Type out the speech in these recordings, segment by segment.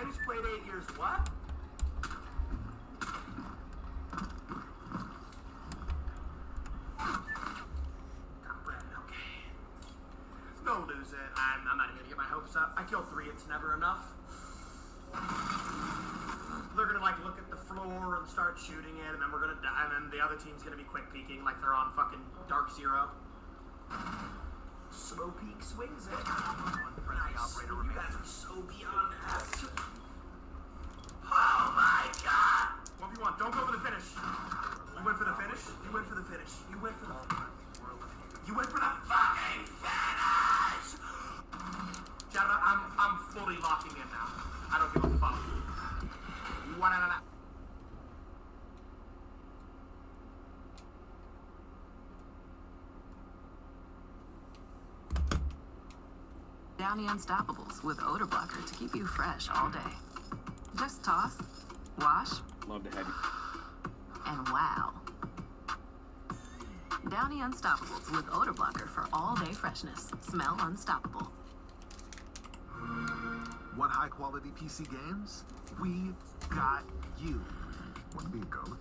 Baby's played 8 years. What? Okay. Go lose it. I'm not even gonna get my hopes up. I killed 3. It's never enough. They're gonna like look at the floor and start shooting it, and then we're gonna die, and then the other team's gonna be quick peeking like they're on fucking Dark Zero. Slow peek swings it. Nice. You guys are so beyond that. Oh my god! 1v1, don't go for the finish. You went for the finish? You went for the finish. You went for the You went for the fucking finish! Gentlemen, I'm fully locking in now. I don't give a fuck. Downy Unstoppables with odor blocker to keep you fresh all day. Just toss, wash, Love to have you. and wow. Downy Unstoppables with odor blocker for all day freshness. Smell unstoppable. Want high quality PC games? We got you. Want to be a goat?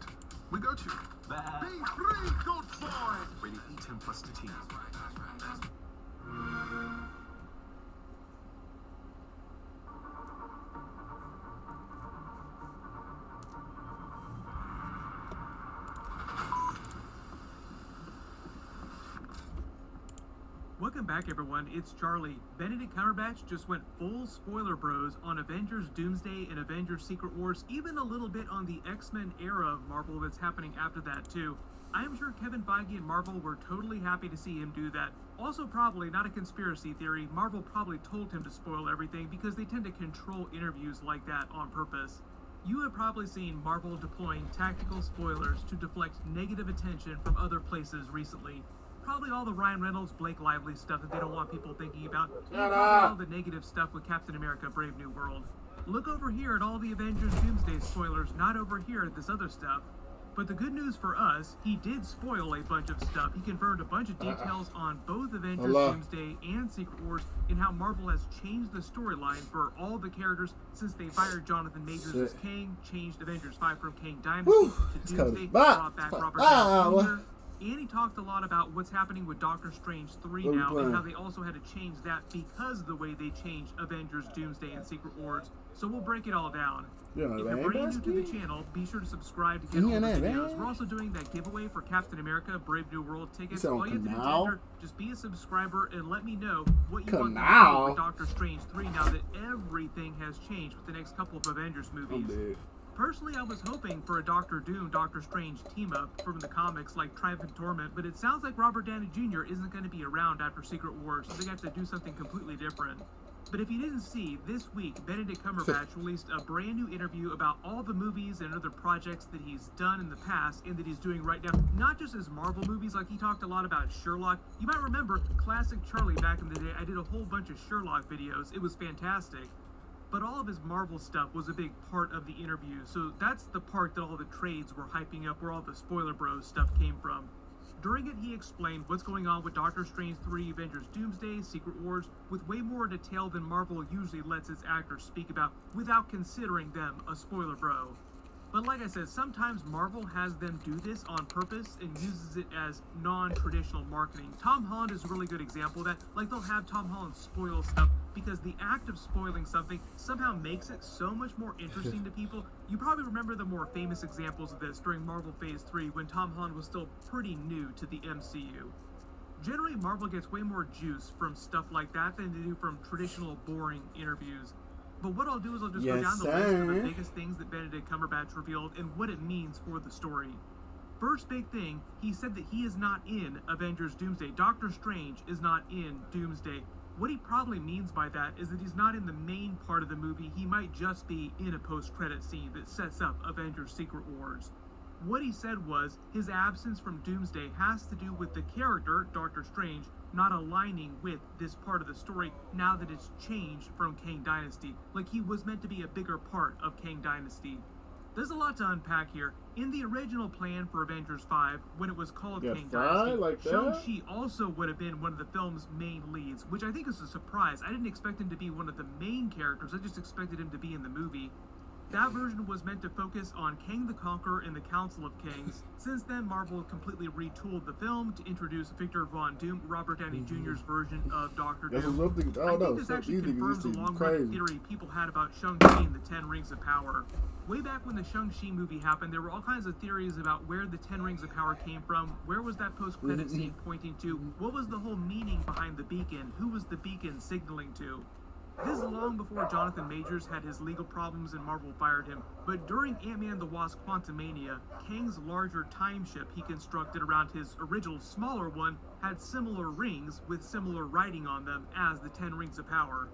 We got you. B3 Goat Boy! Ready to eat him plus the team. Welcome back, everyone. It's Charlie. Benedict Cumberbatch just went full spoiler bros on Avengers Doomsday and Avengers Secret Wars, even a little bit on the X-Men era of Marvel that's happening after that, too. I am sure Kevin Feige and Marvel were totally happy to see him do that. Also, probably, not a conspiracy theory, Marvel probably told him to spoil everything because they tend to control interviews like that on purpose. You have probably seen Marvel deploying tactical spoilers to deflect negative attention from other places recently. Probably all the Ryan Reynolds, Blake Lively stuff that they don't want people thinking about, and probably all the negative stuff with Captain America Brave New World. Look over here at all the Avengers Doomsday spoilers, not over here at this other stuff. But the good news for us, he did spoil a bunch of stuff. He confirmed a bunch of details on both Avengers Doomsday and Secret Wars, and how Marvel has changed the storyline for all the characters since they fired Jonathan Majors as Kang, changed Avengers 5 from Kang Dynasty to Doomsday, brought back Robert Downey Jr., and he talked a lot about what's happening with Doctor Strange 3 now, and how they also had to change that because of the way they changed Avengers Doomsday and Secret Wars. So we'll break it all down. If you're brand new to the channel, be sure to subscribe to get all the videos. We're also doing that giveaway for Captain America Brave New World tickets. All you have to do, Xander, just be a subscriber and let me know what you want to do with Doctor Strange 3 now that everything has changed with the next couple of Avengers movies. Personally, I was hoping for a Doctor Doom, Doctor Strange team-up from the comics like Triumph and Torment, but it sounds like Robert Downey Jr. isn't going to be around after Secret Wars, so they have to do something completely different. But if you didn't see, this week, Benedict Cumberbatch released a brand new interview about all the movies and other projects that he's done in the past and that he's doing right now. Not just his Marvel movies, like he talked a lot about Sherlock. You might remember Classic Charlie back in the day. I did a whole bunch of Sherlock videos. It was fantastic. But all of his Marvel stuff was a big part of the interview, so that's the part that all the trades were hyping up, where all the Spoiler Bros stuff came from. During it, he explained what's going on with Doctor Strange 3, Avengers Doomsday, Secret Wars, with way more detail than Marvel usually lets its actors speak about without considering them a spoiler bro. But like I said, sometimes Marvel has them do this on purpose and uses it as non-traditional marketing. Tom Holland is a really good example of that. Like, they'll have Tom Holland spoil stuff because the act of spoiling something somehow makes it so much more interesting to people. You probably remember the more famous examples of this during Marvel Phase 3 when Tom Holland was still pretty new to the MCU. Generally, Marvel gets way more juice from stuff like that than they do from traditional boring interviews. But what I'll do is I'll just go down the list of the biggest things that Benedict Cumberbatch revealed and what it means for the story. First big thing, he said that he is not in Avengers Doomsday. Doctor Strange is not in Doomsday. What he probably means by that is that he's not in the main part of the movie. He might just be in a post-credit scene that sets up Avengers Secret Wars. What he said was his absence from Doomsday has to do with the character, Doctor Strange, not aligning with this part of the story now that it's changed from Kang Dynasty. Like, he was meant to be a bigger part of Kang Dynasty. There's a lot to unpack here. In the original plan for Avengers 5, when it was called Yeah, Kang fly Dynasty, like that? Shang-Chi also would have been one of the film's main leads, which I think is a surprise. I didn't expect him to be one of the main characters, I just expected him to be in the movie. That version was meant to focus on Kang the Conqueror and the Council of Kangs. Since then, Marvel completely retooled the film to introduce Victor Von Doom, Robert Downey Jr.'s version of Dr. That's Doom. what I'm thinking. I I don't know. think this So actually these niggas confirms used a to be long-running crazy. theory people had about Shang-Chi and the Ten Rings of Power. Way back when the Shang-Chi movie happened, there were all kinds of theories about where the Ten Rings of Power came from, where was that post-credit scene pointing to, what was the whole meaning behind the beacon, who was the beacon signaling to. This is long before Jonathan Majors had his legal problems and Marvel fired him, but during Ant-Man the Wasp: Quantumania, Kang's larger time ship he constructed around his original smaller one had similar rings with similar writing on them as the Ten Rings of Power.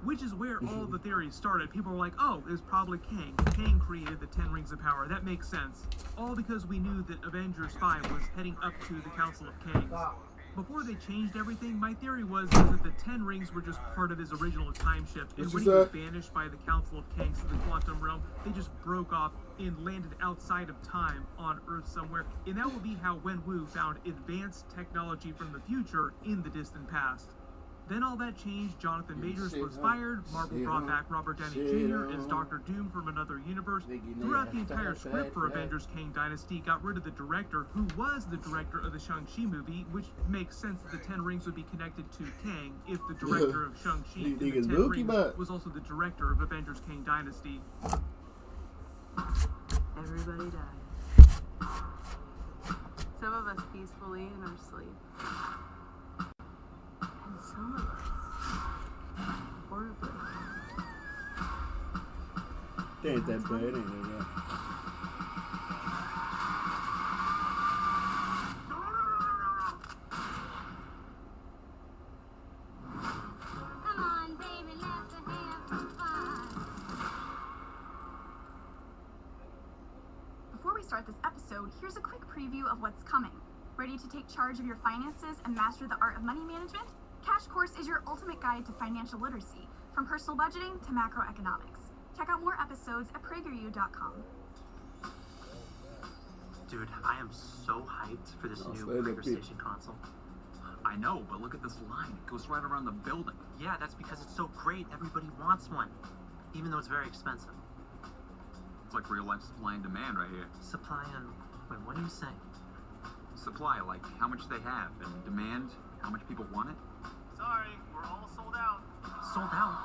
Which is where all the theories started. People were like, oh, it was probably Kang. Kang created the Ten Rings of Power. That makes sense. All because we knew that Avengers 5 was heading up to the Council of Kangs. Before they changed everything, my theory was that the Ten Rings were just part of his original time ship. And when he was banished by the Council of Kangs to the Quantum Realm, they just broke off and landed outside of time on Earth somewhere. And that will be how Wenwu found advanced technology from the future in the distant past. Then all that changed, Jonathan Majors was fired, Marvel brought back Robert Downey Jr. as Dr. Doom from another universe. Throughout the entire script for Avengers Kang Dynasty, got rid of the director, who was the director of the Shang-Chi movie, which makes sense that the Ten Rings would be connected to Kang if the director of Shang-Chi and the Ten Rings was also the director of Avengers Kang Dynasty. Everybody died. Some of us peacefully in our sleep. And some of us horribly. They ain't that bad, ain't they? Come on, baby, let's have some fun. Before we start this episode, here's a quick preview of what's coming. Ready to take charge of your finances and master the art of money management? Cash Course is your ultimate guide to financial literacy, from personal budgeting to macroeconomics. Check out more episodes at PragerU.com. Dude, I am so hyped for this new PlayStation console. I know, but look at this line. It goes right around the building. Yeah, that's because it's so great. Everybody wants one, even though it's very expensive. It's like real life supply and demand right here. Supply and... Wait, what are you saying? Supply, like how much they have, and demand, how much people want it. Sorry, we're all sold out. Sold out?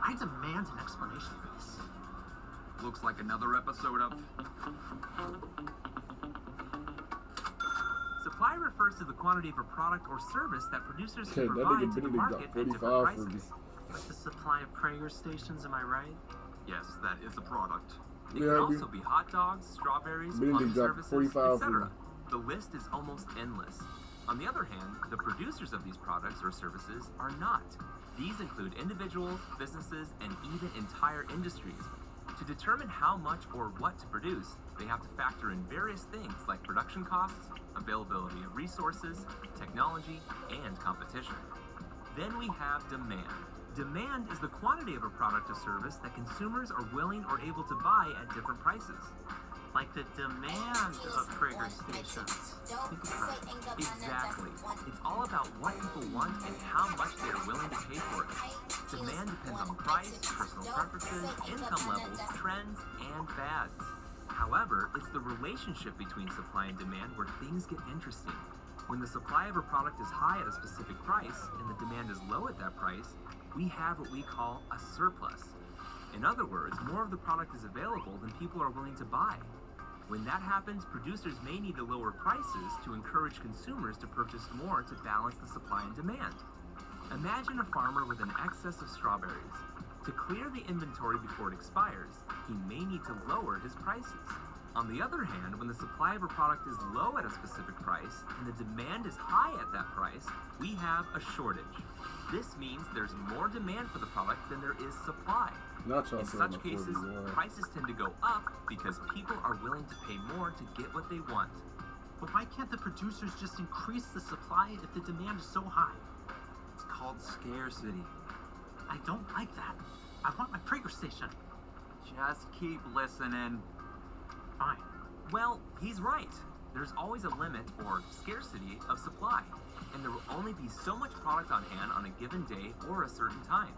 I demand an explanation for this. Looks like another episode of... Supply refers to the quantity of a product or service that producers Okay, can that provide nigga to the Benedict market got at different 45 for prices. this. Like the supply of Prager stations, am I right? Yes, that is the product. It Yeah, can I also be hot dogs, strawberries, Benedict plumbing got services, 45 for etc. The list is almost endless. On the other hand, the producers of these products or services are not. These include individuals, businesses, and even entire industries. To determine how much or what to produce, they have to factor in various things like production costs, availability of resources, technology, and competition. Then we have demand. Demand is the quantity of a product or service that consumers are willing or able to buy at different prices. Like the demand of Prager stations. Think about it. Exactly. It's all about what people want and how much they are willing to pay for it. Demand depends on price, personal preferences, income levels, trends, and fads. However, it's the relationship between supply and demand where things get interesting. When the supply of a product is high at a specific price and the demand is low at that price, we have what we call a surplus. In other words, more of the product is available than people are willing to buy. When that happens, producers may need to lower prices to encourage consumers to purchase more to balance the supply and demand. Imagine a farmer with an excess of strawberries. To clear the inventory before it expires, he may need to lower his prices. On the other hand, when the supply of a product is low at a specific price and the demand is high at that price, we have a shortage. This means there's more demand for the product than there is supply. In such cases, prices tend to go up because people are willing to pay more to get what they want. But why can't the producers just increase the supply if the demand is so high? It's called scarcity. I don't like that. I want my Prager station. Just keep listening. Fine. Well, he's right. There's always a limit or scarcity of supply, and there will only be so much product on hand on a given day or a certain time.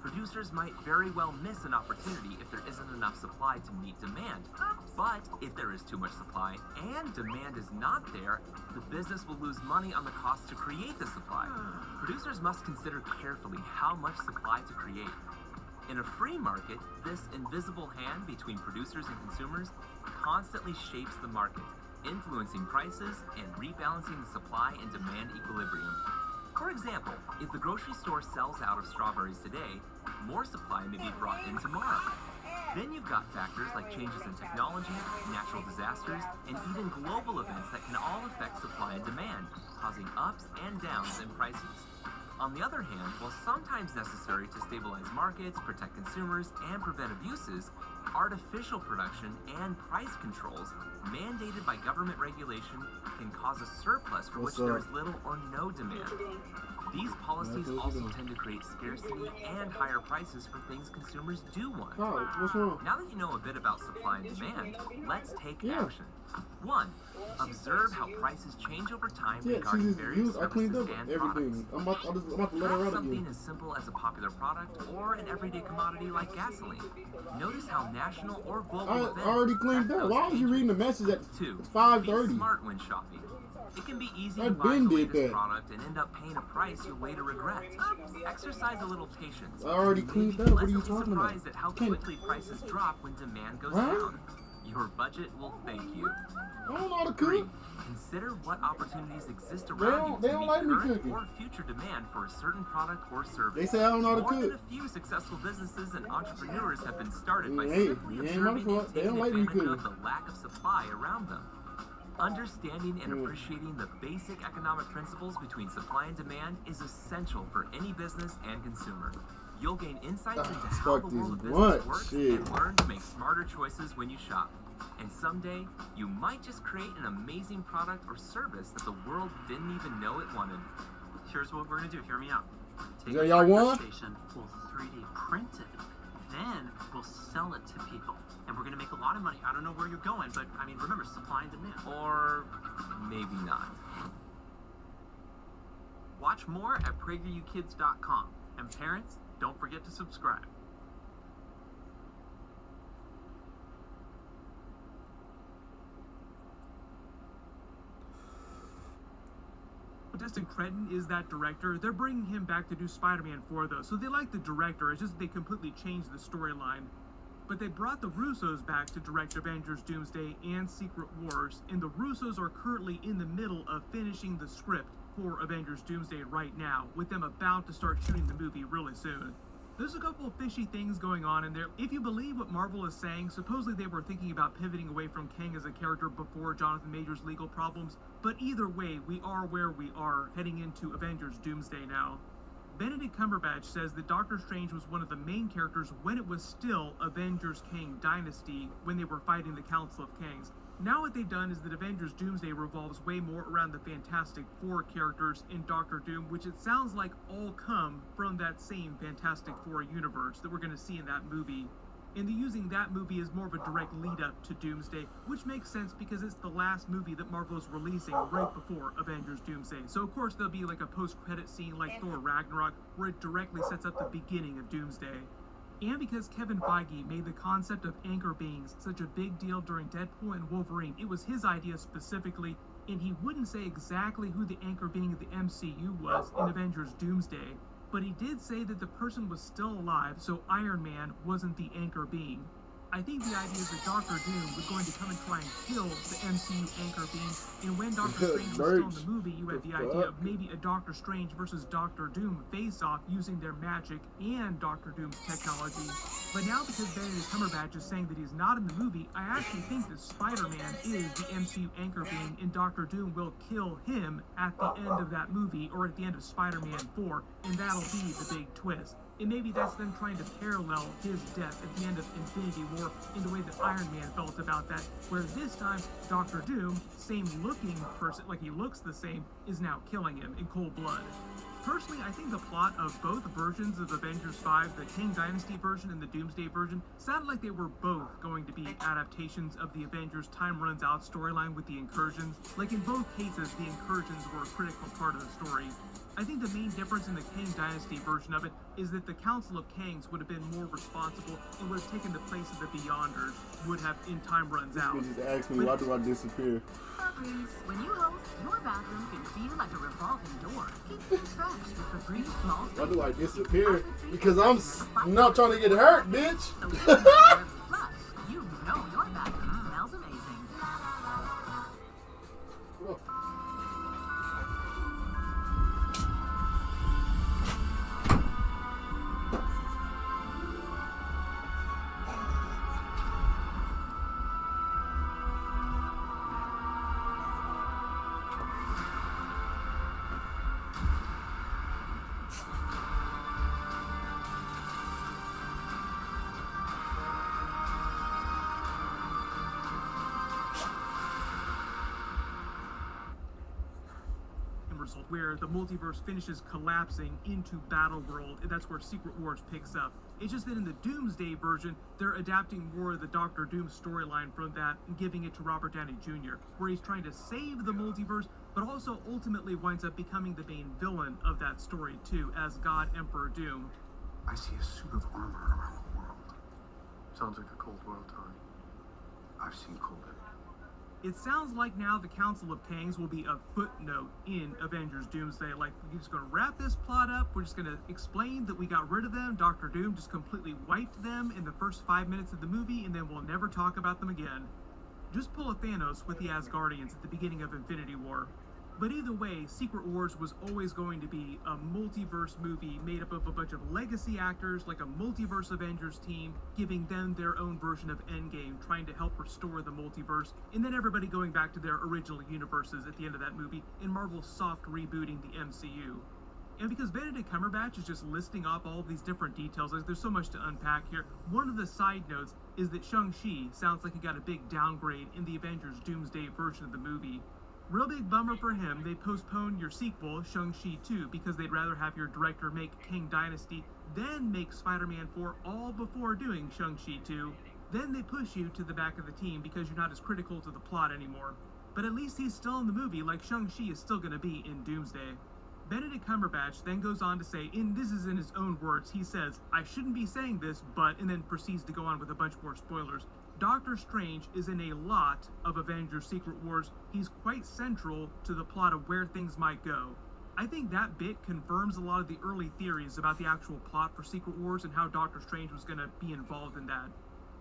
Producers might very well miss an opportunity if there isn't enough supply to meet demand. But if there is too much supply and demand is not there, the business will lose money on the cost to create the supply. Producers must consider carefully how much supply to create. In a free market, this invisible hand between producers and consumers constantly shapes the market, influencing prices and rebalancing the supply and demand equilibrium. For example, if the grocery store sells out of strawberries today, more supply may be brought in tomorrow. Then you've got factors like changes in technology, natural disasters, and even global events that can all affect supply and demand, causing ups and downs in prices. On the other hand, while sometimes necessary to stabilize markets, protect consumers, and prevent abuses, artificial production and price controls mandated by government regulation can cause a surplus for which there is little or no demand. These policies also tend to create scarcity and higher prices for things consumers do want. Oh, what's wrong? Now that you know a bit about supply and demand, let's take action. 1. Observe how prices change over time regarding various I cleaned services up and everything. products. I'm about to let her Perhaps out something again. as simple as a popular product or an everyday commodity like gasoline. Notice how national or global I events already cleaned affect up. those Why was you changes. reading the message at 2. Be 5:30? smart when shopping. It can be easy I to buy been the did latest that. product and end up paying a price you'll later regret. Exercise a little patience. I already You may cleaned be up. What are you pleasantly talking about? surprised at how Can't- quickly prices drop when demand goes Huh? down. Your budget will thank you. I don't know how to 3. cook. Consider what opportunities exist around you They to don't meet like me current cooking. or future demand for a certain product or service. They say I don't know how to More than cook. a few successful businesses and entrepreneurs have been started by Hey, simply you ain't my observing fault. and They don't taking like me advantage of cooking. the lack of supply around them. Understanding and appreciating the basic economic principles between supply and demand is essential for any business and consumer. You'll gain insights into how the fuck world of these business blunts, works shit. and learn to make smarter choices when you shop. And someday, you might just create an amazing product or service that the world didn't even know it wanted. Here's what we're gonna do. Hear me out. Take that a y'all printer want? station, we'll 3D print it, then we'll sell it to people, and we're gonna make a lot of money. I don't know where you're going, but I mean, remember, supply and demand. Or maybe not. Watch more at PragerUKids.com, and parents, don't forget to subscribe. Destin Cretton is that director. They're bringing him back to do Spider-Man 4 though, so they like the director. It's just they completely changed the storyline. But they brought the Russos back to direct Avengers Doomsday and Secret Wars, and the Russos are currently in the middle of finishing the script for Avengers Doomsday right now, with them about to start shooting the movie really soon. There's a couple of fishy things going on in there. If you believe what Marvel is saying, supposedly they were thinking about pivoting away from Kang as a character before Jonathan Majors' legal problems, but either way, we are where we are heading into Avengers Doomsday now. Benedict Cumberbatch says that Doctor Strange was one of the main characters when it was still Avengers Kang Dynasty, when they were fighting the Council of Kangs. Now what they've done is that Avengers Doomsday revolves way more around the Fantastic Four characters in Doctor Doom, which it sounds like all come from that same Fantastic Four universe that we're going to see in that movie. And the using that movie as more of a direct lead-up to Doomsday, which makes sense because it's the last movie that Marvel is releasing right before Avengers Doomsday. So of course there'll be like a post-credit scene like Thor Ragnarok, where it directly sets up the beginning of Doomsday. And because Kevin Feige made the concept of anchor beings such a big deal during Deadpool and Wolverine, it was his idea specifically, and he wouldn't say exactly who the anchor being of the MCU was in Avengers Doomsday, but he did say that the person was still alive, so Iron Man wasn't the anchor being. I think the idea is that Doctor Doom was going to come and try and kill the MCU anchor being, and when Doctor Strange was still in the movie, you had the idea of maybe a Doctor Strange versus Doctor Doom face-off using their magic and Doctor Doom's technology. But now because Benedict Cumberbatch is saying that he's not in the movie, I actually think that Spider-Man is the MCU anchor being, and Doctor Doom will kill him at the end of that movie, or at the end of Spider-Man 4, and that'll be the big twist. And maybe that's them trying to parallel his death at the end of Infinity War in the way that Iron Man felt about that, where this time Doctor Doom, same looking person, like he looks the same, is now killing him in cold blood. Personally, I think the plot of both versions of Avengers 5, the Kang Dynasty version and the Doomsday version, sounded like they were both going to be adaptations of the Avengers Time Runs Out storyline with the incursions. Like in both cases, the incursions were a critical part of the story. I think the main difference in the Kang Dynasty version of it is that the Council of Kangs would have been more responsible and would have taken the place of the Beyonders would have in Time Runs Out. You just asked me, why do I disappear? Febreze, when you host, your bathroom can feel like a revolving door. Keep things fresh with Febreze small. Why do I disappear? Because I'm not trying to get hurt, bitch. So even though every flush, you know your bathroom smells amazing. Where the multiverse finishes collapsing into Battleworld, and that's where Secret Wars picks up. It's just that in the Doomsday version, they're adapting more of the Doctor Doom storyline from that and giving it to Robert Downey Jr., where he's trying to save the multiverse, but also ultimately winds up becoming the main villain of that story too, as God Emperor Doom. I see a suit of armor around the world. Sounds like a Cold War time. I've seen colder. It sounds like now the Council of Kangs will be a footnote in Avengers Doomsday. Like, we're just going to wrap this plot up. We're just going to explain that we got rid of them. Dr. Doom just completely wiped them in the first 5 minutes of the movie, and then we'll never talk about them again. Just pull a Thanos with the Asgardians at the beginning of Infinity War. But either way, Secret Wars was always going to be a multiverse movie made up of a bunch of legacy actors, like a multiverse Avengers team, giving them their own version of Endgame, trying to help restore the multiverse, and then everybody going back to their original universes at the end of that movie, and Marvel soft rebooting the MCU. And because Benedict Cumberbatch is just listing off all of these different details, there's so much to unpack here. One of the side notes is that Shang-Chi sounds like he got a big downgrade in the Avengers Doomsday version of the movie. Real big bummer for him, they postponed your sequel, Shang-Chi 2, because they'd rather have your director make Kang Dynasty, then make Spider-Man 4 all before doing Shang-Chi 2. Then they push you to the back of the team because you're not as critical to the plot anymore. But at least he's still in the movie, like Shang-Chi is still going to be in Doomsday. Benedict Cumberbatch then goes on to say, and this is in his own words, he says, "I shouldn't be saying this, but," and then proceeds to go on with a bunch more spoilers. Doctor Strange is in a lot of Avengers Secret Wars. He's quite central to the plot of where things might go. I think that bit confirms a lot of the early theories about the actual plot for Secret Wars and how Doctor Strange was going to be involved in that.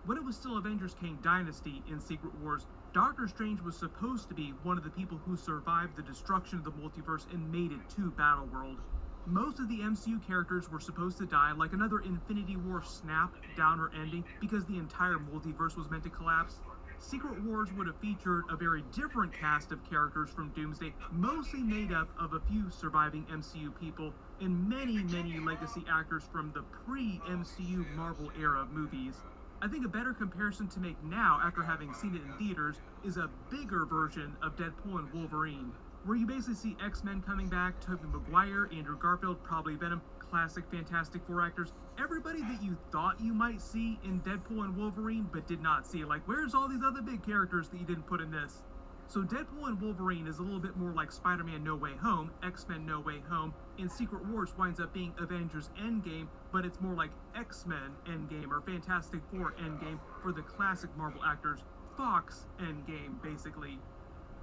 When it was still Avengers Kang Dynasty in Secret Wars, Doctor Strange was supposed to be one of the people who survived the destruction of the multiverse and made it to Battleworld. Most of the MCU characters were supposed to die, like another Infinity War snap downer ending, because the entire multiverse was meant to collapse. Secret Wars would have featured a very different cast of characters from Doomsday, mostly made up of a few surviving MCU people and many legacy actors from the pre-MCU Marvel era movies. I think a better comparison to make now, after having seen it in theaters, is a bigger version of Deadpool and Wolverine, where you basically see X-Men coming back, Tobey Maguire, Andrew Garfield, probably Venom, classic Fantastic Four actors, everybody that you thought you might see in Deadpool and Wolverine, but did not see. Like, where's all these other big characters that you didn't put in this? So Deadpool and Wolverine is a little bit more like Spider-Man No Way Home, X-Men No Way Home, and Secret Wars winds up being Avengers Endgame, but it's more like X-Men Endgame, or Fantastic Four Endgame for the classic Marvel actors, Fox Endgame, basically.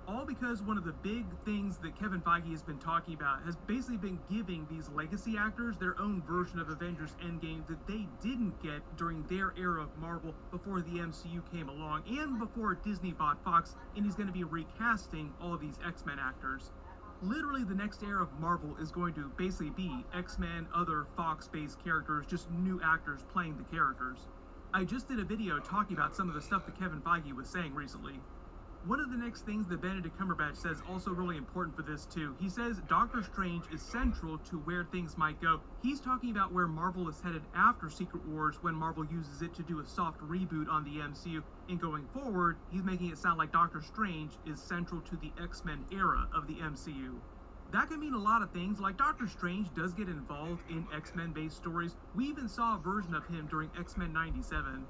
All because one of the big things that Kevin Feige has been talking about has basically been giving these legacy actors their own version of Avengers Endgame that they didn't get during their era of Marvel before the MCU came along and before Disney bought Fox, and he's going to be recasting all of these X-Men actors. Literally the next era of Marvel is going to basically be X-Men, other Fox-based characters, just new actors playing the characters. I just did a video talking about some of the stuff that Kevin Feige was saying recently. One of the next things that Benedict Cumberbatch says also really important for this too. He says Doctor Strange is central to where things might go. He's talking about where Marvel is headed after Secret Wars when Marvel uses it to do a soft reboot on the MCU. And going forward, he's making it sound like Doctor Strange is central to the X-Men era of the MCU. That can mean a lot of things, like Doctor Strange does get involved in X-Men based stories. We even saw a version of him during X-Men 97.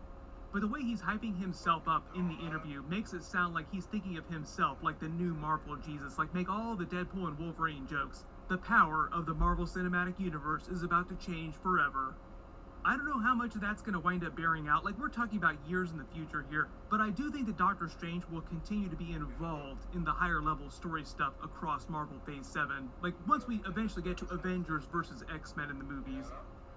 But the way he's hyping himself up in the interview makes it sound like he's thinking of himself like the new Marvel Jesus, like make all the Deadpool and Wolverine jokes. The power of the Marvel Cinematic Universe is about to change forever. I don't know how much of that's going to wind up bearing out, like we're talking about years in the future here, but I do think that Doctor Strange will continue to be involved in the higher level story stuff across Marvel Phase 7, like once we eventually get to Avengers versus X-Men in the movies.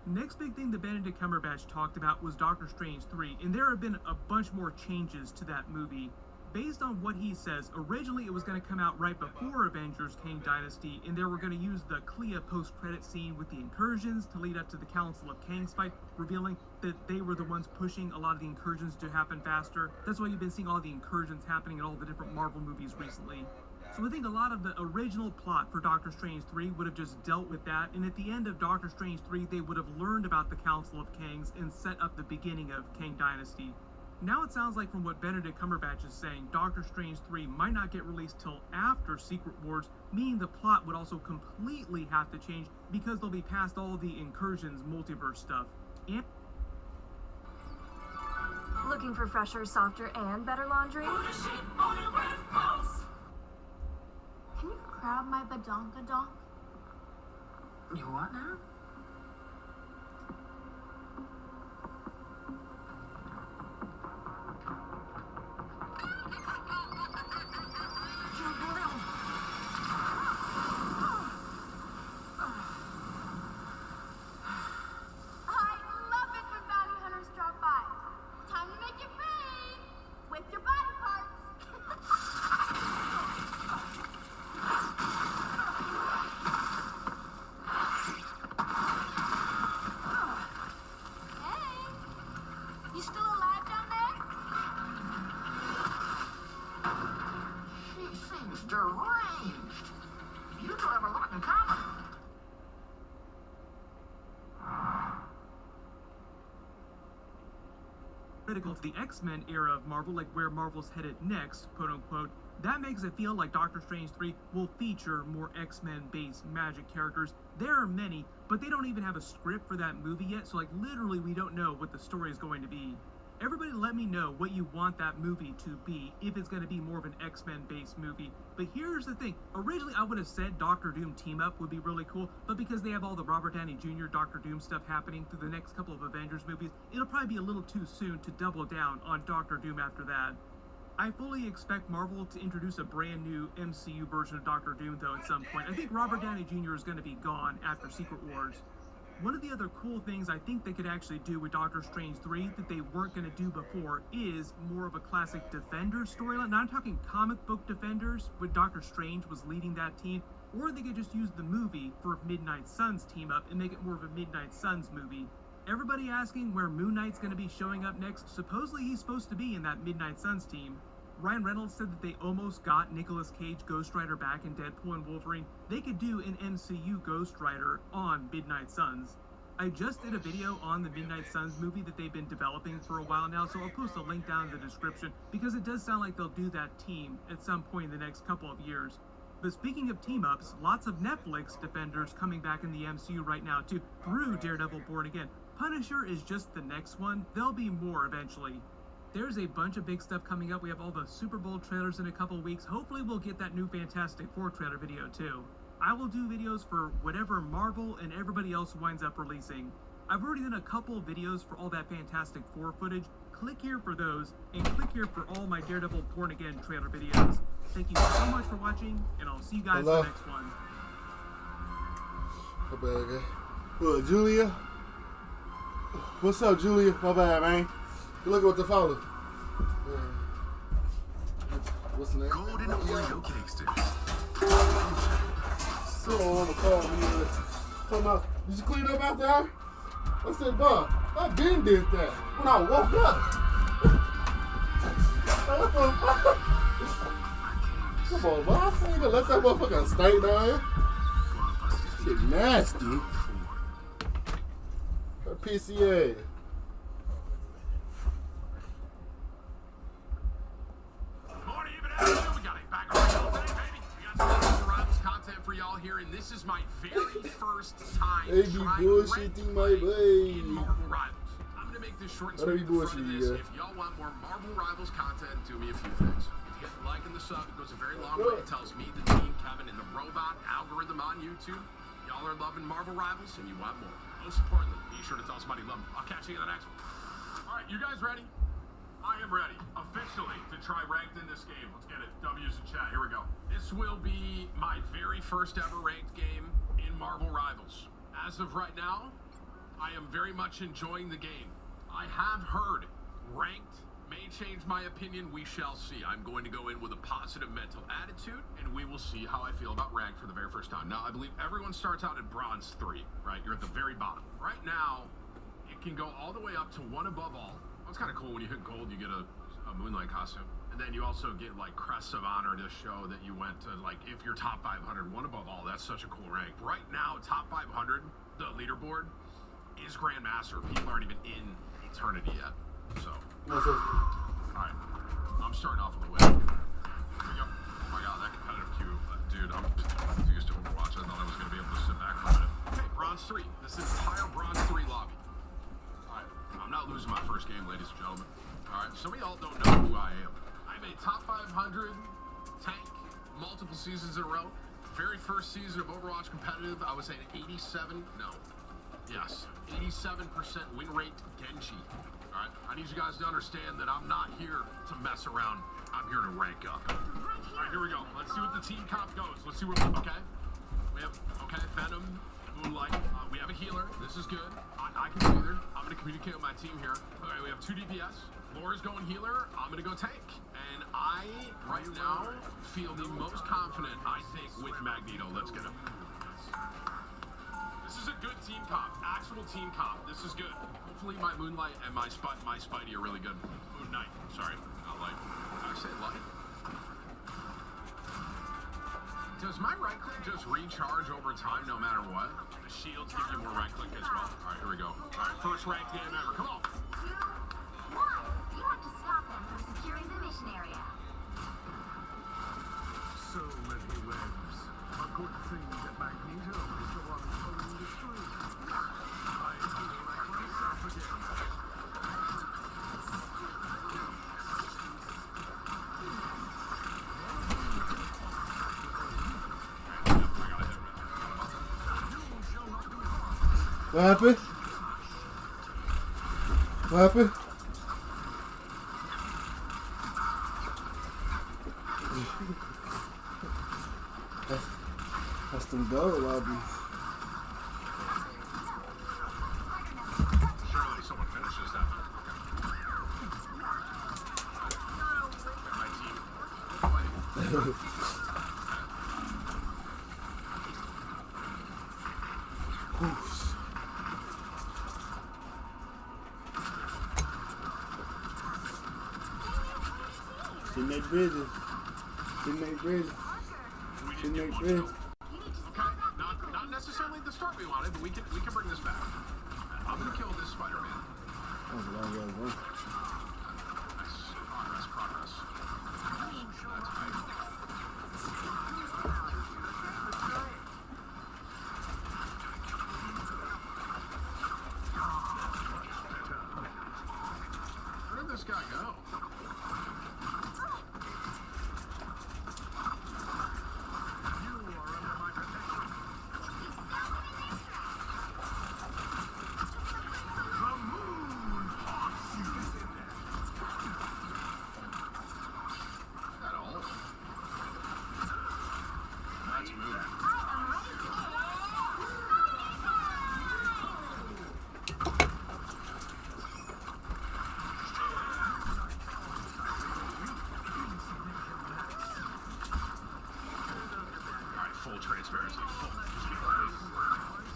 Next big thing that Benedict Cumberbatch talked about was Doctor Strange 3, and there have been a bunch more changes to that movie. Based on what he says, originally it was going to come out right before Avengers Kang Dynasty, and they were going to use the Clea post-credit scene with the incursions to lead up to the Council of Kang's fight, revealing that they were the ones pushing a lot of the incursions to happen faster. That's why you've been seeing all the incursions happening in all the different Marvel movies recently. So I think a lot of the original plot for Doctor Strange 3 would have just dealt with that, and at the end of Doctor Strange 3, they would have learned about the Council of Kangs and set up the beginning of Kang Dynasty. Now it sounds like from what Benedict Cumberbatch is saying, Doctor Strange 3 might not get released till after Secret Wars, meaning the plot would also completely have to change because they'll be past all the incursions multiverse stuff. And looking for fresher, softer, and better laundry? Can you grab my badonkadonk? You what now? critical to the X-Men era of Marvel, like where Marvel's headed next, quote unquote, that makes it feel like Doctor Strange 3 will feature more X-Men based magic characters. There are many, but they don't even have a script for that movie yet, so like literally we don't know what the story is going to be. Everybody let me know what you want that movie to be, if it's going to be more of an X-Men based movie. But here's the thing, originally I would have said Doctor Doom team up would be really cool, but because they have all the Robert Downey Jr. Doctor Doom stuff happening through the next couple of Avengers movies, it'll probably be a little too soon to double down on Doctor Doom after that. I fully expect Marvel to introduce a brand new MCU version of Doctor Doom though at some point. I think Robert Downey Jr. is going to be gone after Secret Wars. One of the other cool things I think they could actually do with Doctor Strange 3 that they weren't going to do before is more of a classic Defenders storyline. Now I'm talking comic book Defenders, where Doctor Strange was leading that team, or they could just use the movie for Midnight Suns team up and make it more of a Midnight Suns movie. Everybody asking where Moon Knight's going to be showing up next. Supposedly he's supposed to be in that Midnight Suns team. Ryan Reynolds said that they almost got Nicolas Cage Ghost Rider back in Deadpool and Wolverine. They could do an MCU Ghost Rider on Midnight Suns. I just did a video on the Midnight Suns movie that they've been developing for a while now, so I'll post a link down in the description because it does sound like they'll do that team at some point in the next couple of years. But speaking of team-ups, lots of Netflix Defenders coming back in the MCU right now too, through Daredevil Born Again. Punisher is just the next one. There'll be more eventually. There's a bunch of big stuff coming up. We have all the Super Bowl trailers in a couple of weeks. Hopefully we'll get that new Fantastic Four trailer video too. I will do videos for whatever Marvel and everybody else winds up releasing. I've already done a couple of videos for all that Fantastic Four footage. Click here for those, and click here for all my Daredevil Born Again trailer videos. Thank you so much for watching, and I'll see you guys in the next one. My bad, guy. What, Julia? What's up, Julia? My bad, man. Good looking with the follow. What's the name? Golden Oreo Cakesters. You don't want to call me. Talking about, did you clean up after her? I said, dog, I been did that when I woke up. What the fuck? Come on, boy. I ain't gonna let that motherfucker stink down here. Shit nasty. Her PCA. Morning, even afternoon. We got a bag of today, baby. We got some rivals content for you y'all here, and this is my very first time They be trying bullshitting my ranked play way. in Marvel Rivals. I'm gonna make this short and They sweet be at the front of bullshitting, this. yeah. If y'all want more Marvel Rivals content, do me a few things. If you hit the like and the sub, it goes a very long way. It tells me, the team, Kevin, and the robot algorithm on YouTube, y'all are loving Marvel Rivals and you want more. Most importantly, be sure to tell somebody you love them. I'll catch you in the next one. All right, you guys ready? I am ready, officially, to try ranked in this game. Let's get it. W's in chat. Here we go. This will be my very first ever ranked game in Marvel Rivals. As of right now, I am very much enjoying the game. I have heard ranked may change my opinion. We shall see. I'm going to go in with a positive mental attitude, and we will see how I feel about ranked for the very first time. Now, I believe everyone starts out at bronze 3, right? You're at the very bottom. Right now, it can go all the way up to 1 above all. It's kind of cool when you hit gold, you get a Moonlight costume. And then you also get like crests of honor to show that you went to, like, if you're top 500, 1 above all. That's such a cool rank. Right now, top 500, the leaderboard is Grandmaster. People aren't even in Eternity yet. So, all right, I'm starting off with a win. Here we go. Oh my god, that competitive queue. Dude, I'm used to Overwatch. I thought I was going to be able to sit back for a minute. Okay, bronze 3. This is entire bronze 3 lobby. I'm not losing my first game, ladies and gentlemen. All right, some of y'all don't know who I am. I'm a top 500 tank, multiple seasons in a row. Very first season of Overwatch competitive, I was at 87 win rate Genji. All right, I need you guys to understand that I'm not here to mess around. I'm here to rank up. All right, here we go. Let's see what the team comp goes. Let's see what, okay. We have, Venom, Moonlight. We have a healer. This is good. I can see her. I'm going to communicate with my team here. Okay, we have 2 DPS. Laura's going healer. I'm going to go tank. And I, right now, feel the most confident, I think, with Magneto. Let's get him. This is a good team comp. Actual team comp. This is good. Hopefully my Moonlight and my Spidey are really good. Moon Knight. Sorry. Not light. Did I say light? Does my right click just recharge over time no matter what? The shields give you more right click as well. All right, here we go. All right, first ranked game ever. Come on. 2, 1. You have to stop them from securing the mission area. So many webs. A good thing that Magneto is the one pulling the strings. I feel like myself again. What happened? What happened? That's them gold lobbies. Surely someone finishes that. My team. She make bridges. She make bridges. She make bridges. Okay, not necessarily the start we wanted, but we can bring this back. I'm gonna kill this Spider-Man. That was a long way, bro. Nice progress. That's right. Where did this guy go? Full transparency.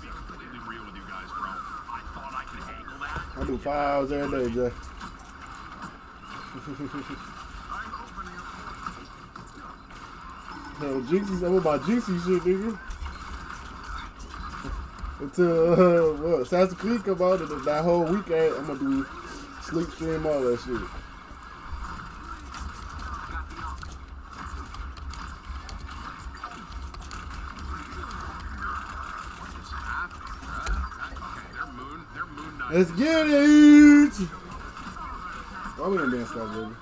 Be completely real with you guys, bro. I thought I could angle that. I do 5 hours every day, Jay. No, Jinxie, I'm about Jinxie shit, nigga. Until, what, Assassin's Creed come out, and that whole weekend, I'm gonna do sleep stream, all that shit. Let's get it! Why we didn't dance that, baby?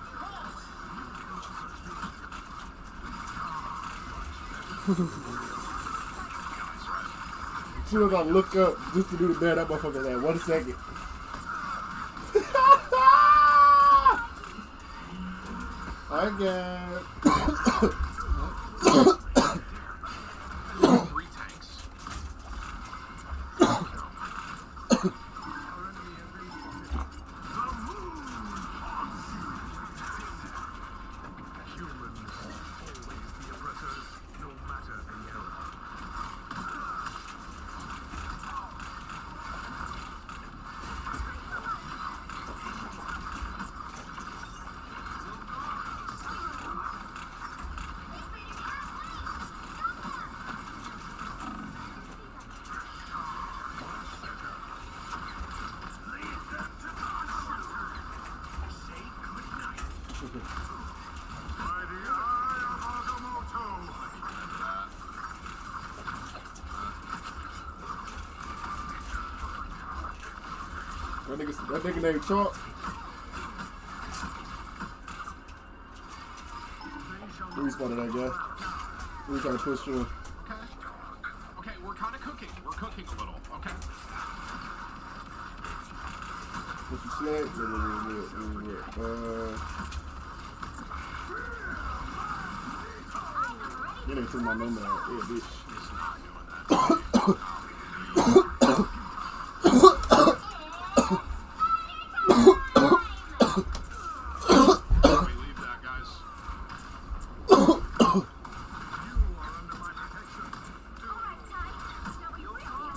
As soon as I look up just to do the bear, that motherfucker had 1 second. I got 3 tanks. That nigga named Chalk. Who responded that guy? Who trying to push through? Okay, we're kind of cooking. We're cooking a little, okay? What you said? You didn't took my number out. Yeah, bitch.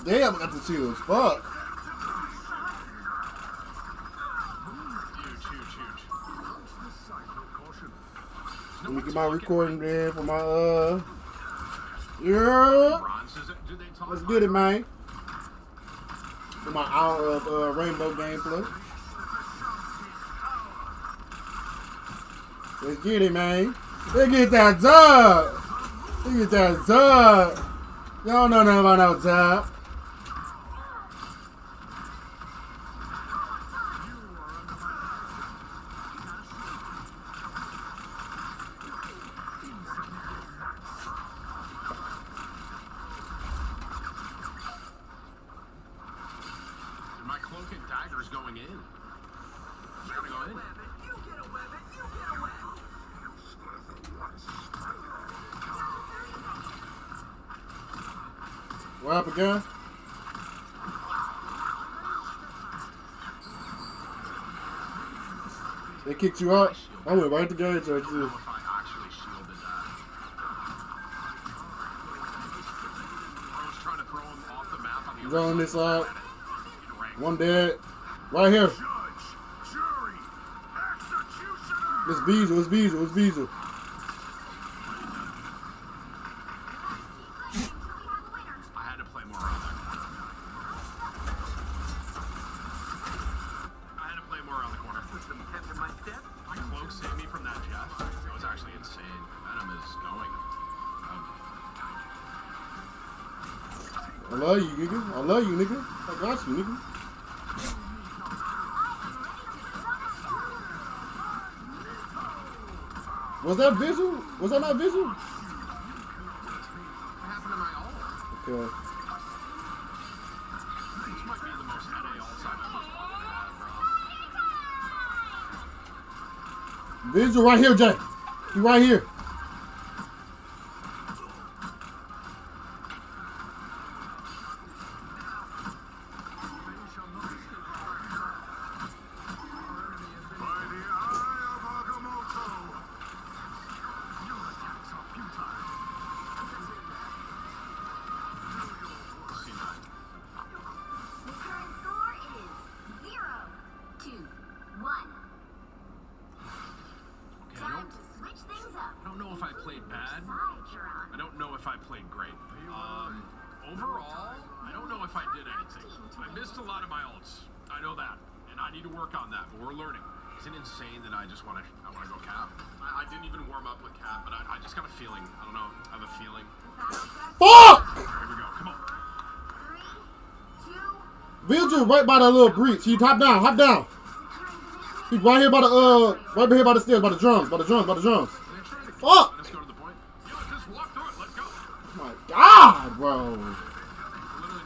Damn, I got to see those. Fuck. Let me get my recording there for my yeah. Let's get it, man. For my hour of rainbow gameplay. Let's get it, man. Let's get that dub. Let's get that dub. Y'all know nothing about no dub. My cloak and dagger's going in. It's gonna go in. What happened again? They kicked you out? I went right to go into it too. He's on this side. One dead. Right here. It's Visa. It's Visa. It's Visa. I had to play more around that corner. My cloak saved me from that jet. That was actually insane. Venom is going. I love you, nigga. I love you, nigga. I got you, nigga. Was that visual? Was that not visual? What happened to my ult? Okay. This might be the most NA ult I've ever fought. Visual right here, Jay. He right here. I don't know if I played bad. I don't know if I played great. Overall, I don't know if I did anything. I missed a lot of my ults. I know that, and I need to work on that. But we're learning. Isn't it insane that I want to go cap? I didn't even warm up with cap, but I just got a feeling. I don't know. I have a feeling. Fuck! Here we go. Come on. 3, 2, dude right by that little breach. He hop down, hop down. He's right here by the right here by the stairs, by the drums. Fuck! Let's go to the point. Yeah, just walk through it. Let's go. Oh my God, bro. Literally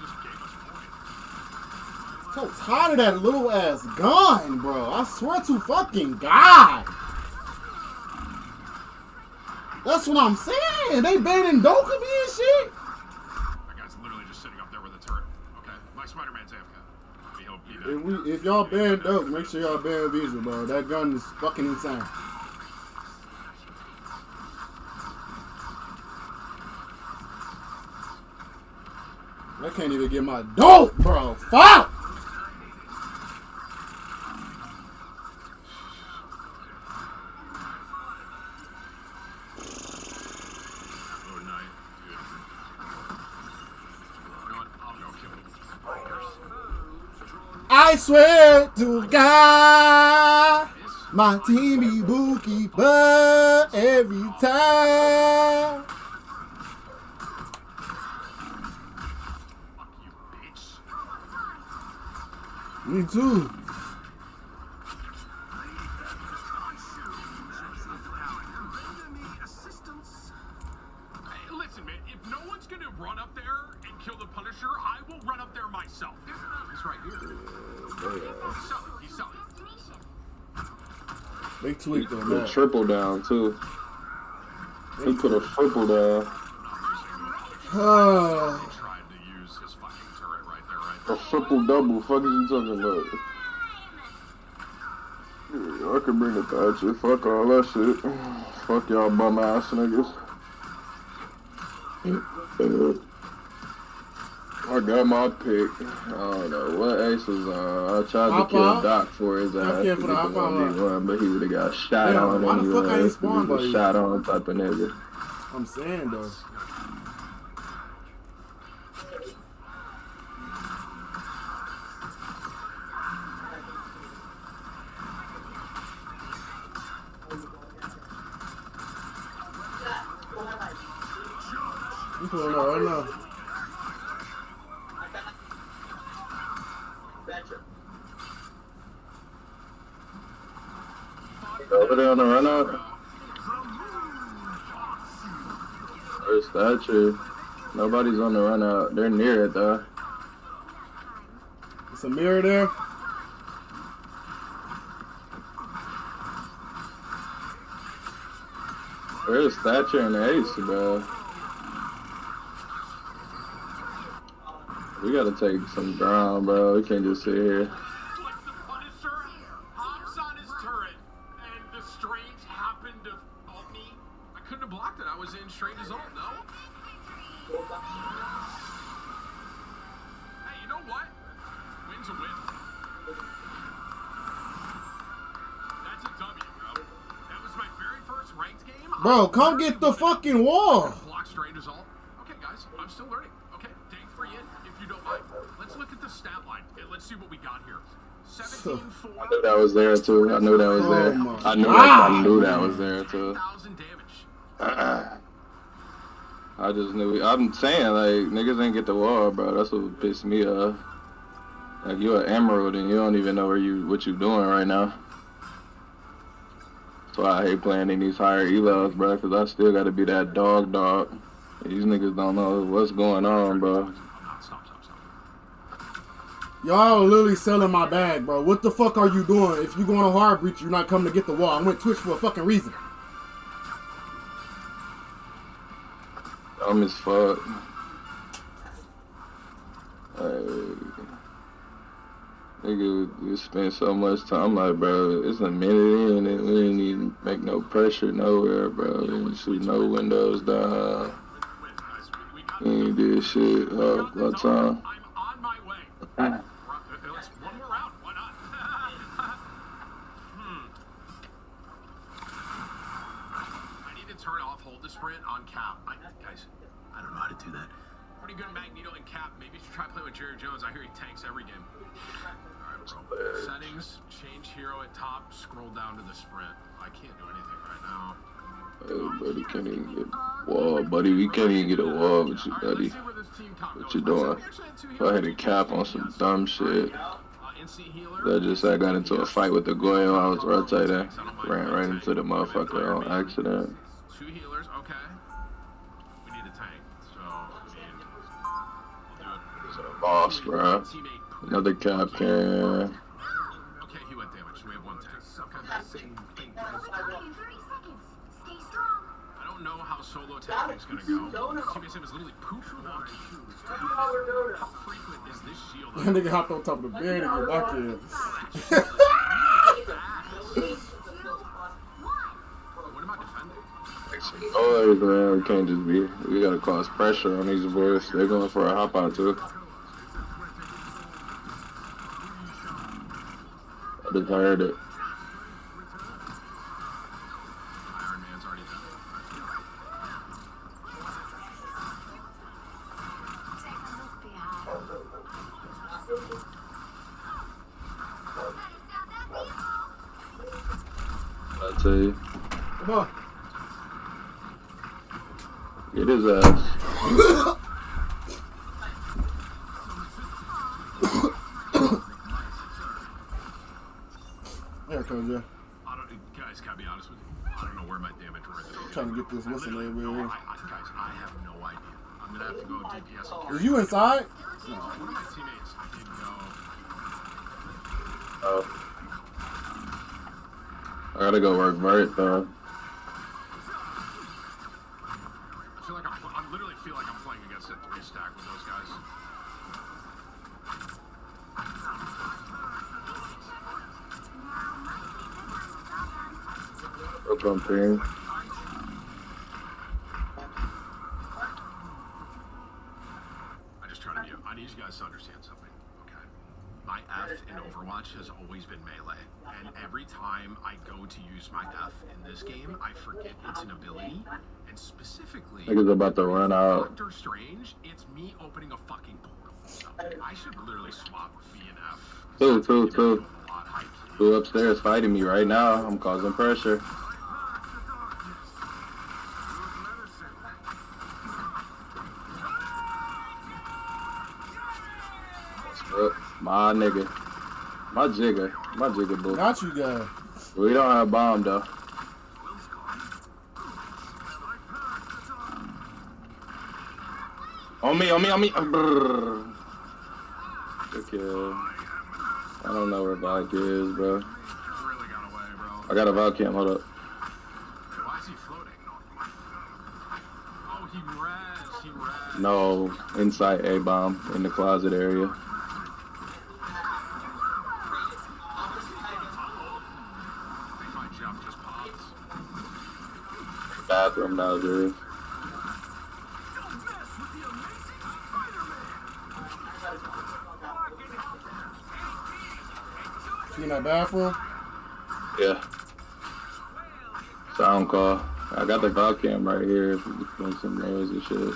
just gave us a point. So tired of that little ass gun, bro. I swear to fucking God. That's what I'm saying. They banning Dokkaebi and shit. That guy's literally just sitting up there with a turret. Okay, my Spider-Man's AFK. Maybe he'll be back. If y'all ban Doke, make sure y'all ban Visa, bro. That gun is fucking insane. I can't even get my dope, bro. Fuck! Oh, night, dude. You know what? I'll go kill him. I swear to God, my team be bookkeeper every time. Fuck you, bitch. Me too. Hey, listen, man. If no one's gonna run up there and kill the Punisher, I will run up there myself. He's right here. He's selling. They tweaked on The that. triple down too. He put a triple down. He tried to use his fucking turret right there, right? A triple double. Fuck is you talking about? Yeah, I can bring it back shit. Fuck all that shit. Fuck y'all bum ass niggas. I got my pick. I don't know what ace was on. I tried to kill Doc for his ass. care for the Aqua. But he would have got shot Damn, on why the fuck I ain't anyway. spawned by you? Shot on type of nigga. I'm saying though. I'm pulling out right now. Over there on the run out. Where's Thatcher? Nobody's on the run out. They're near it though. It's a mirror there. Where's Thatcher and Ace, bro? We gotta take some ground, bro. We can't just sit here. Like the Punisher hops on his turret, and the Strange happened to ult me. I couldn't have blocked it. I was in Strange's ult, no? Hey, you know what? Win's a win. That's a W, bro. That was my very first ranked game. Bro, come get the fucking wall. Block Strange's ult. Okay, guys, I'm still learning. Okay, day 3 in, if you don't mind. Let's look at the stat line. Okay, let's see what we got here. 17-4. I knew that was there too. I knew that was there. I knew that was there too. 1,000 damage. I just knew. I'm saying like niggas ain't get the wall, bro. That's what pissed me off. Like you're an emerald and you don't even know what you doing right now. That's why I hate playing in these higher elos, bro. Cause I still gotta be that dog. These niggas don't know what's going on, bro. Stop. Y'all literally selling my bag, bro. What the fuck are you doing? If you going to hard breach, you're not coming to get the wall. I went Twitch for a fucking reason. Dumb as fuck. Nigga, we spent so much time. Like, bro, it's a minute in and we didn't even make no pressure nowhere, bro. We didn't shoot no windows down. We ain't did shit all the time. I'm on my way. Let's one more round. Why not? I need to turn off hold the sprint on cap. Guys, I don't know how to do that. Pretty good Magneto and cap. Maybe you should try playing with Jerry Jones. I hear he tanks every game. Alright, bro. Settings, change hero at top, scroll down to the sprint. I can't do anything right now. Hey, buddy, can't even get a wall, buddy. We can't even get a wall with you, buddy. Let's see where this team comp What goes. you doing? If I hit a cap on some dumb shit. That just I got into a fight with the Goyo. I was rotating. Ran right into the motherfucker on accident. 2 healers, okay. We need a tank, so I mean, we'll do it. Boss, bro. Another cap can. Okay, he went damage. We have 1 tank. Okay. In 30 seconds. Stay strong. I don't know how solo tapping's gonna go. Teammate Sam is literally poop walking. How frequent is this shield? That nigga hopped on top of the bed and get back in. What am I defending? Oh, man, we can't just be. We gotta cause pressure on these boys. They're going for a hop out too. I just heard it. Iron Man's already done. I tell you. Come on. Get his ass. There it comes, yeah. Guys, can I be honest with you? I don't know where my damage was. Trying to get this whistle over here. Guys, I have no idea. I'm gonna have to go DPS. Is you inside? No. One of my teammates didn't go. Oh. I gotta go work vert though. I literally feel like I'm playing against a 3-stack with those guys. Up on ping. I need you guys to understand something, okay? My F in Overwatch has always been melee, and every time I go to use my F in this game, I forget it's an ability, and specifically, Niggas about to run out. Doctor Strange, it's me opening a fucking portal. So I should literally swap V and F. Two upstairs fighting me right now. I'm causing pressure. My nigga. My jigger boo. Got you guys. We don't have bomb though. On me. Brrr. Okay. I don't know where Valk is, bro. I got a Valk cam, hold up. Why is he floating? Oh, he res. No, inside A-bomb in the closet area. Bathroom now, dude. You in that bathroom? Yeah. Sound call. I got the Valk cam right here if you doing some noise and shit.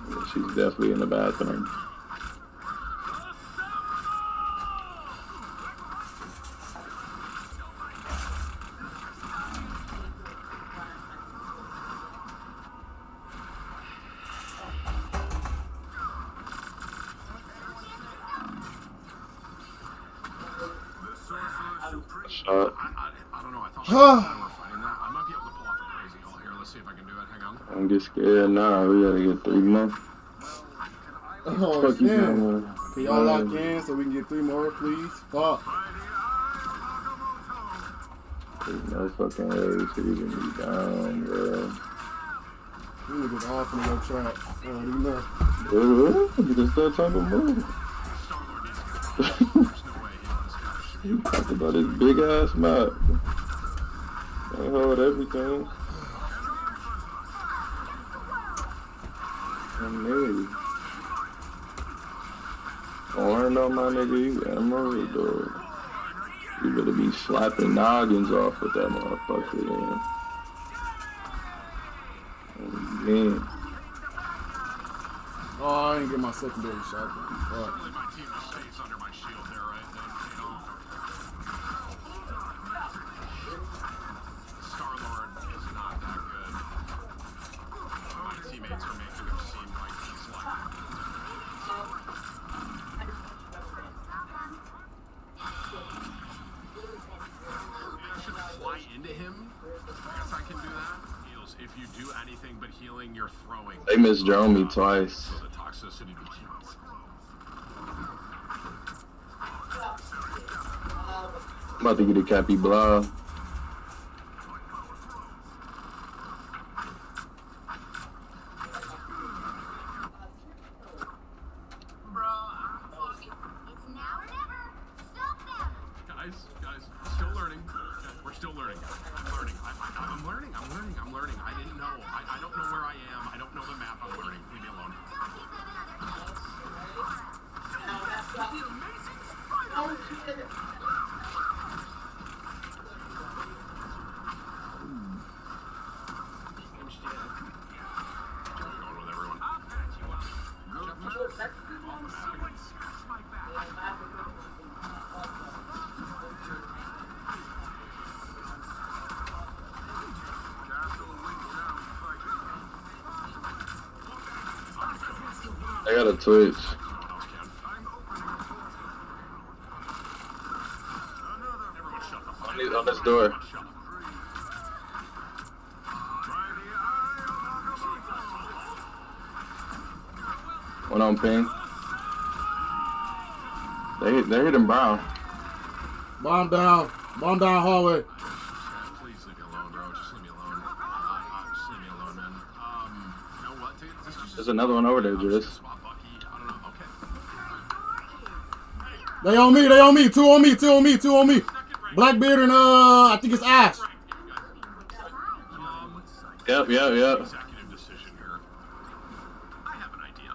Yeah, she's definitely in the bathroom. Shot. I don't know. I thought we were fighting that. I might be able to pull off a crazy ult here. Let's see if I can do it. Hang on. Don't get scared now. We gotta get 3 more. Oh, yeah. Can y'all lock in so we can get 3 more, please? Fuck. There's no fucking way to even be down, bro. We niggas all finna go trap. I don't even know. You can start talking more. You talk about this big ass map. They hold everything. And maybe. Orange on my nigga, you emerald, dog. You better be slapping noggins off with that motherfucker, then. Oh, man. Oh, I didn't get my secondary shot. Fuck. you're throwing. They misdrone me twice. So the toxicity begins. I'm about to get a Cappy Blah. It's now or never. Stop them. Guys, still learning. We're still learning. I'm learning. I'm learning. I didn't know. I don't know where I am. I don't know the map. I'm learning. Leave me alone. I got a Twitch. On this door. One on ping. They hit him brown. Bomb down hallway. Please leave me alone, bro. Just leave me alone. Just leave me alone, man. You know what, dude? There's another one over there, Jess. They on me. Two on me. Blackbeard and I think it's Ash. Yep. Executive decision here. I have an idea.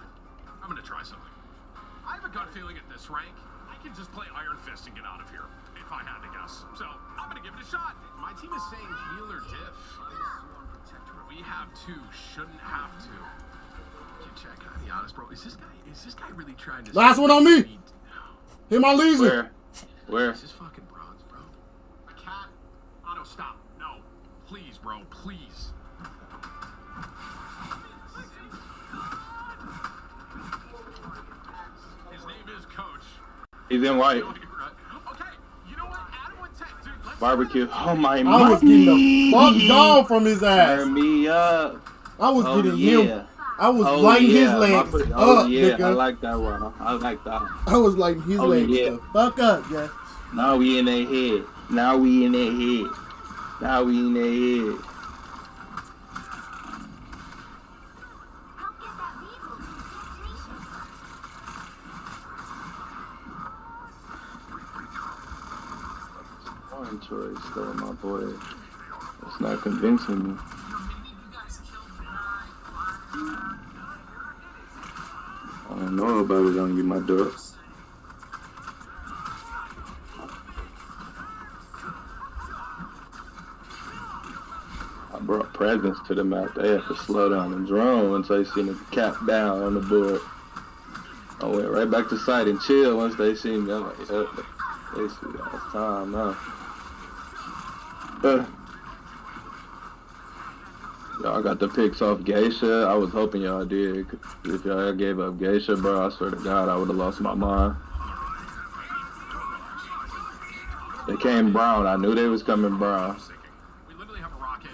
I'm gonna try something. I have a gut feeling at this rank, I can just play Iron Fist and get out of here, if I had to guess. So, I'm gonna give it a shot. My team is saying heal or diff. We have to, shouldn't have to. Check, gotta be honest, bro. Is this guy really trying to... Last one on me! Hit my leisure. Where? This is fucking bronze, bro. Cat, auto stop. No. Please, bro, please. His name is Coach. He's in white. Okay, you know what? Adam would take, dude, let's... Barbecue. Oh my god. I was getting the fuck down from his ass. Turn me up. I was getting him. I was lighting his legs up, nigga. I like that one. I like that one. I was lighting his legs the fuck up, yeah. Now we in their head. Now we in their head. Orange choice, though, my boy. It's not convincing me. I don't know about it on you, my dog. I brought presents to the map. They had to slow down the drone once they seen the cap down on the board. I went right back to site and chill once they seen me. I'm like, yep, they see that. It's time now. Y'all got the picks off Geisha. I was hoping y'all did. If y'all gave up Geisha, bro, I swear to God, I would have lost my mind. They came brown. I knew they was coming brown.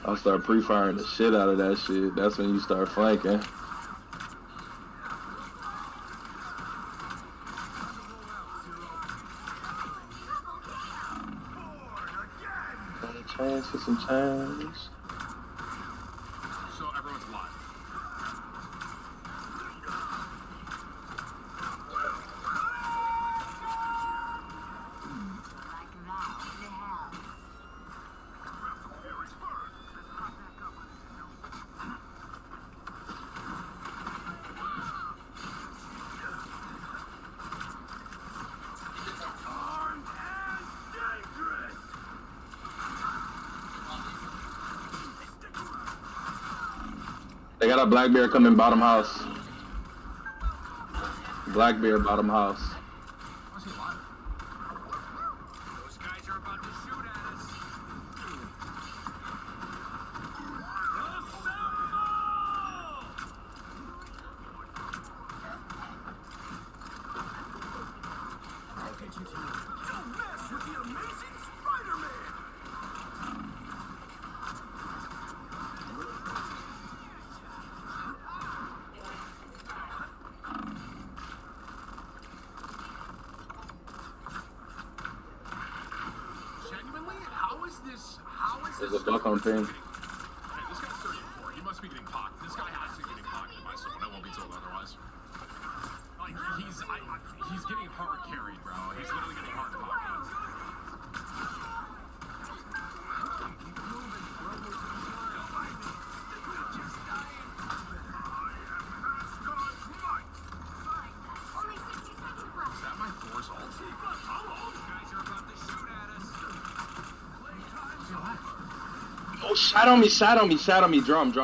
I start pre-firing the shit out of that shit. That's when you start flanking. Chance for some change. So everyone's alive. They got a black bear coming bottom house. Black bear bottom house. Those guys are about to shoot at us. I'll get you to you. Don't mess with the amazing Spider-Man. There's a buck on ping. Hey, this guy's 34. He must be getting pocked. This guy has to be getting pocketed by someone. I won't be told otherwise. Like, he's getting hard carried, bro. He's literally getting hard pocketed. Only 60 seconds left. Is that my Thor's ult? Oh, sat on me, sat on me, sat on me. Drum. You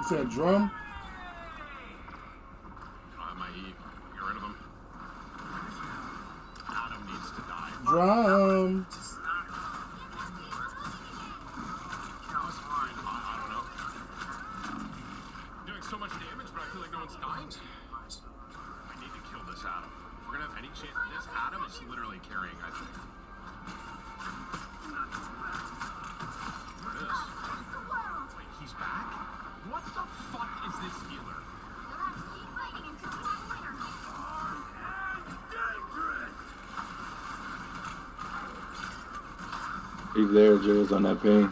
said drum? My E. Get rid of him. Adam needs to die. Drum. That's fine. I don't know. I'm doing so much damage, but I feel like no one's dying. I need to kill this Adam. If we're gonna have any chance. This Adam is literally carrying, I think. There it is. Wait, he's back? What the fuck is this healer? You'll have to keep fighting until we have a winner. He's there, Jules, on that ping.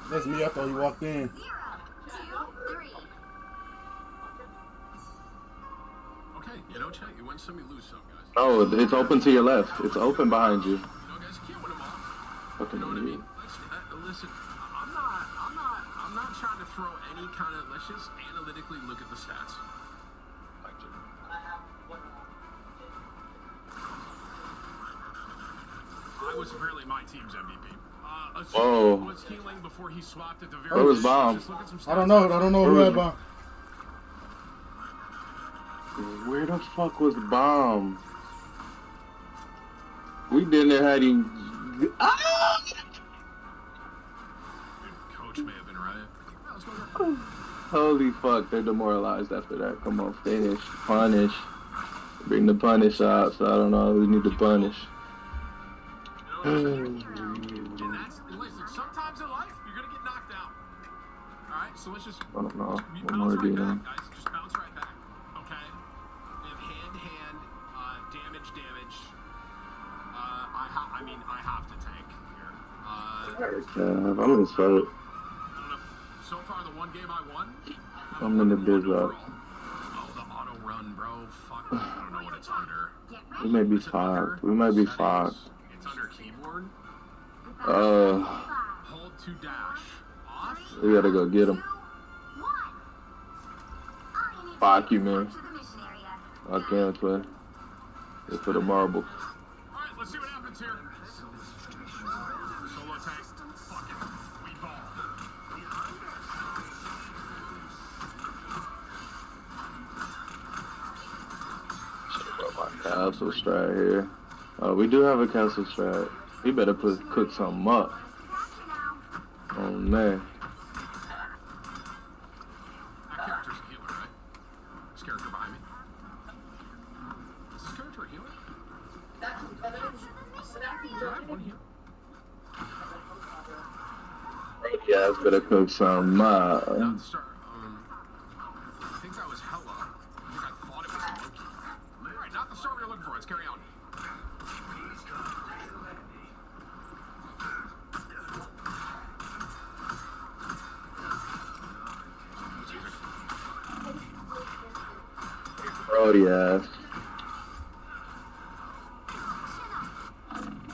That's me. I thought you walked in. 0, 2, 3. Okay, you know, chat, you win some, you lose some, guys. Oh, it's open to your left. It's open behind you. You know, guys, you can't win them all. Okay, You know what I mean? Listen, I'm not trying to throw any kind of, let's just analytically look at the stats. I was apparently my team's MVP. Whoa. Was healing before he swapped at the very Where was end. Bomb? Just look at some stats. I don't know who had bomb. Where the fuck was Bomb? We didn't have him. Ah! Coach may have been right. Let's go. Holy fuck, they're demoralized after that. Come on, finish. Punish. Bring the punish out, so I don't know. We need to punish. And that's, listen, sometimes in life, you're going to get knocked out. Alright, so let's just I don't know. we What more bounce do right you back, know? guys. Just bounce right back. Okay? We have hand, damage. I have to tank here. I'm gonna start. I don't know. So far, the one game I won, I'm in the biz up. oh, the auto run, bro. Fuck, I don't know what it's under. We might be fogged. We might be fogged. It's under keyboard. Hold to dash. Off. We gotta go get him. Fuck you, man. I can't play. It's for the marble. Alright, let's see what happens here. Solo tank. Fuck it. We ball. Castle strat here. Oh, we do have a castle strat. We better cook something up. Oh man. That character's a healer, right? This character behind me. Is this character a healer? Do I have one healer? Yeah, it's better cook something up. Not start. I think that was Hella. I think I thought it was Loki. Alright, not the star we were looking for. Let's carry on. Brody ass. I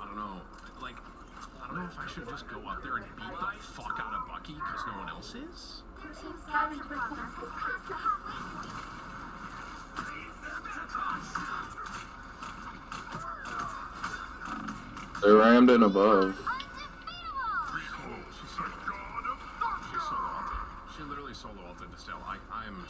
don't know. Like, I don't know if I should just go up there and beat the fuck out of Bucky because no one else is. They rammed in above. She literally solo ulted to steal. I am.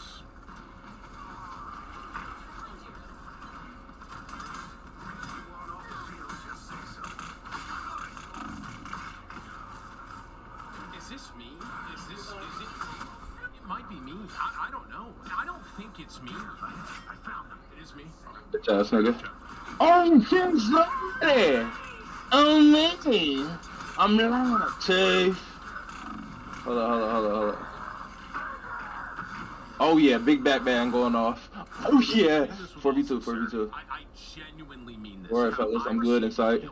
Is this me? Is it? It might be me. I don't know. I don't think it's me. I found it. It is me. Okay. Bitch ass nigga. Oh, shit, oh, me. I'm live, Chief. Hold on. Oh, yeah, big Batman going off. Oh, yeah. 4v2. I genuinely mean this. Alright, fellas, I'm good inside.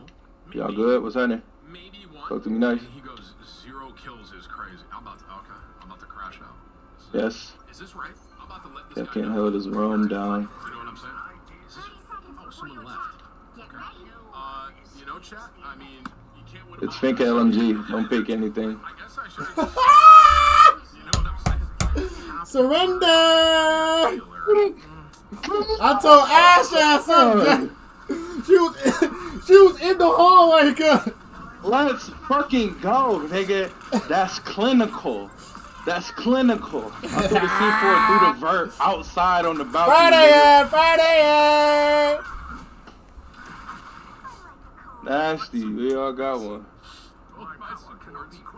Y'all good? What's happening? Maybe one. Talk to me nice. And he goes, 0 kills is crazy. I'm about to crash out. Yes. Is this right? I'm about to let this I guy can't know. hold his roam down. You know what I'm saying? Is this... Oh, someone left. Okay. You know, chat, I mean, you can't win. It's Fink LMG. Don't pick anything. I guess I should. You know what I'm saying? Surrender! I told Asha something. She was in the hallway, cuz. Let's fucking go, nigga. That's clinical. I threw the C4 through the vert outside on the balcony. Friday! Nasty. We all got one.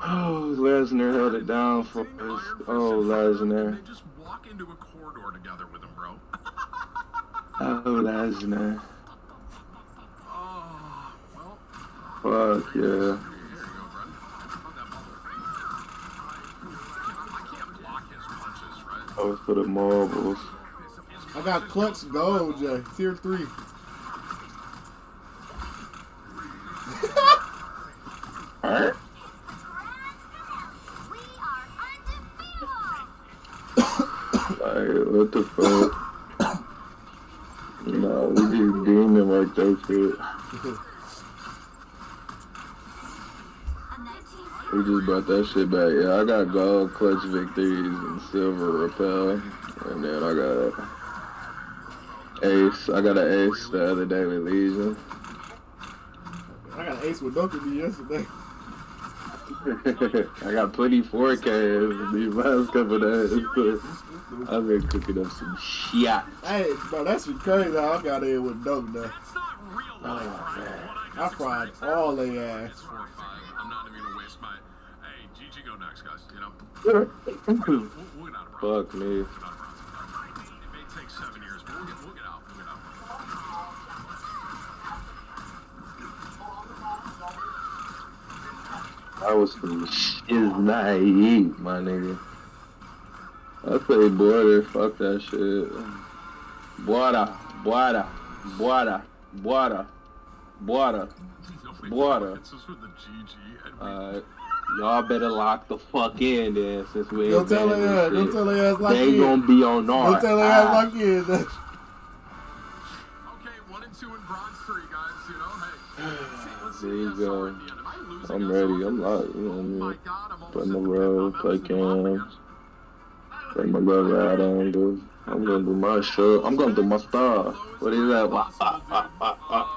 Oh, Lesnar held it down for us. Oh, Lesnar. They just walk into a corridor together with him, bro. Oh, Lesnar. Oh, well. Fuck yeah. Here you go, friend. I can't block his punches, right? Oh, for the marbles. I got clutch gold, Jay. Tier 3. Alright. Like, what the fuck? Nah, we just demon like that shit. We just brought that shit back. Yeah, I got gold clutch victories and silver repel. And then I got ace. I got an ace the other day with Legion. I got an ace with Duncan yesterday. I got plenty 4Ks these last couple days. I've been cooking up some shit. Hey, bro, that shit crazy how I got in with Dope now. Oh, man. I fried all they ass. It's 4 or 5. I'm not even gonna waste my. Hey, GG go next, guys. You know. We'll get out of bronze. Fuck me. It may take 7 years, but we'll get out. I was some shit naive, my nigga. I play border, fuck that shit. Water. Y'all better lock the fuck in there since we ain't tell her ass lock in. They gonna be on our Don't tell her ass lock in. Okay, 1 and 2 in bronze 3, guys. You know, hey. Let's see There you the go. SR at the end. Am I losing I'm us ready. off? I'm locked. You know what I Oh mean? my God, I'm Put in the almost road, play at the bottom again. cams. Take my brother out on do. I'm gonna do my show. I'm gonna do my star. What is that?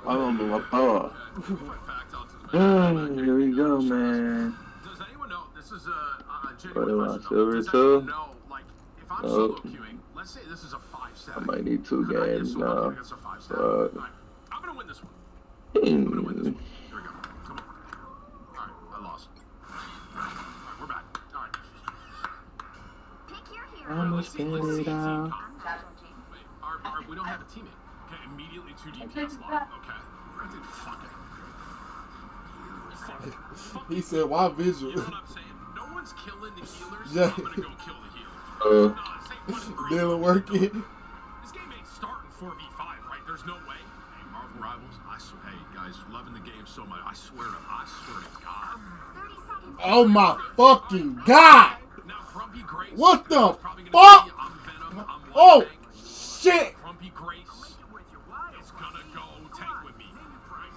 I'm gonna do my star. Here we go, man. Does anyone know this is a What genuine am I, question? silver Does anyone too? know, like, if I'm Nope. solo queuing, let's say this is a 5-7. I might need 2 Could I get games solo now. queuing against a 5-7? Alright, I'm gonna win this one. I'm gonna win this one. Here we go. Come on. Alright, I lost. Alright, we're back. Alright. I'm Let's see a it team out. comp. Wait, we don't have a teammate. Okay, immediately 2 DPS lock. Okay. Dude, fuck it. He said, why visual? You know what I'm saying? No one's killing the healers, Yeah. so I'm gonna go kill the healers. Didn't work it. This game ain't starting 4v5, right? There's no way. Hey, Marvel Rivals, hey guys, loving the game so much. I swear to God. Oh my fucking God! Now, Grumpy Grace, What the probably gonna fuck? be, I'm Venom, I'm Oh, Tank. shit! Grumpy Grace is gonna go tank with me.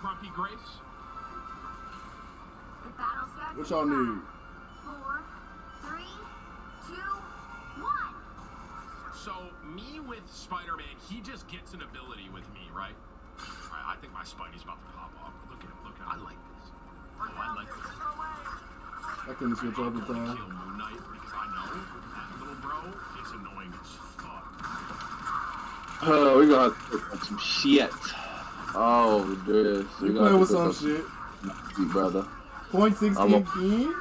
Grumpy Grace. What y'all need? 4, 3, 2, 1. So, me with Spider-Man, he just gets an ability with me, right? Alright, I think my Spidey's about to pop off. Look at him, I like this. Oh, I like this. I couldn't switch every Kill time. Moon Knight because I know that little bro is annoying as fuck. Oh, we gonna have to cook up some shit. Oh, this. You playing with some shit. Brother. 0.16 ping?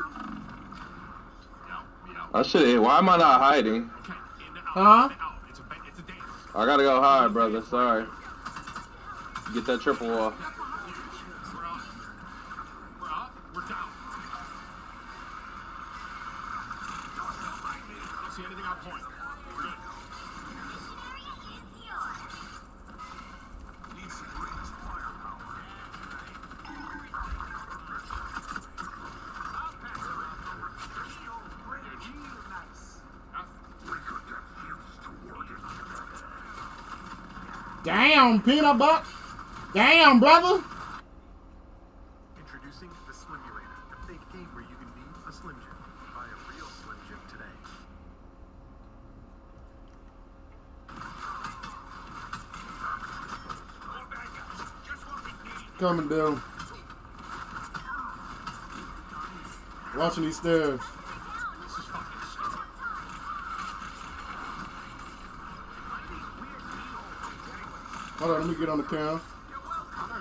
I should. Why am I not hiding? Huh? It's a dance. I gotta go hide, brother. Sorry. Get that triple wall. We're up. We're up. We're down. Don't see anything on point. We're good. Damn, peanut butter. Damn, brother. Introducing the Slimulator, a fake game where you can be a Slim Jim. Buy a real Slim Jim today. Coming down. Watching these stairs. Hold on, let me get on the cam.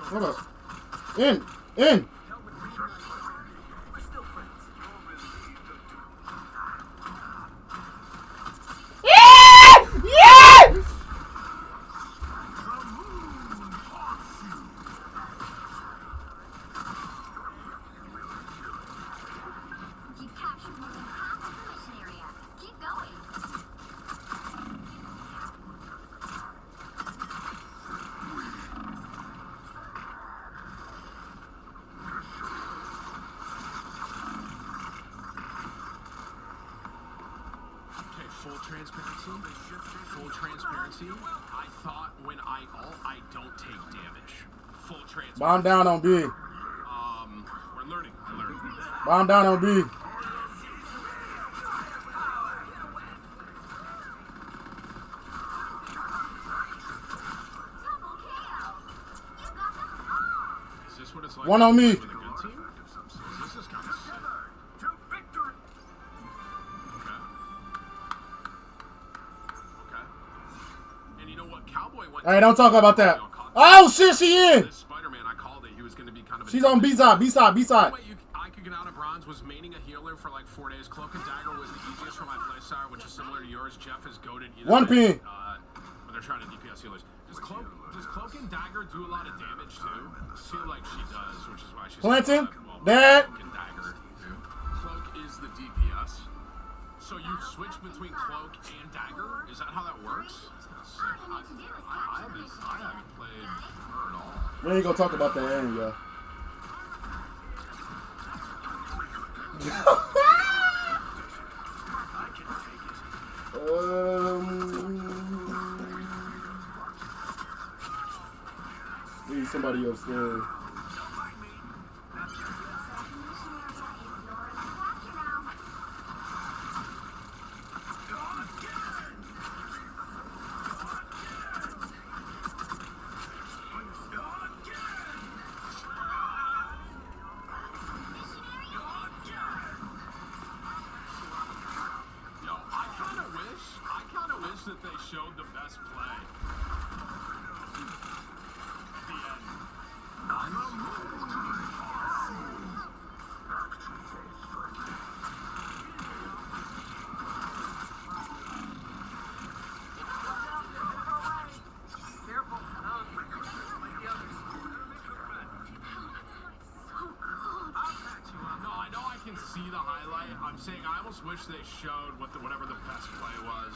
Hold up. In! In! Full transparency. I thought when I ult, I don't take damage. Full transparency. Bomb down on B. We're learning. I learned. Bomb down on B. Is this what it's like? One on me. With a good team? This is kind of sick. And you know what? Cowboy went. Hey, don't talk about that. Oh shit, she in. Spider-Man, I called it. He was going to be kind of. She's on B side. B side. B side. I could get out of bronze. Was maining a healer for like 4 days. Cloak and Dagger was the easiest for my playstyle, which is similar to yours. Jeff is goated. One pin. When they're trying to DPS healers. Does Cloak and Dagger do a lot of damage too? I feel like she does, which is why she's Planting. Dead. Cloak and Dagger. Cloak is the DPS. So you switch between Cloak and Dagger? Is that how that works? I haven't played her at all. We ain't gonna talk about that end, y'all. Need somebody upstairs. That they showed the best play. The end. No, I know I can see the highlight. I'm saying I almost wish they showed whatever the best play was.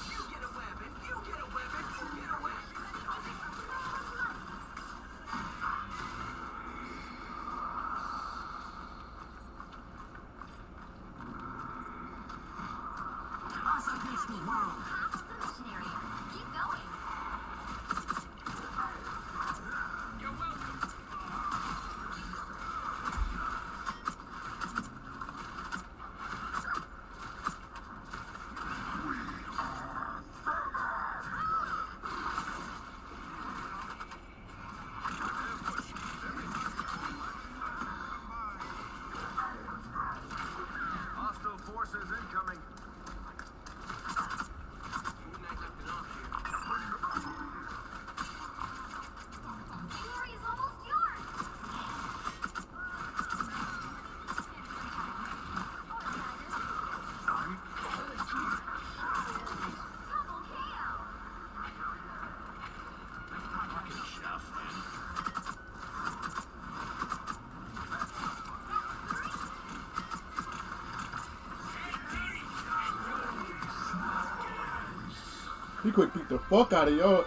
He quick peeked the fuck out of your.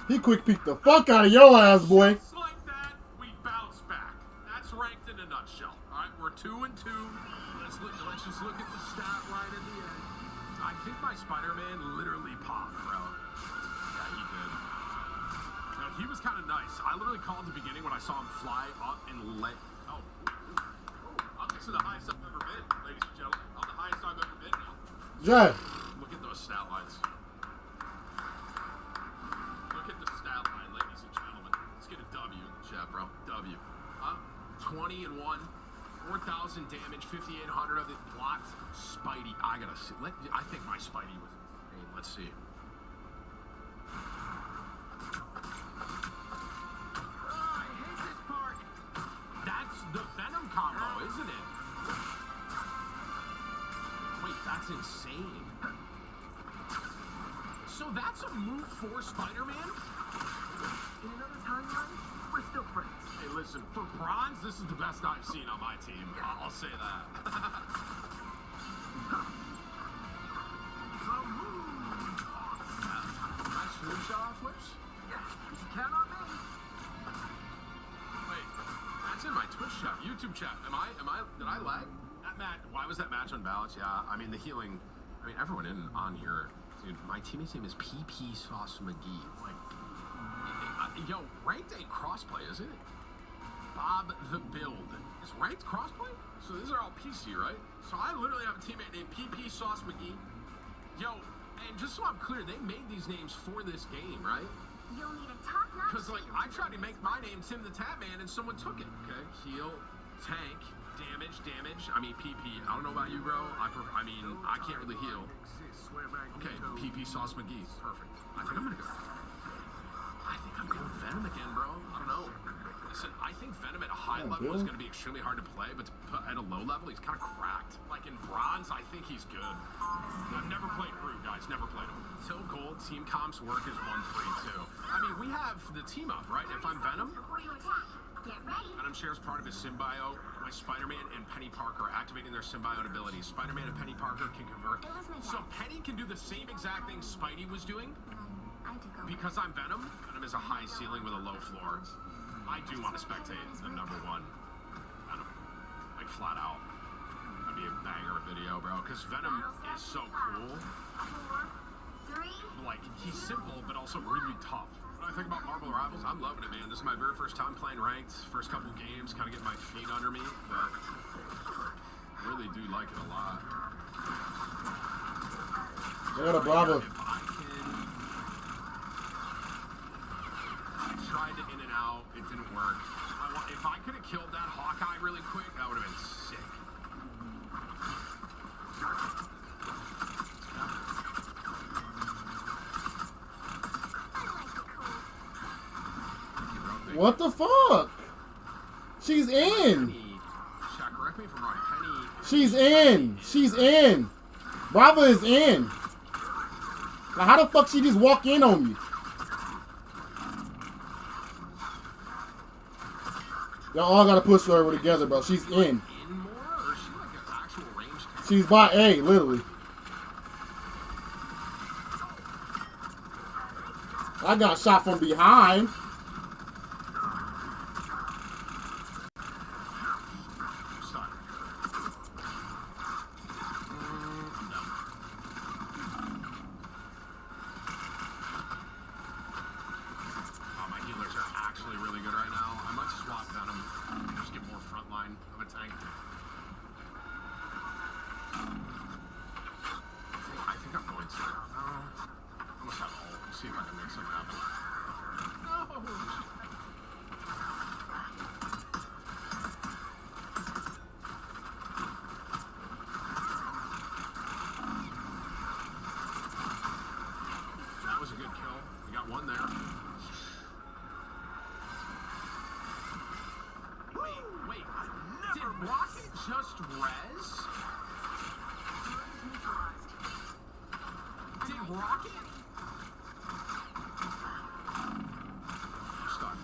He quick peeked the fuck out of your ass, boy. Just like that, we bounce back. That's ranked in a nutshell. All right, we're 2-2. Let's just look at the stat line at the end. I think my Spider-Man literally popped, bro. Yeah, he did. No, he was kind of nice. I literally called at the beginning when I saw him fly up and let. Oh, this is the highest I've ever been, ladies and gentlemen. I'm the highest I've ever been now. Jay. Look at those stat lines. Look at the stat line, ladies and gentlemen. Let's get a W in the chat, bro. W. 20 and 1. 4,000 damage, 5,800 of it blocked. Spidey, I gotta see. I think my Spidey was insane. Let's see. I hate this part. That's the Venom combo, isn't it? Wait, that's insane. So that's a move for Spider-Man? In another timeline, we're still friends. Hey, listen, for bronze, this is the best I've seen on my team. I'll say that. Nice screenshot flips? You count on me. Wait, that's in my Twitch chat, YouTube chat. Did I lag? That match, why was that match unbalanced? Yeah, I mean, the healing, everyone on here, dude, my teammate's name is PP Sauce McGee. Like, yo, ranked ain't crossplay, is it? Bob the Build. Is ranked crossplay? So these are all PC, right? So I literally have a teammate named PP Sauce McGee. Yo, and just so I'm clear, they made these names for this game, right? You'll need a top-notch. Because, like, I tried to make my name Tim the Tap Man and someone took it. Okay, heal, tank, damage. I mean, PP. I don't know about you, bro. I can't really heal. Okay, PP Sauce McGee. Perfect. I think I'm going Venom again, bro. I don't know. Listen, I think Venom at a high level is going to be extremely hard to play, but at a low level, he's kind of cracked. Like in bronze, I think he's good. I've never played Brew, guys. Never played him. Till gold, team comps work is 1-3-2. I mean, we have the team up, right? If I'm Venom, Venom shares part of his symbiote. My Spider-Man and Penny Parker are activating their symbiote abilities. Spider-Man and Penny Parker can convert. So Penny can do the same exact thing Spidey was doing. Because I'm Venom, Venom is a high ceiling with a low floor. I do want to spectate the #1 Venom. Like, flat out. That'd be a banger video, bro. Because Venom is so cool. Like, he's simple, but also really tough. When I think about Marvel Rivals, I'm loving it, man. This is my very first time playing ranked. First couple games, kind of getting my feet under me. But I really do like it a lot. They got a Bravo. Tried to in and out, it didn't work. If I could have killed that Hawkeye really quick, that would have been sick. What the fuck? She's in. Correct me if I'm wrong. Penny. She's in. She's in. Brava is in. Now, how the fuck she just walk in on me? Y'all all gotta push her over together, bro. She's in. She's by A, literally. I got shot from behind. My healers are actually really good right now. I might swap Venom. Just get more frontline of a tank. I think I'm going to. I must have ult. Let's see if I can make something happen. No! That was a good kill. We got one there. Wait. Did Rocket just res? Did Rocket? I'm stuck.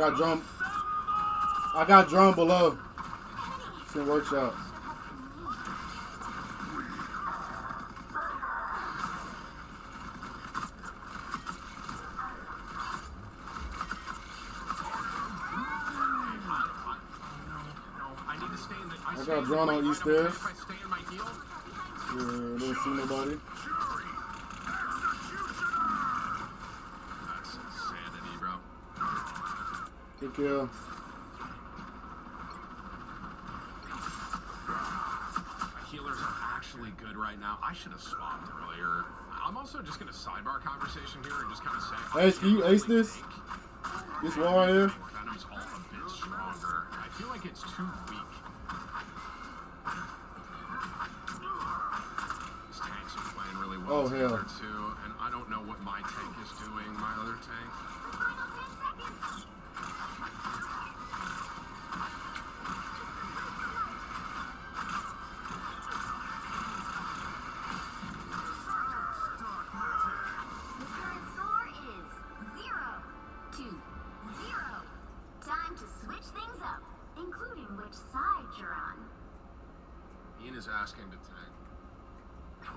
I got drone below. It's in workshop. I got drone on east stairs. Yeah, don't see nobody. That's insanity, bro. Good kill. My healers are actually good right now. I should have swapped earlier. I'm also just gonna sidebar conversation here and just kind of say, Ace, can you ace this? This wall right here? Venom's all a bit stronger. I feel like it's too weak. These tanks are playing really well together too, and I don't know what my tank is doing, my other tank. Is asking to tank.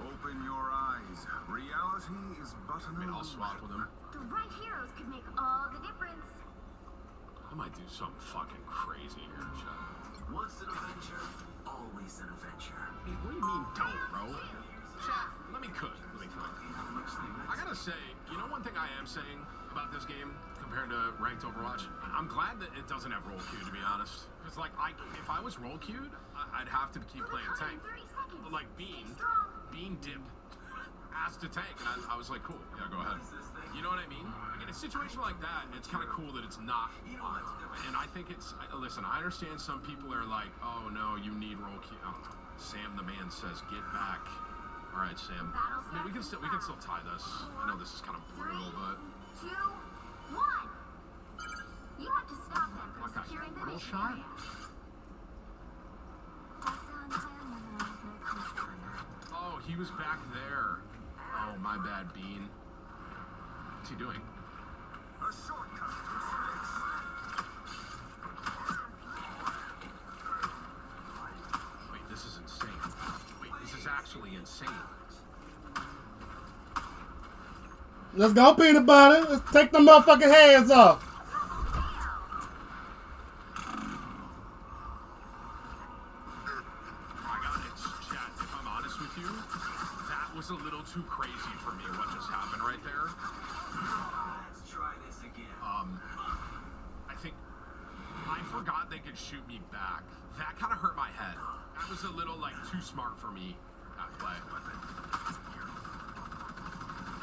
Open your eyes. Reality is but an illusion. I'll swap with him. The right heroes could make all the difference. I might do something fucking crazy here, Chad. Once an adventure, always an adventure. What do you mean don't, bro? Chad, let me cook. I gotta say, you know one thing I am saying about this game compared to ranked Overwatch? I'm glad that it doesn't have roll queue, to be honest. Because like, if I was roll queued, I'd have to keep playing tank. But like Bean dip asked to tank, and I was like, cool, yeah, go ahead. You know what I mean? Like in a situation like that, it's kind of cool that it's not on. And I think it's, listen, I understand some people are like, oh no, you need roll queue. Oh, Sam the man says, get back. All right, Sam. I mean, we can still tie this. I know this is kind of brutal, but 3, 2, 1. You have to stop them from securing the mission area. Oh, he was back there. Oh, my bad, Bean. What's he doing? A shortcut. Wait, this is insane. Wait, this is actually insane. Let's go, peanut butter. Let's take the motherfucking hands off. Was a little too crazy for me what just happened right there. Let's try this again. I think I forgot they could shoot me back. That kind of hurt my head. That was a little like too smart for me that play.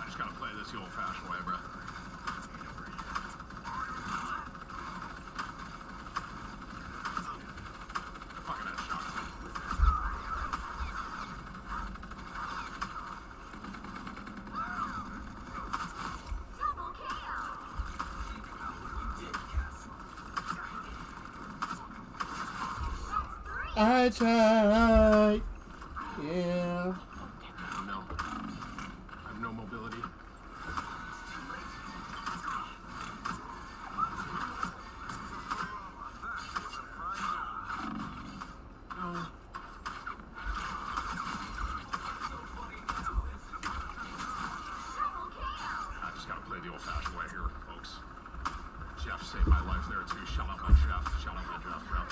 I just gotta play this the old-fashioned way, bro. Fucking headshot. I tried. Yeah. No. I have no mobility. No. I just gotta play the old-fashioned way here, folks. Jeff saved my life there too. Shout out my Jeff. Shout out my Jeff. Yep.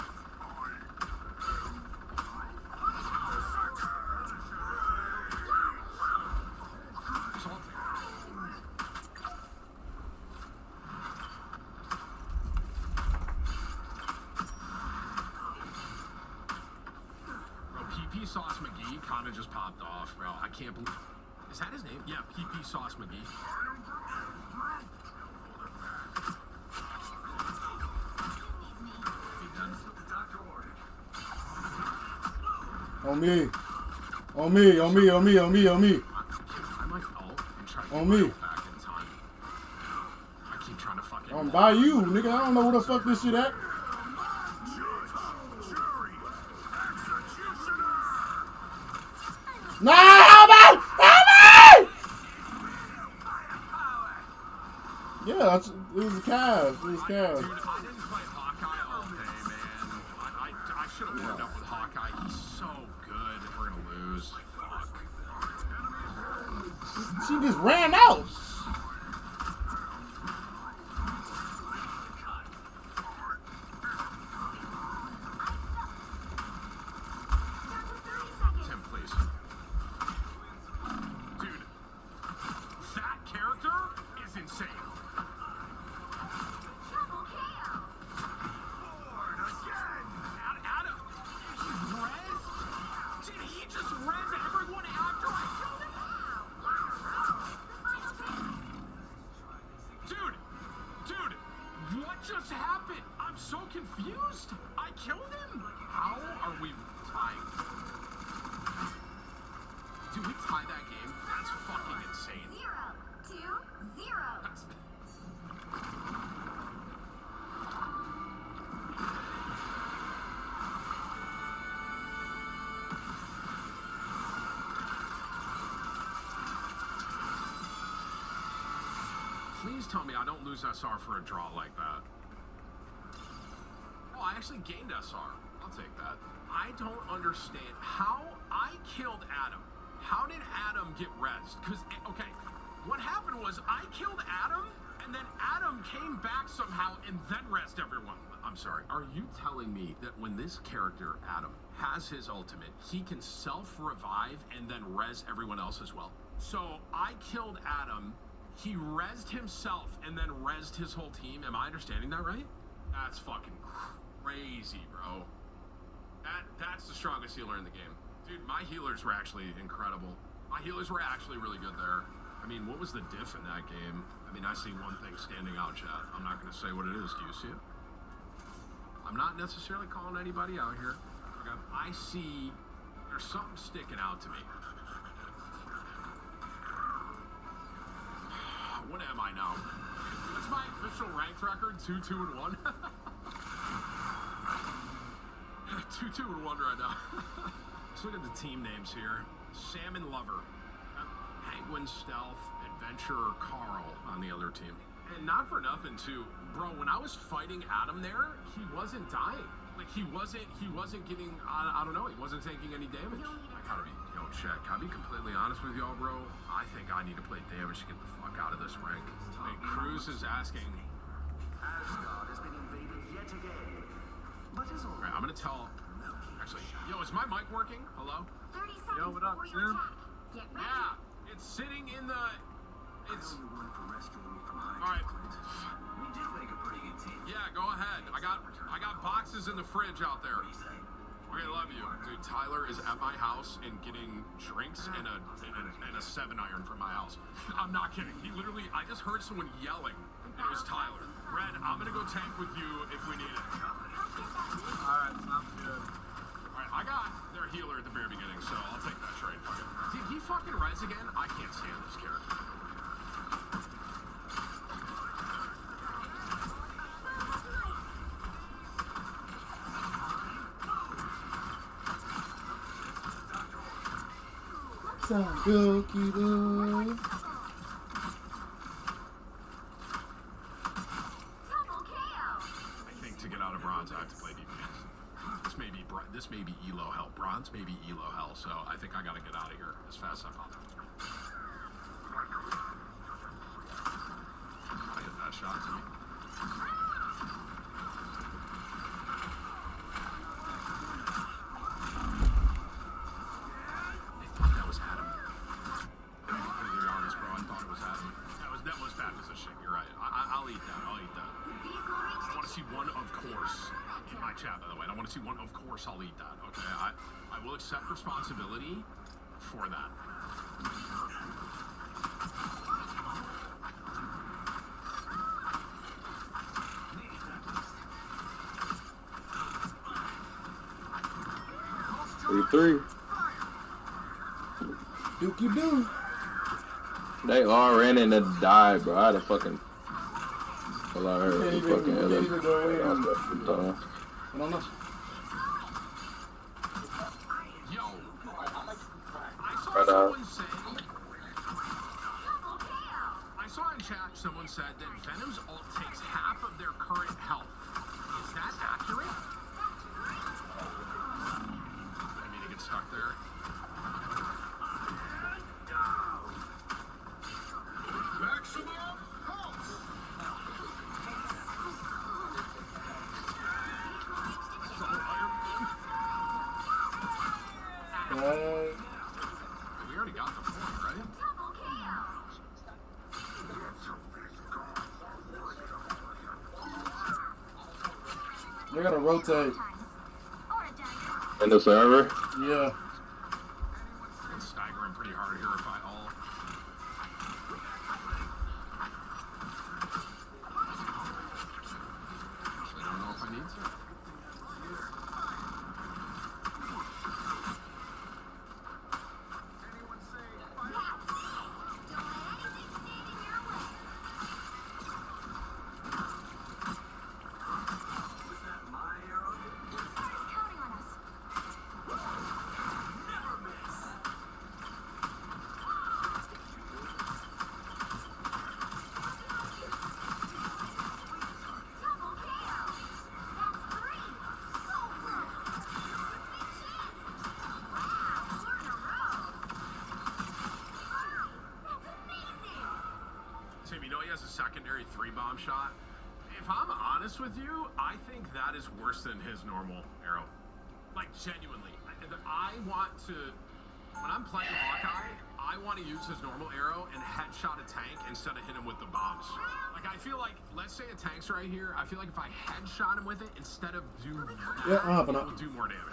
PP Sauce McGee kind of just popped off, bro. I can't believe. Is that his name? Yeah, PP Sauce McGee. On me. On me, on me, on me, on me, on me. I might ult and try to On me. back in time. I keep trying to fucking. I'm by you, nigga. I don't know where the fuck this shit at. No, help me! Help me! Yeah, it was the Cavs. It was Cavs. Dude, I didn't play Hawkeye all day, man. I should have warmed up with Hawkeye. He's so good. We're gonna lose. Fuck. She just ran out. Tim, please. Dude, that character is insane. Adam, did he just res everyone after I killed him? Dude, what just happened? I'm so confused. I killed him? How are we tying? Did we tie that game? That's fucking insane. 0-2-0. Please tell me I don't lose SR for a draw like that. Oh, I actually gained SR. I'll take that. I don't understand how I killed Adam. How did Adam get rezzed? Because, okay, what happened was I killed Adam, and then Adam came back somehow and then rezzed everyone. I'm sorry. Are you telling me that when this character, Adam, has his ultimate, he can self-revive and then res everyone else as well? So I killed Adam, he rezzed himself and then rezzed his whole team. Am I understanding that right? That's fucking crazy, bro. That's the strongest healer in the game. Dude, my healers were actually incredible. My healers were actually really good there. I mean, what was the diff in that game? I mean, I see one thing standing out, chat. I'm not going to say what it is. Do you see it? I'm not necessarily calling anybody out here. Okay. I see there's something sticking out to me. What am I now? What's my official ranked record? 2-2-1? 2-2-1 right now. Let's look at the team names here. Salmon Lover, Penguin Stealth, Adventurer Carl on the other team. And not for nothing too, bro, when I was fighting Adam there, he wasn't dying. Like he wasn't getting, I don't know, he wasn't taking any damage. I gotta be, check. Can I be completely honest with y'all, bro? I think I need to play damage to get the fuck out of this rank. Hey, Cruz is asking. Asgard has been invaded yet again. But is all right, I'm gonna tell. Actually, yo, is my mic working? Hello? 30 seconds Yo, what up, before your Tim? attack. Get ready. Yeah, it's sitting in the. It's. you wanted for rescuing me from All right. We did make a pretty good team. Yeah, go ahead. I got boxes in the fridge out there. Okay, love you, dude. Tyler is at my house and getting drinks and a 7-iron from my house. I'm not kidding. He literally, I just heard someone yelling. And it was Tyler. Red, I'm gonna go tank with you if we need it. Alright, sounds good. Alright, I got their healer at the very beginning, so I'll take that trade. Fuck it. Did he fucking res again? I can't stand this character. Donkey dog. I think to get out of bronze, I have to play DPS. This may be elo hell. Bronze may be elo hell, so I think I gotta get out of here as fast as I possibly can. I hit that shot to me. I'll eat that, okay? I will accept responsibility for that. Three. Dookie doo. They all ran in to die, bro. I had a fucking. I heard the fucking hell. I don't know. I saw in chat, someone said that Venom's ult takes half of their current health. Is that accurate? I mean, he gets stuck there. Maximum pulse. We already got the point, right? They're gonna rotate. In the server? Yeah. It's staggering pretty hard here if I all. Actually, don't know if I need to. Tim, you know he has a secondary 3-bomb shot? If I'm honest with you, I think that is worse than his normal arrow. Like, genuinely. I want to... When I'm playing Hawkeye, I want to use his normal arrow and headshot a tank instead of hit him with the bombs. Like, I feel like, let's say a tank's right here, I feel like if I headshot him with it instead of do Yeah, I'll have it enough. will do more damage.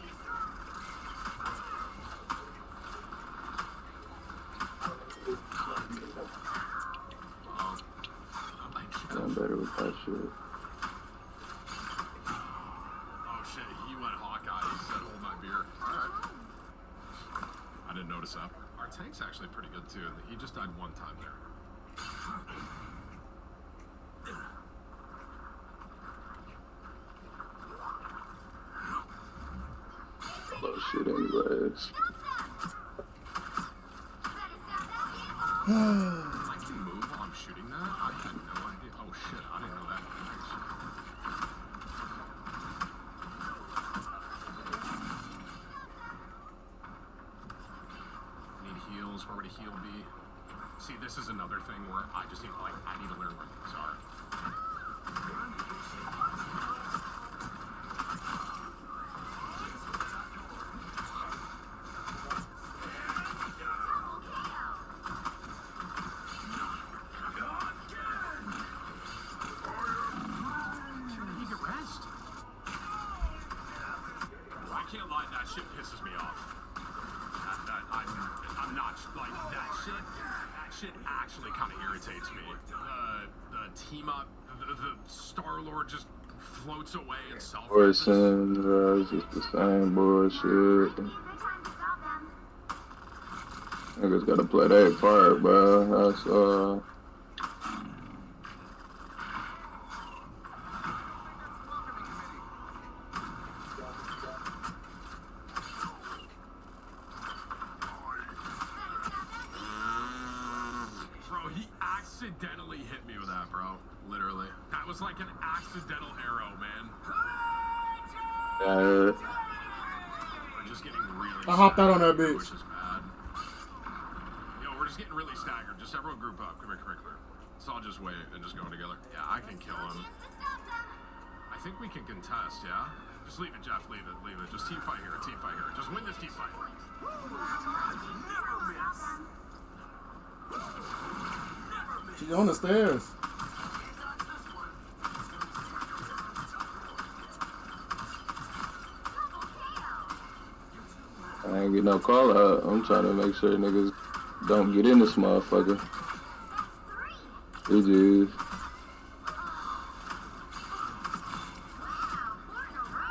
I'm better with that shit. Oh shit, he went Hawkeye. He said, hold my beer. Alright. I didn't notice that. Our tank's actually pretty good too. He just died one time there. Oh shit, anyways. I can move while I'm shooting that? I had no idea. Oh shit, I didn't know that. Need heals. Where would a heal be? See, this is another thing where I just need, like, I need to learn where these are. I can't lie, that shit pisses me off. I'm not like that shit. That shit actually kind of irritates me. The team up, the Star-Lord just floats away and self. Orson, it's just the same bullshit. Niggas gotta play their part, bro. That's Bro, he accidentally hit me with that, bro. Literally. That was like an accidental arrow, man. We're just getting really I hopped out on that staggered, bitch. which is bad. Yo, we're just getting really staggered. Just everyone group up. Come here, come here, come here. Let's all just wait and just go together. Yeah, I can kill him. I think we can contest, yeah? Just leave it, Jeff. Leave it, leave it. Just team fight here, team fight here. Just win this team fight. She's on the stairs. I ain't get no call out. I'm trying to make sure niggas don't get in this motherfucker. GG's.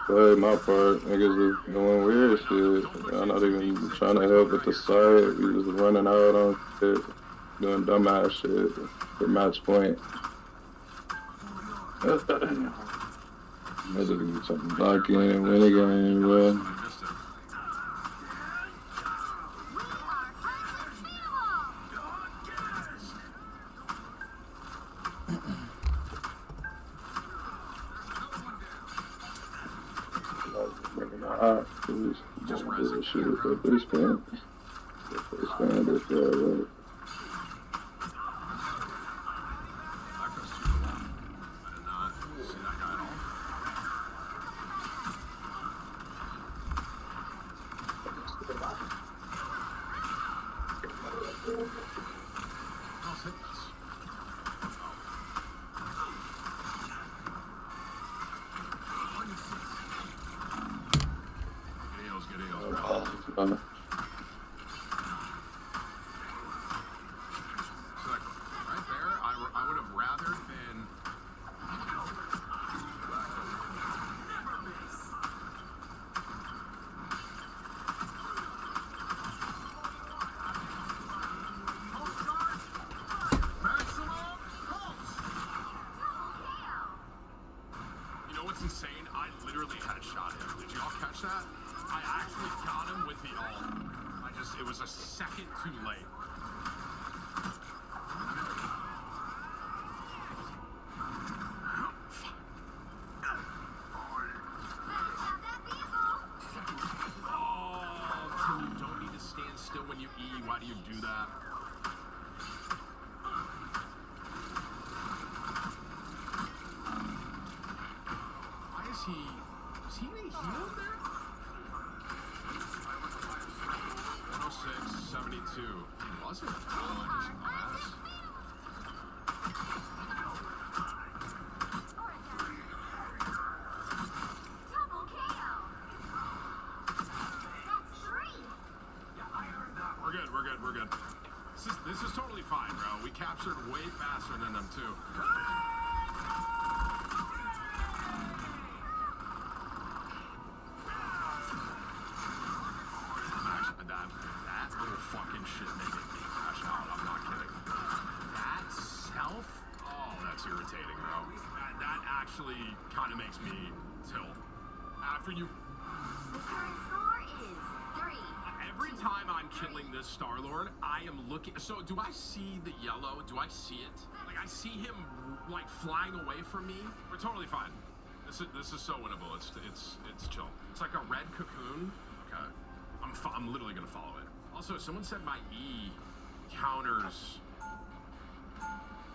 Play my part. Niggas is doing weird shit. Y'all not even trying to help with the site. We just running out on shit. Doing dumbass shit for match point. Better to get something back in and win a game, bro. Just shoot for this fan. This fan is right. Insane. I literally headshot him. Did you all catch that? I actually got him with the ult. It was a second too late. Oh, Tim, you don't need to stand still when you E. Why do you do that? Is he getting healed there? 106, 72. He wasn't. We're good. This is totally fine, bro. We captured way faster than them too. That little fucking shit made me crash out. I'm not kidding. That self? Oh, that's irritating, bro. That actually kind of makes me tilt. After you... The current score is 3. Every time I'm killing this Star-Lord, I am looking... So, do I see the yellow? Do I see it? Like, I see him, like, flying away from me? We're totally fine. This is so winnable. It's chill. It's like a red cocoon. Okay. I'm literally gonna follow it. Also, someone said my E counters.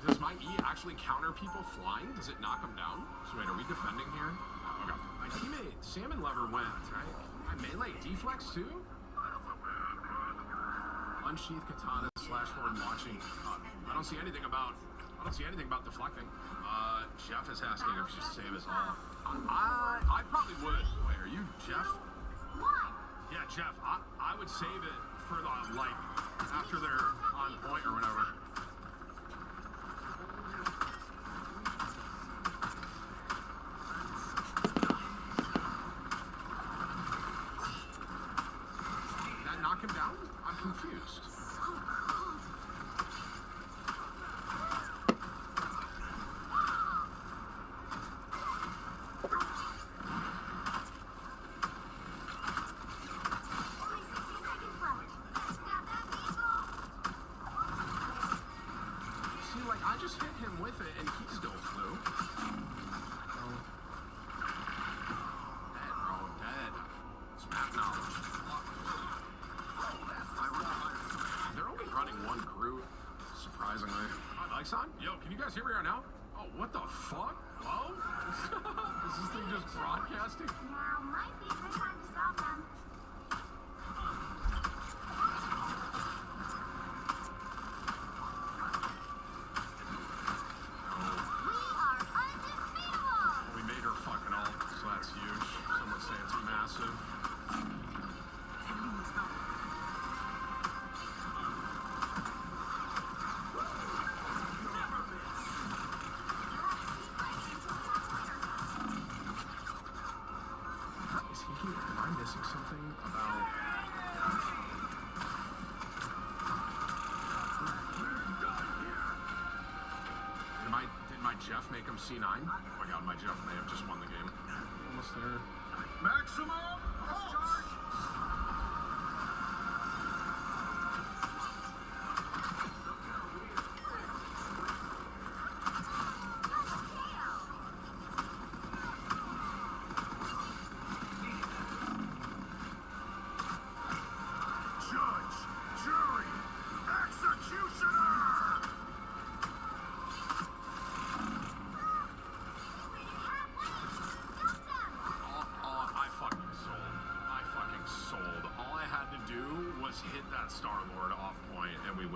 Does my E actually counter people flying? Does it knock them down? So wait, are we defending here? Okay. My teammate Salmon Lever went. I melee deflex too. Unsheath katana /forward launching. I don't see anything about deflecting. Jeff is asking if we should save us all. I probably would. Wait, are you Jeff? Yeah, Jeff, I would save it for the, like, after they're on point or whatever. Did that knock him down? I'm confused. I just hit him with it and he still flew. Dead, bro, dead. It's map knowledge. They're only running one crew, surprisingly. My mic's on? Yo, can you guys hear me right now? Oh, what the fuck? Hello? Is this thing just broadcasting? Now might be a good time to stop them. Something about did my Jeff make him C9? Oh my god, my Jeff may have just won the game. Almost there. Maximum charge!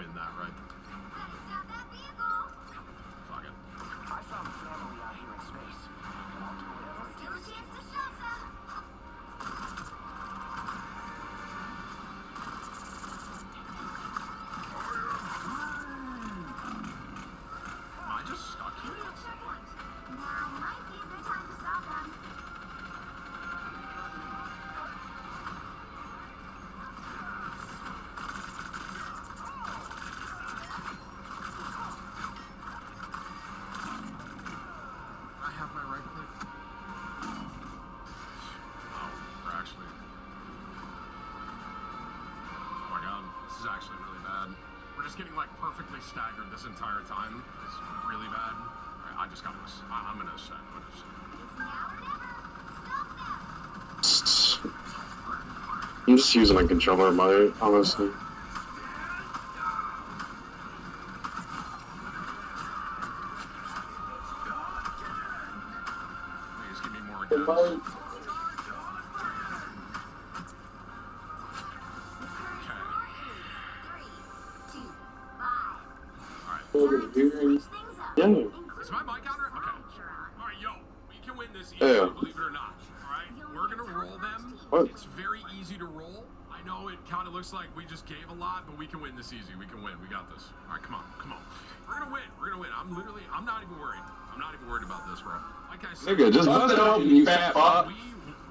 win that, right? Better stop that vehicle. Fuck it. I found family out here in space. And I'll do whatever it Still a takes. chance to stop them. Am I just stuck here? Checkpoint. Now might be a good time to stop them. I have my right click. Oh, we're actually. Oh my god, this is actually really bad. We're just getting like perfectly staggered this entire time. It's really bad. Alright, I just got this. I'm gonna set. It's now or never. Stop them. I'm just using a controller mode, honestly. Please give me more guns. Yeah. Is my mic on? Okay. Alright, yo, we can win this easily, Yeah. believe it or not. Alright, we're gonna roll them. What? It's very easy to roll. I know it kind of looks like we just gave a lot, but we can win this easy. We can win. We got this. Alright, come on, come on. We're gonna win. We're gonna win. I'm not even worried. I'm not even worried about this, bro. Like I said, Nigga, just bust it open, you fat fuck.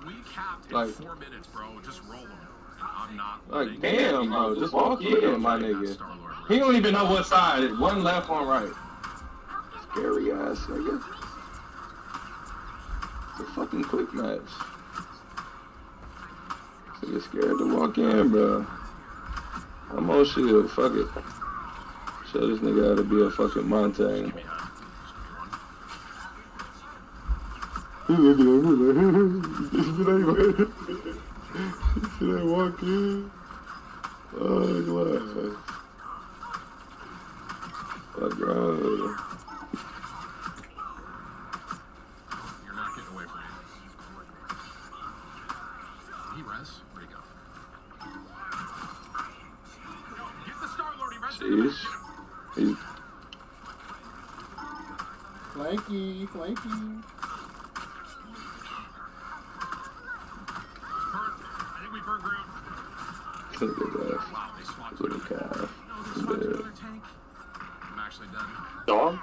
we capped in Like- 4 minutes, bro. Just roll them. I'm not. Like, damn, bro. Just walk in, my nigga. He don't even know what side. One left, one right. Scary ass nigga. It's a fucking quick match. Nigga scared to walk in, bro. I'm on shield. Fuck it. Show this nigga how to be a fucking Montaigne. Should I walk in? Oh, glad. Fuck, bro. You're not getting away from me. He res? Where'd he go? Get the Star-Lord, he res. Jeez. He's Flanky, flanky. I think we burned Groot. Look at that. Wow, they swapped Little calf. He's dead. I'm actually dead. Dog?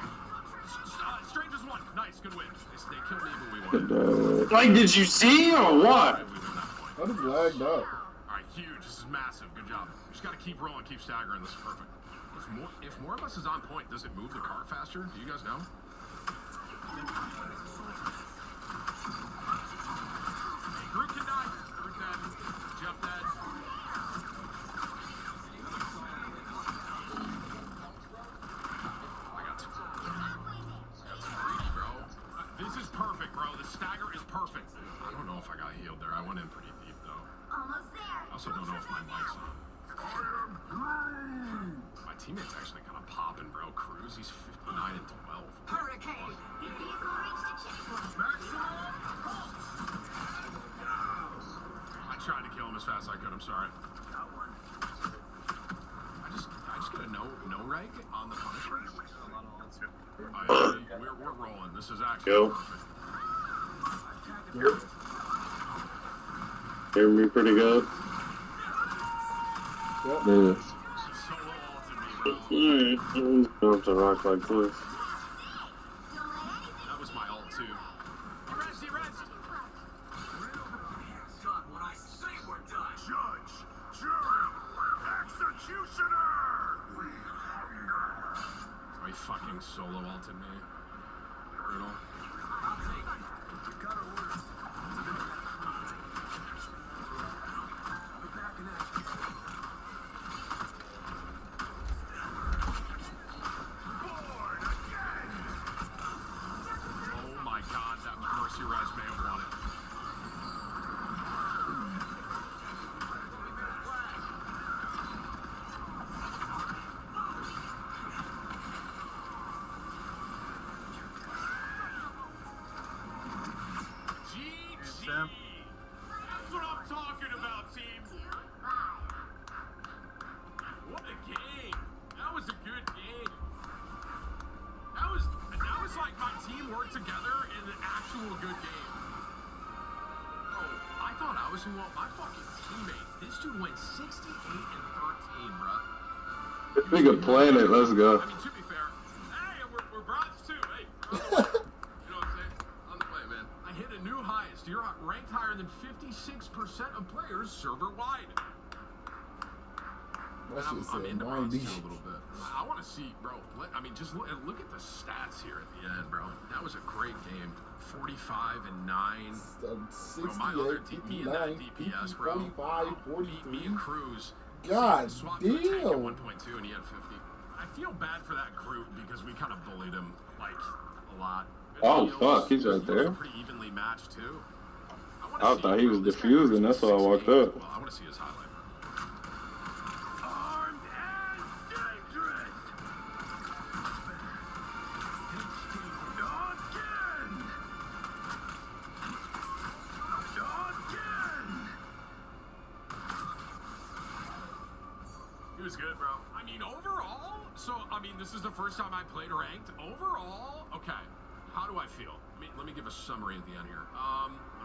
Strangers won. Nice, good win. They killed me, but we won. Like, did you see or what? We win that point. I just lagged up. Alright, huge. This is massive. Good job. We just gotta keep rolling, keep staggering. This is perfect. If more of us is on point, does it move the car faster? Do you guys know? Groot can die. Groot dead. Jeff dead. I got too greedy, bro. This is perfect, bro. The stagger is perfect. I don't know if I got healed there. I went in pretty deep, though. Almost there. I also don't know if my mic's on. My teammate's actually kind of popping, bro. Cruz, he's 59 and 12. Hurricane. The vehicle reached a checkpoint. I tried to kill him as fast as I could. I'm sorry. I just get a no reg on the Punisher. We're rolling. This is actually perfect. Hear me pretty good? Yeah. You don't have to rock like this. That was my ult too. He rezzed. Done when I say we're done. Judge, jury, executioner. Oh, he fucking solo ulted me. Brutal. I'll take it. You got our orders. I'll be back in action. Oh my god, that Mercy Res may have won it. person who my fucking teammate. This dude went 68-13, bruh. This nigga Planet, let's go. I mean, to be fair, hey, we're bronze too. Hey, you know what I'm saying? On the way, man. I hit a new highest. You're ranked higher than 56% of players server-wide. I'm into bronze too a little bit. I want to see, bro. I mean, just look at the stats here at the end, bro. That was a great game. 45-9. 68, bro, my other me and that 59, DPS, bro. 45, 43. Me and Cruz. God swapped to a tank at damn. 1.2 and he had 50. I feel bad for that group because we kind of bullied him like a lot. Oh fuck, he's right there. Pretty evenly matched too. I thought he was diffusing, that's why I walked up. Well, I want to see his highlight. He was good, bro. I mean, overall, this is the first time I played ranked. Overall, okay, how do I feel? Let me give a summary at the end here.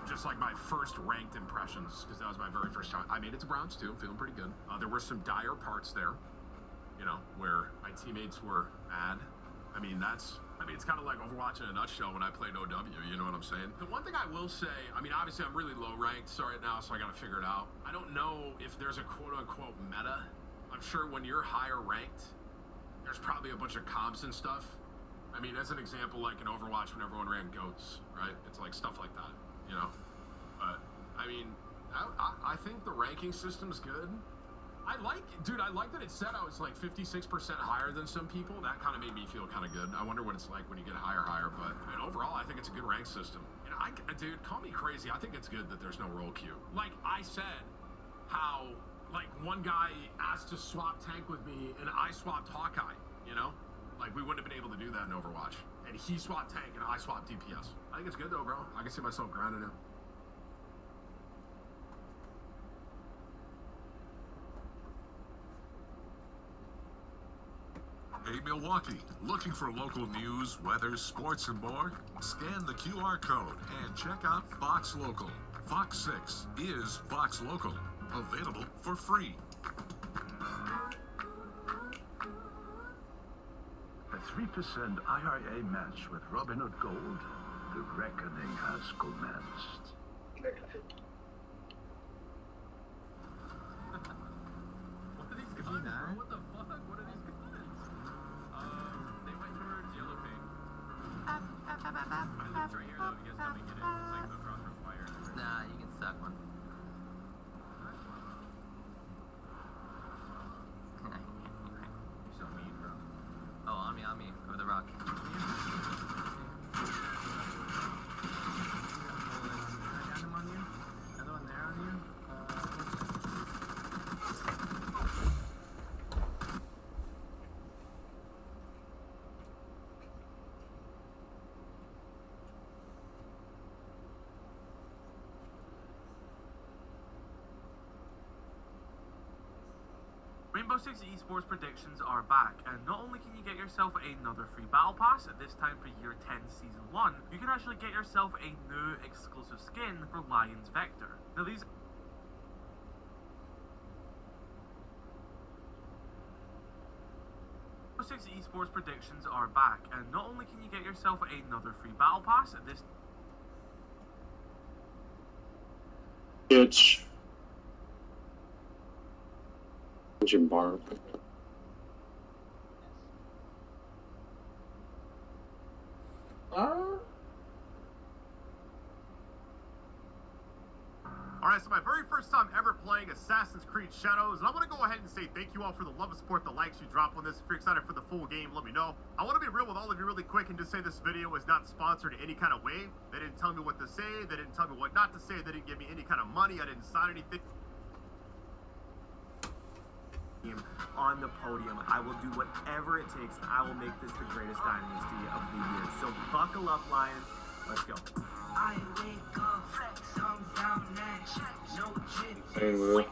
Just like my first ranked impressions, because that was my very first time. I made it to bronze too. I'm feeling pretty good. There were some dire parts there, you know, where my teammates were mad. It's kind of like Overwatch in a nutshell when I played OW, you know what I'm saying? The one thing I will say, obviously I'm really low ranked right now, so I got to figure it out. I don't know if there's a quote unquote meta. I'm sure when you're higher ranked, there's probably a bunch of comps and stuff. As an example, like in Overwatch when everyone ran goats, right? It's like stuff like that, you know? But, I think the ranking system's good. I like that it said I was like 56% higher than some people. That kind of made me feel kind of good. I wonder what it's like when you get higher, but overall, I think it's a good rank system. And dude, call me crazy. I think it's good that there's no role queue. Like I said, how like one guy asked to swap tank with me and I swapped Hawkeye, you know? Like we wouldn't have been able to do that in Overwatch. And he swapped tank and I swapped DPS. I think it's good though, bro. I can see myself grinding it. Hey Milwaukee, looking for local news, weather, sports, and more? Scan the QR code and check out Fox Local. Fox 6 is Fox Local, available for free. A 3% IRA match with Robinhood Gold. The reckoning has commenced. What are these guns, bro? What the fuck? What are these guns? They went towards yellow pink. I live right here though, you guys have to get it. It's like across from fire. Nah, you can suck one. You're so mean, bro. Oh, on me, over the rock. Rainbow Six Esports predictions are back, and not only can you get yourself another free battle pass, this time for year 10 season 1, you can actually get yourself a new exclusive skin for Lion's Vector. Now these Rainbow Six Esports predictions are back, and not only can you get yourself another free battle pass, this It's Jim Bar. Alright, so my very first time ever playing Assassin's Creed Shadows, and I want to go ahead and say thank you all for the love and support, the likes you drop on this. If you're excited for the full game, let me know. I want to be real with all of you really quick and just say this video is not sponsored in any kind of way. They didn't tell me what to say, they didn't tell me what not to say, they didn't give me any kind of money, I didn't sign anything. On the podium, I will do whatever it takes, and I will make this the greatest dynasty of the year. So buckle up, Lions. Let's go. I wake up, some down no drip. Hey, Will.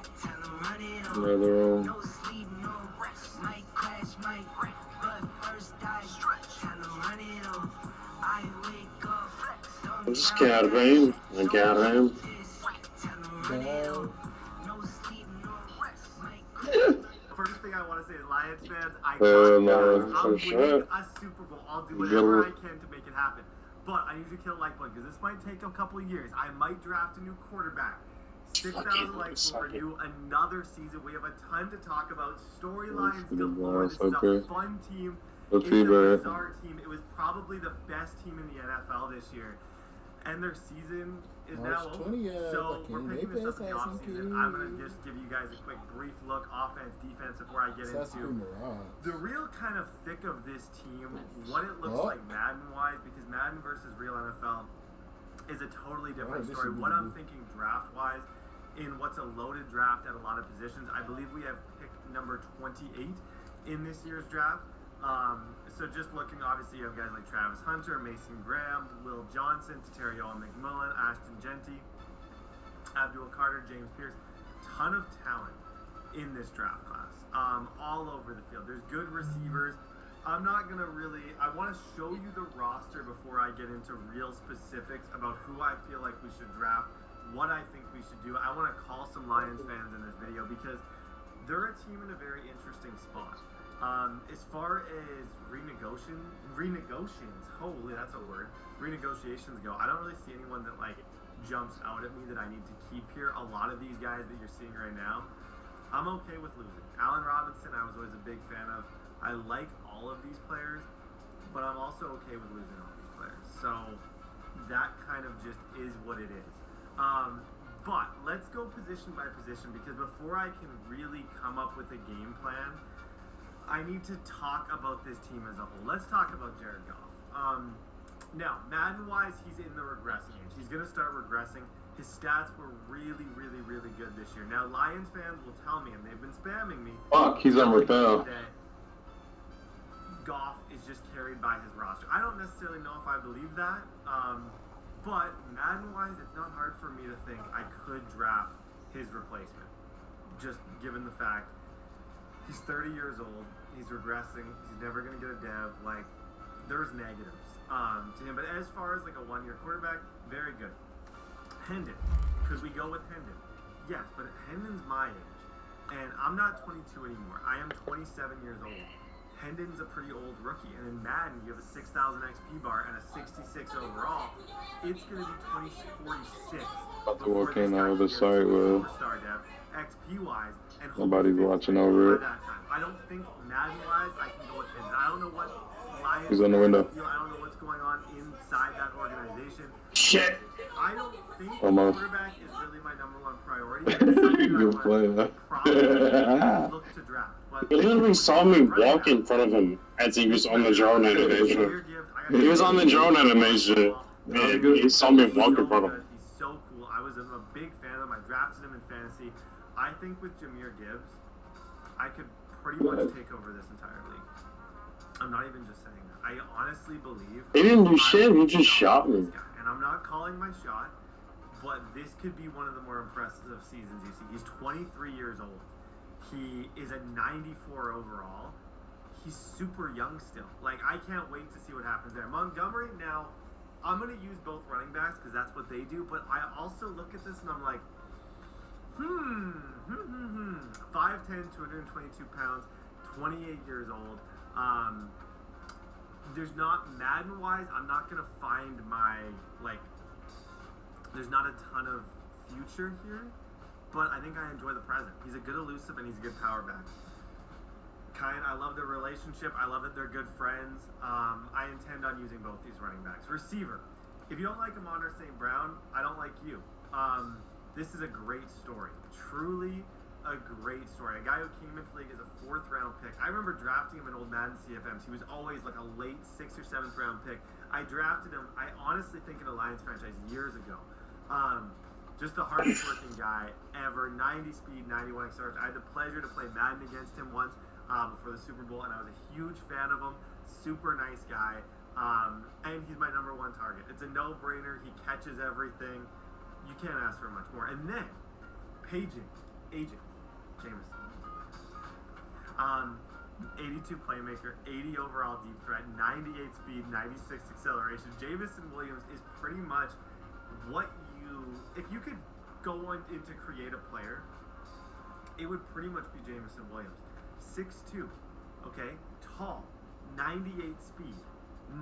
Another room. No sleep, no rest. Might crash, might wreck, but first I stretch. Tell them run it off. I wake up, I just got him. I got him. First thing I want to say is, Lions fans, I No, I'm for winning sure. a Super Bowl. I'll do whatever I can to make it happen. But I need you to kill a like button because this might take a couple of years. I might draft a new quarterback. 6,000 likes will renew another season. We have a ton to talk about. Storylines galore. This is a fun team. It's a bizarre team. It was probably the best team in the NFL this year. And their season is now over. So we're picking this up in the offseason. I'm going to just give you guys a quick brief look, offense, defense, before I get into the real kind of thick of this team, what it looks like Madden-wise, because Madden versus real NFL is a totally different story. What I'm thinking draft-wise, in what's a loaded draft at a lot of positions, I believe we have pick number 28 in this year's draft. So just looking, obviously, you have guys like Travis Hunter, Mason Graham, Will Johnson, Terrio McMillan, Ashton Genty, Abdul Carter, James Pierce. Ton of talent in this draft class, all over the field. There's good receivers. I'm not going to really, I want to show you the roster before I get into real specifics about who I feel like we should draft, what I think we should do. I want to call some Lions fans in this video because they're a team in a very interesting spot. As far as renegotiations, holy, that's a word, renegotiations go, I don't really see anyone that like jumps out at me that I need to keep here. A lot of these guys that you're seeing right now, I'm okay with losing. Allen Robinson, I was always a big fan of. I like all of these players, but I'm also okay with losing all these players. So that kind of just is what it is. But let's go position by position because before I can really come up with a game plan, I need to talk about this team as a whole. Let's talk about Jared Goff. Now, Madden-wise, he's in the regressing age. He's going to start regressing. His stats were really, really, really good this year. Now, Lions fans will tell me, and they've been spamming me. Fuck, he's on rappel. Goff is just carried by his roster. I don't necessarily know if I believe that, but Madden-wise, it's not hard for me to think I could draft his replacement, just given the fact he's 30 years old, he's regressing, he's never going to get a dev, like, there's negatives to him. But as far as like a one-year quarterback, very good. Hendon, could we go with Hendon? Yes, but Hendon's my age, and I'm not 22 anymore. I am 27 years old. Hendon's a pretty old rookie, and in Madden, you have a 6,000 XP bar and a 66 overall. It's going to be 2046. About to walk in out of the site with XP-wise, and nobody's watching over it. I don't think Madden-wise I can go with Hendon. I don't know what Lions He's on the window. feel. I don't know what's going on inside that organization. Shit. I don't think Almost. quarterback is really my number one priority. Good play, Look to draft. But He literally saw me walk in front of him as he was on the drone animation. He was on the drone animation, and he saw me walk in front of him. He's so cool. I was a big fan of him. I drafted him in fantasy. I think with Jahmyr Gibbs, I could pretty much take over this entire league. I'm not even just saying that. I honestly believe He didn't do shit, he just shot me. and I'm not calling my shot, but this could be one of the more impressive seasons you see. He's 23 years old. He is a 94 overall. He's super young still. Like, I can't wait to see what happens there. Montgomery, now, I'm going to use both running backs because that's what they do, but I also look at this and I'm like, 5'10", 222 pounds, 28 years old. There's not, Madden-wise, I'm not going to find my, like, there's not a ton of future here, but I think I enjoy the present. He's a good elusive and he's a good power back. I love their relationship. I love that they're good friends. I intend on using both these running backs. Receiver, if you don't like Amon-Ra St. Brown, I don't like you. This is a great story. Truly a great story. A guy who came into the league as a 4th round pick. I remember drafting him in old Madden CFMs. He was always like a late 6th or 7th round pick. I drafted him, I honestly think, in a Lions franchise years ago. Just the hardest working guy ever. 90 speed, 91 acceleration. I had the pleasure to play Madden against him once before the Super Bowl, and I was a huge fan of him. Super nice guy. And he's my number 1 target. It's a no-brainer. He catches everything. You can't ask for much more. And then, Agent Jameson. 82 playmaker, 80 overall deep threat, 98 speed, 96 acceleration. Jameson Williams is pretty much what you, if you could go in to create a player, it would pretty much be Jamison Williams. 6'2", okay? Tall, 98 speed,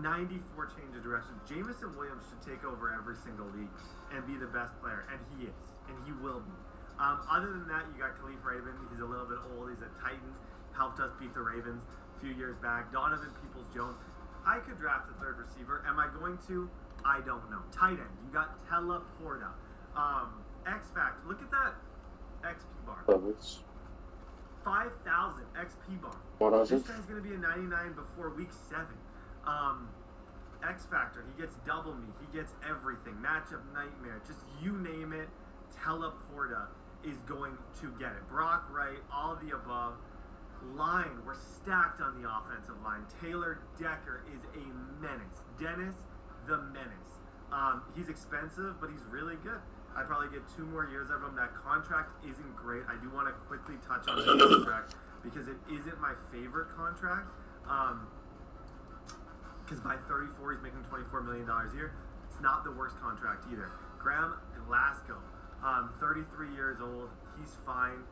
94 change of direction. Jamison Williams should take over every single league and be the best player, and he is, and he will be. Other than that, you got Khalif Raven. He's a little bit old. He's at Titans. Helped us beat the Ravens a few years back. Donovan Peoples-Jones. I could draft a third receiver. Am I going to? I don't know. Tight end. You got Teleporta. X Factor. Look at that XP bar. 5,000 XP bar. This guy's going to be a 99 before week 7. X Factor. He gets double me. He gets everything. Matchup nightmare. Just you name it. Teleporta is going to get it. Brock Wright. All the above. Line. We're stacked on the offensive line. Taylor Decker is a menace. Dennis the Menace. He's expensive, but he's really good. I'd probably get 2 more years of him. That contract isn't great. I do want to quickly touch on his contract because it isn't my favorite contract. Because by 34, he's making $24 million a year. It's not the worst contract either. Graham Glasgow, 33 years old. He's fine.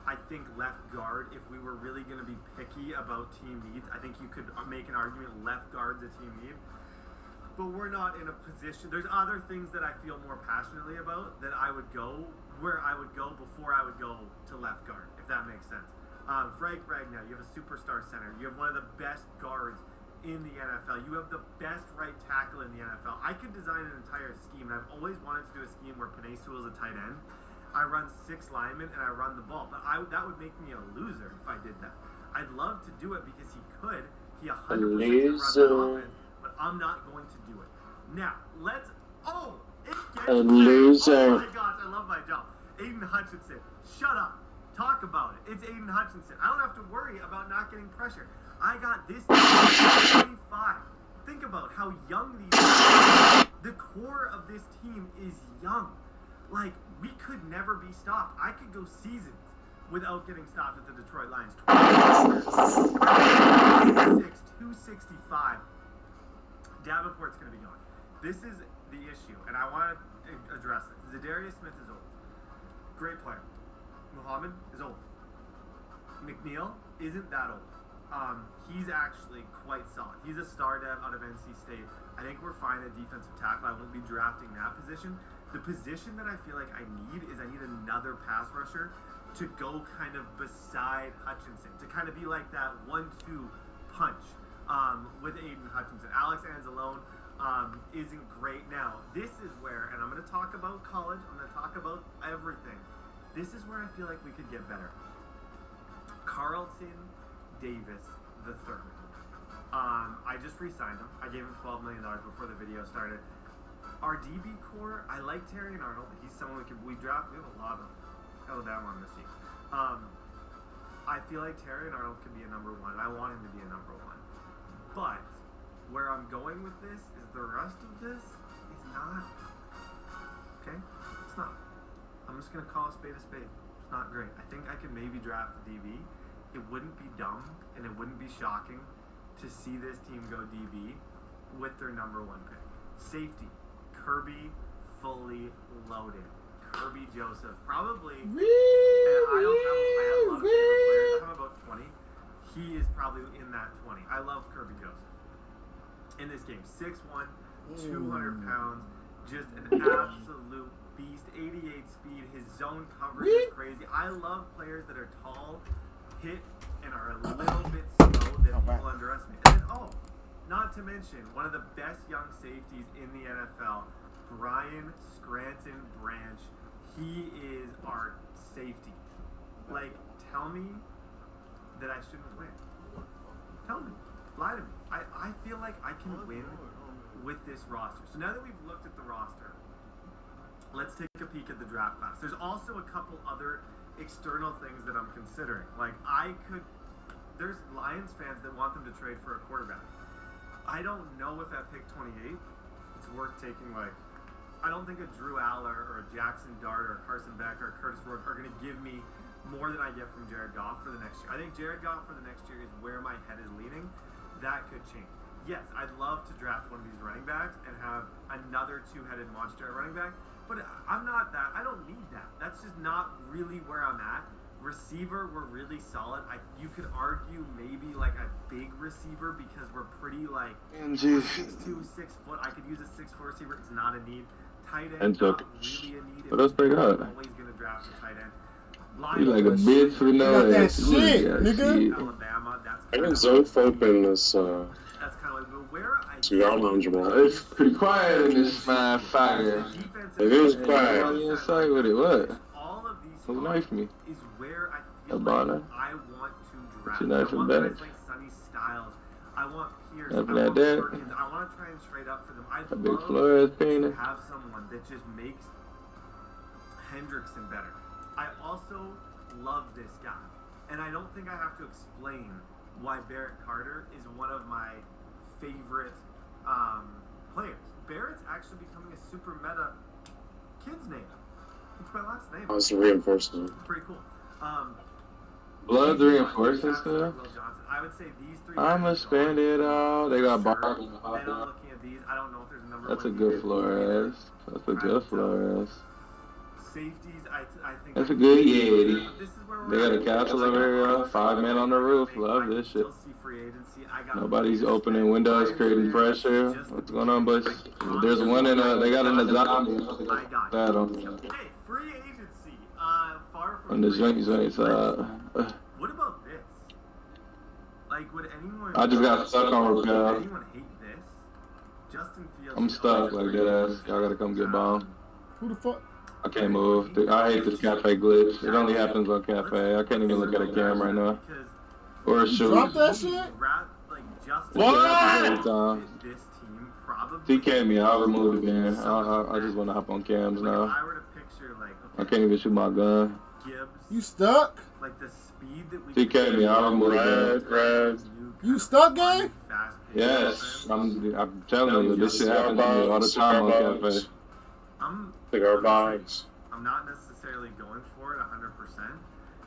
I think left guard, if we were really going to be picky about team needs, I think you could make an argument left guard's a team need. But we're not in a position. There's other things that I feel more passionately about that I would go where I would go before I would go to left guard, if that makes sense. Frank Ragnow, you have a superstar center. You have one of the best guards in the NFL. You have the best right tackle in the NFL. I could design an entire scheme, and I've always wanted to do a scheme where Penei Sewell is a tight end. I run 6 linemen, and I run the ball. But that would make me a loser if I did that. I'd love to do it because he could. He 100% could run that offense. But I'm not going to do it. Now, let's... Oh! It gets a loser. Oh my gosh, I love my job. Aiden Hutchinson. Shut up. Talk about it. It's Aiden Hutchinson. I don't have to worry about not getting pressure. I got this 25. Think about how young these are. The core of this team is young. Like, we could never be stopped. I could go seasons without getting stopped at the Detroit Lions. 265. Davenport's going to be going. This is the issue, and I want to address it. Zadarius Smith is old. Great player. Muhammad is old. McNeil isn't that old. He's actually quite solid. He's a star dev out of NC State. I think we're fine at defensive tackle. I won't be drafting that position. The position that I feel like I need is I need another pass rusher to go kind of beside Hutchinson, to kind of be like that 1-2 punch with Aiden Hutchinson. Alex Anzalone isn't great. Now, this is where, and I'm going to talk about college, I'm going to talk about everything. This is where I feel like we could get better. Carlton Davis III. I just re-signed him. I gave him $12 million before the video started. Our DB core, I like Terry and Arnold. He's someone we draft. We have a lot of Alabama on this team. I feel like Terry and Arnold could be a number 1. I want him to be a number 1. But where I'm going with this is the rest of this is not. Okay? It's not. I'm just going to call a spade a spade. It's not great. I think I could maybe draft a DB. It wouldn't be dumb and it wouldn't be shocking to see this team go DB with their number 1 pick. Safety. Kirby fully loaded. Kirby Joseph. Probably. And I have a lot of favorite players. I have about 20. He is probably in that 20. I love Kirby Joseph. In this game, 6'1", 200 pounds, just an absolute beast. 88 speed. His zone coverage is crazy. I love players that are tall, hit, and are a little bit slow that people underestimate. And then, not to mention, one of the best young safeties in the NFL, Brian Scranton Branch. He is our safety. Like, tell me that I shouldn't win. Tell me. Lie to me. I feel like I can win with this roster. So now that we've looked at the roster, let's take a peek at the draft class. There's also a couple other external things that I'm considering. Like, there's Lions fans that want them to trade for a quarterback. I don't know if at pick 28, it's worth taking, I don't think a Drew Aller or a Jackson Dart or a Carson Beck or a Curtis Rourke are going to give me more than I get from Jared Goff for the next year. I think Jared Goff for the next year is where my head is leaning. That could change. yes, I'd love to draft one of these running backs and have another two-headed monster at running back, but I'm not that. I don't need that. That's just not really where I'm at. Receiver, we're really solid. You could argue maybe like a big receiver because we're pretty like 6'2", 6 foot. I could use a 6'4" receiver. It's not a need. Tight end, not really a need. What else they got? I'm always gonna draft a tight end. You like a bitch with no that ass. shit, nigga. Alabama, that's I can zone open this that's kind of like where I cigar lounge ball. It's pretty quiet in this fire. It is quiet. What you inside with it? What? all of these Who knifed me? is where I feel Obama. like I want to draft. You knifing I want back? guys like Sonny Styles. I want Pierce. Nothing I like want that. Perkins. I want to try and trade up for them. I'd A big love Flores to painting. have someone that just makes Hendrickson better. I also love this guy, and I don't think I have to explain why Barrett Carter is one of my favorite players. Barrett's actually becoming a super meta kid's name. It's my last name. Oh, it's a reinforcement. Pretty cool. Blood reinforcing stuff. Will Johnson. I would say these three. I'ma spend it all. They got bar. Then I'm looking at these. I don't know if there's a number. That's a one good here. Flores. That's a good Flores. Safeties, I think. That's a good Yeti. This is where They got a castle over here. 5 men on the roof. Love this shit. Nobody's opening windows, creating pressure. What's going on, boys? There's one in they got in the zombie. Battle. Hey, free agency. Far from On the joint What about this? Like, would anyone? I just got stuck on Would rappel. anyone hate this? Justin Fields. I'm stuck like that ass. Y'all gotta come get bomb. Who the fuck? I can't move. I hate this cafe glitch. It only happens on cafe. I can't even look at a camera right now. Or a shoe. Drop that shit? What? TK me. I'll remove it, man. I just want to hop on cams now. I can't even shoot my gun. You stuck? Like the speed that we TK me. I'll remove it. You stuck, gang? Yes. I'm telling you, this shit happens to me all the time on cafe. Cigar box. I'm not necessarily going for it 100%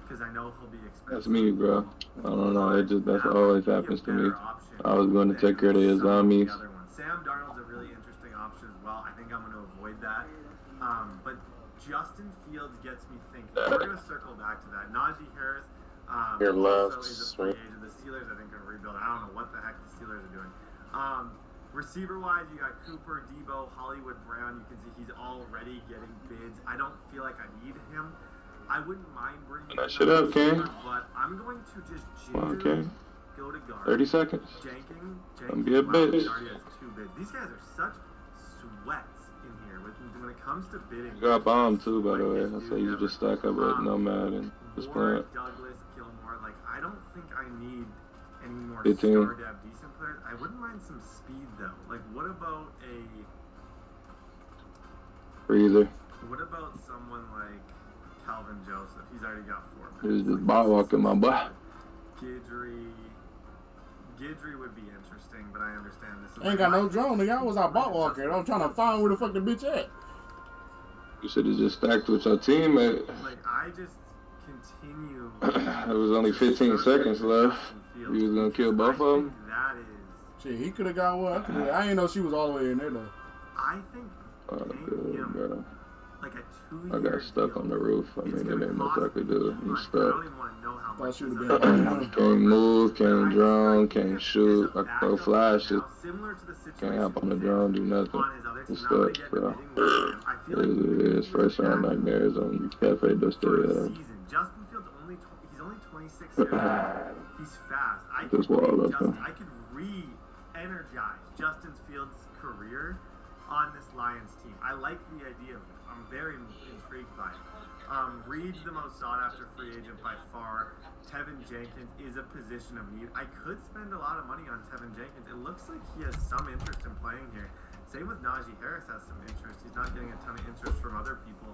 because I know he'll be expensive. That's me, bro. I don't know. That's always happens to me. I was going to take care of the zombies. Sam Darnold's a really interesting option as well. I think I'm going to avoid that. But Justin Fields gets me thinking. We're going to circle back to that. Najee Harris Your left, also is a free agent. The Steelers, I think, are rebuilding. I don't know what the heck the Steelers are doing. Receiver-wise, you got Cooper, Debo, Hollywood Brown. You can see he's already getting bids. I don't feel like I need him. I wouldn't mind bringing that shit up, King. But I'm going to just gingerly go to guard. 30 seconds. Jenkins. Don't be a bitch. Already has 2 bids. These guys are such sweats in here. When it comes to bidding. You got bomb too, by the way. I say you just stack up with Nomad and just playing. Douglas, Gilmore. Like, I don't think I need any more 15. star dab decent players. I wouldn't mind some speed though. Like, what about Freezer. what about someone like Calvin Joseph? He's already got 4 He bids. was just bot walking my butt. Gidry would be interesting, but I understand this is Ain't got no drone, nigga. I was out bot walking. I'm trying to find where the fuck the bitch at. You should have just stacked with your teammate. Like, I just continue. It was only 15 seconds left. You was gonna kill both of them. That is. Shit, he could have got one. I didn't know she was all the way in there though. I think Oh, good, bro. like a 2 I got stuck on the roof. I mean, it ain't much I could do. You I stuck. don't even want to know how much. Thought she would have been. Can't move, can't drone, can't shoot. I can throw flashes. Similar to the Can't hop on the drone, do nothing. on his other It's team. I'm gonna stuck, get bro. bidding. I feel like It is first round nightmares on cafe just for a to season. Justin Fields he's only 26 years old. He's fast. I Just could wall up, I could re-energize Justin Fields' career on this Lions team. I like the idea of it. I'm very intrigued by it. Reed's the most sought-after free agent by far. Tevin Jenkins is a position of need. I could spend a lot of money on Tevin Jenkins. It looks like he has some interest in playing here. Same with Najee Harris has some interest. He's not getting a ton of interest from other people.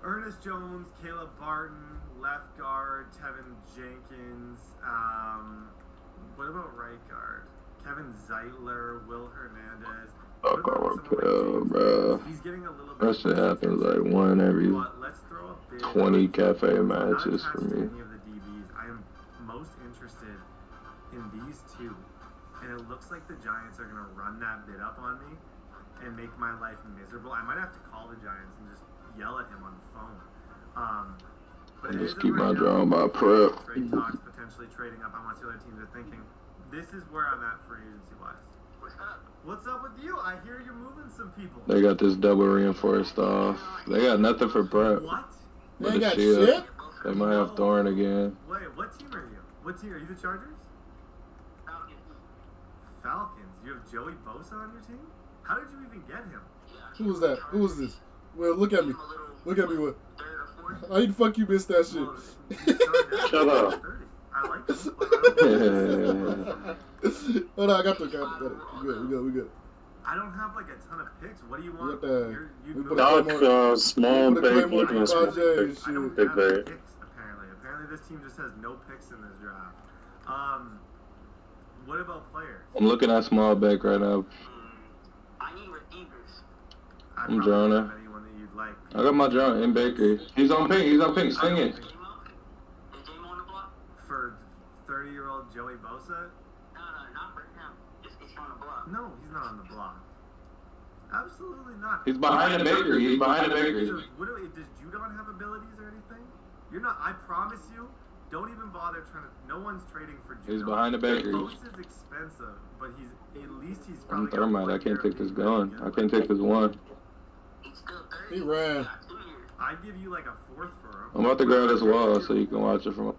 Ernest Jones, Caleb Barton, left guard, Tevin Jenkins. What about right guard? Kevin Zeitler, Will Hernandez. fuck our pill, bro. He's getting a little bit. That shit happens like one every 20 cafe matches for me. Any of the DBs. I am most interested in these two. and it looks like the Giants are going to run that bid up on me and make my life miserable, I might have to call the Giants and just yell at him on the phone. But I just keep my drone by prep. Trade talks, potentially trading up on what the other teams are thinking. This is where I'm at free agency-wise. What's up with you? I hear you're moving some people. They got this double reinforced off. They got nothing for prep. What? But They a got shield. shit? They might have Thorn again. Wait, what team are you? What team are you? The Chargers? Falcons. You have Joey Bosa on your team? How did you even get him? Who was that? Who was this? Well, look at me. Look at me. What? How the fuck you missed that shit? Shut up. I like this. Hold on, I got it. We good. I don't have like a ton of picks. What do you want? Doc, small, big, looking at small, big, big, big. Picks, apparently this team just has no picks in this draft. What about players? I'm looking at small back right now. I need receivers. I'm droning. Anyone that you'd like. I got my drone in Bakery. He's on pink. Sing it. For 30-year-old Joey Bosa? No, not for him. He's on the block. No, he's not on the block. Absolutely not. He's behind the Bakery. So, does Judon have abilities or anything? You're not. I promise you. Don't even bother trying to. No one's trading for Judon. He's behind the Bakery. Bosa's expensive, but he's I'm probably. thermite. I can't take this gun. I can't take this one. He ran. I'd give you like a fourth for him. I'm about to grab this wall so you can watch it from.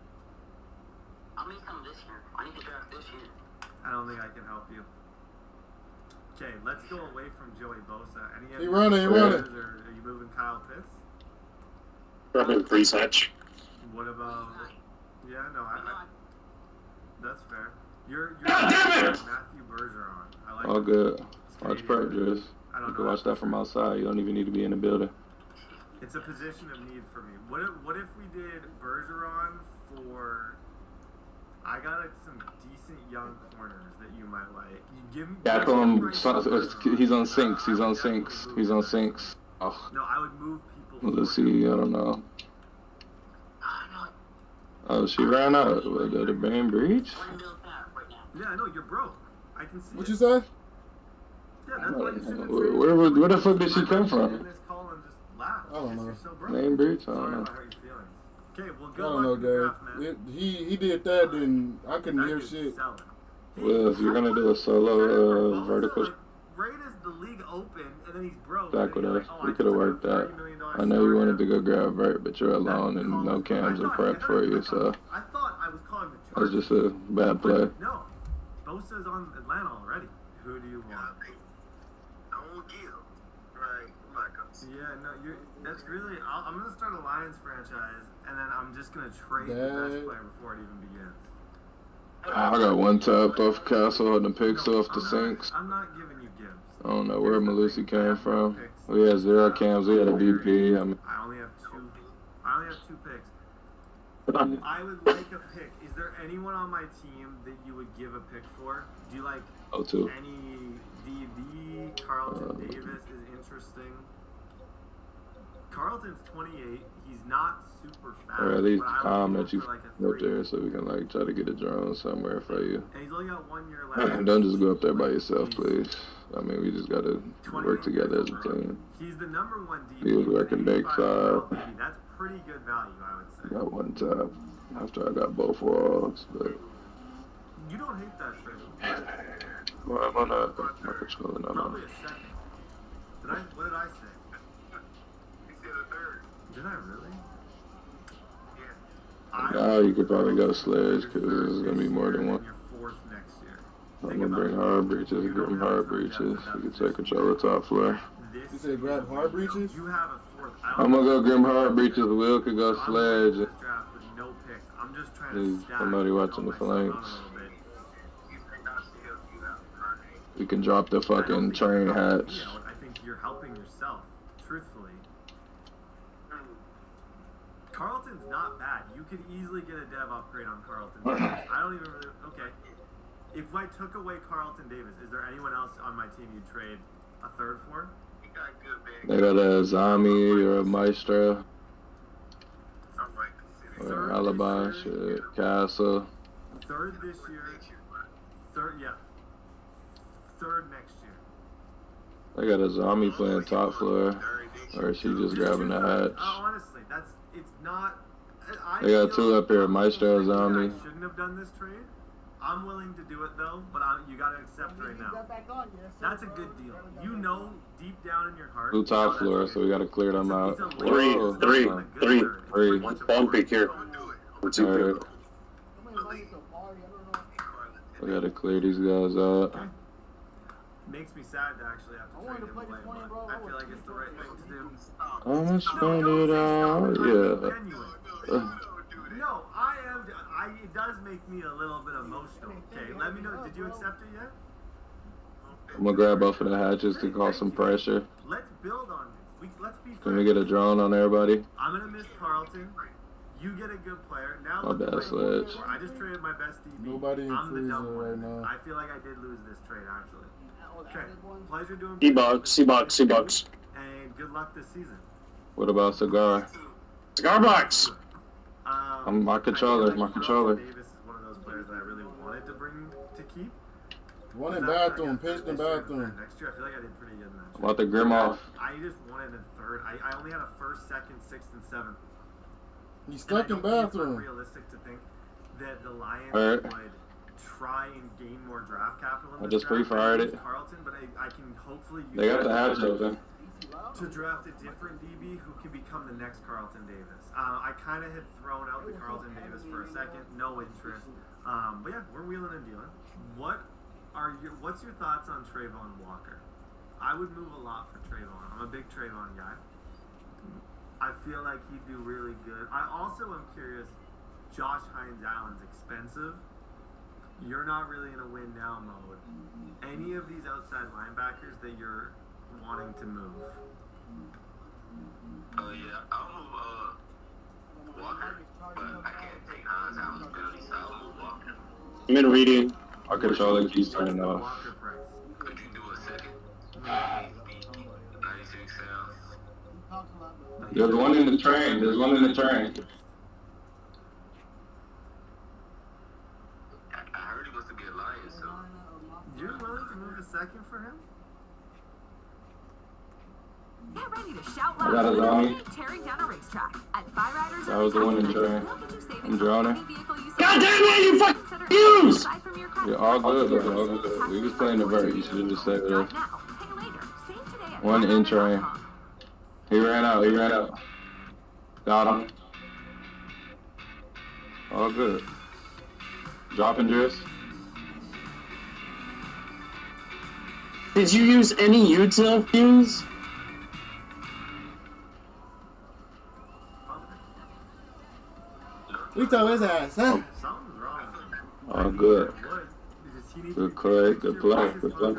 I need some this year. I need to draft this year. I don't think I can help you. Okay, let's go away from Joey Bosa. He running. Or are you moving Kyle Pitts? Probably pre-satch. What about? Yeah, no, I that's fair. You're God damn it! Matthew Bergeron. I like. All good. Watch prep, Driz. You can watch that from outside. You don't even need to be in the building. It's a position of need for me. What if we did Bergeron for? I got some decent young corners that you might like. You give me. Yeah, he's on sinks. Oh. No, I would move people. Let's see. I don't know. Oh, she ran out. The brain breach? Yeah, I know you're broke. I can see. What you say? Yeah, that's why you shouldn't Where the fuck did she come from? I don't know. Name breach? I don't know. Okay, well, I don't know, Dave. He did that, and I couldn't hear shit. Well, if you're gonna do a solo vertical Right as the league opened, and then he's broke. back with us, we could have worked that. I know you wanted to go grab Vert, but you're alone and no cams and prep for you, so I thought I was calling the that was just a bad play. No, Bosa's on Atlanta already. Who do you want? I want you. Right, Marcos. Yeah, no, that's really. I'm gonna start a Lions franchise, and then I'm just gonna trade the best player before it even begins. I got one tap off Castle and the picks off the sinks. I'm not giving you gifts. I don't know where Malusi came from. We had 0 cams. We had a DP. I only have two picks. I would like a pick. Is there anyone on my team that you would give a pick for? Do you like any DB? Carlton Davis is interesting. Carlton's 28. He's not super fast. Or at least comment you up there so we can like try to get a drone somewhere for you. And he's only got 1 year left. Don't just go up there by yourself, please. I mean, we just gotta work together as a team. He's the number 1 DB. He was working backside. That's pretty good value, I would say. Got one tap after I got both walls, but you don't hate that trade. well, I'm on a controlling on probably a second. What did I say? You said a third. Did I really? Now you could probably go sledge because there's gonna be more than one. I'm gonna bring hard breaches, grim hard breaches. You can take control of top floor. You said grab hard breaches? You have a fourth. I'm gonna go grim hard breaches. Will could go sledge. I'm just trying to stack somebody watching the flanks. We can drop the fucking train hatch. I think you're helping yourself, truthfully. Carlton's not bad. You could easily get a dev upgrade on Carlton Davis. I don't even really... Okay. If I took away Carlton Davis, is there anyone else on my team you'd trade a third for? They got a Zami or a Maestro. Or Alibi, shit. Castle. Third this year. Third, yeah. third next year. I got a zombie playing top floor, or is she just grabbing the hatch? Honestly, it's not. They got two up here, Maestro zombie. I shouldn't have done this trade. I'm willing to do it though, but you gotta accept right now. That's a good deal. You know, deep down in your heart. Two top floor, so we gotta clear them out. Three. Three. Spawn pick here. Or two pick. We gotta clear these guys out. Makes me sad to actually have to trade him away, but I feel like it's the right thing to do. I'm gonna spend it out, yeah. No, it does make me a little bit emotional. Okay, let me know. Did you accept it yet? I'm gonna grab both of the hatches to cause some pressure. Let's build on this. Let's be Can we get a drone on everybody? I'm gonna miss Carlton. You get a good player. Now My bad, Sledge. I just traded my best DB. Nobody in I'm the dumb freezer one. right now. I feel like I did lose this trade actually. Okay, pleasure doing. C-Box. And good luck this season. What about cigar? Cigar box. I'm my controller. My controller. Davis is one of those players that I really wanted to bring to keep. One in bathroom, pitched in bathroom. Next year, I feel like I did pretty good in that. I'm about to grim off. I just wanted a third. I only had a first, second, sixth, and seventh. He's stuck in bathroom. It's realistic to think that the Lions Alright. would try and gain more draft capital. I just pre-fired it. Carlton, but I can hopefully use They got the hatch open. to draft a different DB who can become the next Carlton Davis. I kind of had thrown out the Carlton Davis for a second, no interest. But yeah, we're wheeling and dealing. What's your thoughts on Trayvon Walker? I would move a lot for Trayvon. I'm a big Trayvon guy. I feel like he'd do really good. I also am curious. Josh Hines Allen's expensive. You're not really in a win now mode. Any of these outside linebackers that you're wanting to move? Yeah, I'll move Walker, but I can't take Hans Allen's penalty, so I'll move Walker. I'm in reading. Our controller keeps turning off. Could you do a second? 96 South. There's one in the train. There's one in the train. I heard he wants to be a Lion, so. You're willing to move a second for him? Get ready to shout I got a zombie. tearing down a racetrack. At Buy Riders That was the one in the train. I'm drowning. God damn it, you fucking use! You're all good, bro. All good. We was playing the vert. You should have just said that. One in train. He ran out. He ran out. Got him. All good. Dropping drifts. Did you use any util fuse? We told his ass, huh? All good. Good play. Good play. Good play.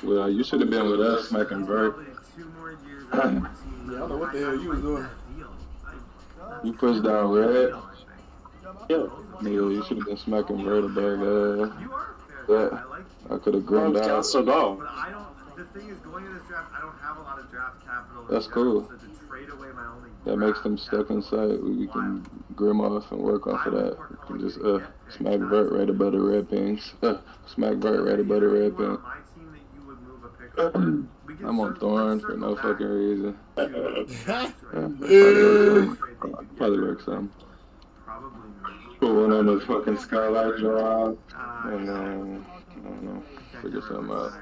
Well, you should have been with us, smacking vert. Yeah, I don't know what the hell you was doing. You pushed down red. Neil, you should have been smacking vert above that. I could have grinned out. So go. But the thing is, going in this draft, I don't have a lot of draft capital. That's cool. So to trade away my only That makes them stuck inside. We can grim off and work off of that. We can just smack vert right above the red pings. Smack vert right above the red ping. I'm on Thorn for no fucking reason. Probably work some. Put one on the fucking skylight draw. And then, I don't know, figure something out.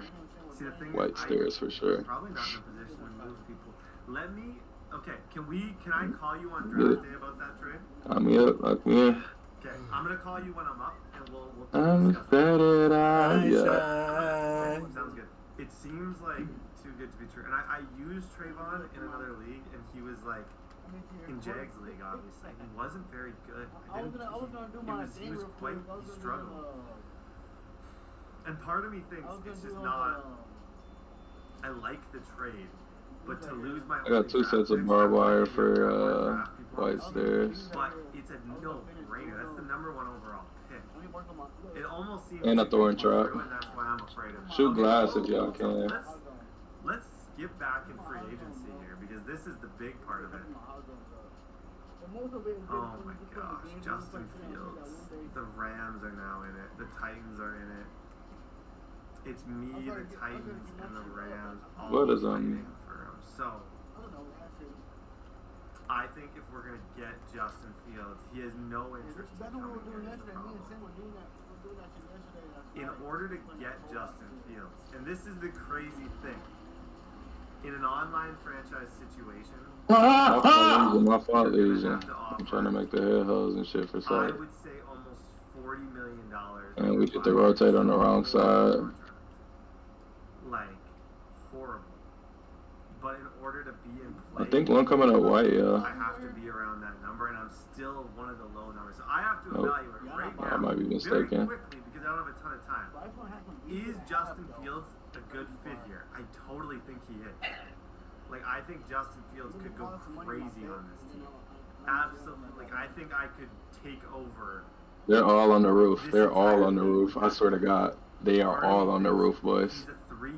White stairs for sure. Probably not in a position to move people. Let me. Okay, can I call you on draft day about that trade? Lock me up, lock me in. Okay, I'm gonna call you when I'm up, and we'll I'm discuss excited, yeah. Sounds good. It seems like too good to be true. And I used Trayvon in another league, and he was like in Jags league, obviously. He wasn't very good. He was quite. He struggled. And part of me thinks it's just not. I like the trade. But to lose my I got 2 sets of barbed wire for white stairs. But it's a no-brainer. That's the #1 overall pick. It almost seems And a thorn trap. and that's why I'm afraid of it. Shoot glass if y'all can. Let's skip back in free agency here because this is the big part of it. Oh my gosh, Justin Fields. The Rams are now in it. The Titans are in it. It's me, the Titans, and the Rams all What is on fighting for him. So, I think if we're going to get Justin Fields, he has no interest in coming here. In order to get Justin Fields, and this is the crazy thing, in an online franchise situation, My fault, Legion. I'm trying to make the head hoes and shit for I sight. would say almost $40 million. And we get to rotate on the wrong side. Like, horrible. But in order to be in play, I think one coming up white, yeah. I have to be around that number, and I'm still one of the low numbers. So I have to Nope. evaluate right now, I might be very mistaken. quickly, because I don't have a ton of time. Is Justin Fields a good fit here? I totally think he is. Like, I think Justin Fields could go crazy on this team. Absolutely. Like, I think I could take over. They're all on the roof. They're all on the roof. I swear to God. They are all on the roof, boys.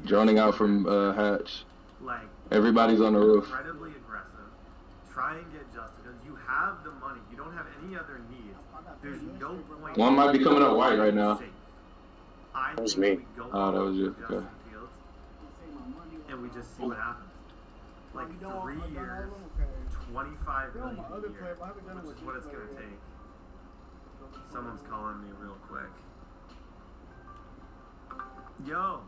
Joining out from Hatch. Like, Everybody's on the roof. incredibly aggressive. Try and get Justin because you have the money. You don't have any other needs. There's no point. One might be coming up white right now. That was me. Oh, that was you. Okay. Fields, and we just see what happens. Like 3 years, $25 million a year, which is what it's gonna take. Someone's calling me real quick. Yo.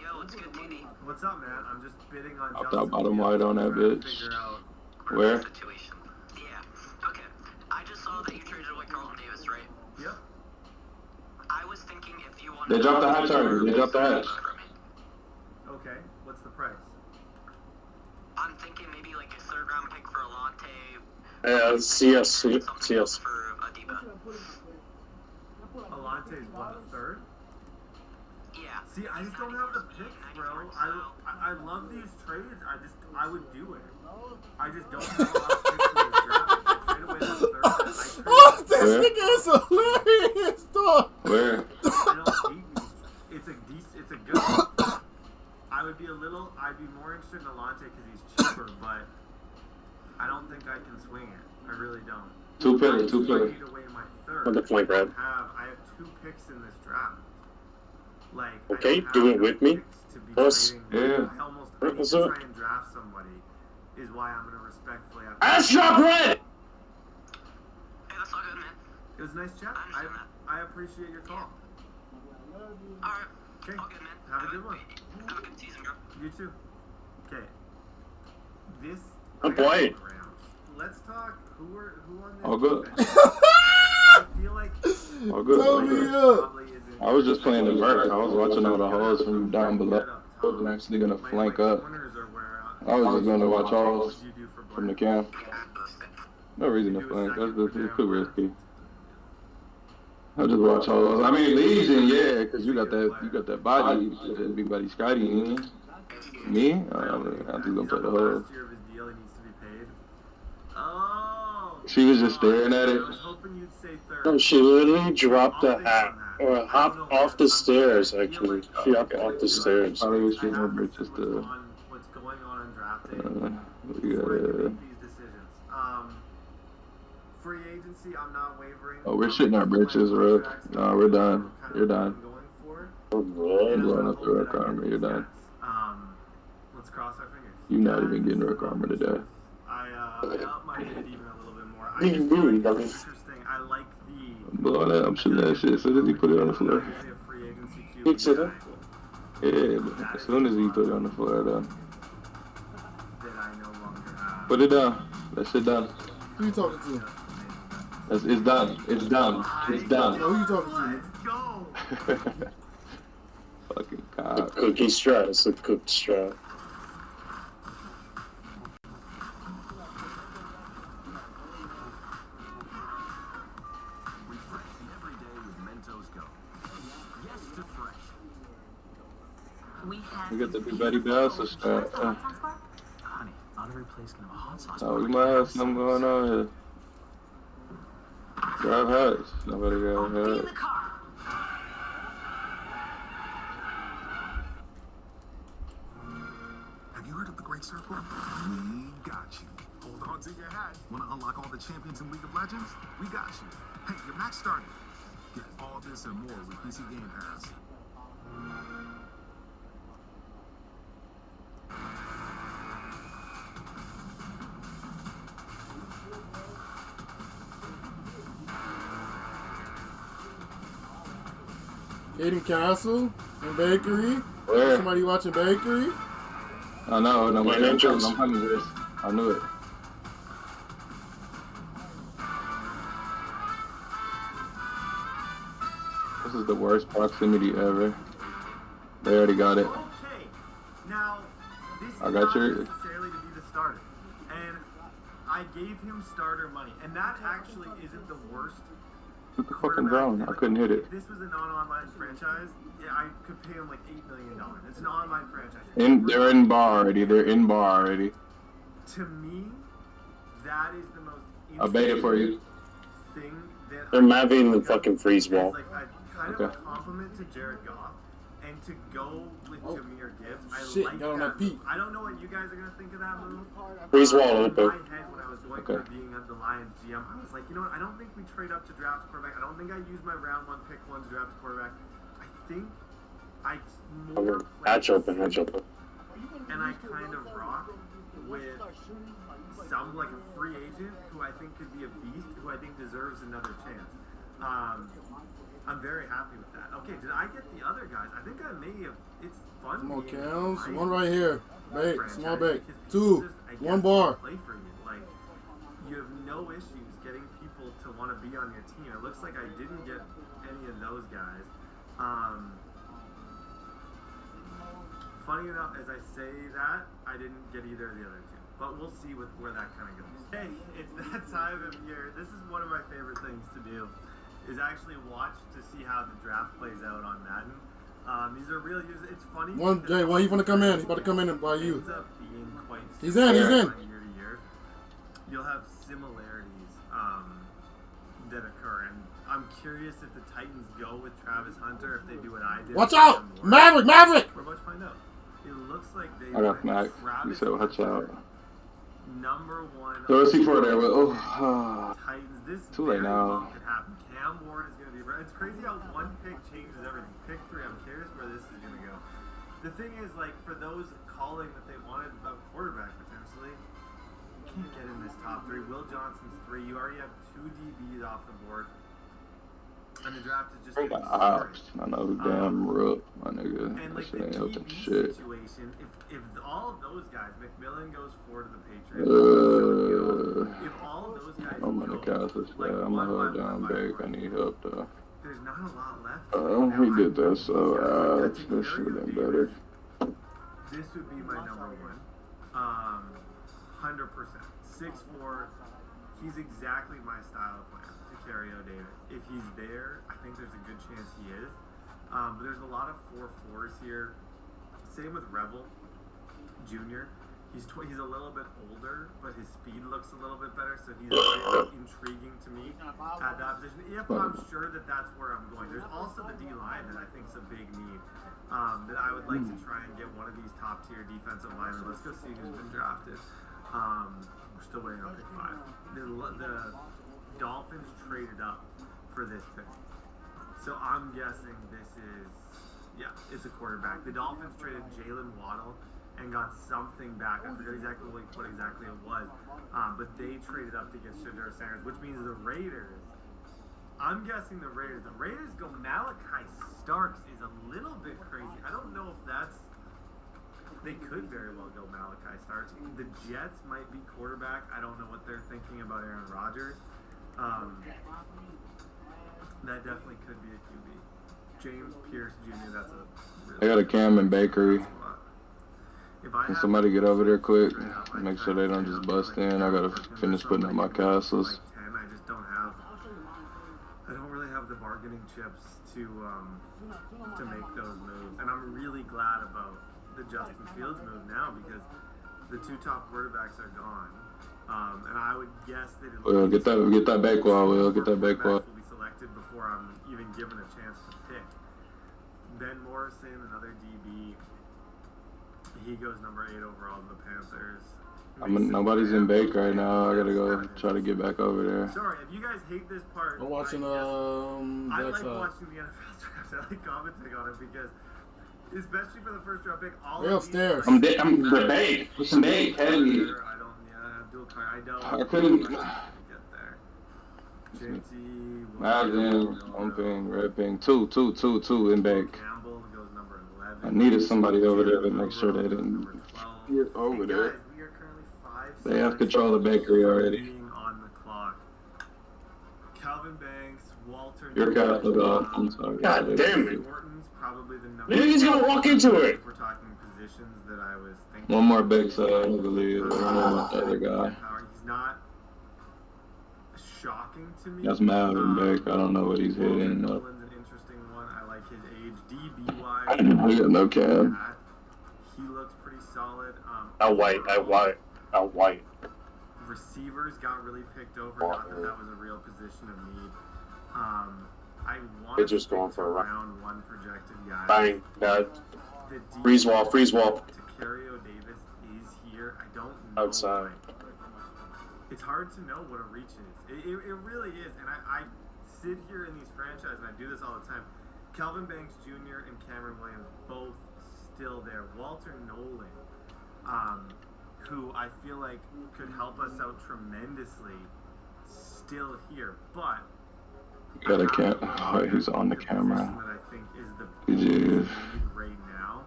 Yo, what's good, TD? What's up, man? I'm just bidding on I Justin thought bottom Fields, white on that trying to bitch. figure out Where? Situation. Yeah. Okay. I just saw that you traded away Carlton Davis, right? Yep. I was thinking if you wanted. They dropped the hatch already. They dropped the hatch. Okay. What's the price? I'm thinking maybe like a third round pick for Alante. CS. For Adiba. Alante's what, a third? Yeah. See, I just don't have the picks, bro. I love these trades. I would do it. I just don't have a lot of picks in this draft. I trade away that third. Oh, this nigga is hilarious, dog. Where? I don't hate these. It's a good one. I'd be more interested in Alante because he's cheaper, but I don't think I can swing it. I really don't. Two pillar. Trade away my third. On the flank, Brad. I have 2 picks in this draft. Like, Okay, do it with me. Plus, yeah. Almost what's try up? and draft somebody is why I'm gonna respectfully have to. Ass drop red! Hey, that's all good, man. It was a nice chat. I appreciate your call. Alright. Okay. All good, man. Have a good one. Have a good season, bro. You too. Okay. This. I'm playing. Let's talk. Who on this? All good. defense? I feel like. All good. All Tell me good. up. Probably isn't. I was just playing the vert. I was watching all the hoes from down below. I wasn't actually gonna flank up. Corners are where, I was just gonna watch all what you do for from the Black. camp. No reason to flank. That's just it's too risky. I just watch hoes. I mean Legion, yeah, because you got that body, that big body Scotty in you. Me? I'm just gonna play the hoes. Last year of his deal, he needs to be paid. Oh. She was just staring at I it. was hoping you'd say third. No, she literally dropped the hat. Or hopped off the stairs, actually. She hopped off the stairs. Probably was shooting her bitch just to. What's going on in draft day? We Before I can gotta. make these decisions. Free agency, I'm not wavering. Oh, we're shitting our bitches, Rook. No, we're done. You're done. I'm going up to Rook Armor. You're done. Let's cross our fingers. You're not even getting Rook Armor today. I up my bid even a little bit more. I What do you just feel mean, like dummy? it's interesting. I like the I'm blowing that. I'm shooting that shit as soon as he put it on the floor. usually a free agency Fix it up. Yeah, but as soon as he put it on the floor, though. that I no longer have. Put it down. That shit done. Who you talking to? It's done. It's done. It's done. Who you talking to? Let's go. Fucking The cop. cookie strat. It's the cooked strat. We got the Big Betty Bass strat. Honey, not every place can have a hot sauce. Oh, we might have something going on here. Drive hats. Nobody got hats. Have you heard of the Great Circle? We got you. Hold on to your hat. Want to unlock all the champions in League of Legends? We got you. Hey, your match started. Get all this and more with PC Game Pass. Aiden Castle and Bakery. Where? Somebody watching Bakery? I know. No, Main entrance. I'm coming to this. I knew it. This is the worst proximity ever. They already got it. Okay. Now, this is I got not your. necessarily to be the starter. And I gave him starter money. And that actually isn't the worst. Shoot the fucking drone. I couldn't hit it. If this was a non-online franchise, yeah, I could pay him like $8 million. It's an online franchise. They're in bar already. They're in bar already. To me, that is the most I bait it for you. thing that They're mapping the fucking freeze wall. Like a kind of a compliment to Jared Goff, and to go with Jahmyr Gibbs. I Shit, like got on that that peak. move. I don't know what you guys are gonna think of that move. Freeze wall In open. my head, when I was going through being at the Lions GM, I was like, you know what? I don't think we trade up to draft a quarterback. I don't think I use my round 1 pick 1 to draft a quarterback. I think I more Hatch open, hatch open. and I kind of rock with some like a free agent who I think could be a beast, who I think deserves another chance. I'm very happy with that. Okay, did I get the other guys? I think I may have. It's fun. Come on, being Cams. a One right here. Bait. franchise Small bait. because 2. just, I 1 guess, bar. Play for you. Like, you have no issues getting people to want to be on your team. It looks like I didn't get any of those guys. Funny enough, as I say that, I didn't get either of the other two. But we'll see where that kind of goes. Hey, it's that time of year. This is one of my favorite things to do, is actually watch to see how the draft plays out on Madden. These are real users. It's funny. One, Jay, when he's gonna come in? He's about to come in and buy you. Ends up being quite He's in, he's in. Year to year, you'll have similarities that occur, and I'm curious if the Titans go with Travis Hunter, if they do what I did. Watch out! Maverick! Maverick! We're about to find out. It looks like they I got went Mac. You Travis said watch out. number 1. Throw a C4 there, but Titans. This too late very now. well could happen. Cam Ward is going to be. It's crazy how one pick changes everything. Pick 3. I'm curious where this is going to go. The thing is, like, for those calling that they wanted a quarterback potentially, you can't get in this top 3. Will Johnson's 3. You already have 2 DBs off the board. And the draft is just getting started. I know the damn rook, my nigga. And That like shit the ain't helping DB shit. situation, if all of those guys, McMillan goes 4 to the Patriots. If all of those guys I'm gonna cast this guy. I'm gonna hold down big. I need help though. there's not a lot left. He did that so this should have been better. This would be my number 1. 100%. 6'4". He's exactly my style of player to carry O'David. If he's there, I think there's a good chance he is. But there's a lot of 4.4s here. Same with Revel Jr. He's a little bit older, but his speed looks a little bit better, so he's very intriguing to me at that position. If I'm sure that that's where I'm going. There's also the D-line that I think is a big need. That I would like to try and get one of these top-tier defensive linemen. Let's go see who's been drafted. We're still waiting on pick 5. The Dolphins traded up for this pick. So I'm guessing this is, it's a quarterback. The Dolphins traded Jalen Waddle and got something back. I forget exactly what exactly it was. But they traded up to get Shedeur Sanders, which means the Raiders, I'm guessing the Raiders go Malachi Starks is a little bit crazy. I don't know if that's, they could very well go Malachi Starks. The Jets might be quarterback. I don't know what they're thinking about Aaron Rodgers. That definitely could be a QB. James Pierce Jr., that's a really I got a Cam and Bakery. Can somebody get over there quick? Make sure they don't just bust in. I gotta finish putting up my castles. I just don't really have the bargaining chips to make those moves. And I'm really glad about the Justin Fields move now because the 2 top quarterbacks are gone. And I would guess that Will, get that back wall, Will. Get that back wall. will be selected before I'm even given a chance to pick. Ben Morrison, another DB. He goes number 8 overall to the Panthers. Nobody's in bake right now. I gotta go try to get back over there. Sorry, if you guys hate this part, We're watching I like that's watching the NFL draft. I like commenting on it because, especially for the first round pick, all They're of upstairs. I'm the bake. What's some bake? Heavy. I don't. I couldn't. Get there. Jinty, Imagine something, rapping. Two in back. Campbell goes number 11. I needed somebody over there to make sure they didn't get over there. We are currently 5 They have control of the bakery already. being on the clock. Calvin Banks, Walter. Your cat look off. I'm sorry. God damn it. Orton's probably the number. Maybe he's gonna walk into it. We're talking positions that I was thinking. One more backside, I believe. I don't know about the other guy. He's not shocking to me. That's Malvin back. I don't know what he's hitting. Nolan's an interesting one. I like his age. DBY. We got no cam. He looks pretty solid. Out white. Receivers got really picked over. Not that that was a real position of need. I want They're just going for a round one projected guy. Bang. Freeze wall. Tacario Davis is here. I don't know. Outside. It's hard to know what a reach is. It really is. And I sit here in these franchises, and I do this all the time. Calvin Banks Jr. and Cameron Williams both still there. Walter Nolan, who I feel like could help us out tremendously, still here. But Got a cam. Oh, he's on the camera. that I think is the GG. right now.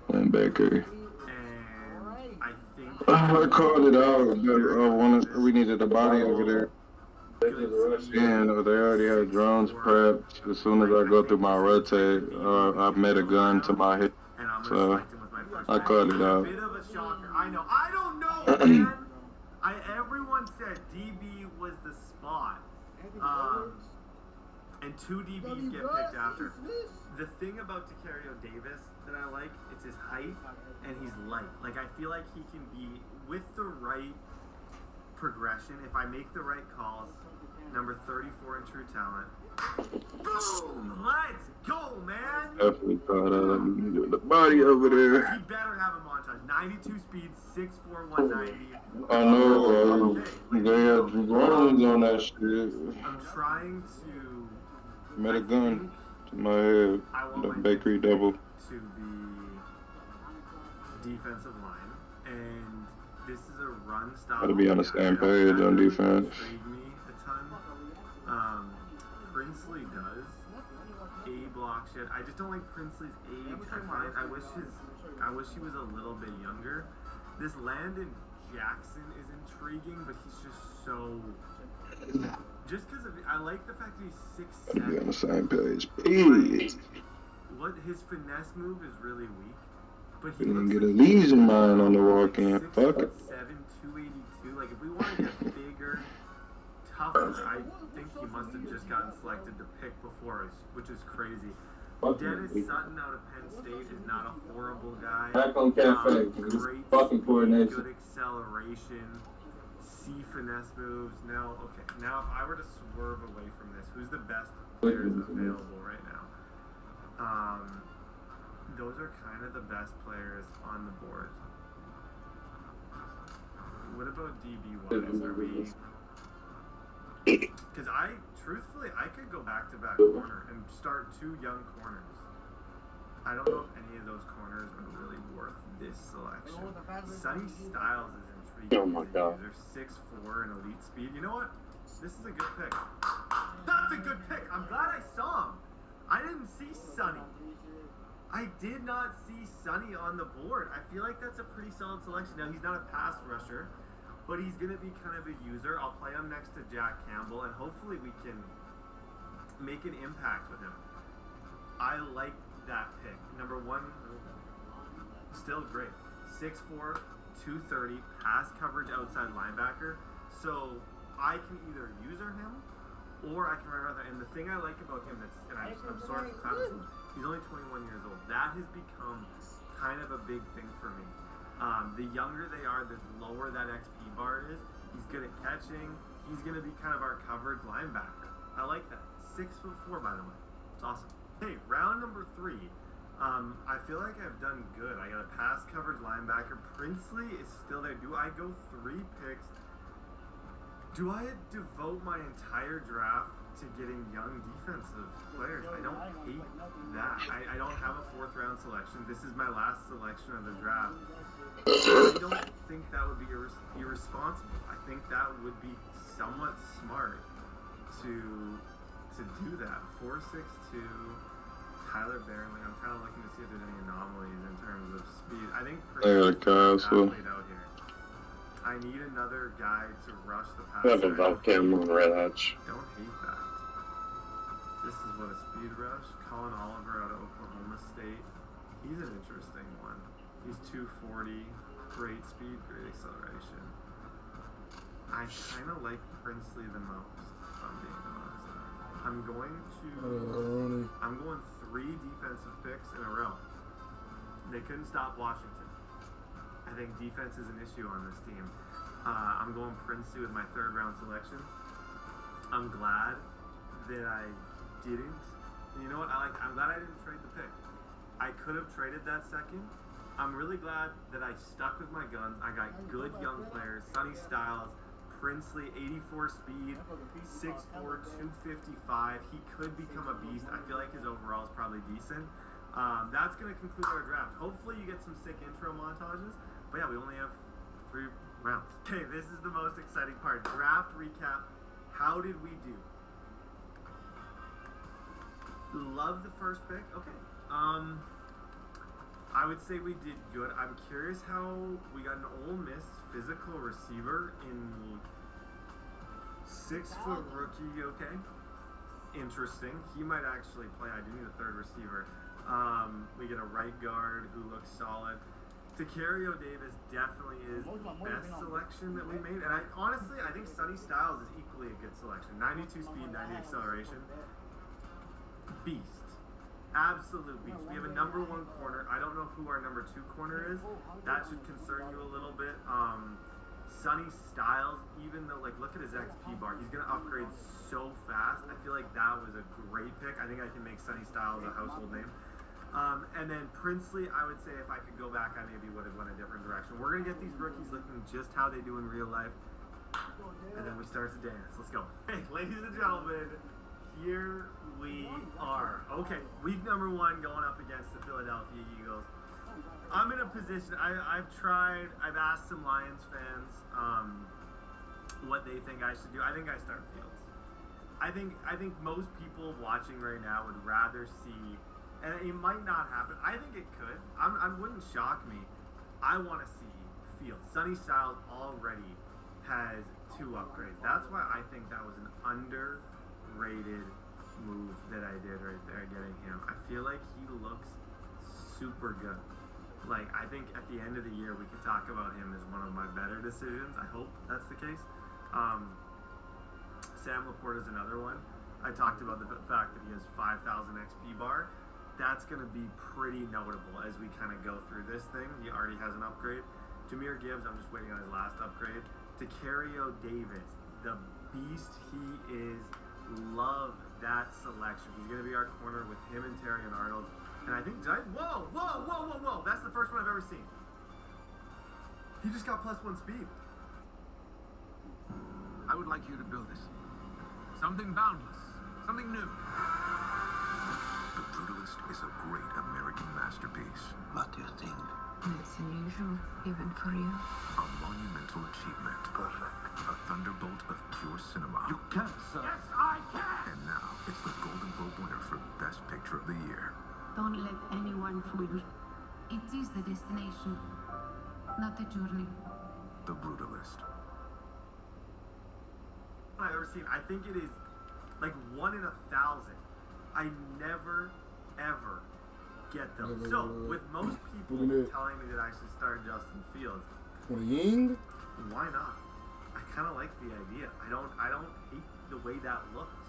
Lynn Baker. And I think I called it out. We needed a body over there. And they already have drones prepped. As soon as I go through my rotate, I met a gun to my hip. So I called it out. Bit of a shocker. I know. I don't know, man. Everyone said DB was the spot. And 2 DBs get picked after. The thing about Tacario Davis that I like, it's his height and he's light. Like, I feel like he can be, with the right progression, if I make the right calls, number 34 in true talent. Boom! Let's go, man! Definitely thought of the body over there. He better have a montage. 92 speed, 6'4", 190. I know, they had drones on that shit. I'm trying to... Met a gun to my head. The bakery double. To the defensive line, and this is a run stop. Gotta be on the same page on defense. Intrigue me a ton. Princely does. A block shit. I just don't like Princely's age. I wish he was a little bit younger. This Landon Jackson is intriguing, but he's just so. Just because I like the fact that he's 6'7". Gotta be on the same page. Please. What his finesse move is really weak, but We didn't get a lesion mine on the walk-in. Fuck it. 7'7", 282. Like, if we want to get bigger, tougher, I think he must have just gotten selected to pick before us, which is crazy. Dennis Sutton out of Penn State is not a horrible guy. Back on cafe. Great Fucking speed, coordination. good acceleration, C finesse moves. Now, okay, now if I were to swerve away from this, who's the best players available right now? Those are kind of the best players on the board. What about DB-wise? Are we... Because truthfully, I could go back-to-back corner and start 2 young corners. I don't know if any of those corners are really worth this selection. Sonny Styles is intriguing. Oh my god. They're 6'4" and elite speed. You know what? This is a good pick. That's a good pick. I'm glad I saw him. I didn't see Sonny. I did not see Sonny on the board. I feel like that's a pretty solid selection. Now, he's not a pass rusher, but he's going to be kind of a user. I'll play him next to Jack Campbell, and hopefully we can make an impact with him. I like that pick. Number 1, still great. 6'4", 230, pass coverage outside linebacker. So I can either user him, or I can run around. And the thing I like about him, and I'm sorry for Clemson, he's only 21 years old. That has become kind of a big thing for me. The younger they are, the lower that XP bar is. He's good at catching. He's going to be kind of our coverage linebacker. I like that. 6'4", by the way. It's awesome. Hey, round number 3. I feel like I've done good. I got a pass coverage linebacker. Princely is still there. Do I go 3 picks? Do I devote my entire draft to getting young defensive players. I don't hate that. I don't have a 4th round selection. This is my last selection of the draft. I don't think that would be irresponsible. I think that would be somewhat smart to do that. 4.62, Tyler Barron. I'm kind of looking to see if there's any anomalies in terms of speed. I think Played out here. I need another guy to rush the pass. I have a Valcam on Red Hatch. Don't hate that. This is what a speed rush. Colin Oliver out of Oklahoma State. He's an interesting one. He's 240, great speed, great acceleration. I kind of like Princely the most, if I'm being honest. I'm going 3 defensive picks in a row. They couldn't stop Washington. I think defense is an issue on this team. I'm going Princely with my 3rd round selection. I'm glad that I didn't. You know what? I'm glad I didn't trade the pick. I could have traded that 2nd. I'm really glad that I stuck with my guns. I got good young players. Sonny Styles, Princely, 84 speed, 6'4", 255. He could become a beast. I feel like his overall is probably decent. That's going to conclude our draft. Hopefully you get some sick intro montages. But yeah, we only have 3 rounds. Okay, this is the most exciting part. Draft recap. How did we do? Love the first pick. Okay. I would say we did good. I'm curious how we got an Ole Miss physical receiver in the 6-foot rookie. Okay. Interesting. He might actually play. I do need a 3rd receiver. We get a right guard who looks solid. Tacario Davis definitely is the best selection that we made. And I think Sonny Styles is equally a good selection. 92 speed, 90 acceleration. Beast. Absolute beast. We have a number 1 corner. I don't know who our number 2 corner is. That should concern you a little bit. Sonny Styles, even though, look at his XP bar. He's going to upgrade so fast. I feel like that was a great pick. I think I can make Sonny Styles a household name. And then Princely, I would say if I could go back, I maybe would have went a different direction. We're going to get these rookies looking just how they do in real life. And then we start to dance. Let's go. Hey, ladies and gentlemen, here we are. Okay, week number 1 going up against the Philadelphia Eagles. I'm in a position, I've asked some Lions fans what they think I should do. I think I start Fields. I think most people watching right now would rather see, and it might not happen. I think it could. I wouldn't shock me. I want to see Fields. Sonny Styles already has 2 upgrades. That's why I think that was an underrated move that I did right there, getting him. I feel like he looks super good. I think at the end of the year we could talk about him as one of my better decisions. I hope that's the case. Sam Laporte is another one. I talked about the fact that he has 5,000 XP bar. That's going to be pretty notable as we kind of go through this thing. He already has an upgrade. Jahmyr Gibbs, I'm just waiting on his last upgrade. Tacario Davis, the beast he is. Love that selection. He's going to be our corner with him and Terry and Arnold. And I think, whoa. That's the first one I've ever seen. He just got +1 speed. I would like you to build this. Something boundless. Something new. The Brutalist is a great American masterpiece. What do you think? It's unusual, even for you. A monumental achievement. Perfect. A thunderbolt of pure cinema. You can, sir. Yes, I can! And now, it's the Golden Globe winner for Best Picture of the Year. Don't let anyone fool you. It is the destination, not the journey. The Brutalist. I've ever seen. I think it is 1 in 1,000. I never, ever get them. So, with most people telling me that I should start Justin Fields, why not? I kind of like the idea. I don't hate the way that looks.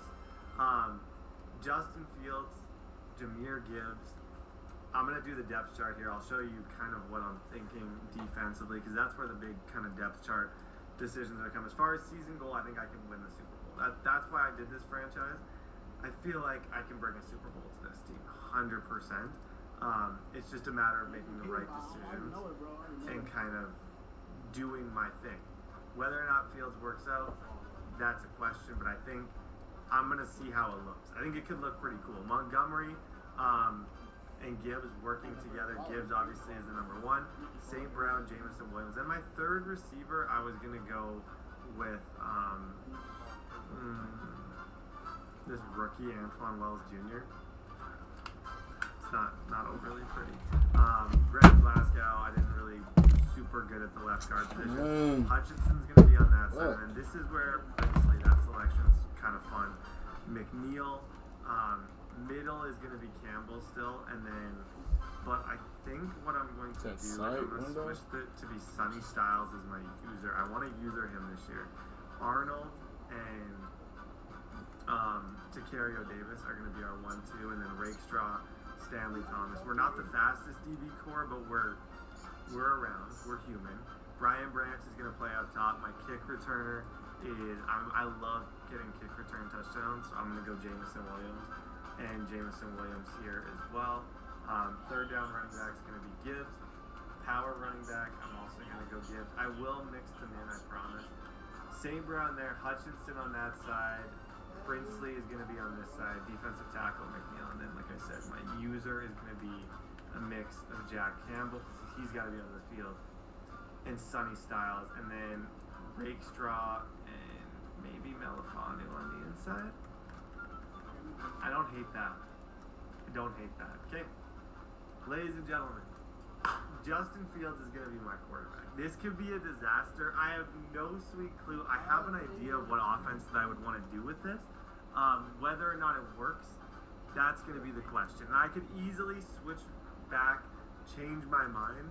Justin Fields, Jahmyr Gibbs. I'm going to do the depth chart here. I'll show you kind of what I'm thinking defensively, because that's where the big kind of depth chart decisions are coming. As far as season goal, I think I can win the Super Bowl. That's why I did this franchise. I feel like I can bring a Super Bowl to this team, 100%. It's just a matter of making the right decisions and kind of doing my thing. Whether or not Fields works out, that's a question, but I think I'm gonna see how it looks. I think it could look pretty cool. Montgomery and Gibbs working together. Gibbs obviously is the number one. St. Brown, Jamison Williams. And my third receiver, I was gonna go with this rookie Antoine Wells Jr. It's not overly pretty. Greg Glasgow, I didn't really do super good at the left guard position. Hutchinson's gonna be on that side, and this is where obviously that selection's kind of fun. McNeil, middle is gonna be Campbell still, and then, but I think what I'm going to do, I'm gonna switch it to be Sonny Styles as my user. I want to user him this year. Arnold and Tacario Davis are going to be our 1-2, and then Rakestraw, Stanley Thomas. We're not the fastest DB core, but we're around. We're human. Brian Branch is going to play up top. My kick returner is I love getting kick return touchdowns, so I'm going to go Jamison Williams, and Jamison Williams here as well. Third down running back is going to be Gibbs. Power running back, I'm also going to go Gibbs. I will mix them in, I promise. St. Brown there, Hutchinson on that side. Brinsley is going to be on this side. Defensive tackle, McNeil. And then, like I said, my user is going to be a mix of Jack Campbell. He's got to be on the field. And Sonny Styles. And then Rakestraw and maybe Melifanu on the inside. I don't hate that. I don't hate that. Okay. Ladies and gentlemen, Justin Fields is going to be my quarterback. This could be a disaster. I have no sweet clue. I have an idea of what offense that I would want to do with this. Whether or not it works, that's going to be the question. And I could easily switch back, change my mind,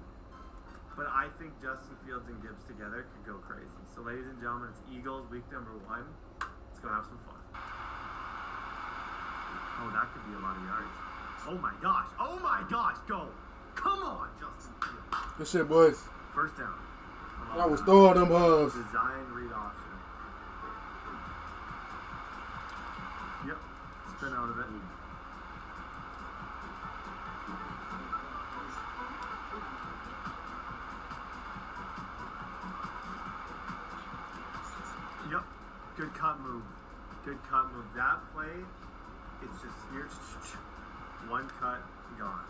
but I think Justin Fields and Gibbs together could go crazy. So ladies and gentlemen, it's Eagles week number 1. Let's go have some fun. Oh, that could be a lot of yards. Oh my gosh. Oh my gosh. Go. Come on, Justin Fields. Good shit, boys. First down. I was throwing them hugs. Design read option. Yep. Spin out of it. Yep. Good cut move. Good cut move. That play, it's just here. One cut, gone.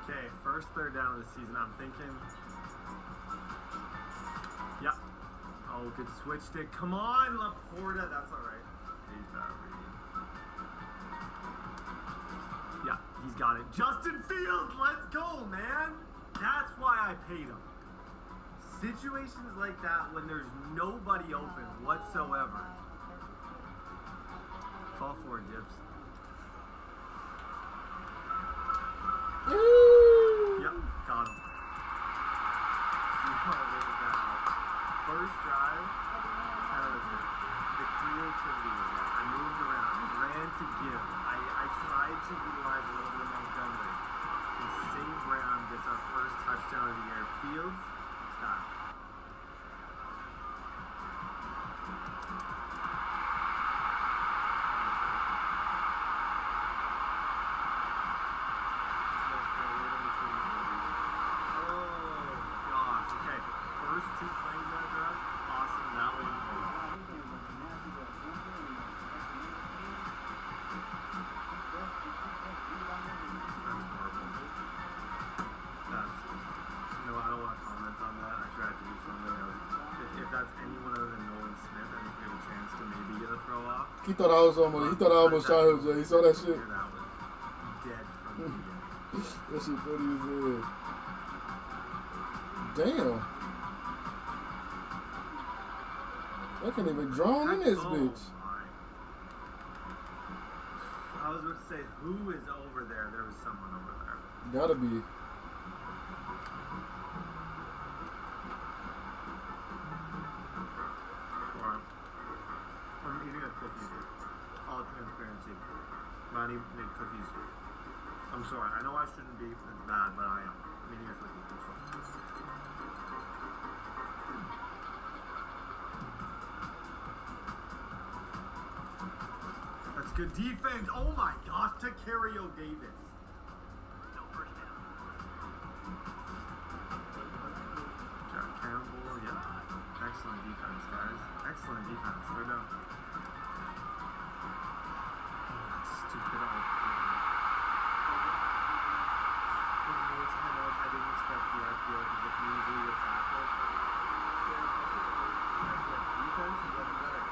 Okay, first third down of the season. I'm thinking. Yep. Oh, good switch stick. Come on, Laporta. That's all right. Hate that read. Yeah, he's got it. Justin Fields, let's go, man. That's why I paid him. Situations like that when there's nobody open whatsoever. Fall forward, Gibbs. Yep, got him. First drive, the creativity was there. I moved around, ran to give. I tried to utilize a little bit of Montgomery. And St. Brown gets our first touchdown of the year. Fields, stop. He thought I was almost. He thought I almost shot him. Jay. He saw that shit. That shit funny as hell. Damn. I can't even drone in this bitch. I was going to say, who is over there? There was someone over there. Gotta be. I'm eating a cookie. All transparency. Monty made cookies. I'm sorry. I know I shouldn't be. It's bad, but I am. I'm eating a cookie. I'm sorry. That's good defense. Oh my gosh, Tacario Davis. Jack Campbell, yeah. Excellent defense, guys. Excellent defense. They're done. Stupid old I didn't expect the RPO because it usually gets tackle. Defense is getting better.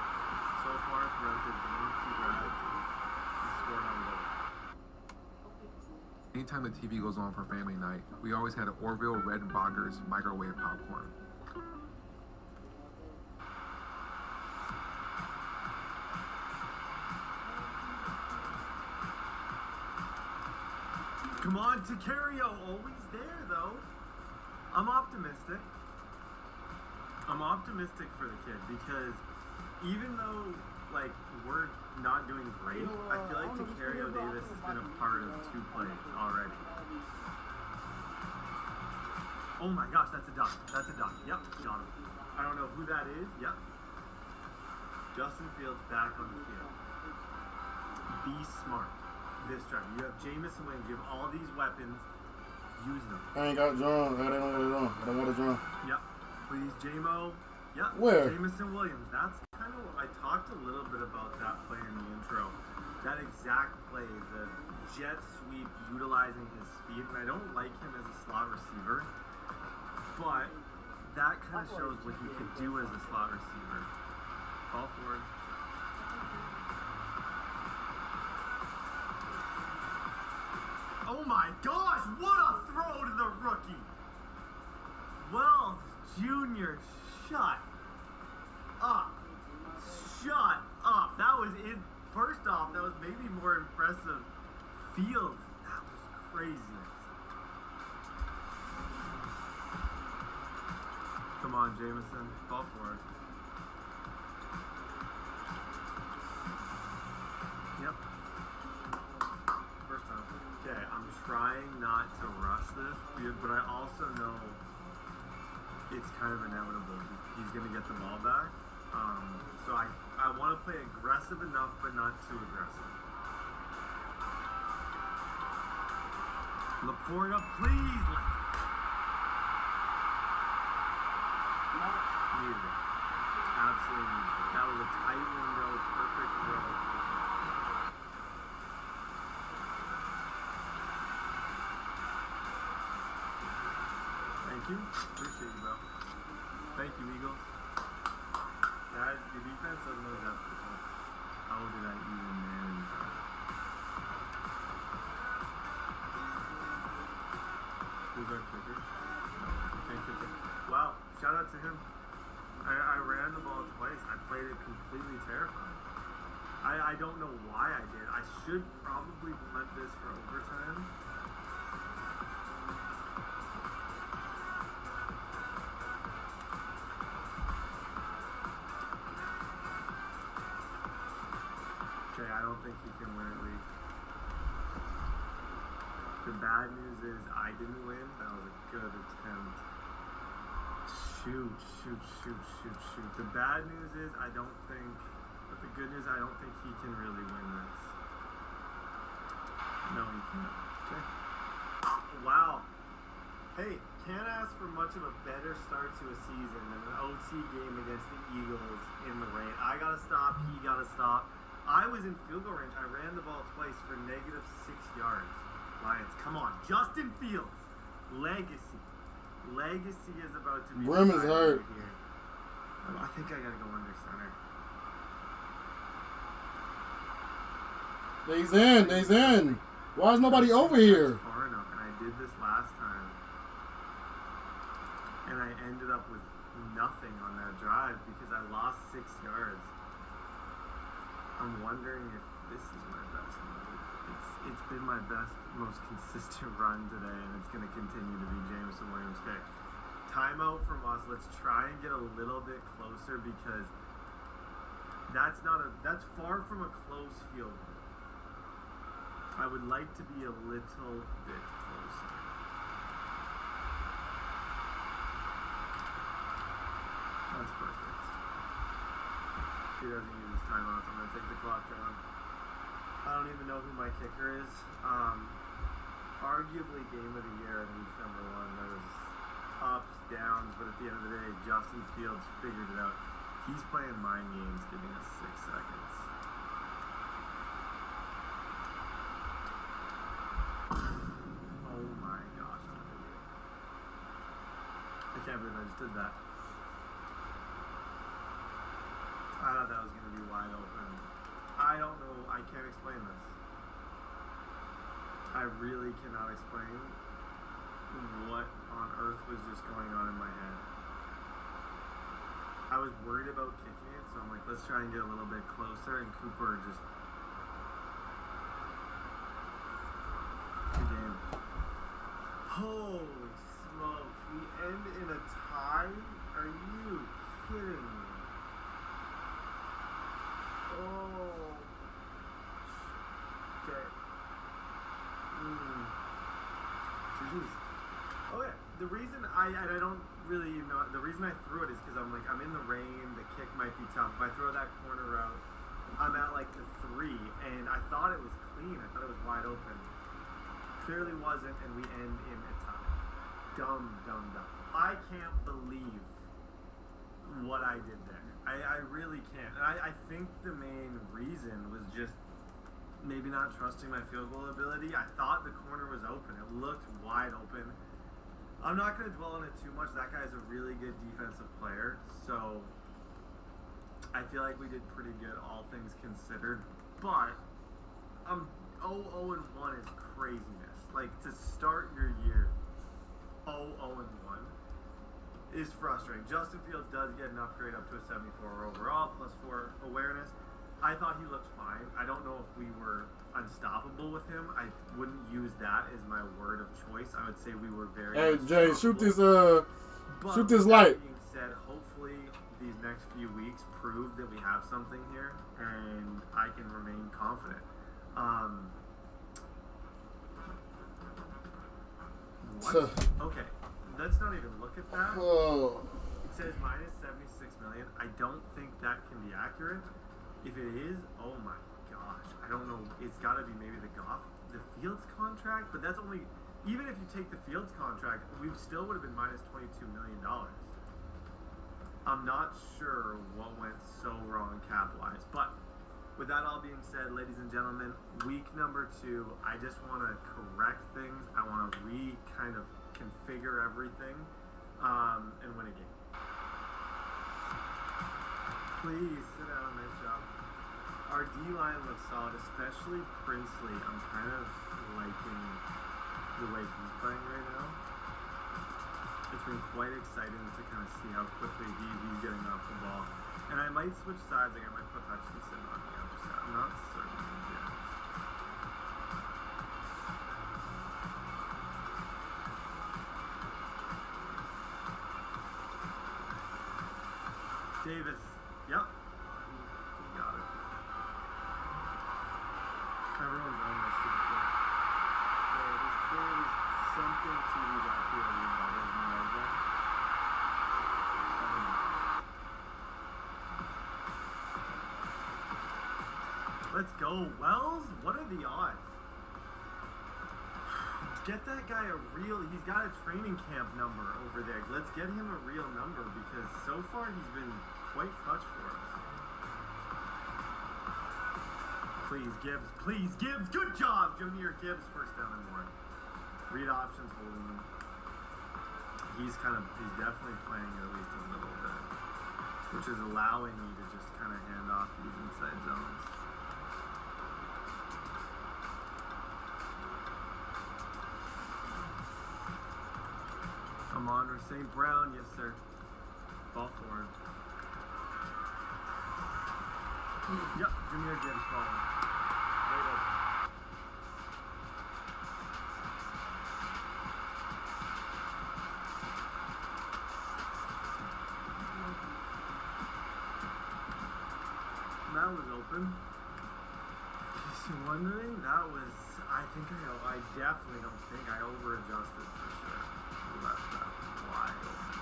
So far throughout this game, 2 drives, he scored on goal. Anytime the TV goes on for family night, we always had an Orville Red Boggers microwave popcorn. Come on, Tacario, always there though. I'm optimistic. I'm optimistic for the kid because even though like we're not doing great, I feel like Tacario Davis has been a part of 2 plays already. Oh my gosh, that's a duck. That's a duck. Yep, got him. I don't know who that is. Yep. Justin Fields back on the field. Be smart. This drive. You have Jameson Williams. You have all these weapons. Use them. I ain't got drawn. I don't got it drawn. I don't got it drawn. Yep. Please, J-Mo. Yep. Where? Jameson Williams. That's kind of what I talked a little bit about that play in the intro. That exact play, the jet sweep utilizing his speed. And I don't like him as a slot receiver, but that kind of shows what he could do as a slot receiver. Fall forward. Oh my gosh, what a throw to the rookie! Wells Jr., shut up. Shut up. That was it. First off, that was maybe more impressive. Fields, that was crazy. Come on, Jameson, fall forward. Yep. First time. Okay, I'm trying not to rush this, but I also know it's kind of inevitable. He's going to get the ball back. So I want to play aggressive enough, but not too aggressive. Laporta, please. Needed it. Absolutely needed it. That was a tight window, perfect throw. Thank you. Appreciate you, bro. Thank you, Eagles. Your defense doesn't know that. I will do that even man. Who's our kicker? Thank you. Wow, shout out to him. I ran the ball twice. I played it completely terrifying. I don't know why I did. I should probably punt this for overtime. Okay, I don't think he can win at least. The bad news is I didn't win. That was a good attempt. Shoot. The bad news is I don't think, but the good news, I don't think he can really win this. No, he can't. Okay. Wow. Hey, can't ask for much of a better start to a season than an OT game against the Eagles in the rain. I gotta stop, he gotta stop. I was in field goal range. I ran the ball twice for -6 yards. Lions, come on. Justin Fields. Legacy. Legacy is about to be. Brim is hurt. Here. I think I gotta go under center. They's in. Why is nobody over here? Far enough, and I did this last time, and I ended up with nothing on that drive because I lost 6 yards. I'm wondering if this is my best move. It's been my best, most consistent run today, and it's going to continue to be Jameson Williams. Okay, timeout from us. Let's try and get a little bit closer because that's far from a close field goal. I would like to be a little bit closer. That's perfect. He doesn't use his timeouts. I'm going to take the clock down. I don't even know who my kicker is. Arguably game of the year in week number 1. There was ups, downs, but at the end of the day, Justin Fields figured it out. He's playing mind games, giving us 6 seconds. can't believe I just did that. I thought that was going to be wide open. I don't know. I can't explain this. I really cannot explain what on earth was just going on in my head. I was worried about kicking it, so I'm like, let's try and get a little bit closer, and Cooper just... Good game. Holy smokes, we end in a tie? Are you kidding me? Oh. Okay. Jeez. Oh yeah, the reason I don't really even know, the reason I threw it is because I'm like, I'm in the rain, the kick might be tough. If I throw that corner route, I'm at like the 3, and I thought it was clean. I thought it was wide open. Clearly wasn't, and we end in a tie. Dumb. I can't believe what I did there. I really can't. And I think the main reason was just maybe not trusting my field goal ability. I thought the corner was open. It looked wide open. I'm not going to dwell on it too much. That guy's a really good defensive player. So I feel like we did pretty good, all things considered. But 0-1 is craziness. Like, to start your year 0-1 is frustrating. Justin Fields does get an upgrade up to a 74 overall, +4 awareness. I thought he looked fine. I don't know if we were unstoppable with him. I wouldn't use that as my word of choice. I would say we were very Hey Jay, shoot this But light. That being said, hopefully these next few weeks prove that we have something here, and I can remain confident. What? Okay, let's not even look at that. Oh. It says minus 76 million. I don't think that can be accurate. If it is, oh my gosh, I don't know. It's got to be maybe the Fields contract, but that's only, even if you take the Fields contract, we still would have been minus $22 million. I'm not sure what went so wrong cap-wise, but with that all being said, ladies and gentlemen, week number 2, I just want to correct things. I want to kind of configure everything, and win a game. Please sit down. Nice job. Our D-line looks solid, especially Princely. I'm kind of liking the way he's playing right now. It's been quite exciting to kind of see how quickly he's getting off the ball. And I might switch sides. Like I might put Hutchinson on the other side. I'm not certain yet. Davis. Yep. You got it. Everyone's on this super quick. So there's clearly something to these IPO bubbles in the red zone. Let's go, Wells. What are the odds? Get that guy he's got a training camp number over there. Let's get him a real number because so far he's been quite clutch for us. Please, Gibbs. Please, Gibbs. Good job, Jahmyr Gibbs. First down and 1. Read options, holding him. He's definitely playing it at least a little bit, which is allowing me to just kind of hand off these inside zones. Come on, St. Brown. Yes, sir. Ball forward. Yep, Jahmyr Gibbs falling. Right up. That was open. In case you're wondering, that was, I definitely don't think I over-adjusted for sure. Left that wide open.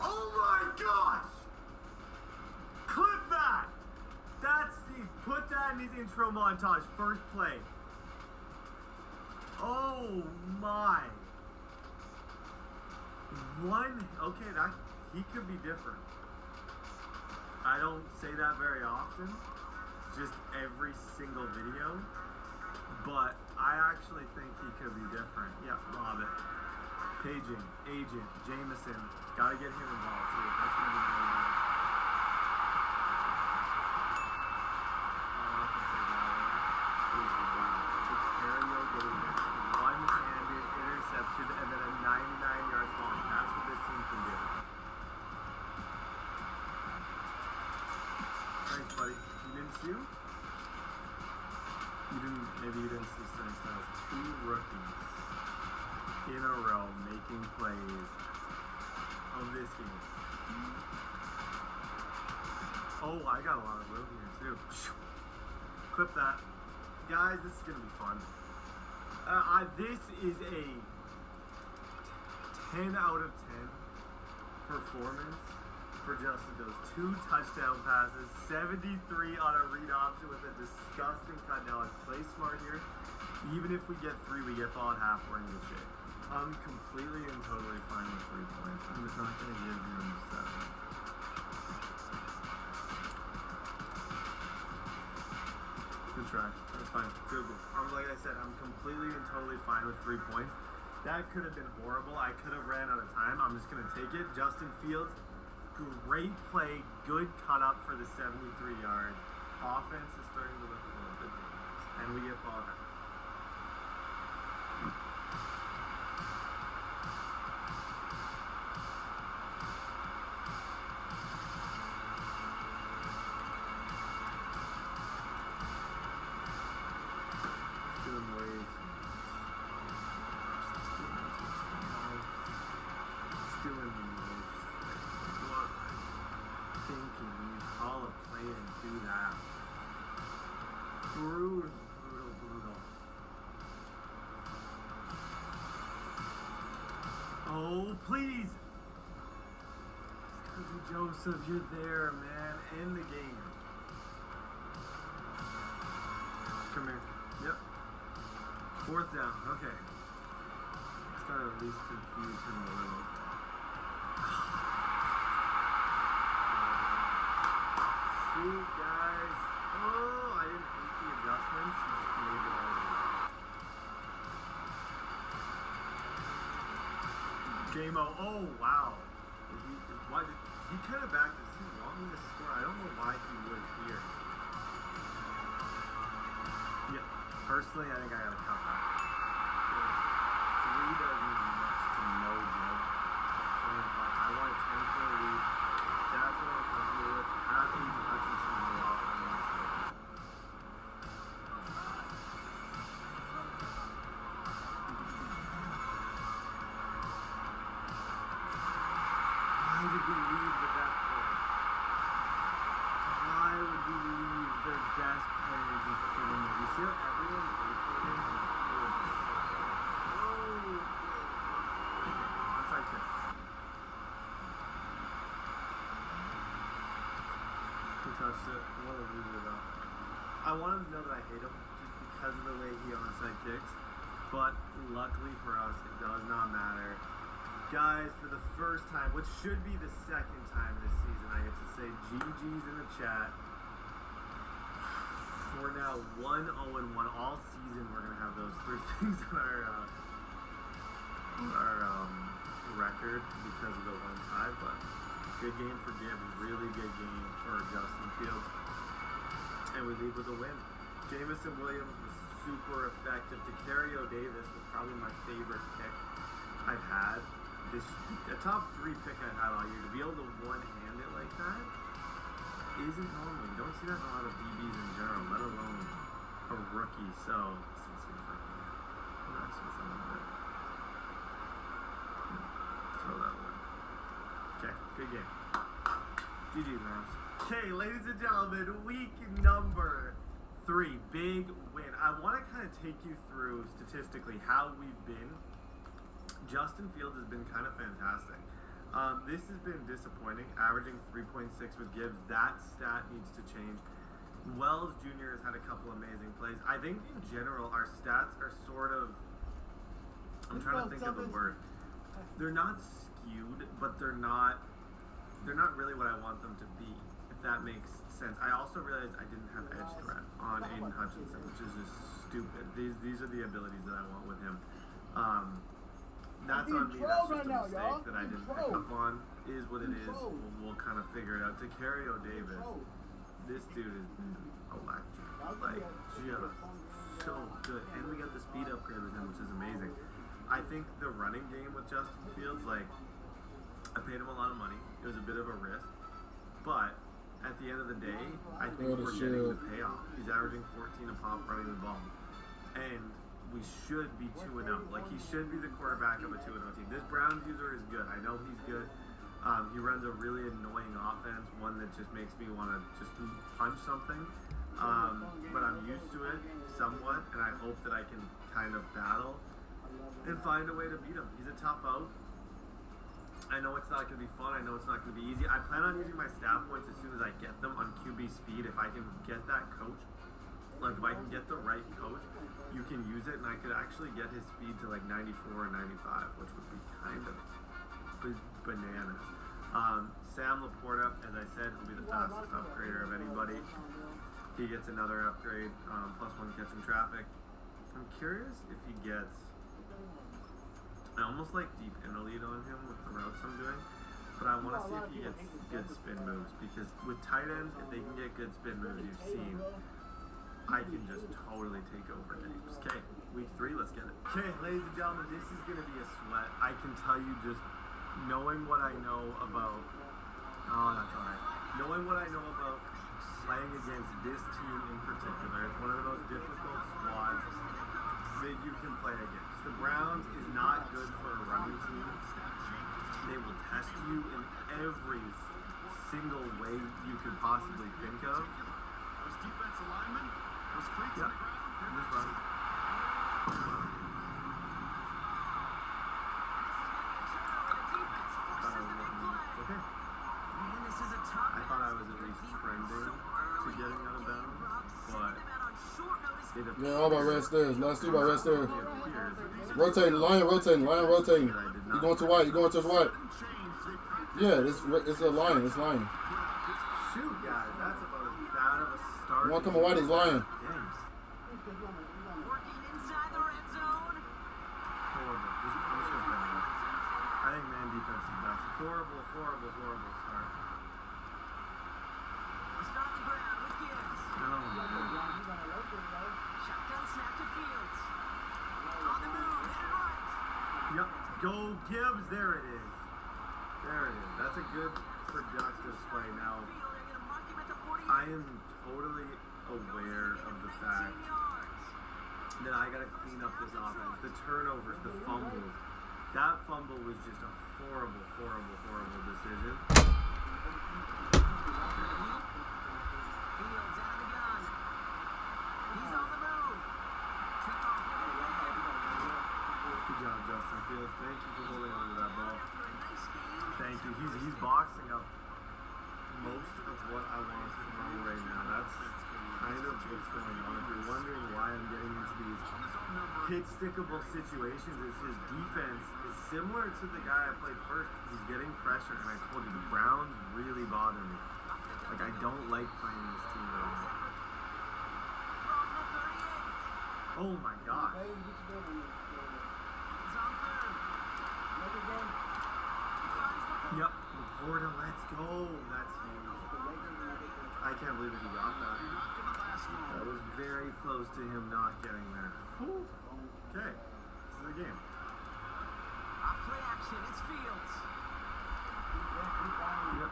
Oh my gosh! Clip that! That's Steve. Put that in his intro montage. First play. Oh my. Okay, he could be different. I don't say that very often. Just every single video. but I actually think he could be different. Yeah, love it. Paging, Agent, Jameson, gotta get him involved too. That's gonna be really nice. I can say that. Wow. getting one-handed interception and then a 99-yard bomb. That's what this team can do. Thanks, buddy. You didn't see him? Maybe you didn't see Sunny Styles. 2 rookies in a row making plays of this game. Oh, I got a lot of room here too. Clip that. Guys, this is going to be fun. This is a 10 out of 10 performance for Justin Fields. 2 touchdown passes, 73 on a read option with a disgusting cut. Now, let's play smart here. Even if we get 3, we get ball at half, we're in good shape. I'm completely and totally fine with 3 points. I'm just not going to give him 7. Good try. That's fine. Good. Like I said, I'm completely and totally fine with 3 points. That could have been horrible. I could have ran out of time. I'm just going to take it. Justin Fields, great play. Good cut up for the 73 yard. Offense is starting to look a little bit dangerous. And we get ball back. Oh, please! Joseph, you're there, man. End the game. Come here. Yep. 4th down. Okay. Let's try to at least confuse him a little. Shoot, guys. Oh, I didn't hate the adjustments. He just made it all. Game-o. Oh, wow. He kind of backed. Does he want me to score? I don't know why he would here. Yeah. Personally, I think I got to cut back. 3 doesn't mean much to no good. I want a 10-point lead. That's what I'm comfortable with. Have Aiden Hutchinson go off on the inside. Why did we leave the best player? Why would we leave their best player just sitting there? You see how everyone vacated and the pool is just so good. Oh! Okay, onside kick. He touched it. What a loser, though. I want him to know that I hate him just because of the way he onside kicks. But luckily for us, it does not matter. Guys, for the first time, which should be the 2nd time this season, I get to say GG's in the chat. We're now 1-0-1 all season. We're gonna have those 3 things on our record because of the 1 tie. But good game for Gibbs, really good game for Justin Fields, and we leave with a win. Jameson Williams was super effective. Decario Davis was probably my favorite pick I've had. A top 3 pick I've had all year. To be able to one-hand it like that isn't normal. You don't see that in a lot of BBs in general, let alone a rookie. So, let's see if I can mess with some of it. Throw that away. Okay, good game. GG's, Rams. Okay, ladies and gentlemen, week number 3, big win. I want to kind of take you through statistically how we've been. Justin Fields has been kind of fantastic. This has been disappointing, averaging 3.6 with Gibbs. That stat needs to change. Wells Jr. has had a couple amazing plays. I think in general our stats are sort of, I'm trying to think of the word. They're not skewed, but they're not really what I want them to be, if that makes sense. I also realized I didn't have edge threat on Aiden Hutchinson, which is just stupid. These are the abilities that I want with him. That's on me. That's just a mistake that I didn't pick up on. Is what it is. We'll kind of figure it out. Tacario Davis, this dude is electric. Like, just so good. And we got the speed upgrade with him, which is amazing. I think the running game with Justin Fields, like, I paid him a lot of money. It was a bit of a risk. But at the end of the day, I think we're getting the payoff. He's averaging 14 a pop running the ball. And we should be 2-0. Like, he should be the quarterback of a 2-0 team. This Browns user is good. I know he's good. He runs a really annoying offense, one that just makes me want to just punch something. But I'm used to it somewhat, and I hope that I can kind of battle and find a way to beat him. He's a tough out. I know it's not going to be fun. I know it's not going to be easy. I plan on using my staff points as soon as I get them on QB speed. If I can get that coach, like if I can get the right coach, you can use it, and I could actually get his speed to like 94 or 95, which would be kind of bananas. Sam Laporta, as I said, will be the fastest upgrader of anybody. He gets another upgrade, +1 catching traffic. I'm curious if he gets, I almost like deep interlead on him with the routes I'm doing, but I want to see if he gets good spin moves, because with tight ends, if they can get good spin moves, you've seen, I can just totally take over games. Okay, week 3, let's get it. Okay, ladies and gentlemen, this is going to be a sweat. I can tell you, just knowing what I know about, that's alright, knowing what I know about playing against this team in particular, it's one of the most difficult squads that you can play against. The Browns is not good for a running team. They will test you in every single way you could possibly think of. Those defensive linemen, those cleats on the ground, I'm just running. Okay. I thought I was at least trending to getting out of bounds, but yeah, all about red stairs. Let's see about red stairs. Rotating, lion rotating, lion rotating. You going to white, you going to white. Yeah, it's a lion, it's lion. Shoot, guys, that's about as bad of a start. You want to come on white, he's lion. I think man defense is best. Horrible start. Shotgun snap to Fields. On the move, hit it right. Yep, go Gibbs. There it is. That's a good productive play. Now, I am totally aware of the fact that I gotta clean up this offense. The turnovers, the fumbles. That fumble was just a horrible decision. Fields out of the gun. He's on the move. Took off with it again. Good job, Justin Fields. Thank you for holding on to that ball. Thank you. He's boxing up most of what I want to run right now. That's kind of what's going on. If you're wondering why I'm getting into these hit-stickable situations, is his defense is similar to the guy I played first. He's getting pressure, and I told you, the Browns really bother me. Like, I don't like playing this team right now. Oh my God. Yep, Laporta, let's go. That's huge. I can't believe he got that. That was very close to him not getting there. Whew. Okay, this is the game. Off play action, it's Fields. Yep.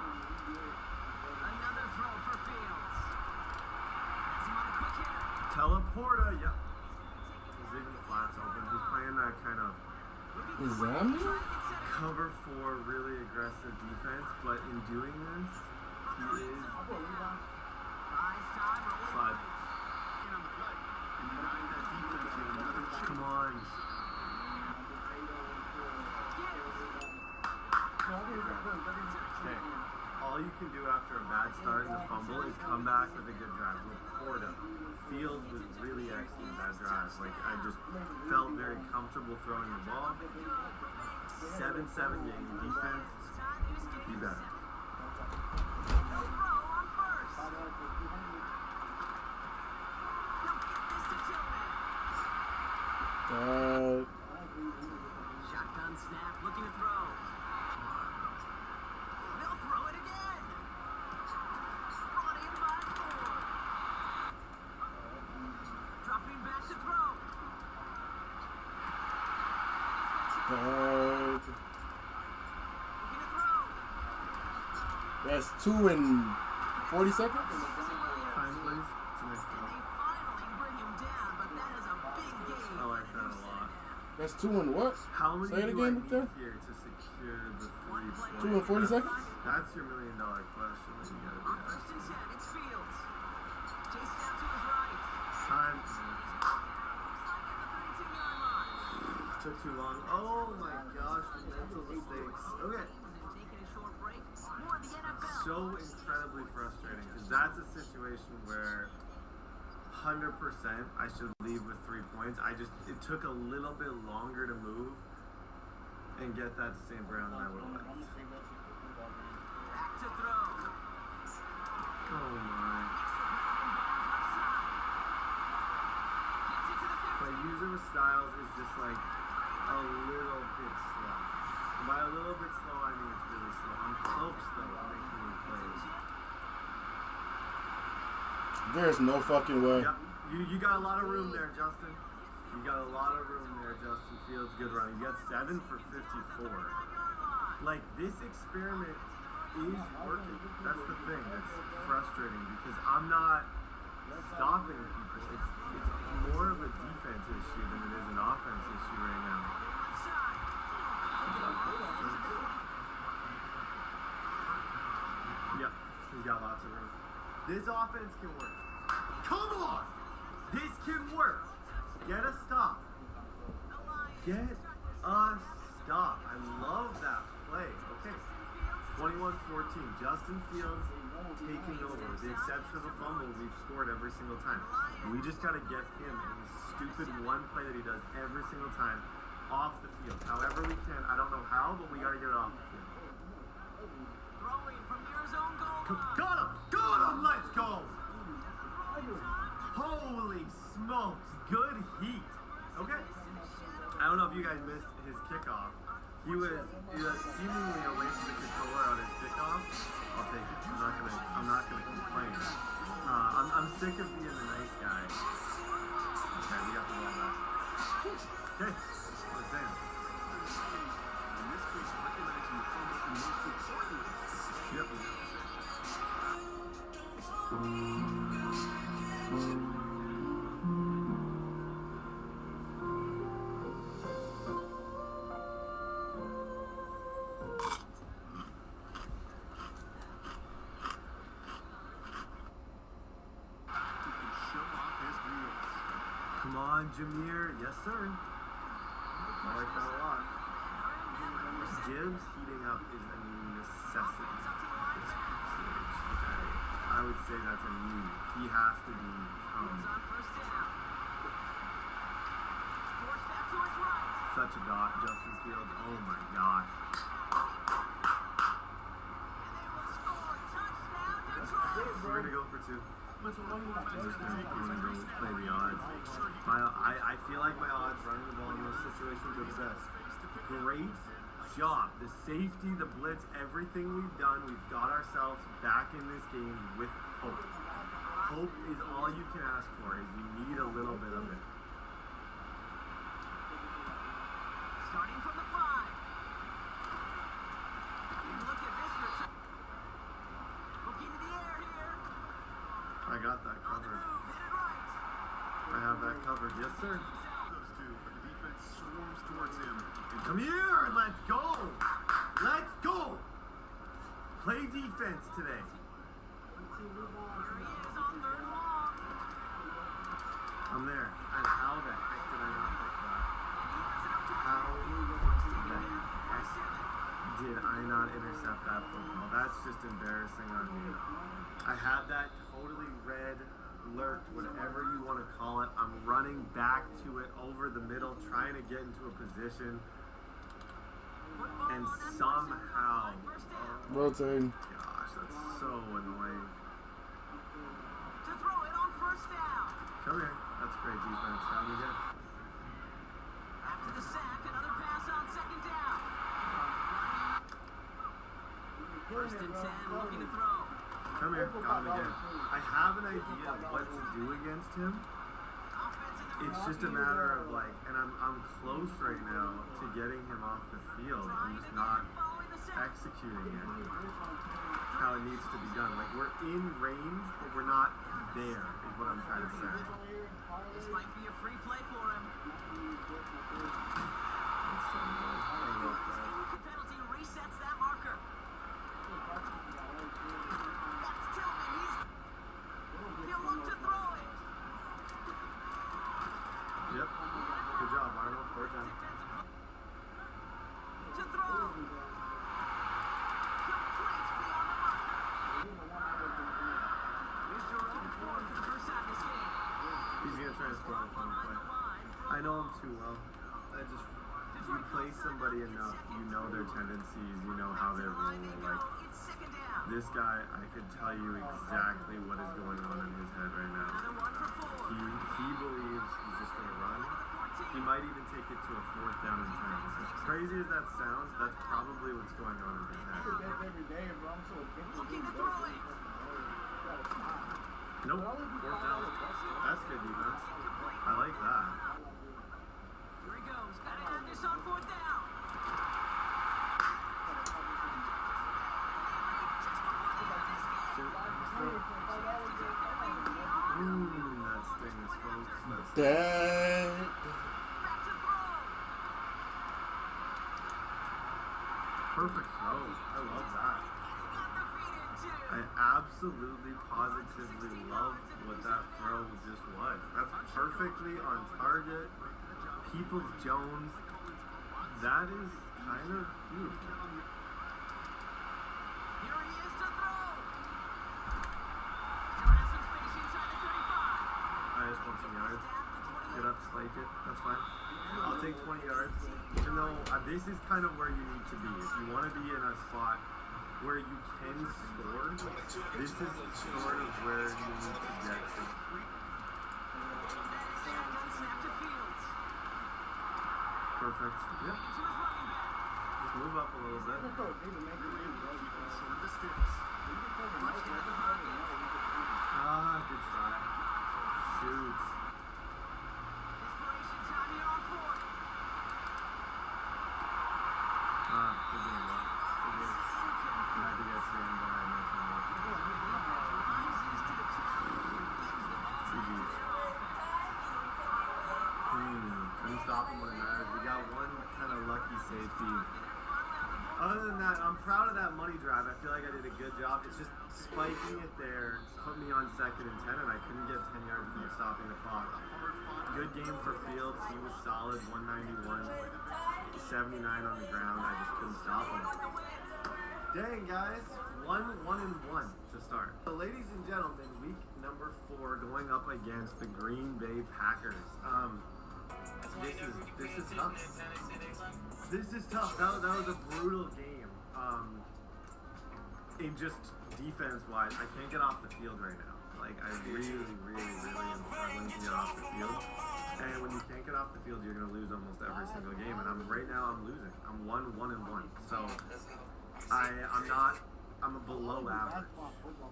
Another throw for Fields. Has him on a quick hitter. Teleporta, yep. He's leaving the flats open. He's playing that kind of cover 4, really aggressive defense, but in doing this, he is slide. Come on. Okay. All you can do after a bad start in the fumble is come back with a good drive. Laporta. Fields was really excellent that drive. Like, I just felt very comfortable throwing the ball. 7-7 game defense. Be better. That's 2 and 40 seconds? Time, please. It's a nice call. I like that a lot. That's 2 and what? How many Say it do I again, need there? here to secure the 3 points? 2 and 40 seconds? That's your $1 million question that you gotta be asking. It's Fields. Chase down to his right. Time. Took too long. Oh my gosh, the mental mistakes. Okay. So incredibly frustrating because that's a situation where 100% I should leave with 3 points. It took a little bit longer to move and get that to St. Brown than I would have liked. Back to throw. Oh my. My user with Styles is just like a little bit slow. And by a little bit slow, I mean it's really slow. I'm close though to making these plays. There's no fucking way. Yep. You got a lot of room there, Justin. You got a lot of room there, Justin Fields. Good run. You got 7 for 54. Like, this experiment is working. That's the thing that's frustrating because I'm not stopping people. It's more of a defense issue than it is an offense issue right now. Yep, he's got lots of room. This offense can work. Come on! This can work. Get a stop. Get a stop. I love that play. Okay. 21-14. Justin Fields taking over. With the exception of a fumble, we've scored every single time. We just got to get him in his stupid one play that he does every single time off the field. However we can. I don't know how, but we got to get it off the field. Throwing from near his own goal line. Got him! Got him! Let's go! Holy smokes! Good heat. Okay. I don't know if you guys missed his kickoff. He was seemingly away from the controller on his kickoff. I'll take it. I'm not gonna complain. I'm sick of being the nice guy. Okay, we got the ball back. Okay, let's dance. In this case, recognizing the fumble and most importantly. Yep. Come on, Jameer. Yes, sir. I like that a lot. Gibbs heating up is a necessity at this stage. I would say that's a need. He has to be such a dot, Justin Fields. Oh my gosh. We're gonna go for 2. I'm just gonna go play the odds. I feel like my odds running the ball in those situations are the best. Great job. The safety, the blitz, everything we've done, we've got ourselves back in this game with hope. Hope is all you can ask for, is you need a little bit of it. Starting from the 5. And look at this return. Looking to the air here. I got that covered. I have that covered. Yes, sir. Those two, but the defense swarms towards him. Come here. Let's go. Let's go. Play defense today. Here he is on 3rd and long. I'm there. And how the heck did I not pick that? How the heck did I not intercept that football? That's just embarrassing on me. I had that totally red, lurked, whatever you want to call it. I'm running back to it over the middle, trying to get into a position. And somehow... Rotating. Gosh, that's so annoying. To throw it on 1st down. Come here. That's great defense. How do we get? After the sack, another pass on 2nd down. 1st and 10, looking to throw. Come here. Got him again. I have an idea of what to do against him. Offense in the it's just a matter of like, and I'm close right now to getting him off the field. I'm just not executing it how it needs to be done. Like, we're in range, but we're not there, is what I'm trying to say. This might be a free play for him. Penalty resets that marker. That's Tillman. He'll look to throw it. Yep. Good job, Arnold. Third down. To throw. Completes beyond the marker. Here's Jerome Ford for the first time this game. He's gonna try to score on the final play. I know him too well. You play somebody enough, you know their tendencies, you know how they roll. Like, this guy, I could tell you exactly what is going on in his head right now. He believes he's just gonna run. He might even take it to a 4th down and 10. As crazy as that sounds, that's probably what's going on in his head. Looking to throw it. Nope, 4th down. That's good defense. I like that. Here he goes. Gotta have this on 4th down. That stings, folks. Dang. Perfect throw. I love that. I absolutely, positively love what that throw just was. That's perfectly on target. Peoples-Jones. That is kind of beautiful. Here he is to throw. Still has some space inside the 35. I just want some yards. Get up, spike it. That's fine. I'll take 20 yards. Even though this is kind of where you need to be. If you want to be in a spot where you can score, this is sort of where you need to get to. Perfect. Yep. Just move up a little bit. Ah, good try. Shoot. Good game, bro. Good game. I had to get to the end, but I had no time left. Couldn't stop him when it mattered. We got one kind of lucky safety. Other than that, I'm proud of that money drive. I feel like I did a good job. It's just spiking it there, put me on 2nd and 10, and I couldn't get 10 yards without stopping the clock. Good game for Fields. He was solid, 191, 79 on the ground. I just couldn't stop him. Dang, guys. 1-1-1 to start. So, ladies and gentlemen, week number 4 going up against the Green Bay Packers. This is tough. This is tough. That was a brutal game. In just defense-wise, I can't get off the field right now. Like, I really am struggling to get off the field. And when you can't get off the field, you're going to lose almost every single game. And right now I'm losing. I'm 1-1-1. So I'm a below average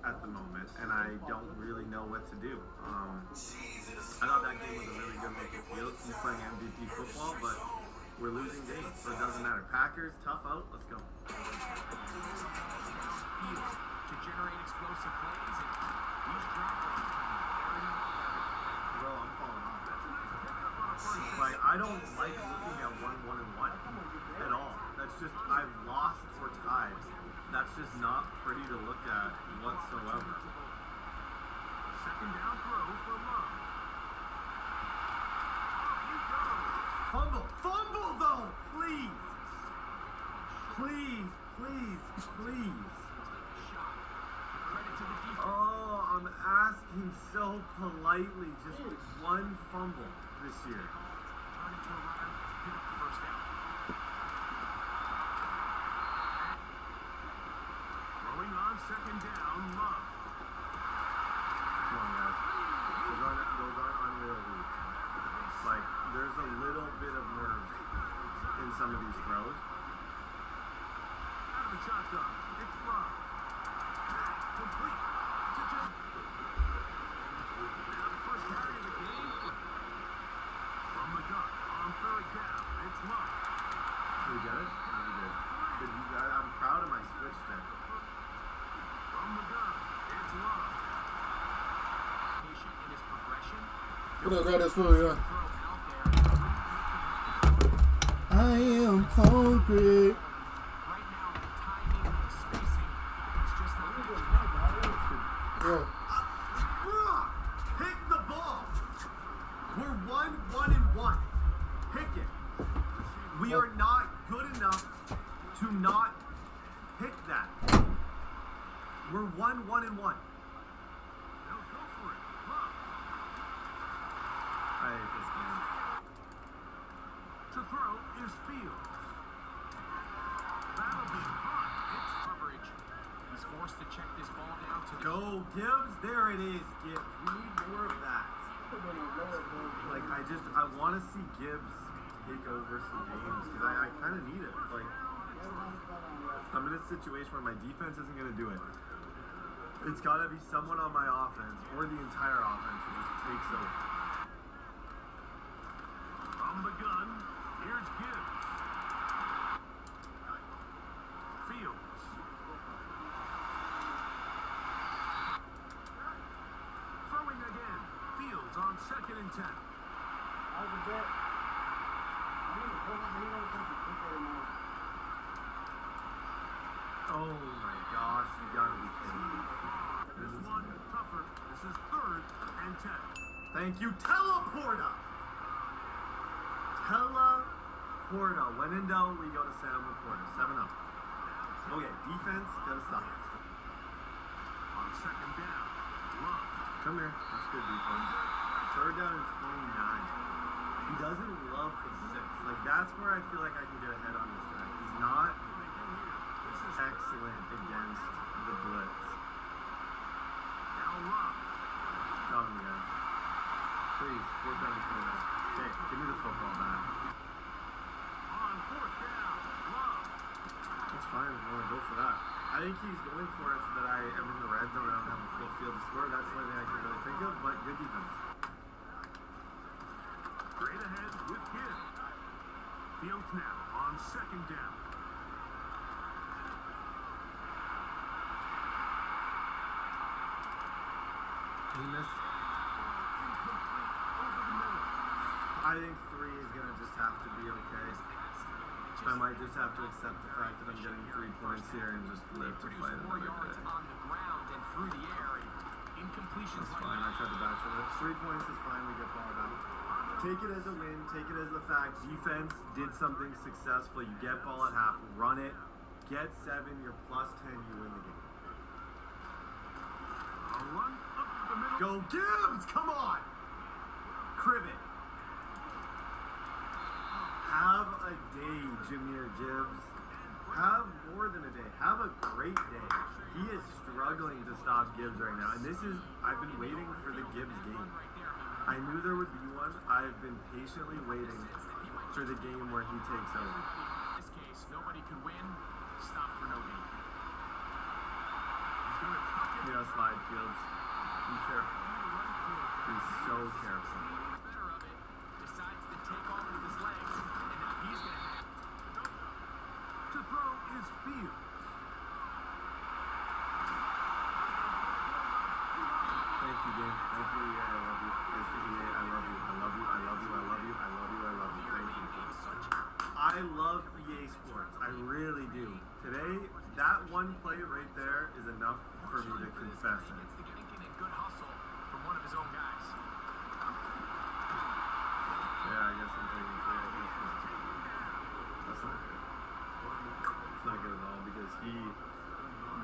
at the moment, and I don't really know what to do. I thought that game was a really good look at Fields. He's playing MVP football, but we're losing games, so it doesn't matter. Packers, tough out. Let's go. To generate explosive plays, and each drop Bro, I'm falling off. Like, I don't like looking at 1-1-1 at all. That's just, I've lost or tied. That's just not pretty to look at whatsoever. 2nd down throw for Love. Fumble though, please. Please. Oh, I'm asking so politely. Just one fumble this year. First down. Throwing on 2nd down, Love. Come on, guys. Those aren't unreal reads. Like, there's a little bit of nerves in some of these throws. Out of the shotgun, it's Love. Complete. Now the first carry of the game. What else got this food, yeah? I am hungry. Yeah. Pick the ball. We're 1-1-1. Pick it. We are not good enough to not pick that. We're 1-1-1. I hate this game. To throw is Fields. That'll be hot. It's coverage. He's forced to check this ball down to Go, Gibbs. There it is, Gibbs. We need more of that. Like, I want to see Gibbs take over some games because I kind of need it. Like, I'm in a situation where my defense isn't going to do it. It's got to be someone on my offense or the entire offense who just takes over. from the gun. Here's Gibbs. Fields. Throwing again. Fields on 2nd and 10. Oh my gosh, you gotta be kidding me. This one tougher. This is 3rd and 10. Thank you, Teleporta! Teleporta. When in doubt, we go to Sam Laporta. 7-0. Okay, defense, gotta stop. On 2nd down. Love. Come here. That's good defense. 3rd down and 29. He doesn't love the 6. Like, that's where I feel like I can get ahead on this guy. He's not excellent against the blitz. Now Love. Got him again. Please, 4th down and 29. Okay, give me the football back. On 4th down. Love. That's fine. I want to go for that. I think he's going for it so that I am in the red zone. I don't have a full field to score. That's the only thing I can really think of, but good defense. Straight ahead with Gibbs. Fields now on 2nd down. He missed. Incomplete over the middle. I think 3 is going to just have to be okay. I might just have to accept the fact that I'm getting 3 points here and just live to fight another day. on the ground and through the air. Incompletion. That's fine. I tried to bachelor it. 3 points is fine. We get ball back. Take it as a win. Take it as the fact. Defense did something successful. You get ball at half. Run it. Get 7. You're plus 10. You win the game. A run up the middle. Go Gibbs! Come on! Cribbit. Have a day, Jameer Gibbs. Have more than a day. Have a great day. He is struggling to stop Gibbs right now. And this is, I've been waiting for the Gibbs game. I knew there would be one. I've been patiently waiting for the game where he takes over. In this case, nobody could win. Stop for no gain. He's going to tuck it. You know, slide Fields. Be careful. Be so careful. Better of it. Decides to take off with his legs. And now he's going to have To throw is Fields. Thank you, game. Thank you, EA. I love you. Thank you, EA. I love you. I love you. I love you. I love you. I love you. I love you. Thank you. I love EA Sports. I really do. Today, that one play right there is enough for me to confess it. It's the thinking and good hustle from one of his own guys. Yeah, I guess I'm taking 3. That's not good. It's not good at all because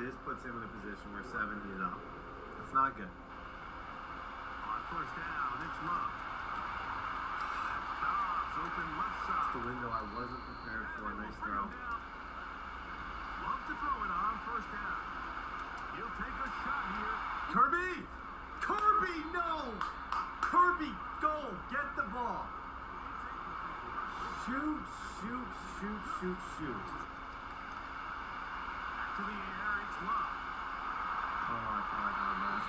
this puts him in a position where 7 he's out. That's not good. On 1st down, it's Love. Dobbs open left It's side. the window I wasn't prepared for. Nice throw. Love to throw it on 1st down. He'll take a shot here. Kirby! Kirby, no! Kirby, go! Get the ball! Shoot, shoot, shoot, shoot, shoot. Back to the air, it's Love. Oh, I thought I had that.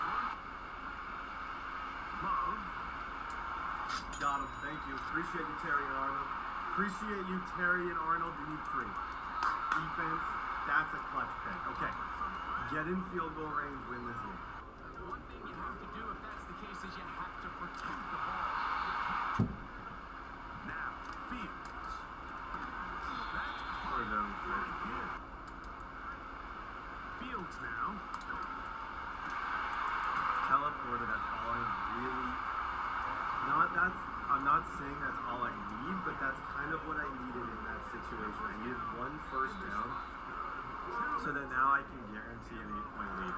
Love. Got him. Thank you. Appreciate you, Terry and Arnold. Appreciate you, Terry and Arnold. We need 3. Defense, that's a clutch pick. Okay. Get in field goal range, win this game. One thing you have to do if that's the case is you have to protect the ball. not saying that's all I need, but that's kind of what I needed in that situation. I needed 1 first down so that now I can guarantee an 8-point lead.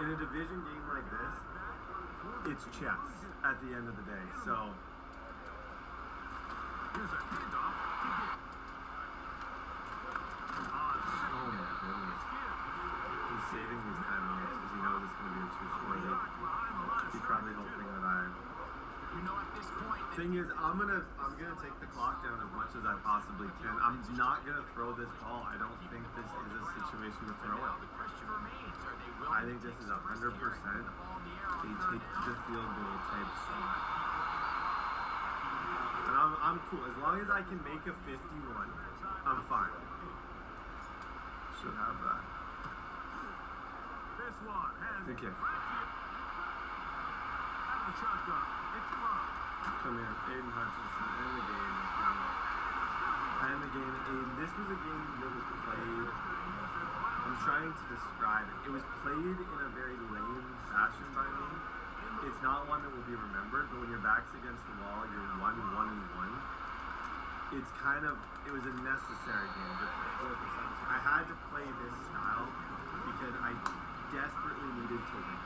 In a division game like this, it's chess at the end of the day. So here's a handoff. Oh my goodness. He's saving these timeouts because he knows it's going to be a 2-score lead. He's probably hoping that Thing is, I'm gonna take the clock down as much as I possibly can. I'm not gonna throw this ball. I don't think this is a situation to throw it. I think this is 100% a take the field goal type shot. And I'm cool. As long as I can make a 51, I'm fine. Should have that. This one has Good kick. Come here, Aiden Hutchinson, end the game. End the game, Aiden. This was a game that was played. I'm trying to describe it. It was played in a very lame fashion by me. It's not one that will be remembered, but when your back's against the wall, you're 1-1-1. It's kind of, it was a necessary game to play. I had to play this style because I desperately needed to win.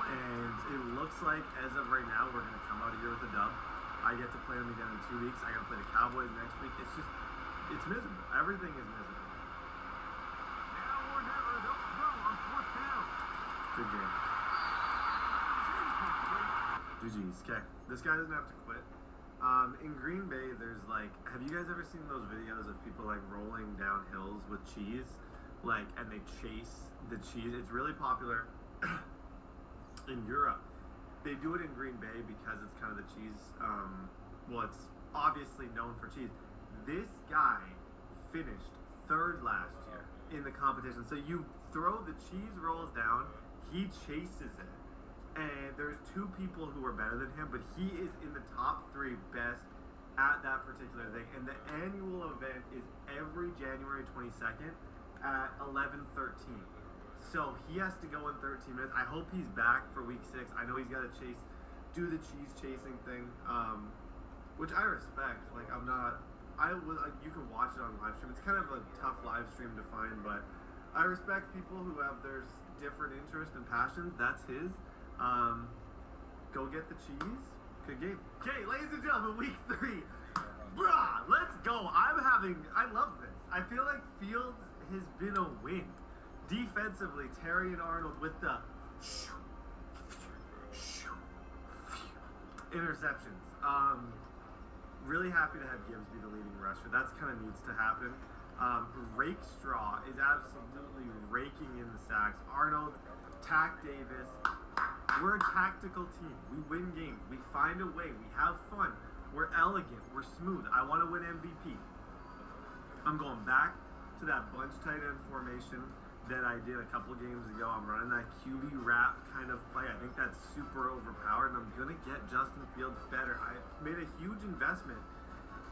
And it looks like, as of right now, we're going to come out of here with a dub. I get to play them again in 2 weeks. I got to play the Cowboys next week. It's just, it's miserable. Everything is miserable. Good game. GG's. Okay. This guy doesn't have to quit. In Green Bay, there's like, have you guys ever seen those videos of people like rolling down hills with cheese? Like, and they chase the cheese. It's really popular in Europe. They do it in Green Bay because it's kind of the cheese, well, it's obviously known for cheese. This guy finished 3rd last year in the competition. So you throw the cheese rolls down, he chases it. And there's 2 people who are better than him, but he is in the top 3 best at that particular thing. And the annual event is every January 22nd at 11:13. So he has to go in 13 minutes. I hope he's back for week 6. I know he's got to do the cheese chasing thing, which I respect. Like, I'm not, you can watch it on live stream. It's kind of a tough live stream to find, but I respect people who have their different interests and passions. That's his. Go get the cheese. Good game. Okay, ladies and gentlemen, week 3. Bruh, let's go. I love this. I feel like Fields has been a win. Defensively, Terry and Arnold with the interceptions. Really happy to have Gibbs be the leading rusher. That's kind of needs to happen. Rakestraw is absolutely raking in the sacks. Arnold, Tack Davis. We're a tactical team. We win games. We find a way. We have fun. We're elegant. We're smooth. I want to win MVP. I'm going back to that bunch tight end formation that I did a couple games ago. I'm running that QB wrap kind of play. I think that's super overpowered, and I'm going to get Justin Fields better. I made a huge investment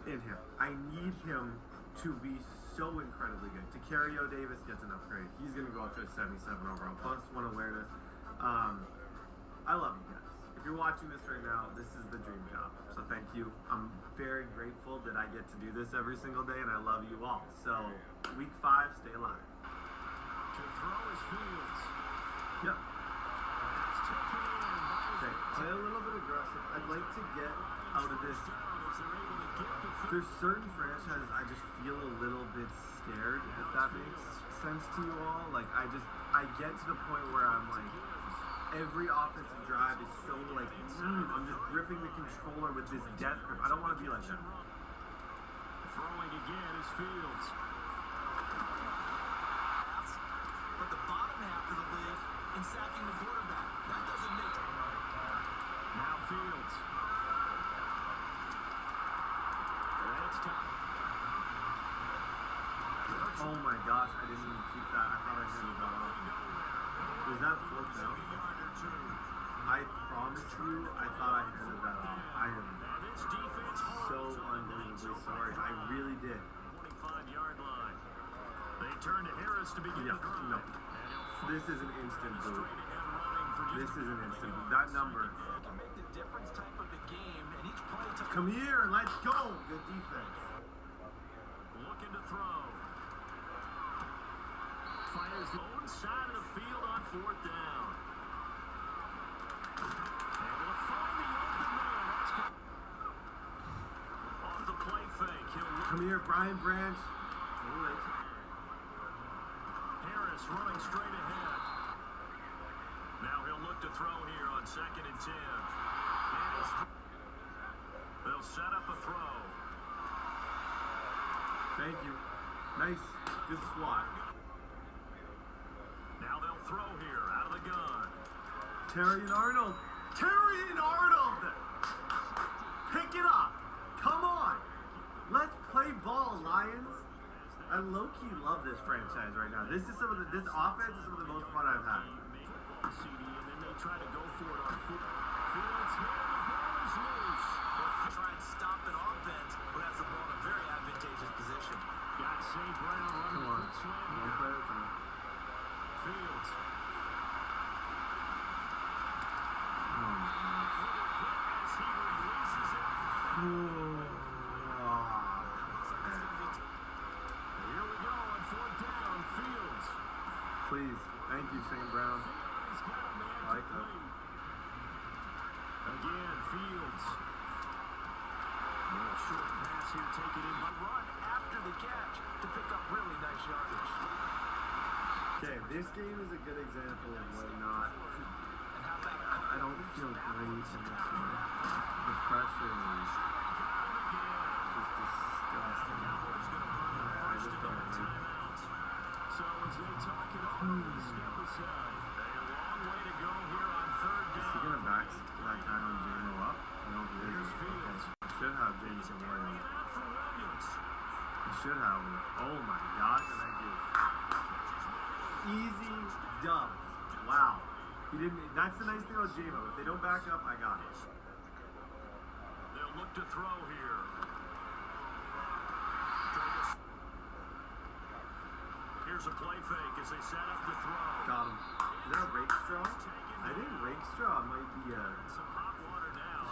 in him. I need him to be so incredibly good. Tacario Davis gets an upgrade. He's going to go up to a 77 overall, plus 1 awareness. I love you guys. If you're watching this right now, this is the dream job. So thank you. I'm very grateful that I get to do this every single day, and I love you all. So week 5, stay alive. To throw is Fields. Yep. It's taken in by Okay, play a little bit aggressive. I'd like to get out of this. There's certain franchises I just feel a little bit scared, if that makes sense to you all. Like, I get to the point where I'm like, every offensive drive is so like, I'm just gripping the controller with this death grip. I don't want to be like that. Throwing again is Fields. But the bottom half of the league in sacking the quarterback. That doesn't make it. Now Fields. It's time. Oh my gosh, I didn't even keep that. I thought I handed that off. Was that 4th down? I promise you, I thought I handed that off. I am so unbelievably sorry. I really did. 25-yard line. They turn to Harris to begin the drive. No. This is an instant boot. This is an instant boot. That number. Can make the difference type of the game, and each play took Come here, let's go. Good defense. Looking to throw. Fires the own side of the field on 4th down. Able to find the open man. That's good. Off the play fake. Come here, Brian Branch. Harris running straight ahead. Now he'll look to throw here on 2nd and 10. They'll set up a throw. Thank you. Nice. Good swat. Now they'll throw here out of the gun. Terrion Arnold. Terrion Arnold! Pick it up. Come on. Let's play ball, Lions. I low-key love this franchise right now. This offense is some of the most fun I've had. CD, and then they try to go for it on foot. Fields here, and the ball is loose. They'll try and stop an offense who has the ball in a very advantageous position. Got St. Brown running. Come on. One play at a time. Fields. Oh my gosh. As he releases it. Here we go on 4th down. Fields. Please. Thank you, St. Brown. I like that. Again, Fields. Little short pass here, take it in. A run after the catch to pick up really nice yardage. Okay, this game is a good example of what not. I don't feel great in this one. The pressure is just disgusting. I just don't like it. So as they talk it over, they step aside. A long way to go here on 3rd down. Is he gonna back that guy on JMO up? No, he is. Okay. I should have Jameson Williams. I should have him. Oh my gosh, and I do. Easy dub. Wow. He didn't. That's the nice thing about JMO. If they don't back up, I got it. They'll look to throw here. Here's a play fake as they set up the throw. Got him. Is that Rakestraw? I think Rakestraw might be a...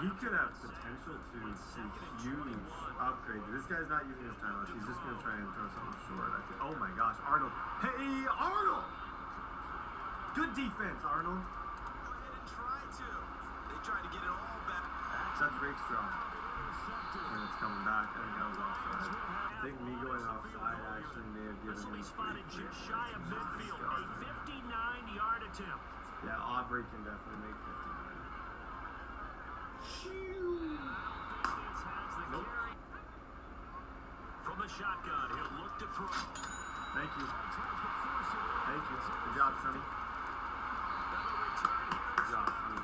He could have potential to see huge upgrade. This guy's not using his timeouts. He's just going to try and throw something short. Oh my gosh, Arnold. Hey, Arnold! Good defense, Arnold. Go ahead and try to. They tried to get it all back. That's Rakestraw. And it's coming back. I think I was offside. I think me going offside actually may have given him spotted just shy of midfield. A 59-yard attempt. Yeah, Aubrey can definitely make 59. Nope. From the shotgun, he'll look to throw. Thank you. Thank you. Good job, Sonny. Good job, Sonny.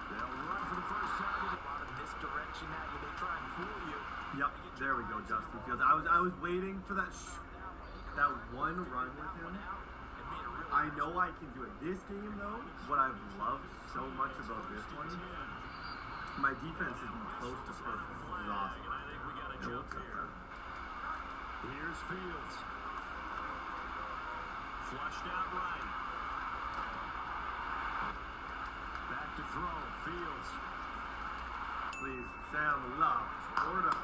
They'll run for the first time. A lot of misdirection at you. They try and fool you. Yep, there we go, Justin Fields. I was waiting for that that one run with him. I know I can do it. This game, though, what I've loved so much about this one, my defense has been close to perfect. This is awesome. I think we got a jump here. Here's Fields. Flushed out right. Back to throw. Fields. Please, Sam Love. Florida.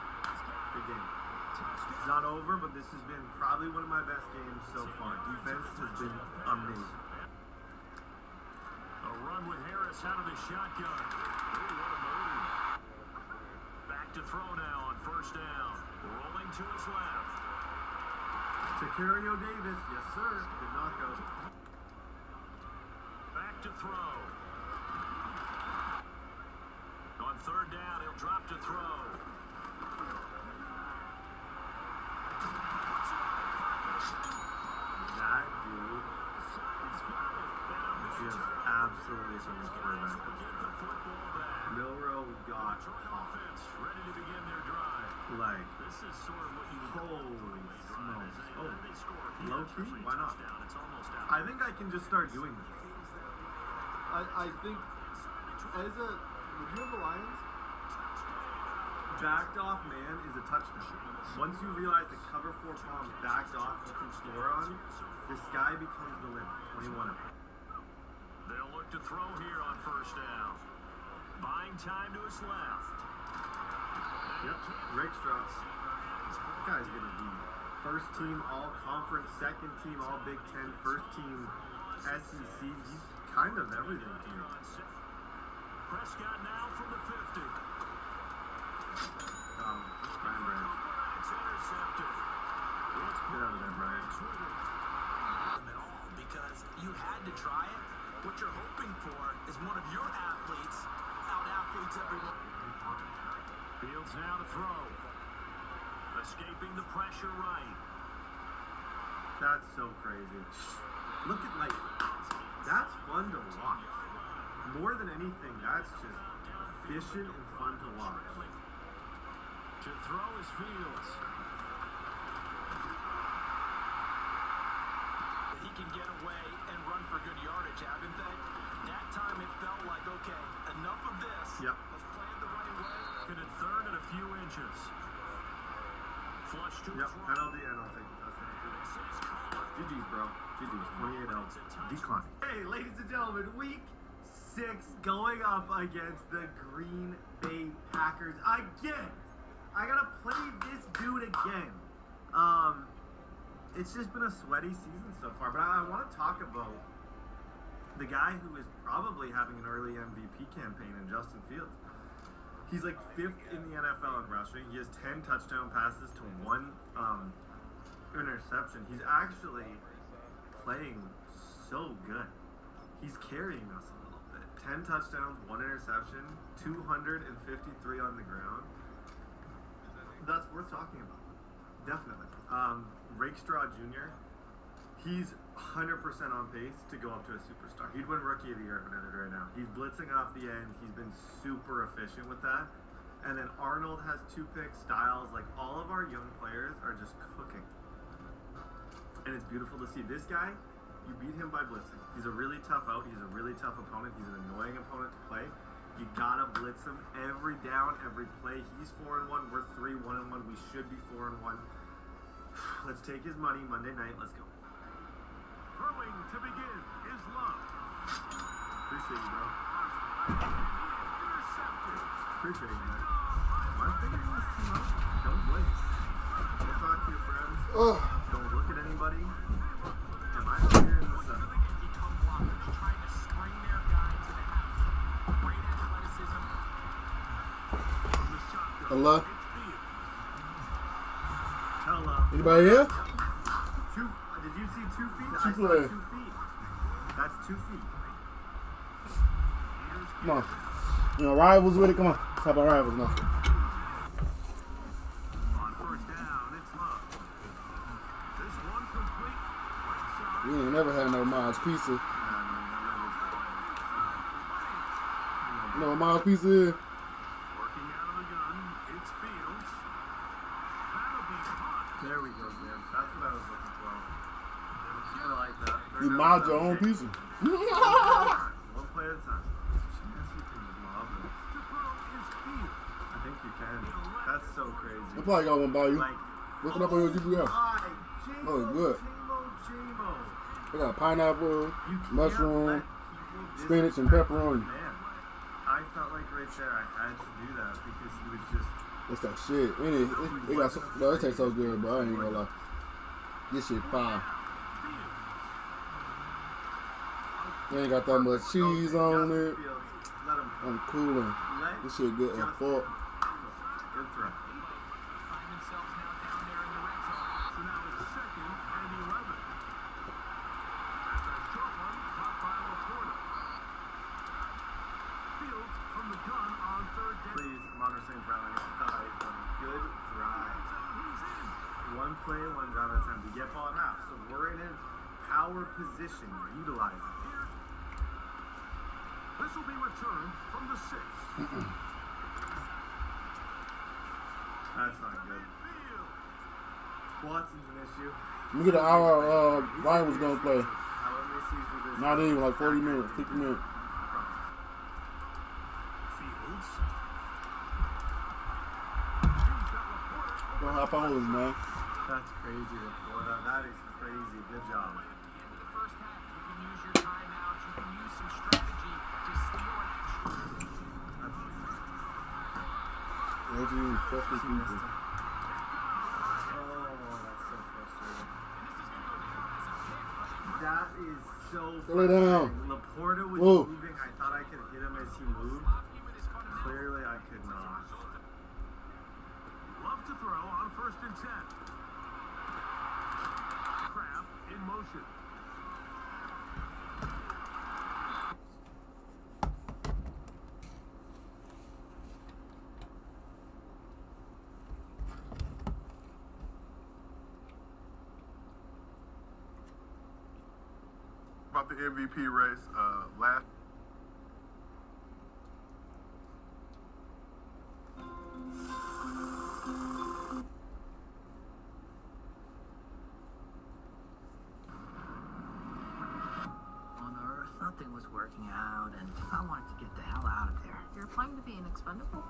Good game. It's not over, but this has been probably one of my best games so far. Defense has been amazing. A run with Harris out of the shotgun. Ooh, what a move. Back to throw now on 1st down. Rolling to his left. Tacario Davis. Yes, sir. Good knockout. Back to throw. On 3rd down, he'll drop to throw. That dude just absolutely so much quarterback. Milrow got offense ready to begin their drive. Like, this is sort of what you holy smokes. Oh, low key? Why not? It's almost out. I think I can just start doing this. I think as a review of the Lions, backed off man is a touchdown. Once you realize the cover 4 palms backed off you can score on, this guy becomes the limit. 21 of them. They'll look to throw here on 1st down. By Buying time to his left. Yep, Rickstraw. This guy's gonna be first team all conference, second team all Big Ten, first team SEC. He's kind of everything to me. Prescott now from the 50. Brian. It's intercepted. It's Get out of there, Brian. At all, because you had to try it. What you're hoping for is one of your athletes out-athletes everyone. Fields now to throw. Escaping the pressure right. That's so crazy. Look at, like, that's fun to watch. More than anything, that's just efficient and fun to watch. To throw is Fields. He can get away and run for good yardage, haven't they? That time it felt like, okay, enough of this. Yep. Let's play it the right way. And a third and a few inches. Flush to Yep, penalty, and I'll take the touchdown. GG's, bro. GG's. 28-0. Decline. Hey, ladies and gentlemen, week 6 going up against the Green Bay Packers again. I gotta play this dude again. It's just been a sweaty season so far, but I want to talk about the guy who is probably having an early MVP campaign in Justin Fields. He's like 5th in the NFL in rushing. He has 10 touchdown passes to 1 interception. He's actually playing so good. He's carrying us a little bit. 10 touchdowns, 1 interception, 253 on the ground. That's worth talking about. Definitely. Rakestraw Jr., he's 100% on pace to go up to a superstar. He'd win Rookie of the Year right now. He's blitzing off the end. He's been super efficient with that. And then Arnold has 2 picks. Styles, like all of our young players are just cooking. And it's beautiful to see. This guy, you beat him by blitzing. He's a really tough out. He's a really tough opponent. He's an annoying opponent to play. You gotta blitz him every down, every play. He's 4-1. We're 3-1-1. We should be 4-1. Let's take his money Monday night. Let's go. Throwing to begin is Love. Appreciate you, bro. Intercepted. Appreciate you, man. My figuring this team out. Don't blink. Don't talk to your friends. Don't look at anybody. Am I figuring this out? Trying to spring their guy to the house. Great athleticism. Hello? Hello. Anybody here? Did you see 2 feet? I saw 2 players. feet. That's 2 feet. Come on. You know, rivals with it. Come on. Talk about rivals now. On first down, it's Love. This one complete. Right side. We ain't never had no Miles Pizza. You know what Miles Pizza is? Working out of the gun, it's Fields. That'll be caught. There we go, man. That's what I was looking for. I like that. You mild your own pizza. One play at a time. I think you can. That's so crazy. I probably got one by you. Like, Look it up on your GPL. Oh, it's good. They got pineapple, mushroom, spinach, and pepperoni. Man, I felt like right there I had to do that because he was just. It's that shit. It got so, no, it tastes so good, bro. I ain't gonna lie. This shit fire. They ain't got that much cheese on it. I'm cooling. This shit good as fuck. Good throw. Find themselves now down there in the red zone. So now it's 2nd and 11. That's a short one, caught by Laporta. Fields from the gun on 3rd down. Please, Monter St. Brown. Good drive. One play, one drive at a time. We get ball at half, so we're in a power position. Utilize it. This will be returned from the 6. That's not good. Watson's an issue. Let me get an hour Ryan was gonna play. Not even like 40 minutes, 50 minutes. Fields. Don't hop on with us, man. That's crazy, Laporta. That is crazy. Good job. At the end of the first half, you can use your timeout. You can use some strategy to steal an extra. That's insane. Angie, trusted She missed people. him. Oh, that's so frustrating. That is so Throw it down. frustrating. Laporta was Whoa. moving. I thought I could hit him as he moved. Clearly, I could not. Love to throw on 1st and 10. Kraft in motion. About the MVP race, last. On Earth, nothing was working out, and I wanted to get the hell out of there. You're applying to be an expendable?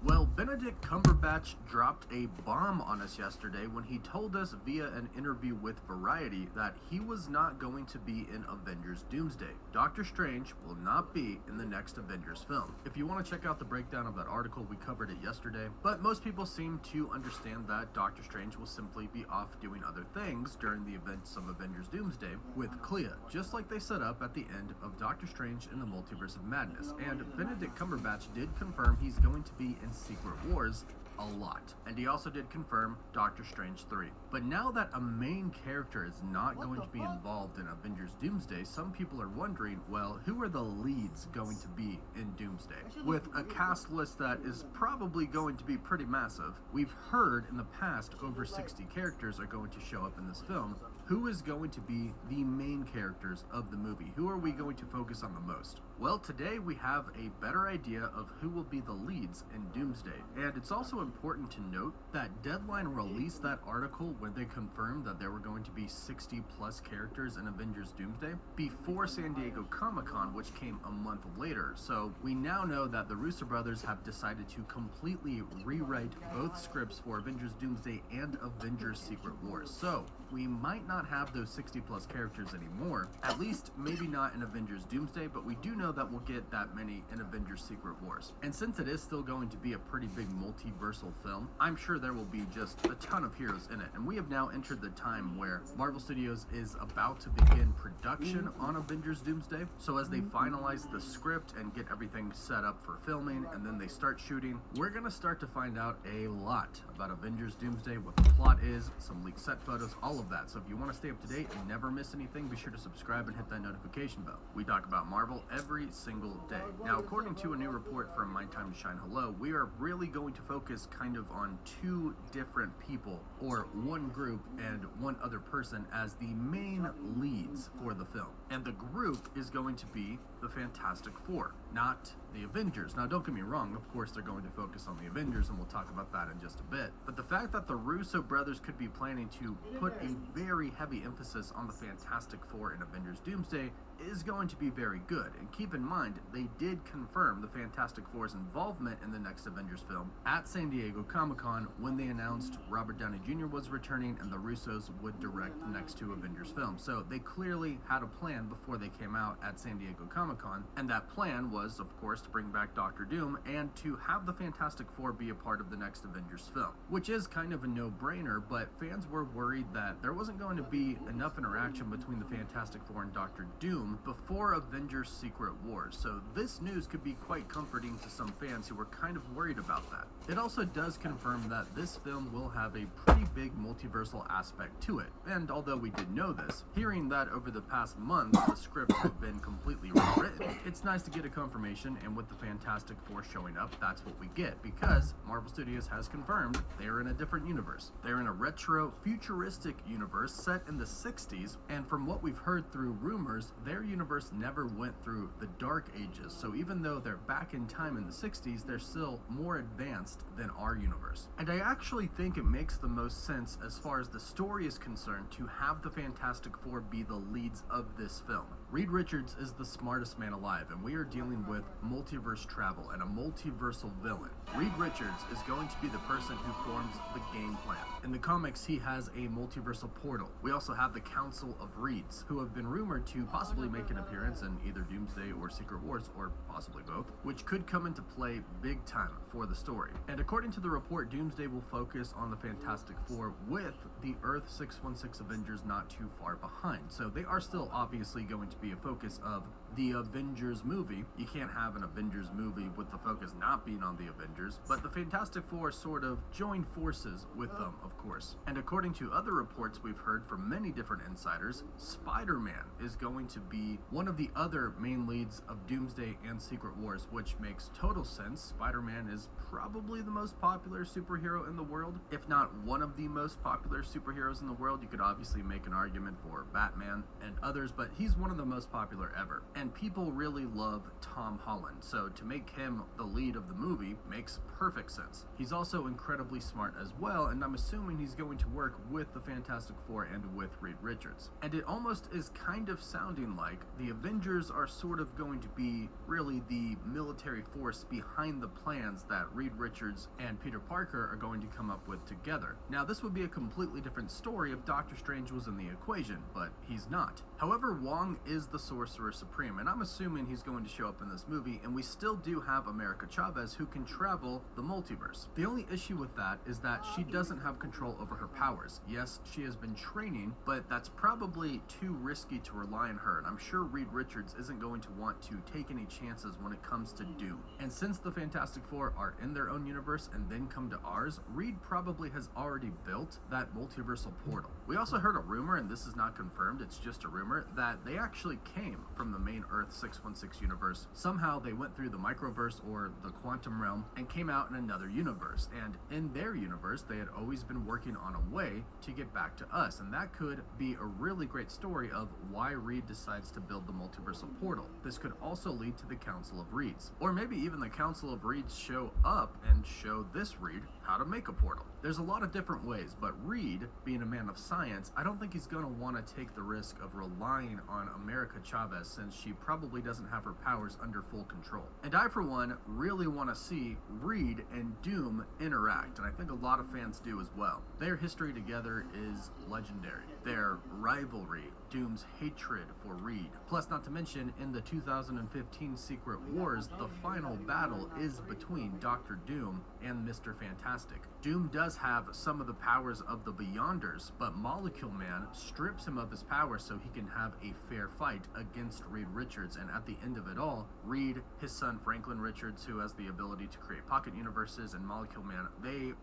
Well, Benedict Cumberbatch dropped a bomb on us yesterday when he told us via an interview with Variety that he was not going to be in Avengers Doomsday. Doctor Strange will not be in the next Avengers film. If you want to check out the breakdown of that article, we covered it yesterday, but most people seem to understand that Doctor Strange will simply be off doing other things during the events of Avengers Doomsday with Clea, just like they set up at the end of Doctor Strange in the Multiverse of Madness. And Benedict Cumberbatch did confirm he's going to be in Secret Wars a lot. And he also did confirm Doctor Strange 3. But now that a main character is not going to be involved in Avengers Doomsday, some people are wondering, well, who are the leads going to be in Doomsday? With a cast list that is probably going to be pretty massive, we've heard in the past over 60 characters are going to show up in this film. Who is going to be the main characters of the movie? Who are we going to focus on the most? Well, today we have a better idea of who will be the leads in Doomsday. And it's also important to note that Deadline released that article where they confirmed that there were going to be 60 plus characters in Avengers Doomsday before San Diego Comic-Con, which came a month later. So we now know that the Russo brothers have decided to completely rewrite both scripts for Avengers Doomsday and Avengers Secret Wars. So we might not have those 60 plus characters anymore, at least maybe not in Avengers Doomsday, but we do know that we'll get that many in Avengers Secret Wars. And since it is still going to be a pretty big multiversal film, I'm sure there will be just a ton of heroes in it. And we have now entered the time where Marvel Studios is about to begin production on Avengers Doomsday. So as they finalize the script and get everything set up for filming, and then they start shooting, we're gonna start to find out a lot about Avengers Doomsday, what the plot is, some leaked set photos, all of that. So if you want to stay up to date and never miss anything, be sure to subscribe and hit that notification bell. We talk about Marvel every single day. Now, according to a new report from My Time to Shine Hello, we are really going to focus kind of on two different people, or one group and one other person, as the main leads for the film. And the group is going to be the Fantastic Four, not the Avengers. Now, don't get me wrong, of course they're going to focus on the Avengers, and we'll talk about that in just a bit. But the fact that the Russo brothers could be planning to put a very heavy emphasis on the Fantastic Four in Avengers Doomsday is going to be very good. And keep in mind, they did confirm the Fantastic Four's involvement in the next Avengers film at San Diego Comic-Con when they announced Robert Downey Jr. was returning and the Russos would direct the next two Avengers films. So they clearly had a plan before they came out at San Diego Comic-Con, and that plan was, of course, to bring back Doctor Doom and to have the Fantastic Four be a part of the next Avengers film, which is kind of a no-brainer, but fans were worried that there wasn't going to be enough interaction between the Fantastic Four and Doctor Doom before Avengers Secret Wars. So this news could be quite comforting to some fans who were kind of worried about that. It also does confirm that this film will have a pretty big multiversal aspect to it. And although we did know this, hearing that over the past months the scripts have been completely rewritten, it's nice to get a confirmation, and with the Fantastic Four showing up, that's what we get, because Marvel Studios has confirmed they're in a different universe. They're in a retro, futuristic universe set in the 60s, and from what we've heard through rumors, their universe never went through the Dark Ages, so even though they're back in time in the 60s, they're still more advanced than our universe. And I actually think it makes the most sense as far as the story is concerned to have the Fantastic Four be the leads of this film. Reed Richards is the smartest man alive, and we are dealing with multiverse travel and a multiversal villain. Reed Richards is going to be the person who forms the game plan. In the comics, he has a multiversal portal. We also have the Council of Reeds, who have been rumored to possibly make an appearance in either Doomsday or Secret Wars, or possibly both, which could come into play big time for the story. And according to the report, Doomsday will focus on the Fantastic Four with the Earth 616 Avengers not too far behind. So they are still obviously going to be a focus of the Avengers movie. You can't have an Avengers movie with the focus not being on the Avengers, but the Fantastic Four sort of join forces with them, of course. And according to other reports we've heard from many different insiders, Spider-Man is going to be one of the other main leads of Doomsday and Secret Wars, which makes total sense. Spider-Man is probably the most popular superhero in the world, if not one of the most popular superheroes in the world. You could obviously make an argument for Batman and others, but he's one of the most popular ever. And people really love Tom Holland, so to make him the lead of the movie makes perfect sense. He's also incredibly smart as well, and I'm assuming he's going to work with the Fantastic Four and with Reed Richards. And it almost is kind of sounding like the Avengers are sort of going to be really the military force behind the plans that Reed Richards and Peter Parker are going to come up with together. Now, this would be a completely different story if Doctor Strange was in the equation, but he's not. However, Wong is the Sorcerer Supreme, and I'm assuming he's going to show up in this movie, and we still do have America Chavez, who can travel the multiverse. The only issue with that is that she doesn't have control over her powers. Yes, she has been training, but that's probably too risky to rely on her, and I'm sure Reed Richards isn't going to want to take any chances when it comes to Doom. And since the Fantastic Four are in their own universe and then come to ours, Reed probably has already built that multiversal portal. We also heard a rumor, and this is not confirmed, it's just a rumor, that they actually came from the main Earth 616 universe. Somehow they went through the microverse or the quantum realm and came out in another universe, and in their universe they had always been working on a way to get back to us, and that could be a really great story of why Reed decides to build the multiversal portal. This could also lead to the Council of Reeds, or maybe even the Council of Reeds show up and show this Reed how to make a portal. There's a lot of different ways, but Reed, being a man of science, I don't think he's going to want to take the risk of relying on America Chavez, since she probably doesn't have her powers under full control. And I, for one, really want to see Reed and Doom interact, and I think a lot of fans do as well. Their history together is legendary. Their rivalry, Doom's hatred for Reed. Plus, not to mention, in the 2015 Secret Wars, the final battle is between Dr. Doom and Mr. Fantastic. Doom does have some of the powers of the Beyonders, but Molecule Man strips him of his power so he can have a fair fight against Reed Richards, and at the end of it all, Reed, his son Franklin Richards, who has the ability to create pocket universes, and Molecule Man, they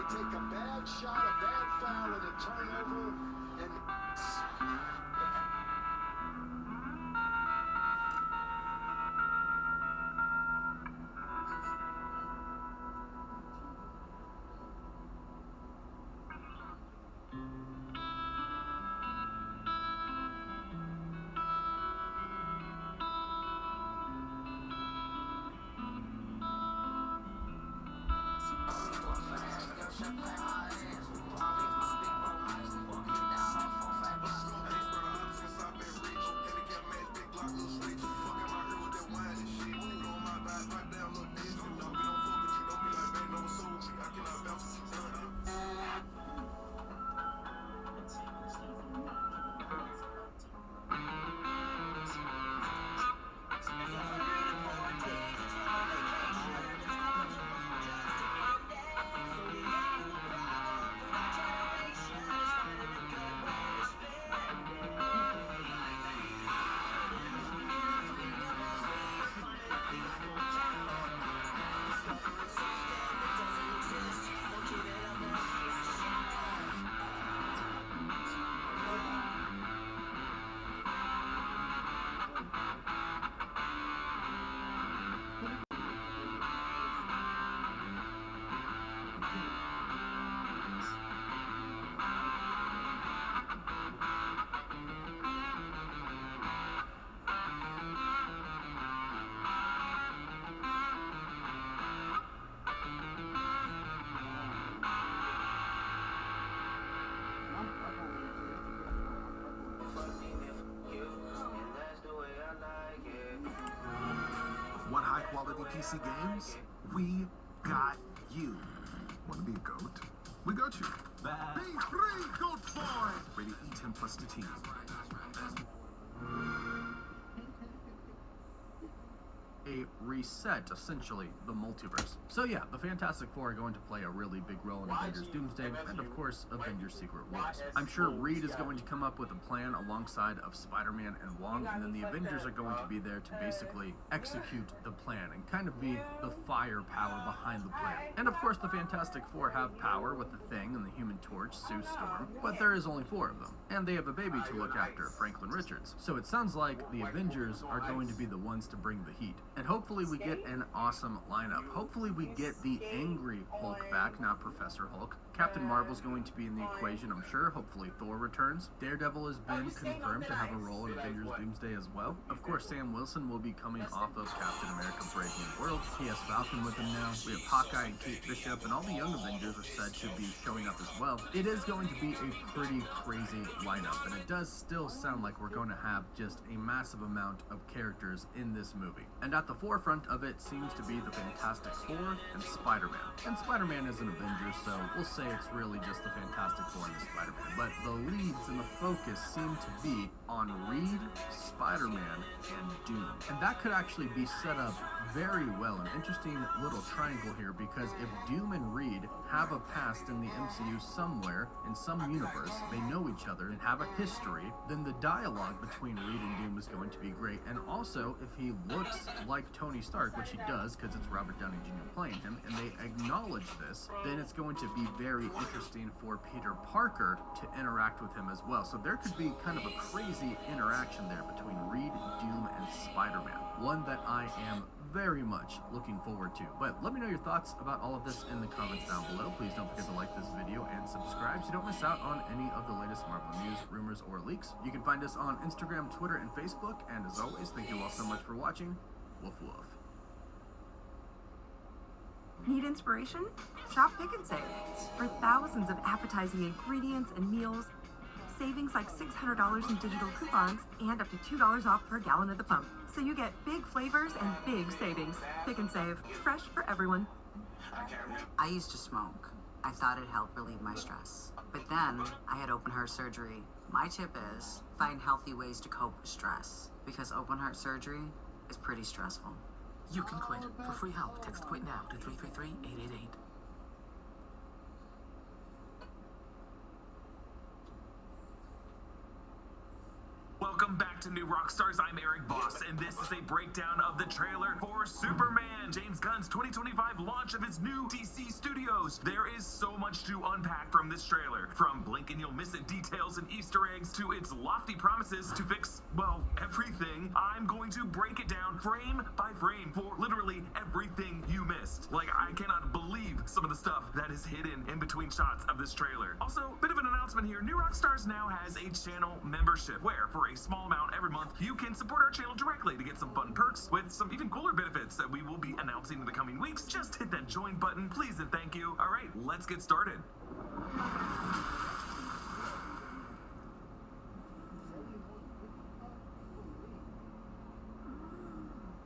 They take a bad shot, a bad foul, and a turnover, and Want high-quality PC games? We got you. Want to be a goat? We got you. B3 Goat Boy! Rated E10 plus to teen. A reset, essentially, the multiverse. So yeah, the Fantastic Four are going to play a really big role in Avengers Doomsday, and of course, Avengers Secret Wars. I'm sure Reed is going to come up with a plan alongside of Spider-Man and Wong, and then the Avengers are going to be there to basically execute the plan and kind of be the firepower behind the plan. And of course, the Fantastic Four have power with the Thing and the Human Torch, Sue Storm, but there is only 4 of them. And they have a baby to look after, Franklin Richards. So it sounds like the Avengers are going to be the ones to bring the heat. And hopefully we get an awesome lineup. Hopefully we get the angry Hulk back, not Professor Hulk. Captain Marvel's going to be in the equation, I'm sure. Hopefully Thor returns. Daredevil has been confirmed to have a role in Avengers Doomsday as well. Of course, Sam Wilson will be coming off of Captain America Brave New World. He has Falcon with him now. We have Hawkeye and Kate Bishop, and all the young Avengers are said to be showing up as well. It is going to be a pretty crazy lineup, and it does still sound like we're going to have just a massive amount of characters in this movie. And at the forefront of it seems to be the Fantastic Four and Spider-Man. And Spider-Man is an Avenger, so we'll say it's really just the Fantastic Four and the Spider-Man. But the leads and the focus seem to be on Reed, Spider-Man, and Doom. And that could actually be set up very well, an interesting little triangle here, because if Doom and Reed have a past in the MCU somewhere, in some universe, they know each other and have a history, then the dialogue between Reed and Doom is going to be great. And also, if he looks like Tony Stark, which he does because it's Robert Downey Jr. playing him, and they acknowledge this, then it's going to be very interesting for Peter Parker to interact with him as well. So there could be kind of a crazy interaction there between Reed, Doom, and Spider-Man. One that I am very much looking forward to. But let me know your thoughts about all of this in the comments down below. Please don't forget to like this video and subscribe so you don't miss out on any of the latest Marvel news, rumors, or leaks. You can find us on Instagram, Twitter, and Facebook. And as always, thank you all so much for watching. Woof woof. Need inspiration? Shop Pick and Save. For thousands of appetizing ingredients and meals, savings like $600 in digital coupons and up to $2 off per gallon at the pump. So you get big flavors and big savings. Pick and Save. Fresh for everyone. I used to smoke. I thought it'd help relieve my stress. But then I had open heart surgery. My tip is find healthy ways to cope with stress, because open heart surgery is pretty stressful. You can quit. For free help, text QUIT NOW to 333-888. Welcome back to to New Rockstars. I'm Eric Voss, and this is a breakdown of the trailer for Superman, James Gunn's 2025 launch of his new DC Studios. There is so much to unpack from this trailer, from blink and you'll miss it details and Easter eggs to its lofty promises to fix, well, everything. I'm going to break it down frame by frame for literally everything you missed. Like, I cannot believe some of the stuff that is hidden in between shots of this trailer. Also, bit of an announcement here. New Rockstars now has a channel membership where, for a small amount every month, you can support our channel directly to get some fun perks with some even cooler benefits that we will be announcing in the coming weeks. Just hit that join button, please and thank you. All right, let's get started.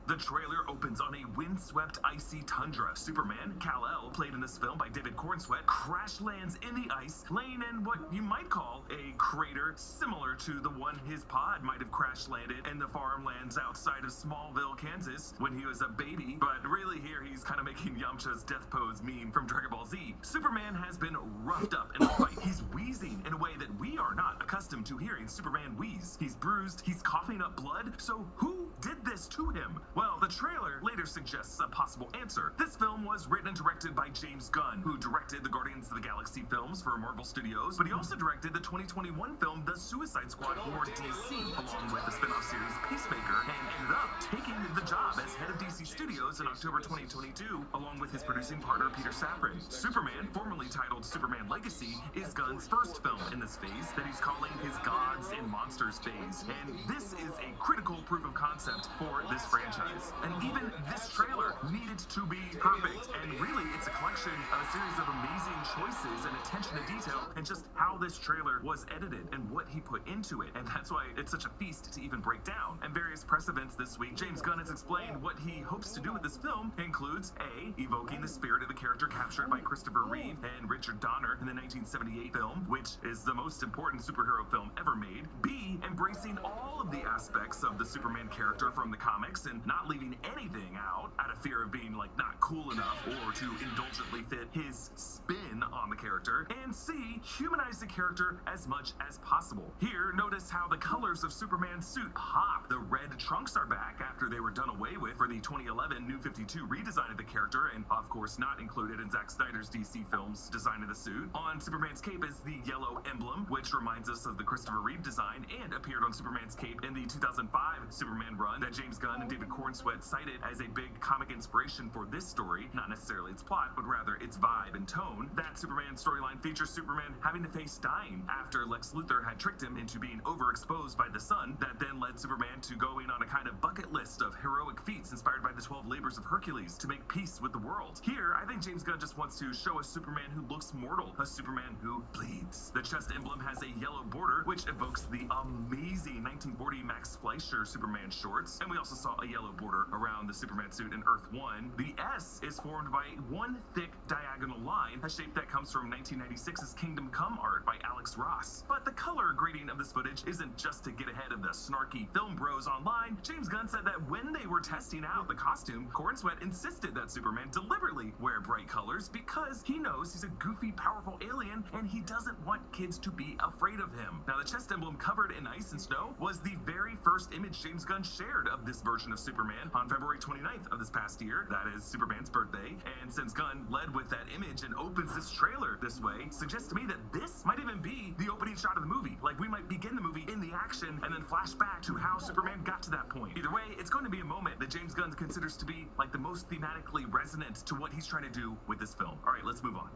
The trailer opens on a windswept, icy tundra. Superman, Kal-El, played in this film by David Cornsweet, crash lands in the ice, laying in what you might call a crater similar to the one his pod might have crash landed in the farmlands outside of Smallville, Kansas, when he was a baby. But really here, he's kind of making Yamcha's death pose meme from Dragon Ball Z. Superman has been roughed up in a fight. He's wheezing in a way that we are not accustomed to hearing Superman wheeze. He's bruised, he's coughing up blood. So who did this to him? Well, the trailer later suggests a possible answer. This film was written and directed by James Gunn, who directed the Guardians of the Galaxy films for Marvel Studios, but he also directed the 2021 film The Suicide Squad for DC, along with the spin-off series Peacemaker, and ended up taking the job as head of DC Studios in October 2022, along with his producing partner Peter Safran. Superman, formerly titled Superman Legacy, is Gunn's first film in this phase that he's calling his Gods and Monsters phase, and this is a critical proof of concept for this franchise. And even this trailer needed to be perfect, and really it's a collection of a series of amazing choices and attention to detail and just how this trailer was edited and what he put into it, and that's why it's such a feast to even break down. And various press events this week, James Gunn has explained what he hopes to do with this film includes A, evoking the spirit of the character captured by Christopher Reeve and Richard Donner in the 1978 film, which is the most important superhero film ever made. B, embracing all of the aspects of the Superman character from the comics and not leaving anything out out of fear of being like not cool enough or to indulgently fit his spin on the character. And C, humanize the character as much as possible. Here, notice how the colors of Superman's suit pop. The red trunks are back after they were done away with for the 2011 New 52 redesign of the character, and of course not included in Zack Snyder's DC films design of the suit. On Superman's cape is the yellow emblem, which reminds us of the Christopher Reeve design and appeared on Superman's cape in the 2005 Superman run that James Gunn and David Cornsweet cited as a big comic inspiration for this story, not necessarily its plot, but rather its vibe and tone. That Superman storyline features Superman having to face dying after Lex Luthor had tricked him into being overexposed by the sun. That then led Superman to going on a kind of bucket list of heroic feats inspired by the 12 labors of Hercules to make peace with the world. Here, I think James Gunn just wants to show a Superman who looks mortal, a Superman who bleeds. The chest emblem has a yellow border, which evokes the amazing 1940 Max Fleischer Superman shorts, and we also saw a yellow border around the Superman suit in Earth 1. The S is formed by one thick diagonal line, a shape that comes from 1996's Kingdom Come art by Alex Ross. But the color grading of this footage isn't just to get ahead of the snarky film bros online. James Gunn said that when they were testing out the costume, Cornsweet insisted that Superman deliberately wear bright colors because he knows he's a goofy, powerful alien and he doesn't want kids to be afraid of him. Now, the chest emblem covered in ice and snow was the very first image James Gunn shared of this version of Superman on February 29th of this past year. That is Superman's birthday. And since Gunn led with that image and opens this trailer this way, suggests to me that this might even be the opening shot of the movie. Like, we might begin the movie in the action and then flash back to how Superman got to that point. Either way, it's going to be a moment that James Gunn considers to be like the most thematically resonant to what he's trying to do with this film. All right, let's move on.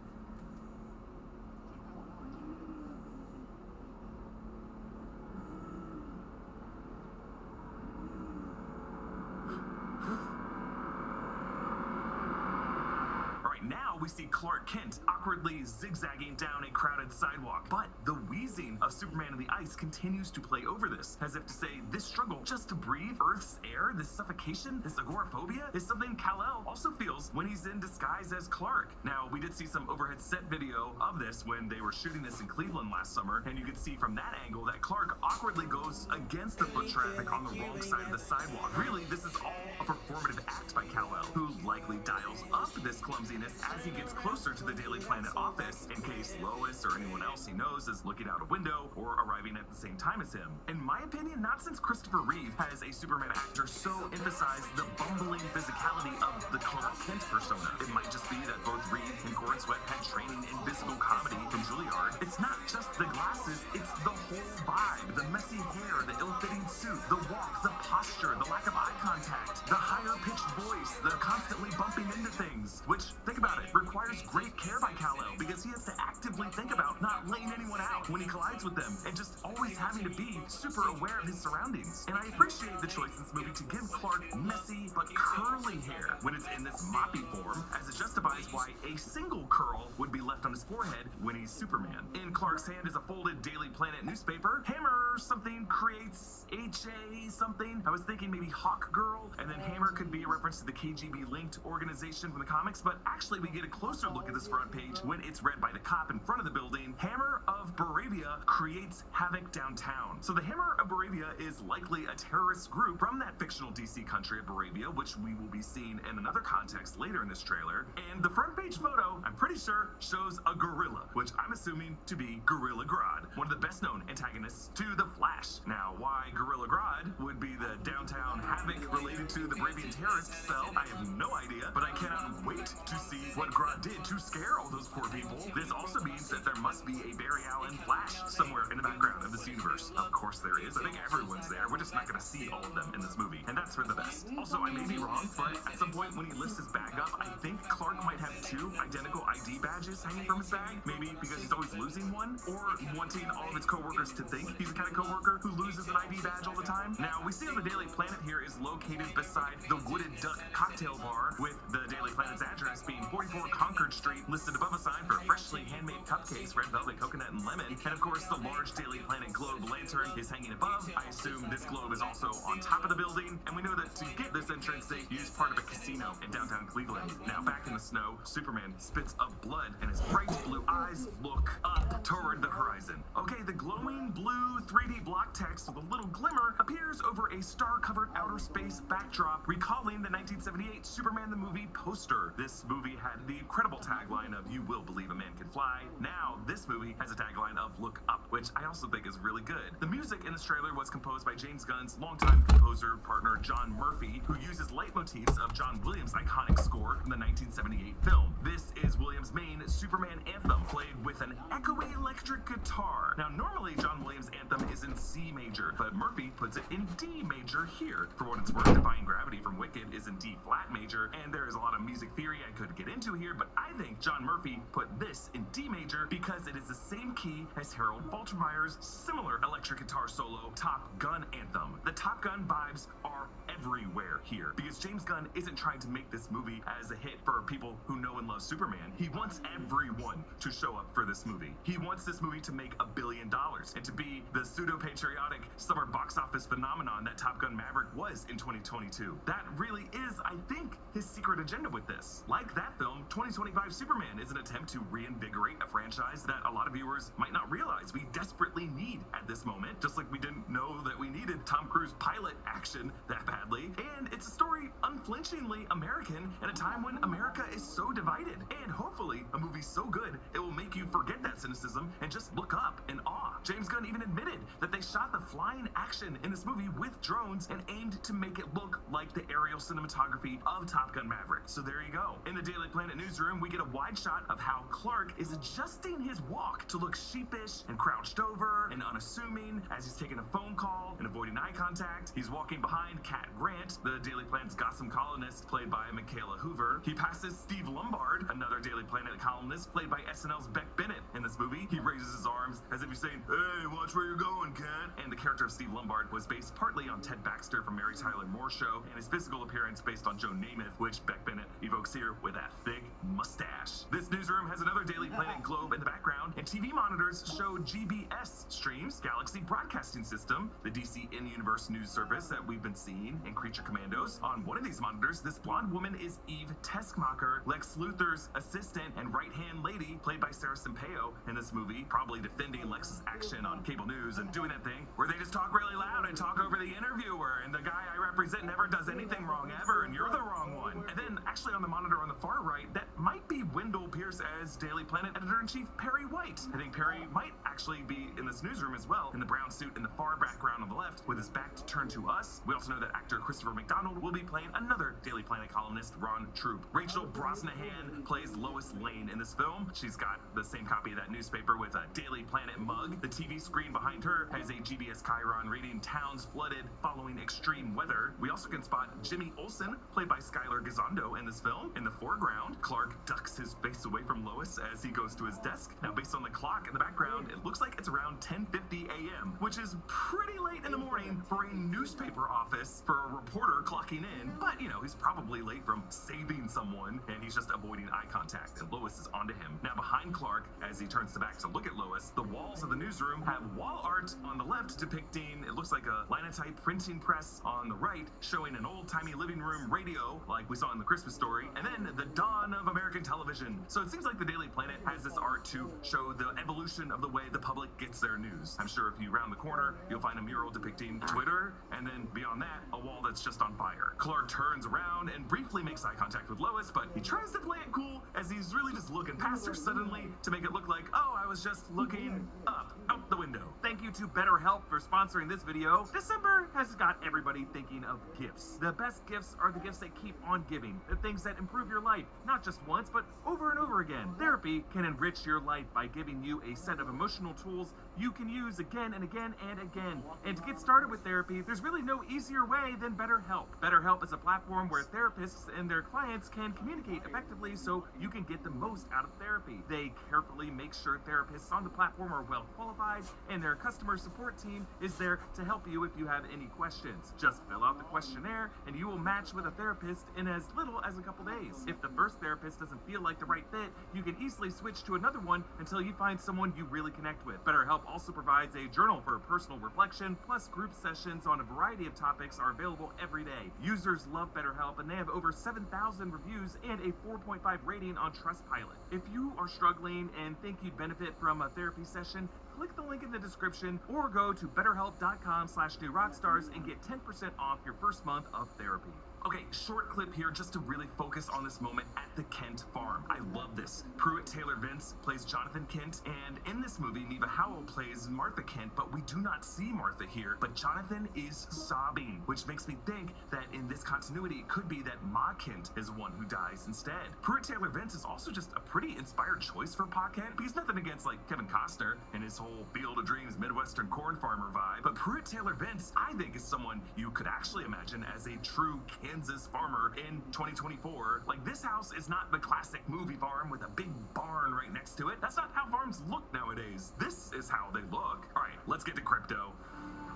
Now we see Clark Kent awkwardly zigzagging down a crowded sidewalk, but the wheezing of Superman in the ice continues to play over this, as if to say this struggle just to breathe Earth's air, this suffocation, this agoraphobia, is something Kal-El also feels when he's in disguise as Clark. Now, we did see some overhead set video of this when they were shooting this in Cleveland last summer, and you could see from that angle that Clark awkwardly goes against the foot traffic on the wrong side of the sidewalk. Really, this is all a performative act by Kal-El, who likely dials up this clumsiness as he gets closer to the Daily Planet office in case Lois or anyone else he knows is looking breaking out a window or arriving at the same time as him. In my opinion, not since Christopher Reeve has a Superman actor so emphasized the bumbling physicality of the Clark Kent persona. It might just be that both Reeve and Cornsweet had training in physical comedy from Juilliard. It's not just the glasses, it's the whole vibe. The messy hair, the ill-fitting suit, the walk, the posture, the lack of eye contact, the higher-pitched voice, the constantly bumping into things, which, think about it, requires great care by Kal-El because he has to actively think about not laying anyone out when he collides with them and just always having to be super aware of his surroundings. And I appreciate the choice in this movie to give Clark messy but curly hair when it's in this moppy form, as it justifies why a single curl would be left on his forehead when he's Superman. In Clark's hand is a folded Daily Planet newspaper. Hammer something creates HA something. I was thinking maybe Hawk Girl, and then Hammer could be a reference to the KGB linked organization from the comics, but actually we get a closer look at this front page when it's read by the cop in front of the building. Hammer of Baravia creates havoc downtown. So the Hammer of Baravia is likely a terrorist group from that fictional DC country of Baravia, which we will be seeing in another context later in this trailer. And the front page photo, I'm pretty sure, shows a gorilla, which I'm assuming to be Gorilla Grodd, one of the best known antagonists to the Flash. Now, why Gorilla Grodd would be the downtown havoc related to the Baravian terrorist cell, I have no idea, but I cannot wait to see what Grodd did to scare all those poor people. This also means that there must be a Barry Allen Flash somewhere in the background of this universe. Of course there is. I think everyone's there. We're just not going to see all of them in this movie, and that's for the best. Also, I may be wrong, but at some point when he lifts his bag up, I think Clark might have two identical ID badges hanging from his bag, maybe because he's always losing one, or wanting all of his coworkers to think he's the kind of coworker who loses an ID badge all the time. Now, we see on the Daily Planet here is located beside the Wooded Duck cocktail bar, with the Daily Planet's address being 44 Concord Street, listed above a sign for freshly handmade cupcakes, red velvet, coconut, and lemon. And of course, the large Daily Planet globe lantern is hanging above. I assume this globe is also on top of the building, and we know that to get this entrance, they used part of a casino in downtown Cleveland. Now, back in the snow, Superman spits up blood, and his bright blue eyes look up toward the horizon. Okay, the glowing blue 3D block text with a little glimmer appears over a star-covered outer space backdrop, recalling the 1978 Superman the Movie poster. This movie had the incredible tagline of "You will believe a man can fly." Now, this movie has a tagline of "Look up," which I also think is really good. The music in this trailer was composed by James Gunn's longtime composer partner John Murphy, who uses leitmotifs of John Williams' iconic score from the 1978 film. This is Williams' main Superman anthem, played with an echoey electric guitar. Now, normally John Williams' anthem is in C major, but Murphy puts it in D major here. For what it's worth, Defying Gravity from Wicked is in D flat major, and there is a lot of music theory I could get into here, but I think John Murphy put this in D major because it is the same key as Harold Faltermeyer's similar electric guitar solo Top Gun anthem. The Top Gun vibes are everywhere here because James Gunn isn't trying to make this movie as a hit for people who know and love Superman. He wants everyone to show up for this movie. He wants this movie to make $1 billion and to be the pseudo-patriotic summer box office phenomenon that Top Gun Maverick was in 2022. That really is, I think, his secret agenda with this. Like that film, 2025 Superman is an attempt to reinvigorate a franchise that a lot of viewers might not realize we desperately need at this moment, just like we didn't know that we needed Tom Cruise pilot action that badly. And it's a story unflinchingly American in a time when America is so divided. And hopefully a movie so good it will make you forget that cynicism and just look up in awe. James Gunn even admitted that they shot the flying action in this movie with drones and aimed to make it look like the aerial cinematography of Top Gun Maverick. So there you go. In the Daily Planet newsroom, we get a wide shot of how Clark is adjusting his walk to look sheepish and crouched over and unassuming as he's taking a phone call and avoiding eye contact. He's walking behind Cat Grant, the Daily Planet's Gotham columnist, played by Michaela Hoover. He passes Steve Lombard, another Daily Planet columnist, played by SNL's Beck Bennett in this movie. He raises his arms as if he's saying, "Hey, watch where you're going, Cat." And the character of Steve Lombard was based partly on Ted Baxter from Mary Tyler Moore Show, and his physical appearance based on Joe Namath, which Beck Bennett evokes here with that thick mustache. This newsroom has another Daily Planet globe in the background, and TV monitors show GBS streams, Galaxy Broadcasting System, the DC in-universe news service that we've been seeing in Creature Commandos. On one of these monitors, this blonde woman is Eve Teskmacher, Lex Luthor's assistant and right-hand lady, played by Sarah Sampaio in this movie, probably defending Lex's action on cable news and doing that thing where they just talk really loud and talk over the interviewer, and the guy I represent never does anything wrong ever, and you're the wrong one. And then, actually on the monitor on the far right, that might be Wendell Pierce as Daily Planet editor-in-chief Perry White. right. I think Perry might actually be in this newsroom as well, in the brown suit in the far background on the left, with his back turned to us. We also know that actor Christopher McDonald will be playing another Daily Planet columnist, Ron Troop. Rachel Brosnahan plays Lois Lane in this film. She's got the same copy of that newspaper with a Daily Planet mug. The TV screen behind her has a GBS Chiron reading towns flooded following extreme weather. We also can spot Jimmy Olsen, played by Skylar Gizondo in this film. In the foreground, Clark ducks his face away from Lois as he goes to his desk. Now, based on the clock in the background, it looks like it's around 10:50 a.m., which is pretty late in the morning for a newspaper office for a reporter clocking in. But, you know, he's probably late from saving someone, and he's just avoiding eye contact, and Lois is onto him. Now, behind Clark, as he turns the back to look at Lois, the walls of the newsroom have wall art on the left depicting, it looks like a linotype printing press on the right, showing an old-timey living room radio, like we saw in the Christmas Story, and then the dawn of American television. So it seems like the Daily Planet has this art to show the evolution of the way the public gets their news. I'm sure if you round the corner, you'll find a mural depicting Twitter, and then beyond that, a wall that's just on fire. Clark turns around and briefly makes eye contact with Lois, but he tries to play it cool as he's really just looking past her suddenly to make it look like, oh, I was just looking up out the window. Thank you to BetterHelp for sponsoring this video. December has got everybody thinking of gifts. The best gifts are the gifts that keep on giving, the things that improve your life, not just once, but over and over again. Therapy can enrich your life by giving you a set of emotional tools you can use again and again and again. And to get started with therapy, there's really no easier way than BetterHelp. BetterHelp is a platform where therapists and their clients can communicate effectively so you can get the most out of therapy. They carefully make sure therapists on the platform are well qualified, and their customer support team is there to help you if you have any questions. Just fill out the questionnaire and you will match with a therapist in as little as a couple days. If the first therapist doesn't feel like the right fit, you can easily switch to another one until you find someone you really connect with. BetterHelp also provides a journal for personal reflection, plus group sessions on a variety of topics are available every day. Users love BetterHelp, and they have over 7,000 reviews and a 4.5 rating on Trustpilot. If you are struggling and think you'd benefit from a therapy session, click the link in the description or go to betterhelp.com/newrockstars and get 10% off your first month of therapy. Okay, short clip here just to really focus on this moment at the Kent farm. I love this. Pruitt Taylor Vince plays Jonathan Kent, and in this movie, Neva Howell plays Martha Kent, but we do not see Martha here, but Jonathan is sobbing, which makes me think that in this continuity, it could be that Ma Kent is the one who dies instead. Pruitt Taylor Vince is also just a pretty inspired choice for Pa Kent, because nothing against like Kevin Costner and his whole Field of Dreams Midwestern corn farmer vibe, but Pruitt Taylor Vince, I think, is someone you could actually imagine as a true Kansas farmer in 2024. Like, this house is not the classic movie farm with a big barn right next to it. That's not how farms look nowadays. This is how they look. All right, let's get to crypto.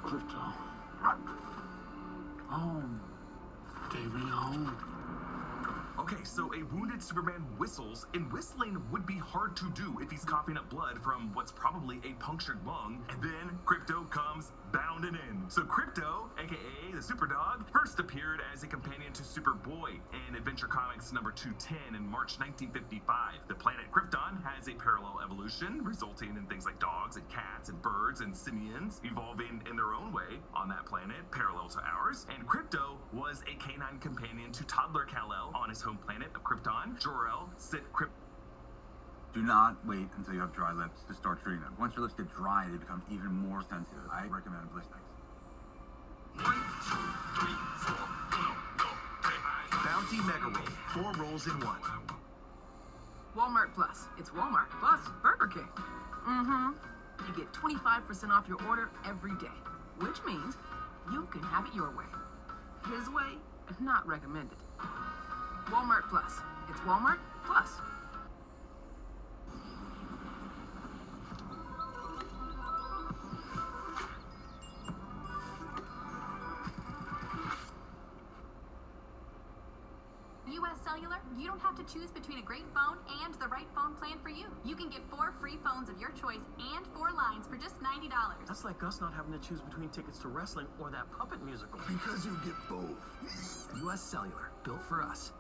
Crypto. Home. Daily home. Okay, so a wounded Superman whistles, and whistling would be hard to do if he's coughing up blood from what's probably a punctured lung, and then Crypto comes bounding in. So Crypto, aka the Superdog, first appeared as a companion to Superboy in Adventure Comics number 210 in March 1955. The planet Krypton has a parallel evolution, resulting in things like dogs and cats and birds and simians evolving in their own way on that planet, parallel to ours. And Crypto was a canine companion to toddler Kal-El on his home planet of Krypton. Jor-El, Do not wait until you have dry lips to start treating them. Once your lips get dry, they become even more sensitive. I recommend Blistex. 1, 2, 3, 4, go. Bounty Mega Roll, 4 rolls in 1. Walmart Plus. It's Walmart Plus Burger King. You get 25% off your order every day, which means you can have it your way. His way, not recommended. Walmart Plus. It's Walmart Plus. US Cellular, you don't have to choose between a great phone and the right phone plan for you. You can get 4 free phones of your choice and 4 lines for just $90. That's like us not having to choose between tickets to wrestling or that puppet musical. Because you get both. US Cellular, built for us.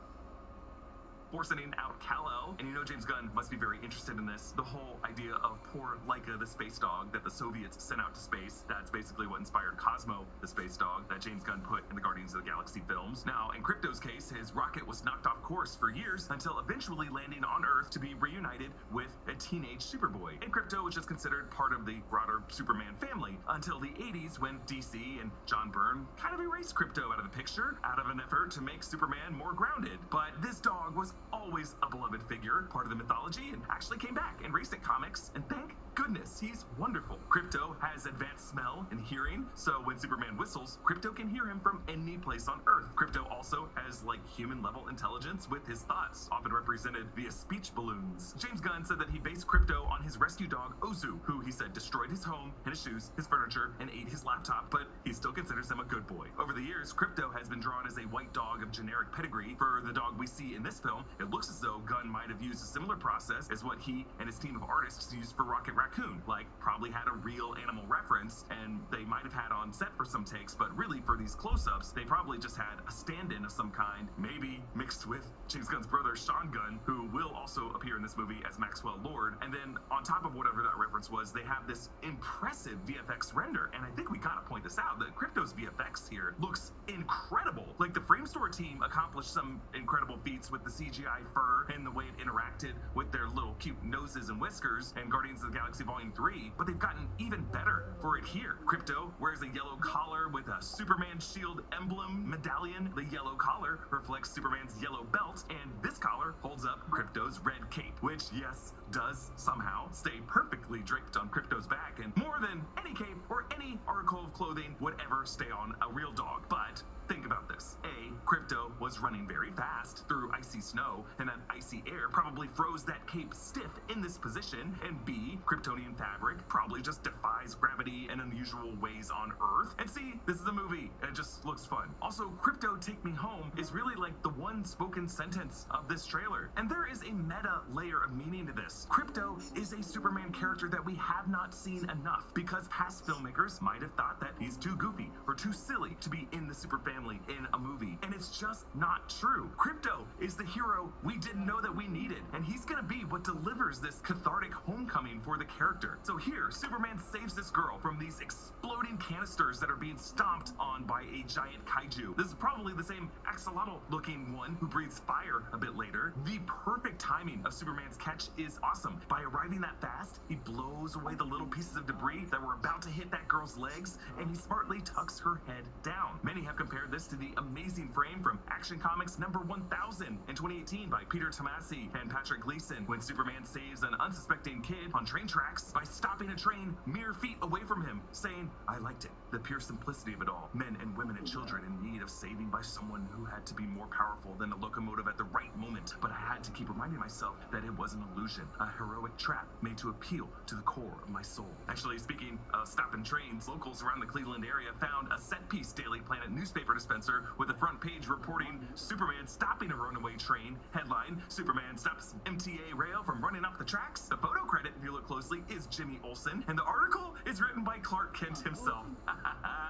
forcing out Kal-El. And you know James Gunn must be very interested in this. The whole idea of poor Laika, the space dog that the Soviets sent out to space. That's basically what inspired Cosmo, the space dog, that James Gunn put in the Guardians of the Galaxy films. Now, in Crypto's case, his rocket was knocked off course for years until eventually landing on Earth to be reunited with a teenage Superboy. And Crypto was just considered part of the broader Superman family until the 80s when DC and John Byrne kind of erased Crypto out of the picture out of an effort to make Superman more grounded. But this dog was always a beloved figure, part of the mythology, and actually came back in recent comics, and thank goodness, he's wonderful. Crypto has advanced smell and hearing, so when Superman whistles, Crypto can hear him from any place on Earth. Crypto also has like human-level intelligence with his thoughts, often represented via speech balloons. James Gunn said that he based Crypto on his rescue dog, Ozu, who he said destroyed his home and his shoes, his furniture, and ate his laptop, but he still considers him a good boy. Over the years, Crypto has been drawn as a white dog of generic pedigree. For the dog we see in this film, it looks as though Gunn might have used a similar process as what he and his team of artists used for Rocket Raccoon, like probably had a real animal reference, and they might have had on set for some takes, but really for these close-ups, they probably just had a stand-in of some kind, maybe mixed with James Gunn's brother, Sean Gunn, who will also appear in this movie as Maxwell Lord. And then on top of whatever that reference was, they have this impressive VFX render, and I think we gotta point this out, that Crypto's VFX here looks incredible. Like, the Framestore team accomplished some incredible feats with the CGI fur and the way it interacted with their little cute noses and whiskers in Guardians of the Galaxy Volume 3, but they've gotten even better for it here. Crypto wears a yellow collar with a Superman shield emblem medallion. The yellow collar reflects Superman's yellow belt, and this collar holds up Crypto's red cape, which, yes, does somehow stay perfectly draped on Crypto's back, and more than any cape or any article of clothing would ever stay on a real dog. But think about this. A, Crypto was running very fast through icy snow, and that icy air probably froze that cape stiff in this position. And B, Kryptonian fabric probably just defies gravity in unusual ways on Earth. And C, this is a movie, and it just looks fun. Also, Crypto Take Me Home is really like the one spoken sentence of this trailer. And there is a meta layer of meaning to this. Crypto is a Superman character that we have not seen enough, because past filmmakers might have thought that he's too goofy or too silly to be in the super family in a movie. And it's just not true. Crypto is the hero we didn't know that we needed, and he's gonna be what delivers this cathartic homecoming for the character. So here, Superman saves this girl from these exploding canisters that are being stomped on by a giant kaiju. This is probably the same axolotl-looking one who breathes fire a bit later. The perfect timing of Superman's catch is awesome. By arriving that fast, he blows away the little pieces of debris that were about to hit that girl's legs, and he smartly tucks her head down. Many have compared this to the amazing frame from Action Comics number 1000 in 2018 by Peter Tomasi and Patrick Gleason, when Superman saves an unsuspecting kid on train tracks by stopping a train mere feet away from him, saying, "I liked it. The pure simplicity of it all. Men and women and children in need of saving by someone who had to be more powerful than a locomotive at the right moment. But I had to keep reminding myself that it was an illusion, a heroic trap made to appeal to the core of my soul." Actually, speaking of stopping trains, locals around the Cleveland area found a set-piece Daily Planet newspaper dispenser with a front page reporting Superman stopping a runaway train. Headline, Superman stops MTA rail from running off the tracks. The photo credit, if you look closely, is Jimmy Olsen, and the article is written by Clark Kent himself.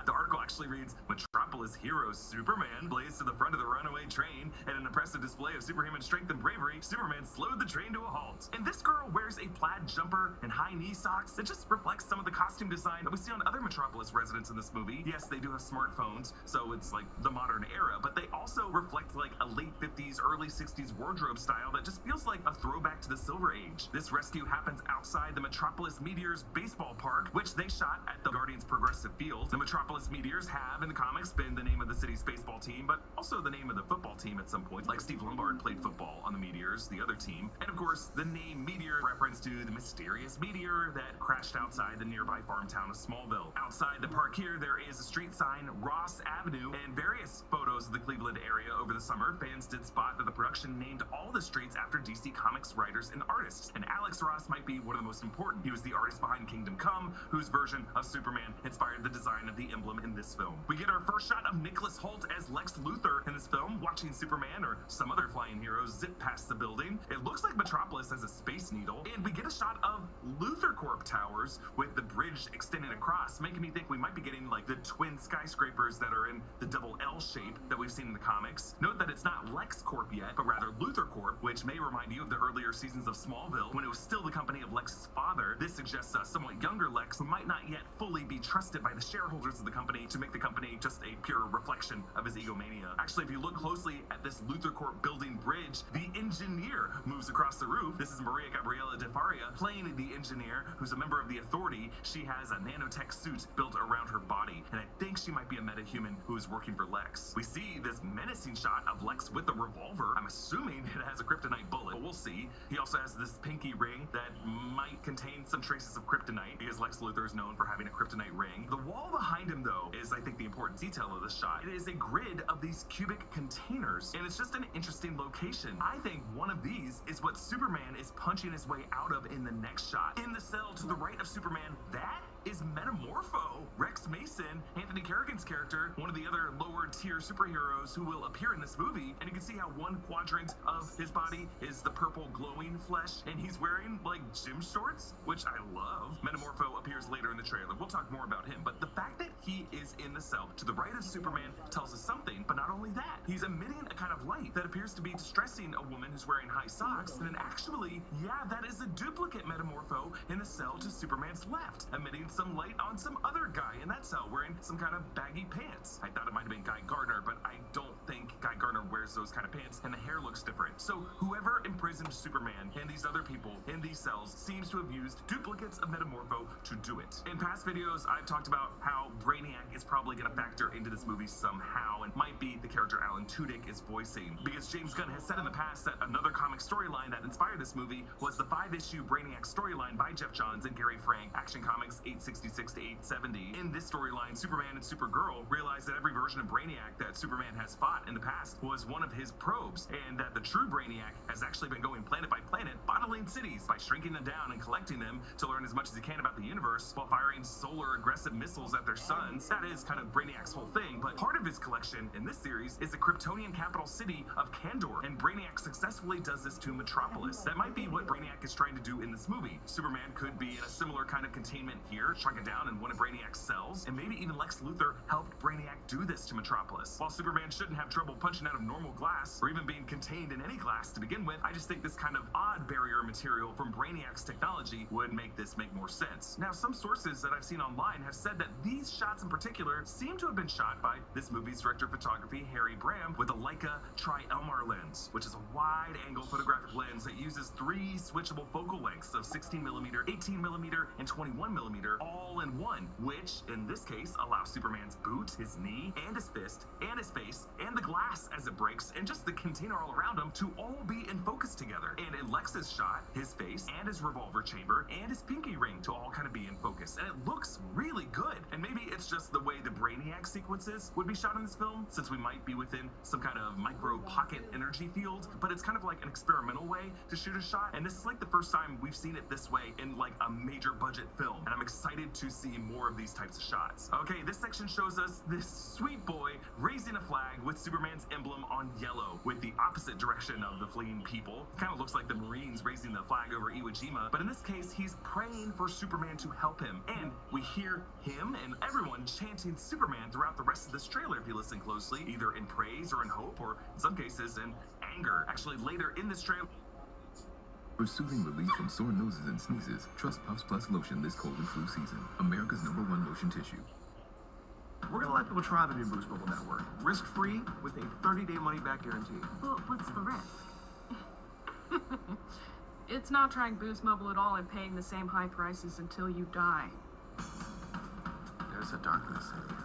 The article actually reads, "Metropolis hero Superman blazed to the front of the runaway train. In an impressive display of superhuman strength and bravery, Superman slowed the train to a halt." And this girl wears a plaid jumper and high knee socks that just reflects some of the costume design that we see on other Metropolis residents in this movie. Yes, they do have smartphones, so it's like the modern era, but they also reflect like a late 50s, early 60s wardrobe style that just feels like a throwback to the Silver Age. This rescue happens outside the Metropolis Meteors baseball park, which they shot at the Guardians Progressive Field. The Metropolis Meteors have, in the comics, been the name of the city's baseball team, but also the name of the football team at some point. Like Steve Lombard played football on the Meteors, the other team. And of course, the name Meteor reference to the mysterious meteor that crashed outside the nearby farm town of Smallville. Outside the park here, there is a street sign, Ross Avenue, and various photos of the Cleveland area over the summer. Fans did spot that the production named all the streets after DC Comics writers and artists. And Alex Ross might be one of the most important. He was the artist behind Kingdom Come, whose version of Superman inspired the design of the emblem in this film. We get our first shot of Nicholas Hoult as Lex Luthor in this film, watching Superman or some other flying heroes zip past the building. It looks like Metropolis has a space needle, and we get a shot of Luthor Corp towers with the bridge extending across, making me think we might be getting like the twin skyscrapers that are in the double L shape that we've seen in the comics. Note that it's not LexCorp yet, but rather Luthor Corp, which may remind you of the earlier seasons of Smallville when it was still the company of Lex's father. This suggests a somewhat younger Lex who might not yet fully be trusted by the shareholders of the company to make the company just a pure reflection of his egomania. Actually, if you look closely at this Luthor Corp building bridge, the engineer moves across the roof. This is Maria Gabriela De Faria playing the engineer, who's a member of the Authority. She has a nanotech suit built around her body, and I think she might be a metahuman who is working for Lex. We see this menacing shot of Lex with a revolver. I'm assuming it has a kryptonite bullet, but we'll see. He also has this pinky ring that might contain some traces of kryptonite, because Lex Luthor is known for having a kryptonite ring. The wall behind him, though, is I think the important detail of this shot. It is a grid of these cubic containers, and it's just an interesting location. I think one of these is what Superman is punching his way out of in the next shot. In the cell to the right of Superman, that is Metamorpho, Rex Mason, Anthony Carrigan's character, one of the other lower tier superheroes who will appear in this movie. And you can see how one quadrant of his body is the purple glowing flesh, and he's wearing like gym shorts, which I love. Metamorpho appears later in the trailer. We'll talk more about him, but the fact that he is in the cell to the right of Superman tells us something. But not only that, he's emitting a kind of light that appears to be distressing a woman who's wearing high socks. And then actually, yeah, that is a duplicate Metamorpho in the cell to Superman's left, emitting some light on some other guy in that cell wearing some kind of baggy pants. I thought it might have been Guy Gardner, but I don't think Guy Gardner wears those kind of pants, and the hair looks different. So whoever imprisoned Superman and these other people in these cells seems to have used duplicates of Metamorpho to do it. In past videos, I've talked about how Brainiac is probably going to factor into this movie somehow, and might be the character Alan Tudyk is voicing, because James Gunn has said in the past that another comic storyline that inspired this movie was the 5-issue Brainiac storyline by Jeff Johns and Gary Frank, Action Comics 866 to 870. In this storyline, Superman and Supergirl realized that every version of Brainiac that Superman has fought in the past was one of his probes, and that the true Brainiac has actually been going planet by planet, bottling cities by shrinking them down and collecting them to learn as much as he can about the universe while firing solar aggressive missiles at their suns. That is kind of Brainiac's whole thing, but part of his collection in this series is the Kryptonian capital city of Kandor, and Brainiac successfully does this to Metropolis. That might be what Brainiac is trying to do in this movie. Superman could be in a similar kind of containment here, shrunk it down in one of Brainiac's cells, and maybe even Lex Luthor helped Brainiac do this to Metropolis. While Superman shouldn't have trouble punching out of normal glass, or even being contained in any glass to begin with, I just think this kind of odd barrier material from Brainiac's technology would make this make more sense. Now, some sources that I've seen online have said that these shots in particular seem to have been shot by this movie's director of photography, Harry Bram, with a Leica Tri-Elmar lens, which is a wide-angle photographic lens that uses 3 switchable focal lengths of 16mm, 18mm, and 21mm, all in one, which, in this case, allows Superman's boot, his knee, and his fist, and his face, and the glass as it breaks, and just the container all around him to all be in focus together. And in Lex's shot, his face, and his revolver chamber, and his pinky ring to all kind of be in focus. And it looks really good. And maybe it's just the way the Brainiac sequences would be shot in this film, since we might be within some kind of micro pocket energy field, but it's kind of like an experimental way to shoot a shot. And this is like the first time we've seen it this way in like a major budget film. And I'm excited to see more of these types of shots. Okay, this section shows us this sweet boy raising a flag with Superman's emblem on yellow, with the opposite direction of the fleeing people. Kind of looks like the Marines raising the flag over Iwo Jima, but in this case, he's praying for Superman to help him. And we hear him and everyone chanting Superman throughout the rest of this trailer if you listen closely, either in praise or in hope, or in some cases in anger. Actually, later in this trailer, for soothing relief from sore noses and sneezes, trust Puffs Plus Lotion this cold and flu season. America's #1 lotion tissue. We're gonna let people try the new Boost Mobile network, risk-free with a 30-day money-back guarantee. But what's the risk? It's not trying Boost Mobile at all and paying the same high prices until you die. There's a darkness in you.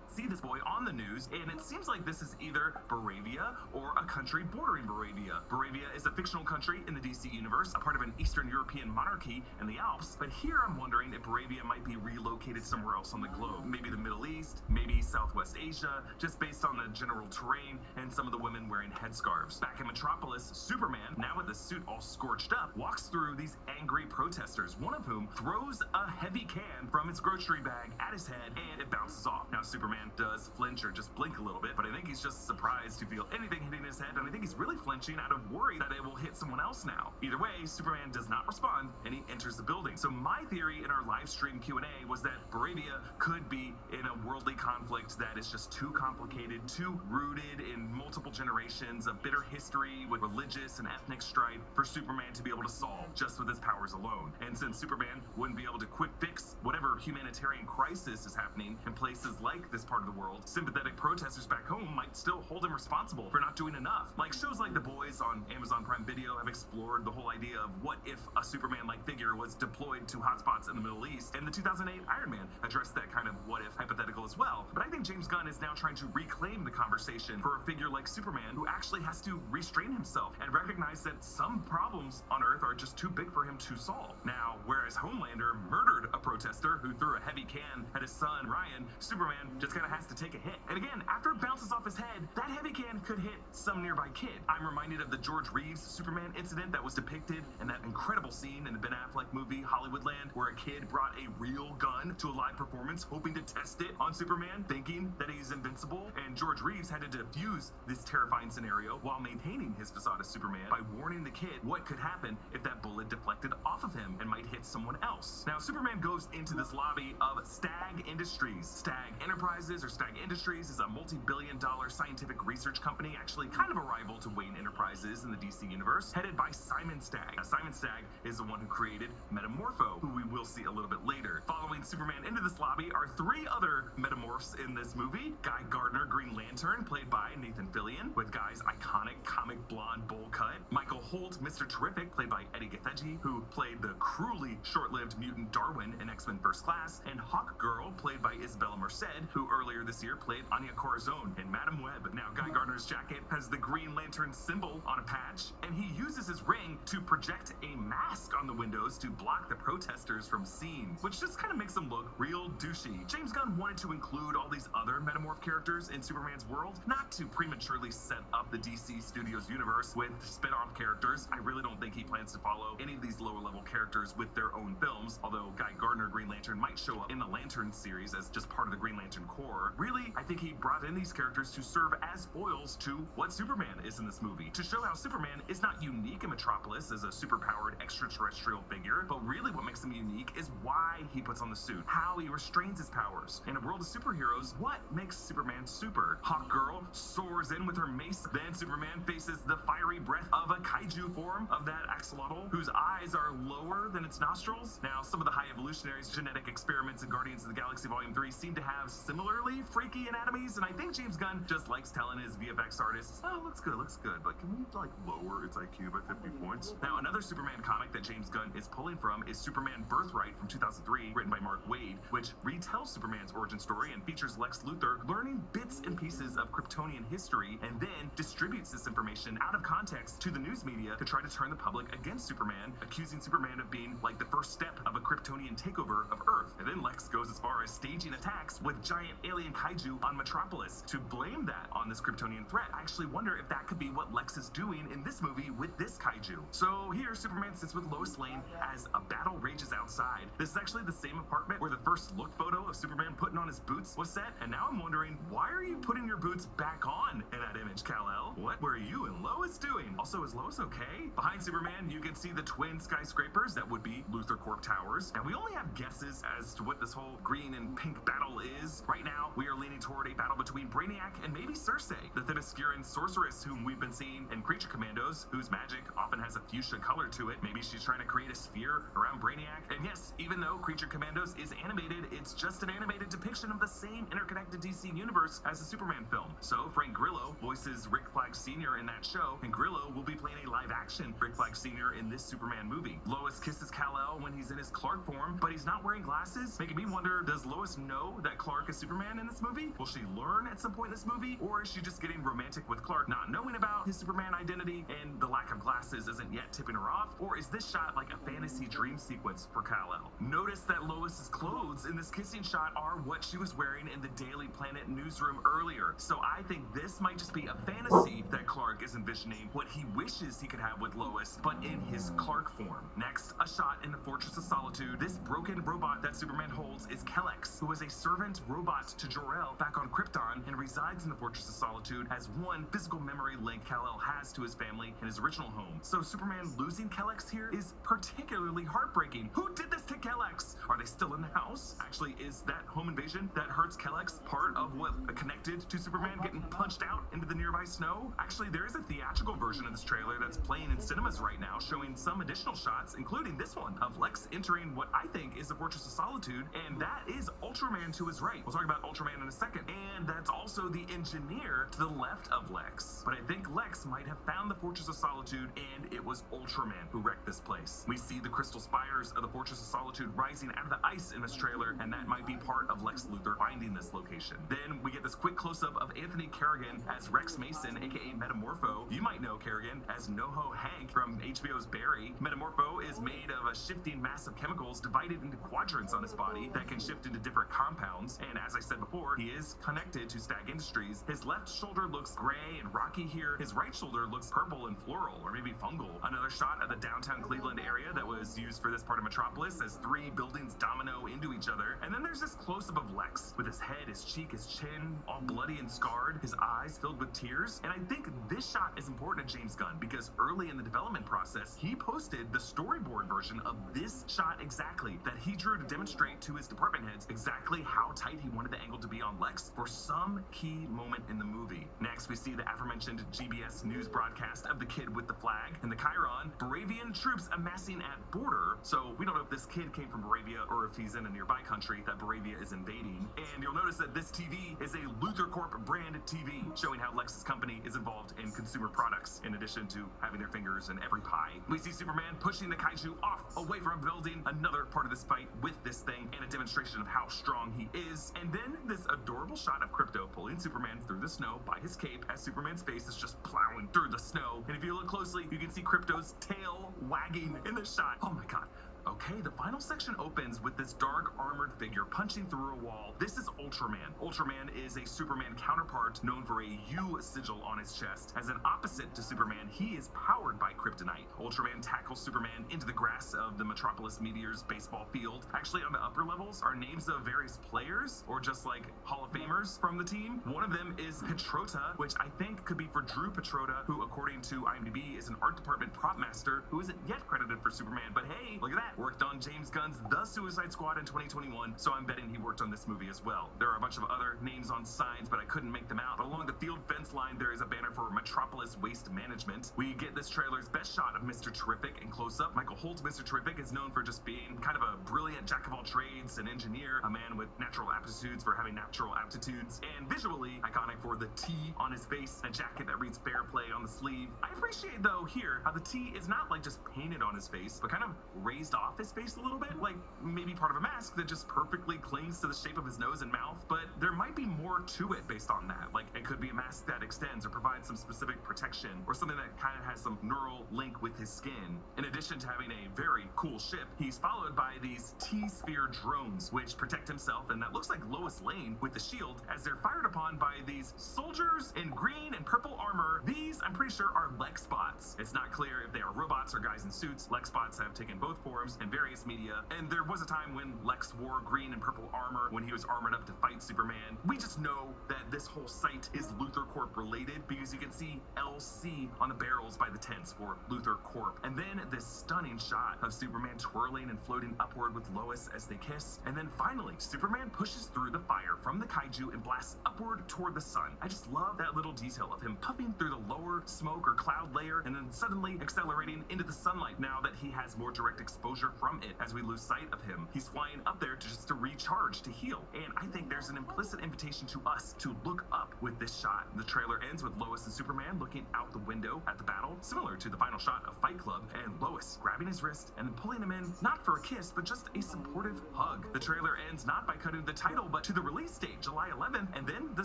See this boy on the news, and it seems like this is either Baravia or a country bordering Baravia. Baravia is a fictional country in the DC universe, a part of an Eastern European monarchy in the Alps, but here I'm wondering if Baravia might be relocated somewhere else on the globe. Maybe the Middle East, maybe Southwest Asia, just based on the general terrain and some of the women wearing headscarves. Back in Metropolis, Superman, now with the suit all scorched up, walks through these angry protesters, one of whom throws a heavy can from his grocery bag at his head, and it bounces off. Now Superman Superman does flinch or just blink a little bit, but I think he's just surprised to feel anything hitting his head, and I think he's really flinching out of worry that it will hit someone else now. Either way, Superman does not respond, and he enters the building. So my theory in our live stream Q&A was that BABYYYY could be in a worldly conflict that is just too complicated, too rooted in multiple generations of bitter history with religious and ethnic strife for Superman to be able to solve just with his powers alone. And since Superman wouldn't be able to quick fix whatever humanitarian crisis is happening in places like this part of the world, sympathetic protesters back home might still hold him responsible for not doing enough. Like shows like The Boys on Amazon Prime Video have explored the whole idea of what if a Superman-like figure was deployed to hotspots in the Middle East, and the 2008 Iron Man addressed that kind of what if hypothetical as well. But I think James Gunn is now trying to reclaim the conversation for a figure like Superman who actually has to restrain himself and recognize that some problems on Earth are just too big for him to solve. Now, whereas Homelander murdered a protester who threw a heavy can at his son Ryan, Superman just kind of has to take a hit. And again, after it bounces off his head, that heavy can could hit some nearby kid. I'm reminded of the George Reeves Superman incident that was depicted in that incredible scene in the Ben Affleck movie Hollywoodland, where a kid brought a real gun to a live performance hoping to test it on Superman, thinking that he's invincible, and George Reeves had to defuse this terrifying scenario while maintaining his facade as Superman by warning the kid what could happen if that bullet deflected off of him and might hit someone else. Now, Superman goes into this lobby of Stag Industries. Stag Enterprises, or Stag Industries, is a multi-billion-dollar scientific research company, actually kind of a rival to Wayne Enterprises in the DC universe, headed by Simon Stagg. Now, Simon Stagg is the one who created Metamorpho, who we will see a little bit later. Following Superman into this lobby are three other Metamorphs in this movie. Guy Gardner, Green Lantern, played by Nathan Fillion, with Guy's iconic comic blonde bowl cut. Michael Holt, Mr. Terrific, played by Eddie Gathegi, who played the cruelly short-lived mutant Darwin in X-Men First Class, and Hawk Girl, played by Isabella Merced, who earlier this year played Anya Corazon in Madam Web. Now, Guy Gardner's jacket has the Green Lantern symbol on a patch, and he uses his ring to project a mask on the windows to block the protesters from seeing, which just kind of makes him look real douchey. James Gunn wanted to include all these other Metamorph characters in Superman's world, not to prematurely set up the DC Studios universe with spin-off characters. I really don't think he plans to follow any of these lower-level characters with their own films, although Guy Gardner, Green Lantern, might show up in the Lantern series as just part of the Green Lantern Corps. Really, I think he brought in these characters to serve as foils to what Superman is in this movie, to show how Superman is not unique in Metropolis as a superpowered extraterrestrial figure, but really what makes him unique is why he puts on the suit, how he restrains his powers. In a world of superheroes, what makes Superman super? Hawk Girl soars in with her mace, then Superman faces the fiery breath of a kaiju form of that axolotl, whose eyes are lower than its nostrils. Now, some of the High Evolutionaries' genetic experiments in Guardians of the Galaxy Volume 3 seem to have similarly freaky anatomies, and I think James Gunn just likes telling his VFX artists, oh, looks good, but can we, like, lower its IQ by 50 points? Now, another Superman comic that James Gunn is pulling from is Superman Birthright from 2003, written by Mark Waid, which retells Superman's origin story and features Lex Luthor learning bits and pieces of Kryptonian history and then distributes this information out of context to the news media to try to turn the public against Superman, accusing Superman of being like the first step of a Kryptonian takeover of Earth. And then Lex goes as far as staging attacks with giant alien kaiju on Metropolis to blame that on this Kryptonian threat. I actually wonder if that could be what Lex is doing in this movie with this kaiju. So here, Superman sits with Lois Lane as a battle rages outside. This is actually the same apartment where the first look photo of Superman putting on his boots was set, and now I'm wondering, why are you putting your boots back on in that image, Kal-El? What were you and Lois doing? Also, is Lois okay? Behind Superman, you can see the twin skyscrapers that would be Luthor Corp towers. Now, we only have guesses as to what this whole green and pink battle is. Right now, we are leaning toward a battle between Brainiac and maybe Cersei, the Themysciran sorceress whom we've been seeing in Creature Commandos, whose magic often has a fuchsia color to it. Maybe she's trying to create a sphere around Brainiac. And yes, even though Creature Commandos is animated, it's just an animated depiction of the same interconnected DC universe as the Superman film. So Frank Grillo voices Rick Flag Sr. in that show, and Grillo will be playing a live-action Rick Flag Sr. in this Superman movie. Lois kisses Kal-El when he's in his Clark form, but he's not wearing glasses, making me wonder, does Lois know that Clark is Superman in this movie? Will she learn at some point in this movie, or is she just getting romantic with Clark, not knowing about his Superman identity, and the lack of glasses isn't yet tipping her off? Or is this shot like a fantasy dream sequence for Kal-El? Notice that Lois's clothes in this kissing shot are what she was wearing in the Daily Planet newsroom earlier. So I think this might just be a fantasy that Clark is envisioning what he wishes he could have with Lois, but in his Clark form. Next, a shot in the Fortress of Solitude Solitude, this broken robot that Superman holds is Kellex, who is a servant robot to Jor-El back on Krypton and resides in the Fortress of Solitude as one physical memory link Kal-El has to his family and his original home. So Superman losing Kellex here is particularly heartbreaking. Who did this to Kellex? Are they still in the house? Actually, is that home invasion that hurts Kellex part of what connected to Superman getting punched out into the nearby snow? Actually, there is a theatrical version of this trailer that's playing in cinemas right now, showing some additional shots, including this one, of Lex entering what I think is the Fortress of Solitude, and that is Ultraman to his right. We'll talk about Ultraman in a second. And that's also the engineer to the left of Lex. But I think Lex might have found the Fortress of Solitude, and it was Ultraman who wrecked this place. We see the crystal spires of the Fortress of Solitude rising out of the ice in this trailer, and that might be part of Lex Luthor finding this location. Then we get this quick close-up of Anthony Kerrigan as Rex Mason, aka Metamorpho. You might know Kerrigan as NoHo Hank from HBO's Barry. Metamorpho is made of a shifting mass of chemicals divided into quadrants on his body that can shift into different compounds, and as I said before, he is connected to Stag Industries. His left shoulder looks gray and rocky here. His right shoulder looks purple and floral, or maybe fungal. Another shot of the downtown Cleveland area that was used for this part of Metropolis as three buildings domino into each other. And then there's this close-up of Lex with his head, his cheek, his chin, all bloody and scarred, his eyes filled with tears. And I think this shot is important to James Gunn because early in the development process, he posted the storyboard version of this shot exactly that he drew to demonstrate to his department heads exactly how tight he wanted the angle to be on Lex for some key moment in the movie. Next, we see the aforementioned GBS news broadcast of the kid with the flag and the Chiron, Baravian troops amassing at border. So we don't know if this kid came from Baravia or if he's in a nearby country that Baravia is invading. And you'll notice that this TV is a Luthor Corp branded TV, showing how Lex's company is involved in consumer products, in addition to having their fingers in every pie. We see Superman pushing the kaiju off away from a building, another part of this fight with this thing, and a demonstration of how strong he is. And then this adorable shot of Krypto pulling Superman through the snow by his cape as Superman's face is just plowing through the snow. And if you look closely, you can see Krypto's tail wagging in this shot. Oh my god. Okay, the final section opens with this dark armored figure punching through a wall. This is Ultraman. Ultraman is a Superman counterpart known for a U sigil on his chest. As an opposite to Superman, he is powered by kryptonite. Ultraman tackles Superman into the grass of the Metropolis Meteors baseball field. Actually, on the upper levels are names of various players, or just like Hall of Famers from the team. One of them is Petrota, which I think could be for Drew Petrota, who according to IMDb is an art department prop master who isn't yet credited for Superman, but hey, look at that. Worked on James Gunn's The Suicide Squad in 2021, so I'm betting he worked on this movie as well. There are a bunch of other names on signs, but I couldn't make them out. But along the field fence line, there is a banner for Metropolis Waste Management. We get this trailer's best shot of Mr. Terrific in close-up. Michael Holt's Mr. Terrific is known for just being kind of a brilliant jack-of-all-trades, an engineer, a man with natural aptitudes for having natural aptitudes, and visually iconic for the T on his face, a jacket that reads fair play on the sleeve. I appreciate, though, here, how the T is not like just painted on his face, but kind of raised off his face a little bit, like maybe part of a mask that just perfectly clings to the shape of his nose and mouth. But there might be more to it based on that. Like it could be a mask that extends or provides some specific protection, or something that kind of has some neural link with his skin. In addition to having a very cool ship, he's followed by these T-sphere drones, which protect himself, and that looks like Lois Lane with the shield as they're fired upon by these soldiers in green and purple armor. These, I'm pretty sure, are Lex bots. It's not clear if they are robots or guys in suits. Lex bots have taken both forms in various media, and there was a time when Lex wore green and purple armor when he was armored up to fight Superman. We just know that this whole site is Luthor Corp related because you can see LC on the barrels by the tents for Luthor Corp. And then this stunning shot of Superman twirling and floating upward with Lois as they kiss. And then finally, Superman pushes through the fire from the kaiju and blasts upward toward the sun. I just love that little detail of him puffing through the lower smoke or cloud layer and then suddenly accelerating into the sunlight now that he has more direct exposure from it. As we lose sight of him, he's flying up there to recharge, to heal. And I think there's an implicit invitation to us to look up with this shot. The trailer ends with Lois and Superman looking out the window at the battle, similar to the final shot of Fight Club, and Lois grabbing his wrist and pulling him in, not for a kiss, but just a supportive hug. The trailer ends not by cutting the title, but to the release date, July 11th, and then the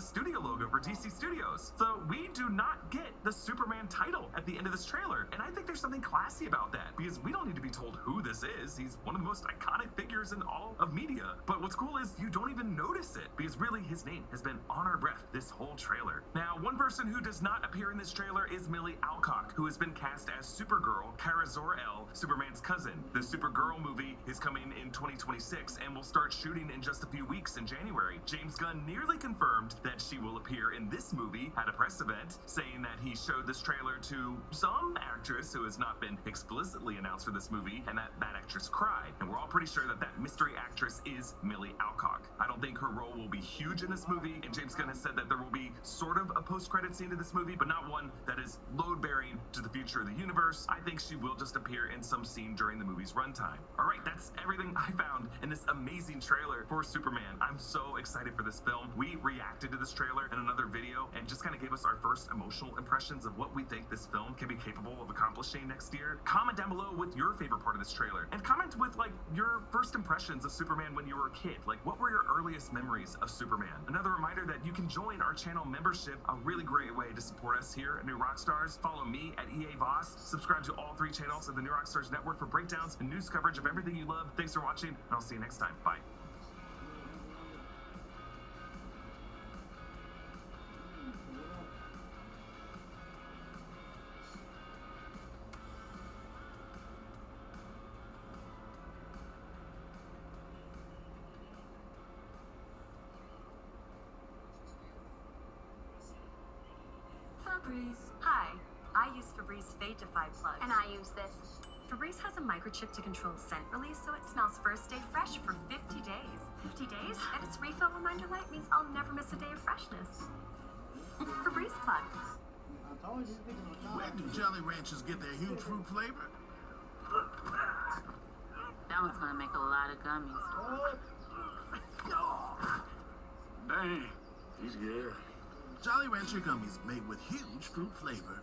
studio logo for DC Studios. So we do not get the Superman title at the end of this trailer, and I think there's something classy about that, because we don't need to be told who this Bruce is. He's one of the most iconic figures in all of media. But what's cool is you don't even notice it, because really his name has been on our breath this whole trailer. Now, one person who does not appear in this trailer is Millie Alcock, who has been cast as Supergirl, Kara Zor-El, Superman's cousin. The Supergirl movie is coming in 2026 and will start shooting in just a few weeks in January. James Gunn nearly confirmed that she will appear in this movie at a press event, saying that he showed this trailer to some actress who has not been explicitly announced for this movie, and that actress cried. And we're all pretty sure that that mystery actress is Millie Alcock. I don't think her role will be huge in this movie, and James Gunn has said that there will be sort of a post-credit scene to this movie, but not one that is load-bearing to the future of the universe. I think she will just appear in some scene during the movie's runtime. All right, that's everything I found in this amazing trailer for Superman. I'm so excited for this film. We reacted to this trailer in another video and just kind of gave us our first emotional impressions of what we think this film can be capable of accomplishing next year. Comment down below with your favorite part of this trailer, and comment with like your first impressions of Superman when you were a kid. Like, what were your earliest memories of Superman? Another reminder that you can join our channel membership, a really great way to support us here at New Rockstars. Follow me at EA Voss. Subscribe to all 3 channels of the New Rockstars Network for breakdowns and news coverage of everything you love. Thanks for watching, and I'll see you next time. Bye. Febreze. Hi, I use Febreze Fade-Defy Plug. And I use this. Febreze has a microchip to control scent release, so it smells first day fresh for 50 days. 50 days? And its refill reminder light means I'll never miss a day of freshness. Febreze Plug. Where do Jolly Ranchers get their huge fruit flavor? That one's gonna make a lot of gummies. Dang, he's good. Jolly Rancher gummies made with huge fruit flavor.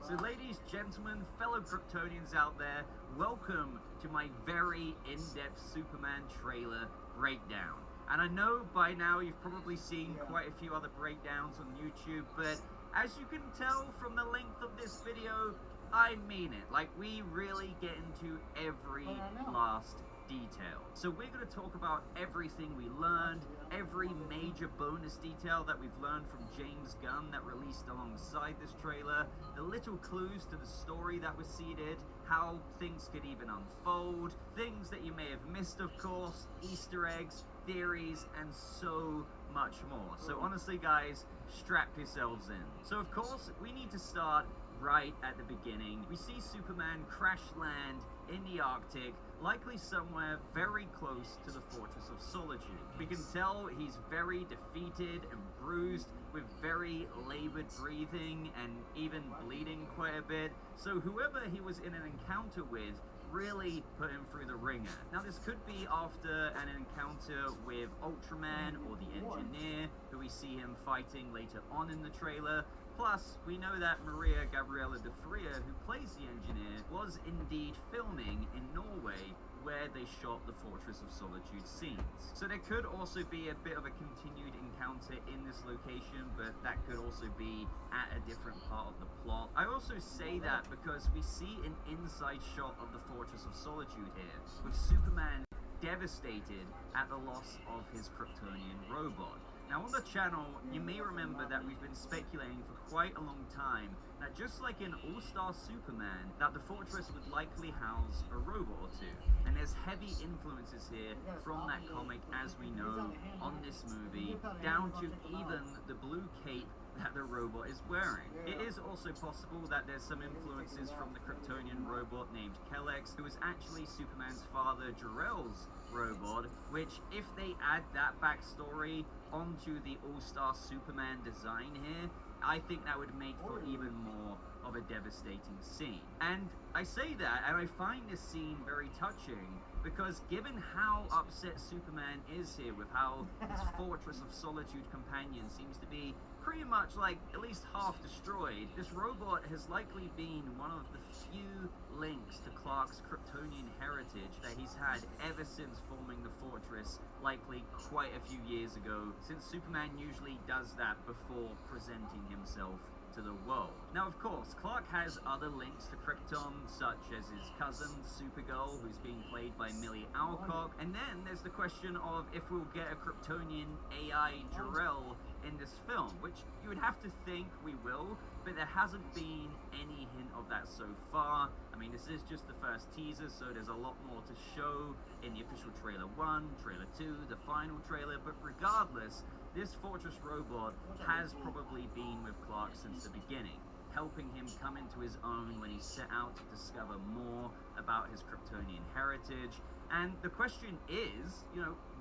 So ladies, gentlemen, fellow Kryptonians out there, welcome to my very in-depth Superman trailer breakdown. And I know by now you've probably seen quite a few other breakdowns on YouTube, but as you can tell from the length of this video, I mean it. Like, we really get into every last detail. So we're going to talk about everything we learned, every major bonus detail that we've learned from James Gunn that released alongside this trailer, the little clues to the story that was seeded, how things could even unfold, things that you may have missed, of course, Easter eggs, theories, and so much more. So honestly, guys, strap yourselves in. So of course, we need to start right at the beginning. We see Superman crash land in the Arctic, likely somewhere very close to the Fortress of Solitude. We can tell he's very defeated and bruised, with very labored breathing and even bleeding quite a bit. So whoever he was in an encounter with really put him through the ringer. Now this could be after an encounter with Ultraman or the Engineer, who we see him fighting later on in the trailer. Plus, we know that Maria Gabriella de Fria, who plays the Engineer, was indeed filming in Norway, where they shot the Fortress of Solitude scenes. So there could also be a bit of a continued encounter in this location, but that could also be at a different part of the plot. I also say that because we see an inside shot of the Fortress of Solitude here, with Superman devastated at the loss of his Kryptonian robot. Now on the channel, you may remember that we've been speculating for quite a long time that just like in All-Star Superman, that the fortress would likely house a robot or two. And there's heavy influences here from that comic, as we know, on this movie, down to even the blue cape that the robot is wearing. It is also possible that there's some influences from the Kryptonian robot named Kelex, who is actually Superman's father Jor-El's robot, which if they add that backstory onto the All-Star Superman design here, I think that would make for even more of a devastating scene. And I say that, and I find this scene very touching, because given how upset Superman is here with how his Fortress of Solitude companion seems to be pretty much like at least half destroyed, this robot has likely been one of the few links to Clark's Kryptonian heritage that he's had ever since forming the fortress, likely quite a few years ago, since Superman usually does that before presenting himself to the world. Now, of course, Clark has other links to Krypton, such as his cousin, Supergirl, who's being played by Millie Alcock, and then there's the question of if we'll get a Kryptonian AI Jor-El in this film, which you would have to think we will, but there hasn't been any hint of that so far. I mean, this is just the first teaser, so there's a lot more to show in the official trailer 1, trailer 2, the final trailer, but regardless, this Fortress robot has probably been with Clark since the beginning, helping him come into his own when he set out to discover more about his Kryptonian heritage. And the question is,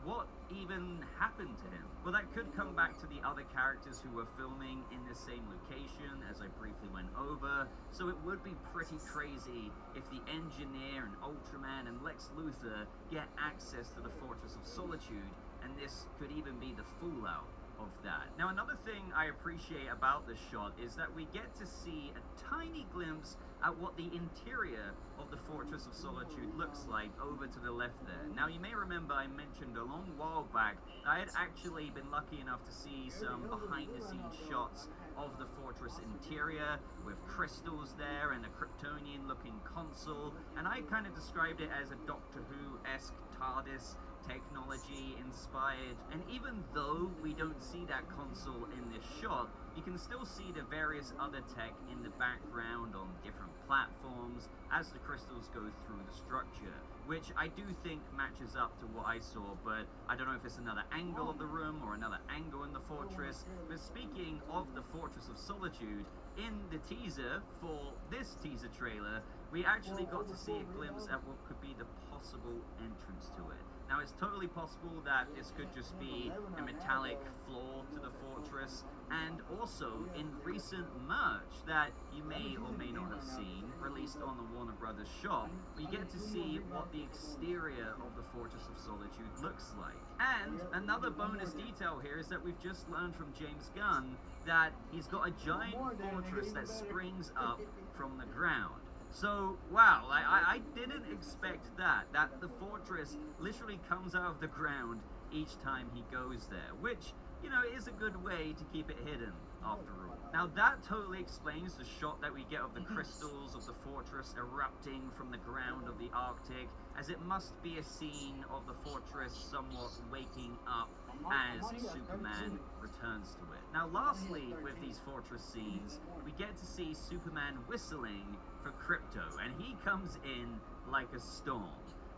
what even happened to him? Well, that could come back to the other characters who were filming in the same location, as I briefly went over. So it would be pretty crazy if the Engineer and Ultraman and Lex Luthor get access to the Fortress of Solitude, and this could even be the fallout of that. Now, another thing I appreciate about this shot is that we get to see a tiny glimpse at what the interior of the Fortress of Solitude looks like over to the left there. Now, you may remember I mentioned a long while back that I had actually been lucky enough to see some behind-the-scenes shots of the fortress interior with crystals there and a Kryptonian-looking console, and I kind of described it as a Doctor Who-esque TARDIS technology inspired. And even though we don't see that console in this shot, you can still see the various other tech in the background on different platforms as the crystals go through the structure, which I do think matches up to what I saw, but I don't know if it's another angle of the room or another angle in the fortress. But speaking of the Fortress of Solitude, in the teaser for this teaser trailer, we actually got to see a glimpse at what could be the possible entrance to it. Now, it's totally possible that this could just be a metallic floor to the fortress, and also in recent merch that you may or may not have seen, released on the Warner Brothers shop, we get to see what the exterior of the Fortress of Solitude looks like. And another bonus detail here is that we've just learned from James Gunn that he's got a giant fortress that springs up from the ground. So, wow, I didn't expect that the fortress literally comes out of the ground each time he goes there, which, is a good way to keep it hidden, after all. Now, that totally explains the shot that we get of the crystals of the fortress erupting from the ground of the Arctic, as it must be a scene of the fortress somewhat waking up as Superman returns to it. Now, lastly, with these fortress scenes, we get to see Superman whistling for Krypto, and he comes in like a storm.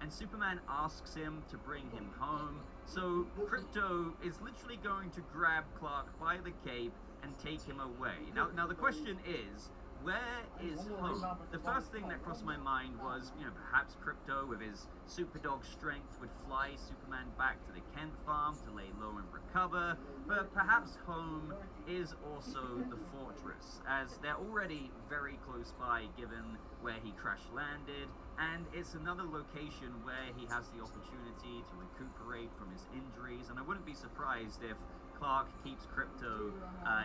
And Superman asks him to bring him home, so Krypto is literally going to grab Clark by the cape and take him away. Now the question is, where is home? The first thing that crossed my mind was, perhaps Krypto with his superdog strength would fly Superman back to the Kent farm to lay low and recover, but perhaps home is also the fortress, as they're already very close by given where he crash landed, and it's another location where he has the opportunity to recuperate from his injuries, and I wouldn't be surprised if Clark keeps Krypto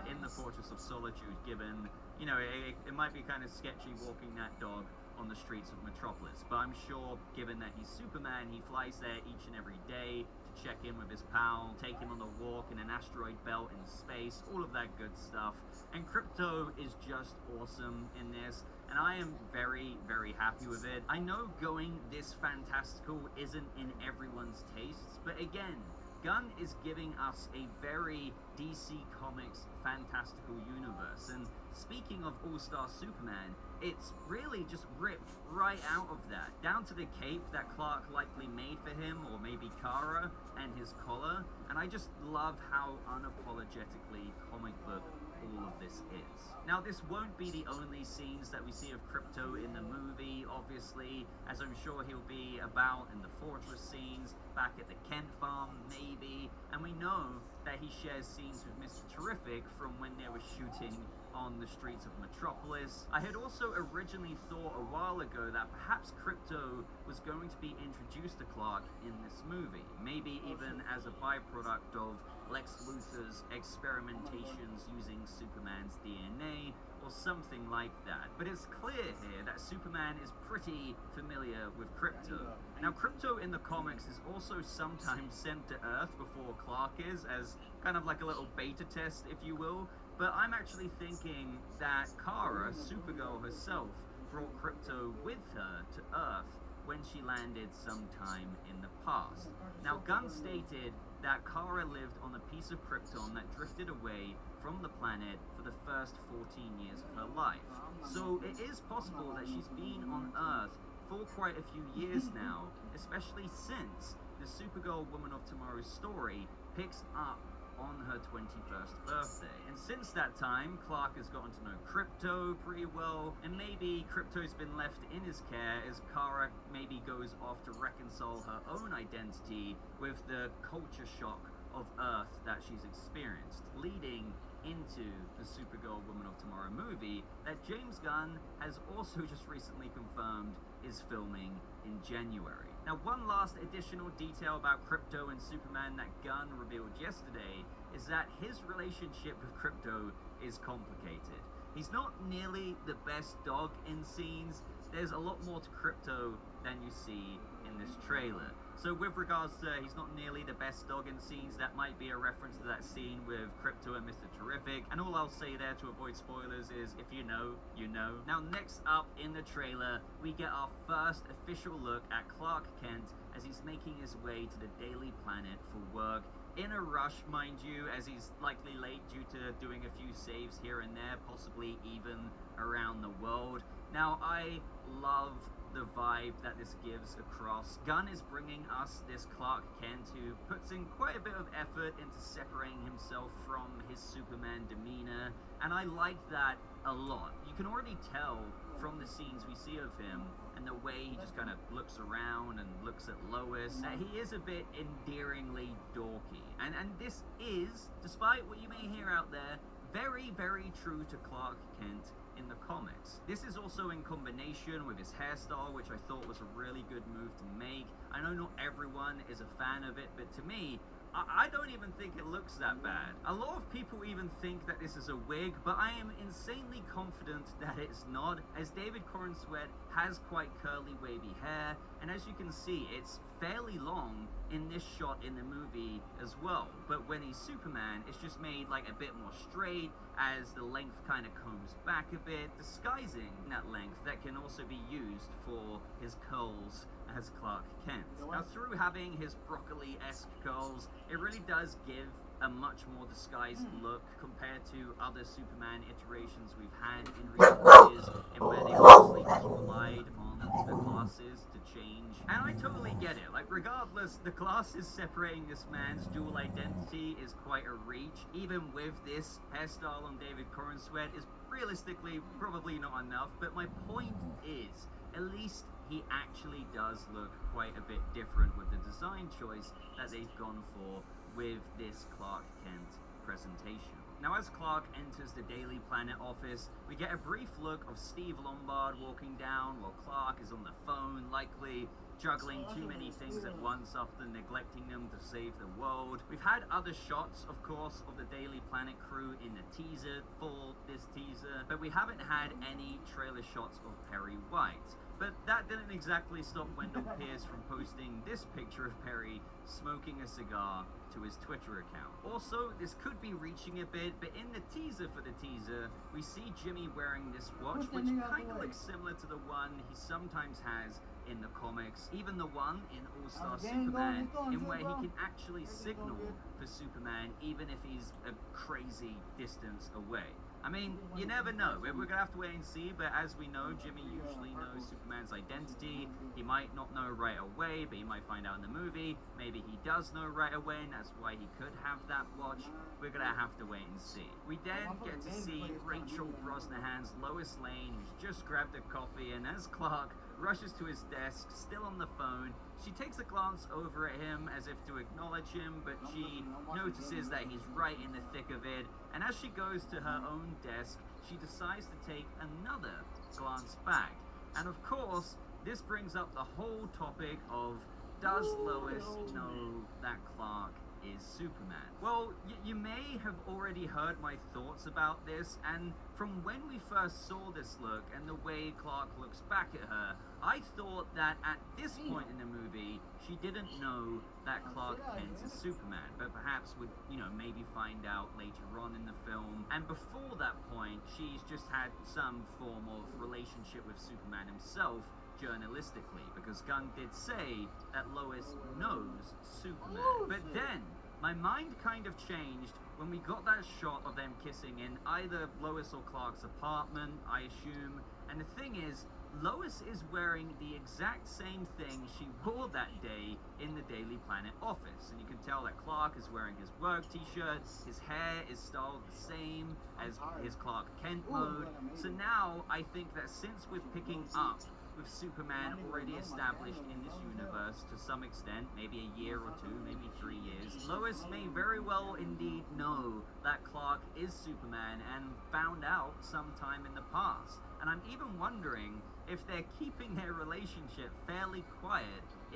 in the Fortress of Solitude, given, it might be kind of sketchy walking that dog on the streets of Metropolis, but I'm sure, given that he's Superman, he flies there each and every day to check in with his pal, take him on a walk in an asteroid belt in space, all of that good stuff. And Krypto is just awesome in this, and I am very, very happy with it. I know going this fantastical isn't in everyone's tastes, but again, Gunn is giving us a very DC Comics fantastical universe, and speaking of All-Star Superman, it's really just ripped right out of that, down to the cape that Clark likely made for him, or maybe Kara, and his collar, and I just love how unapologetically comic book all of this is. Now, this won't be the only scenes that we see of Krypto in the movie, obviously, as I'm sure he'll be about in the fortress scenes, back at the Kent farm, maybe, and we know that he shares scenes with Mr. Terrific from when they were shooting on the streets of Metropolis. I had also originally thought a while ago that perhaps Krypto was going to be introduced to Clark in this movie, maybe even as a byproduct of Lex Luthor's experimentations using Superman's DNA or something like that. But it's clear here that Superman is pretty familiar with Krypto. Now, Krypto in the comics is also sometimes sent to Earth before Clark is, as kind of like a little beta test, if you will. But I'm actually thinking that Kara, Supergirl herself, brought Krypto with her to Earth when she landed sometime in the past. Now, Gunn stated that Kara lived on a piece of Krypton that drifted away from the planet for the first 14 years of her life. So it is possible that she's been on Earth for quite a few years now, especially since the Supergirl Woman of Tomorrow's story picks up on her 21st birthday. And since that time, Clark has gotten to know Krypto pretty well, and maybe Krypto's been left in his care as Kara maybe goes off to reconcile her own identity with the culture shock of Earth that she's experienced, leading into the Supergirl Woman of Tomorrow movie that James Gunn has also just recently confirmed is filming in January. Now, one last additional detail about Krypto and Superman that Gunn revealed yesterday is that his relationship with Krypto is complicated. He's not nearly the best dog in scenes. There's a lot more to Krypto than you see in this trailer. So with regards to he's not nearly the best dog in scenes, that might be a reference to that scene with Krypto and Mr. Terrific. And all I'll say there to avoid spoilers is, if you know, you know. Now, next up in the trailer, we get our first official look at Clark Kent as he's making his way to the Daily Planet for work. In a rush, mind you, as he's likely late due to doing a few saves here and there, possibly even around the world. Now, I love the vibe that this gives across. Gunn is bringing us this Clark Kent who puts in quite a bit of effort into separating himself from his Superman demeanor, and I like that a lot. You can already tell from the scenes we see of him and the way he just kind of looks around and looks at Lois that he is a bit endearingly dorky. And this is, despite what you may hear out there, very, very true to Clark Kent in the comics. This is also in combination with his hairstyle, which I thought was a really good move to make. I know not everyone is a fan of it, but to me, I don't even think it looks that bad. A lot of people even think that this is a wig, but I am insanely confident that it's not, as David Cornsweet has quite curly, wavy hair, and as you can see, it's fairly long in this shot in the movie as well. But when he's Superman, it's just made like a bit more straight, as the length kind of combs back a bit, disguising that length that can also be used for his curls as Clark Kent. Now, through having his broccoli-esque curls, it really does give a much more disguised look compared to other Superman iterations we've had in recent years, in where they mostly just relied on the glasses to change. And I totally get it. Like, regardless, the glasses separating this man's dual identity is quite a reach. Even with this hairstyle on David Cornsweet is realistically probably not enough, but my point is, at least he actually does look quite a bit different with the design choice that they've gone for with this Clark Kent presentation. Now, as Clark enters the Daily Planet office, we get a brief look of Steve Lombard walking down while Clark is on the phone, likely juggling too many things at once after neglecting them to save the world. We've had other shots, of course, of the Daily Planet crew in the teaser for this teaser, but we haven't had any trailer shots of Perry White. But that didn't exactly stop Wendell Pierce from posting this picture of Perry smoking a cigar to his Twitter account. Also, this could be reaching a bit, but in the teaser for the teaser, we see Jimmy wearing this watch, which kind of looks similar to the one he sometimes has in the comics, even the one in All-Star Superman, in where he can actually signal for Superman even if he's a crazy distance away. I mean, you never know. We're going to have to wait and see, but as we know, Jimmy usually knows Superman's identity. He might not know right away, but he might find out in the movie. Maybe he does know right away, and that's why he could have that watch. We're going to have to wait and see. We then get to see Rachel Brosnahan's Lois Lane, who's just grabbed a coffee, and as Clark rushes to his desk, still on the phone, she takes a glance over at him as if to acknowledge him, but she notices that he's right in the thick of it, and as she goes to her own desk, she decides to take another glance back. And of course, this brings up the whole topic of, does Lois know that Clark is Superman? Well, you may have already heard my thoughts about this, and from when we first saw this look and the way Clark looks back at her, I thought that at this point in the movie, she didn't know that Clark Kent is Superman, but perhaps would, maybe find out later on in the film. And before that point, she's just had some form of relationship with Superman himself, journalistically, because Gunn did say that Lois knows Superman. But then my mind kind of changed when we got that shot of them kissing in either Lois or Clark's apartment, I assume. And the thing is, Lois is wearing the exact same thing she wore that day in the Daily Planet office. And you can tell that Clark is wearing his work t-shirt, his hair is styled the same as his Clark Kent mode. So now I think that since we're picking up with Superman already established in this universe to some extent, maybe a year or two, maybe 3 years, Lois may very well indeed know that Clark is Superman and found out sometime in the past. And I'm even wondering if they're keeping their relationship fairly quiet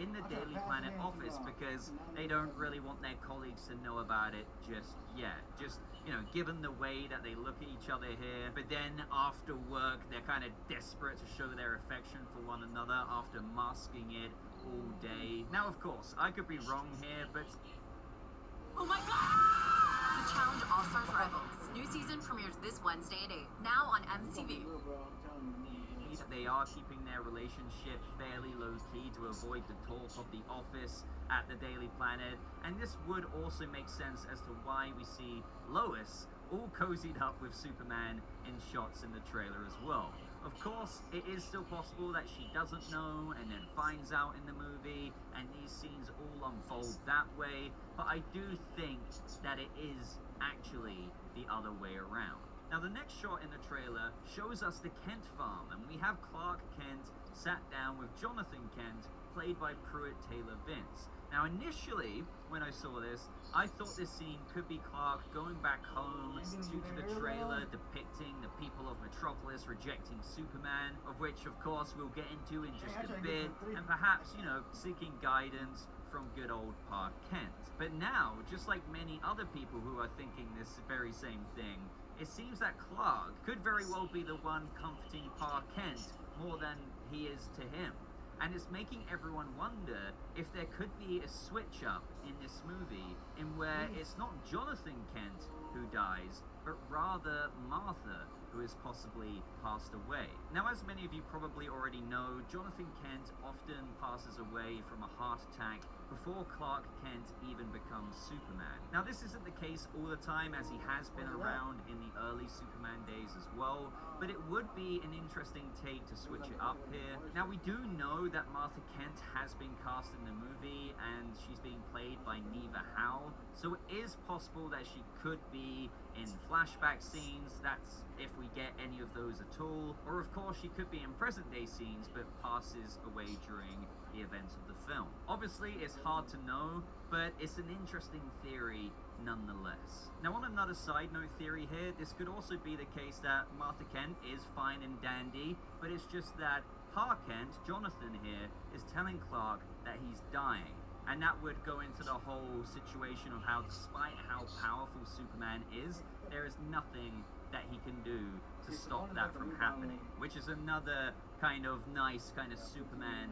in the Daily Planet office because they don't really want their colleagues to know about it just yet. Just, given the way that they look at each other here, but then after work, they're kind of desperate to show their affection for one another after masking it all day. Now, of course, I could be wrong here, but... Oh my god! The Challenge All-Stars Rivals. New season premieres this Wednesday at 8. Now on MTV. They are keeping their relationship fairly low-key to avoid the talk of the office at the Daily Planet, and this would also make sense as to why we see Lois all cozied up with Superman in shots in the trailer as well. Of course, it is still possible that she doesn't know and then finds out in the movie, and these scenes all unfold that way, but I do think that it is actually the other way around. Now, the next shot in the trailer shows us the Kent farm, and we have Clark Kent sat down with Jonathan Kent, played by Pruitt Taylor Vince. Now, initially, when I saw this, I thought this scene could be Clark going back home due to the trailer depicting the people of Metropolis rejecting Superman, of which, of course, we'll get into in just a bit, and perhaps, seeking guidance from good old Pa Kent. But now, just like many other people who are thinking this very same thing, it seems that Clark could very well be the one comforting Pa Kent more than he is to him. And it's making everyone wonder if there could be a switch up in this movie in where it's not Jonathan Kent who dies, but rather Martha, who has possibly passed away. Now, as many of you probably already know, Jonathan Kent often passes away from a heart attack before Clark Kent even becomes Superman. Now, this isn't the case all the time, as he has been around in the early Superman days as well, but it would be an interesting take to switch it up here. Now, we do know that Martha Kent has been cast in the movie, and she's being played by Neva Howe, so it is possible that she could be in flashback scenes. That's if we get any of those at all. Or of course she could be in present day scenes but passes away during the events of the film. Obviously it's hard to know, but it's an interesting theory nonetheless. Now, on another side note theory here, this could also be the case that Martha Kent is fine and dandy, but it's just that Pa Kent, Jonathan here, is telling Clark that he's dying. And that would go into the whole situation of how, despite how powerful Superman is, there is nothing that he can do to stop that from happening, which is another kind of nice kind of Superman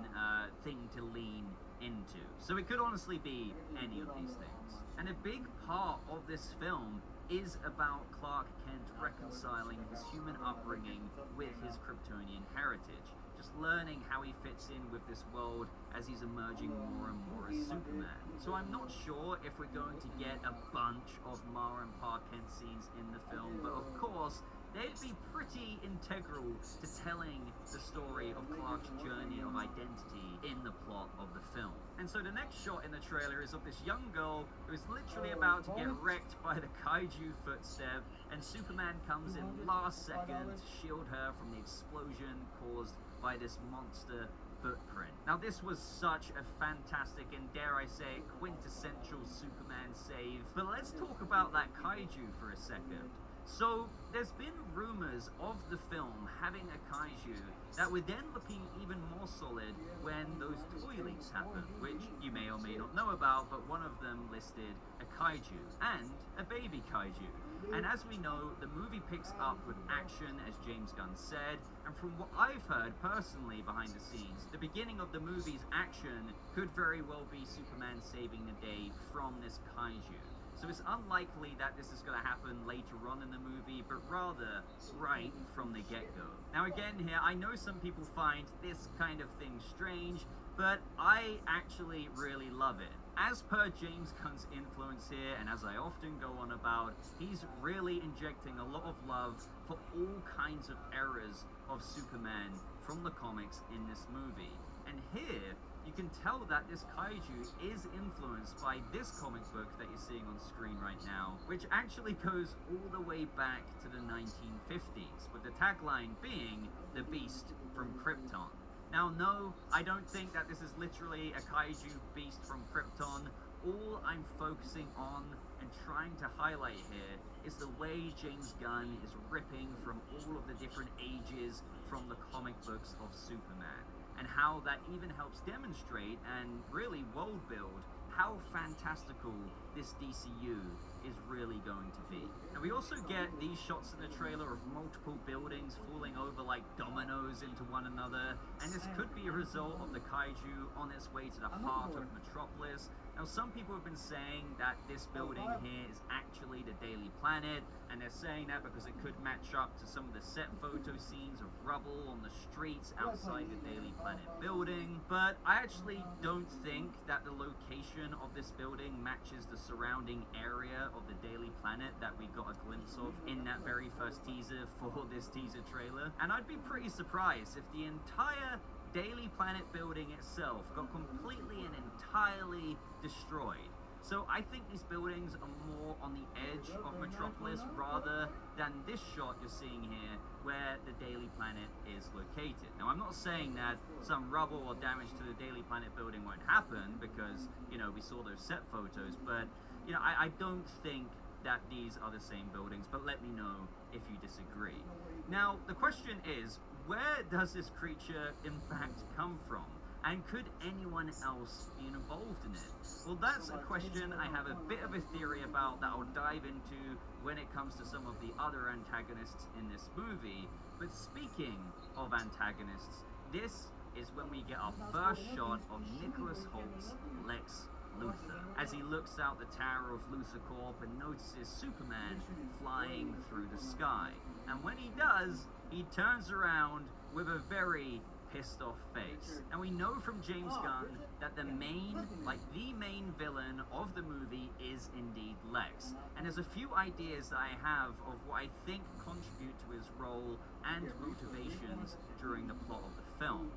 thing to lean into. So it could honestly be any of these things. And a big part of this film is about Clark Kent reconciling his human upbringing with his Kryptonian heritage. Just learning how he fits in with this world as he's emerging more and more as Superman. So I'm not sure if we're going to get a bunch of Mara and Pa Kent scenes in the film, but of course, they'd be pretty integral to telling the story of Clark's journey of identity in the plot of the film. And so the next shot in the trailer is of this young girl who is literally about to get wrecked by the kaiju footstep, and Superman comes in last second to shield her from the explosion caused by this monster footprint. Now, this was such a fantastic and, dare I say, quintessential Superman save. But let's talk about that kaiju for a second. So, there's been rumors of the film having a kaiju that were then looking even more solid when those toy leaks happened, which you may or may not know about, but one of them listed a kaiju and a baby kaiju. And as we know, the movie picks up with action, as James Gunn said, and from what I've heard personally behind the scenes, the beginning of the movie's action could very well be Superman saving the day from this kaiju. So it's unlikely that this is going to happen later on in the movie, but rather right from the get-go. Now again here, I know some people find this kind of thing strange, but I actually really love it. As per James Gunn's influence here, and as I often go on about, he's really injecting a lot of love for all kinds of eras of Superman from the comics in this movie. And here, you can tell that this kaiju is influenced by this comic book that you're seeing on screen right now, which actually goes all the way back to the 1950s, with the tagline being, "The Beast from Krypton." Now, no, I don't think that this is literally a kaiju beast from Krypton. All I'm focusing on and trying to highlight here is the way James Gunn is ripping from all of the different ages from the comic books of Superman, and how that even helps demonstrate and really world build how fantastical this DCU is really going to be. And we also get these shots in the trailer of multiple buildings falling over like dominoes into one another, and this could be a result of the kaiju on its way to the heart of Metropolis. Now, some people have been saying that this building here is actually the Daily Planet, and they're saying that because it could match up to some of the set photo scenes of rubble on the streets outside the Daily Planet building. But I actually don't think that the location of this building matches the surrounding area of the Daily Planet that we got a glimpse of in that very first teaser for this teaser trailer. And I'd be pretty surprised if the entire Daily Planet building itself got completely and entirely destroyed. So I think these buildings are more on the edge of Metropolis rather than this shot you're seeing here where the Daily Planet is located. Now, I'm not saying that some rubble or damage to the Daily Planet building won't happen because, you know, we saw those set photos, but, you know, I don't think that these are the same buildings, but let me know if you disagree. Now, the question is, where does this creature in fact come from? And could anyone else be involved in it? Well, that's a question I have a bit of a theory about that I'll dive into when it comes to some of the other antagonists in this movie. But speaking of antagonists, this is when we get our first shot of Nicholas Holt's Lex Luthor, as he looks out the tower of Luthor Corp and notices Superman flying through the sky. And when he does, he turns around with a very pissed off face. And we know from James Gunn that the main villain of the movie is indeed Lex. And there's a few ideas that I have of what I think contribute to his role and motivations during the plot of the film.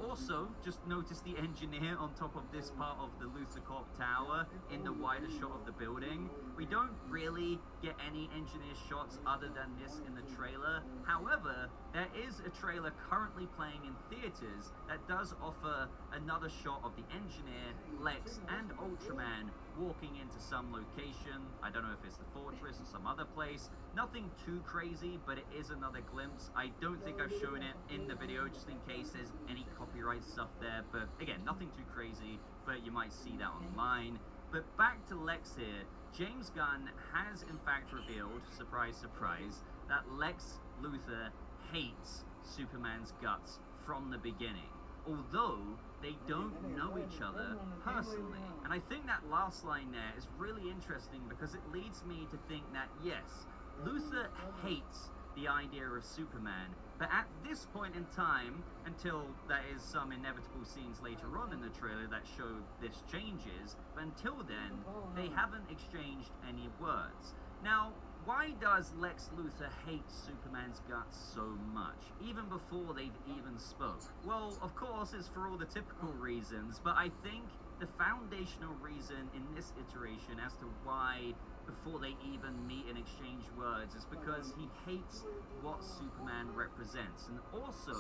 Also, just notice the engineer on top of this part of the Luthor Corp tower in the wider shot of the building. We don't really get any engineer shots other than this in the trailer. However, there is a trailer currently playing in theaters that does offer another shot of the engineer, Lex, and Ultraman walking into some location. I don't know if it's the fortress or some other place. Nothing too crazy, but it is another glimpse. I don't think I've shown it in the video just in case there's any copyright stuff there, but again, nothing too crazy, but you might see that online. But back to Lex here, James Gunn has in fact revealed, surprise surprise, that Lex Luthor hates Superman's guts from the beginning, although they don't know each other personally. And I think that last line there is really interesting because it leads me to think that yes, Luthor hates the idea of Superman, but at this point in time, until there is some inevitable scenes later on in the trailer that show this changes, but until then, they haven't exchanged any words. Now, why does Lex Luthor hate Superman's guts so much, even before they've even spoke? Well, of course, it's for all the typical reasons, but I think the foundational reason in this iteration as to why before they even meet and exchange words is because he hates what Superman represents, and also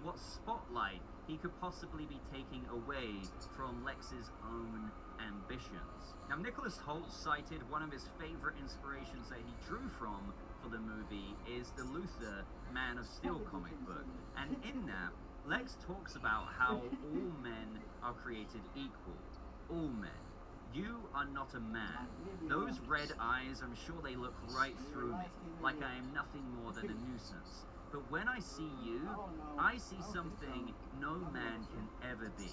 what spotlight he could possibly be taking away from Lex's own ambitions. Now, Nicholas Hoult cited one of his favorite inspirations that he drew from for the movie is the Luthor Man of Steel comic book. And in that, Lex talks about how all men are created equal. All men. You are not a man. Those red eyes, I'm sure they look right through me, like I am nothing more than a nuisance. But when I see you, I see something no man can ever be.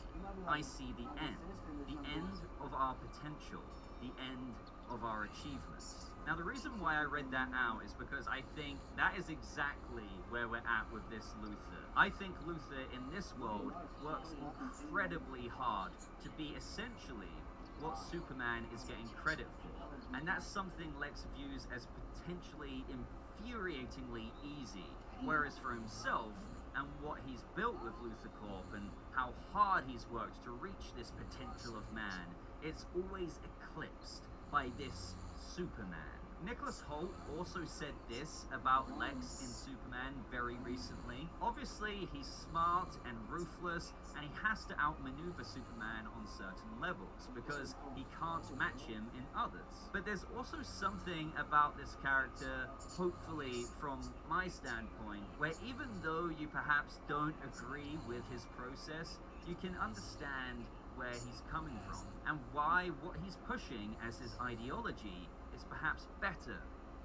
I see the end of our potential, the end of our achievements. Now, the reason why I read that out is because I think that is exactly where we're at with this Luthor. I think Luthor in this world works incredibly hard to be essentially what Superman is getting credit for. And that's something Lex views as potentially infuriatingly easy. Whereas for himself, and what he's built with Luthor Corp and how hard he's worked to reach this potential of man, it's always eclipsed by this Superman. Nicholas Hoult also said this about Lex in Superman very recently. Obviously, he's smart and ruthless, and he has to outmaneuver Superman on certain levels because he can't match him in others. But there's also something about this character, hopefully from my standpoint, where even though you perhaps don't agree with his process, you can understand where he's coming from and why what he's pushing as his ideology is perhaps better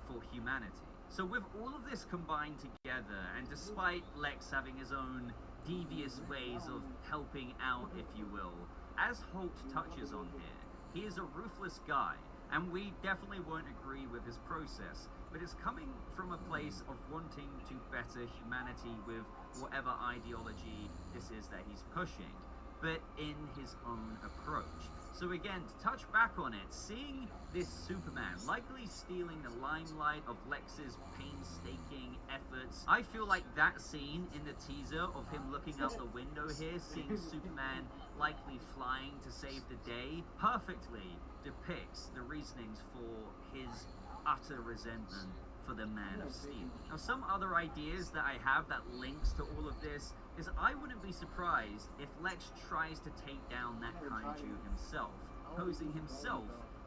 for humanity. So with all of this combined together, and despite Lex having his own devious ways of helping out, if you will, as Holt touches on here, he is a ruthless guy, and we definitely won't agree with his process, but it's coming from a place of wanting to better humanity with whatever ideology this is that he's pushing, but in his own approach. So again, to touch back on it, seeing this Superman likely stealing the limelight of Lex's painstaking efforts, I feel like that scene in the teaser of him looking out the window here, seeing Superman likely flying to save the day, perfectly depicts the reasonings for his utter resentment for the Man of Steel. Now, some other ideas that I have that links to all of this is I wouldn't be surprised if Lex tries to take down that kaiju himself, posing himself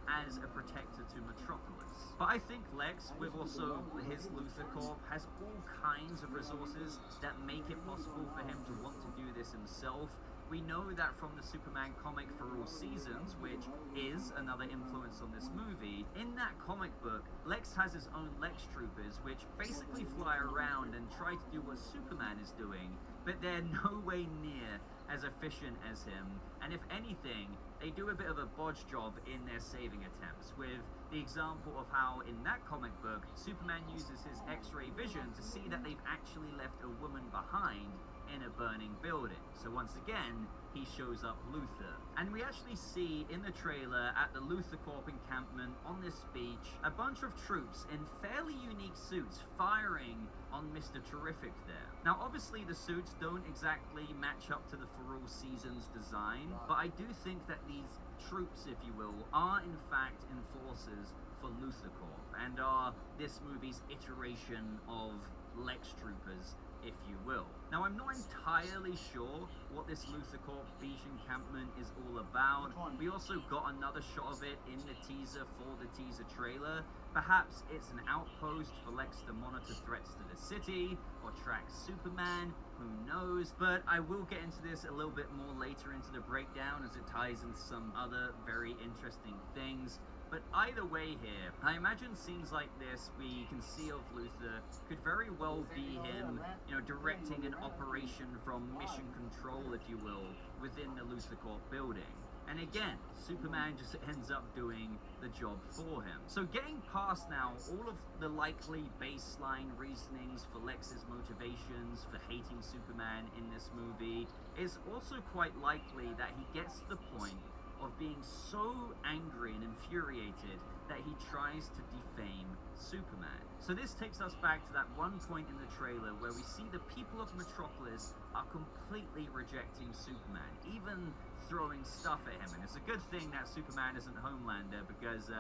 as a protector to Metropolis. But I think Lex, with also his Luthor Corp, has all kinds of resources that make it possible for him to want to do this himself. We know that from the Superman comic For All Seasons, which is another influence on this movie, in that comic book, Lex has his own Lex Troopers, which basically fly around and try to do what Superman is doing, but they're no way near as efficient as him, and if anything, they do a bit of a bodge job in their saving attempts, with the example of how in that comic book, Superman uses his X-ray vision to see that they've actually left a woman behind in a burning building. So once again, he shows up Luthor. And we actually see in the trailer at the Luthor Corp encampment on this beach, a bunch of troops in fairly unique suits firing on Mr. Terrific there. Now obviously the suits don't exactly match up to the For All Seasons design, but I do think that these troops, if you will, are in fact enforcers for Luthor Corp and are this movie's iteration of Lex Troopers, if you will. Now, I'm not entirely sure what this Luthor Corp beach encampment is all about. We also got another shot of it in the teaser for the teaser trailer. Perhaps it's an outpost for Lex to monitor threats to the city or track Superman, who knows? But I will get into this a little bit more later into the breakdown as it ties into some other very interesting things. But either way here, I imagine scenes like this we can see of Luthor could very well be him, directing an operation from mission control, if you will, within the Luthor Corp building. And again, Superman just ends up doing the job for him. So getting past now all of the likely baseline reasonings for Lex's motivations for hating Superman in this movie, it's also quite likely that he gets to the point of being so angry and infuriated that he tries to defame Superman. So this takes us back to that one point in the trailer where we see the people of Metropolis are completely rejecting Superman, even throwing stuff at him. And it's a good thing that Superman isn't Homelander, because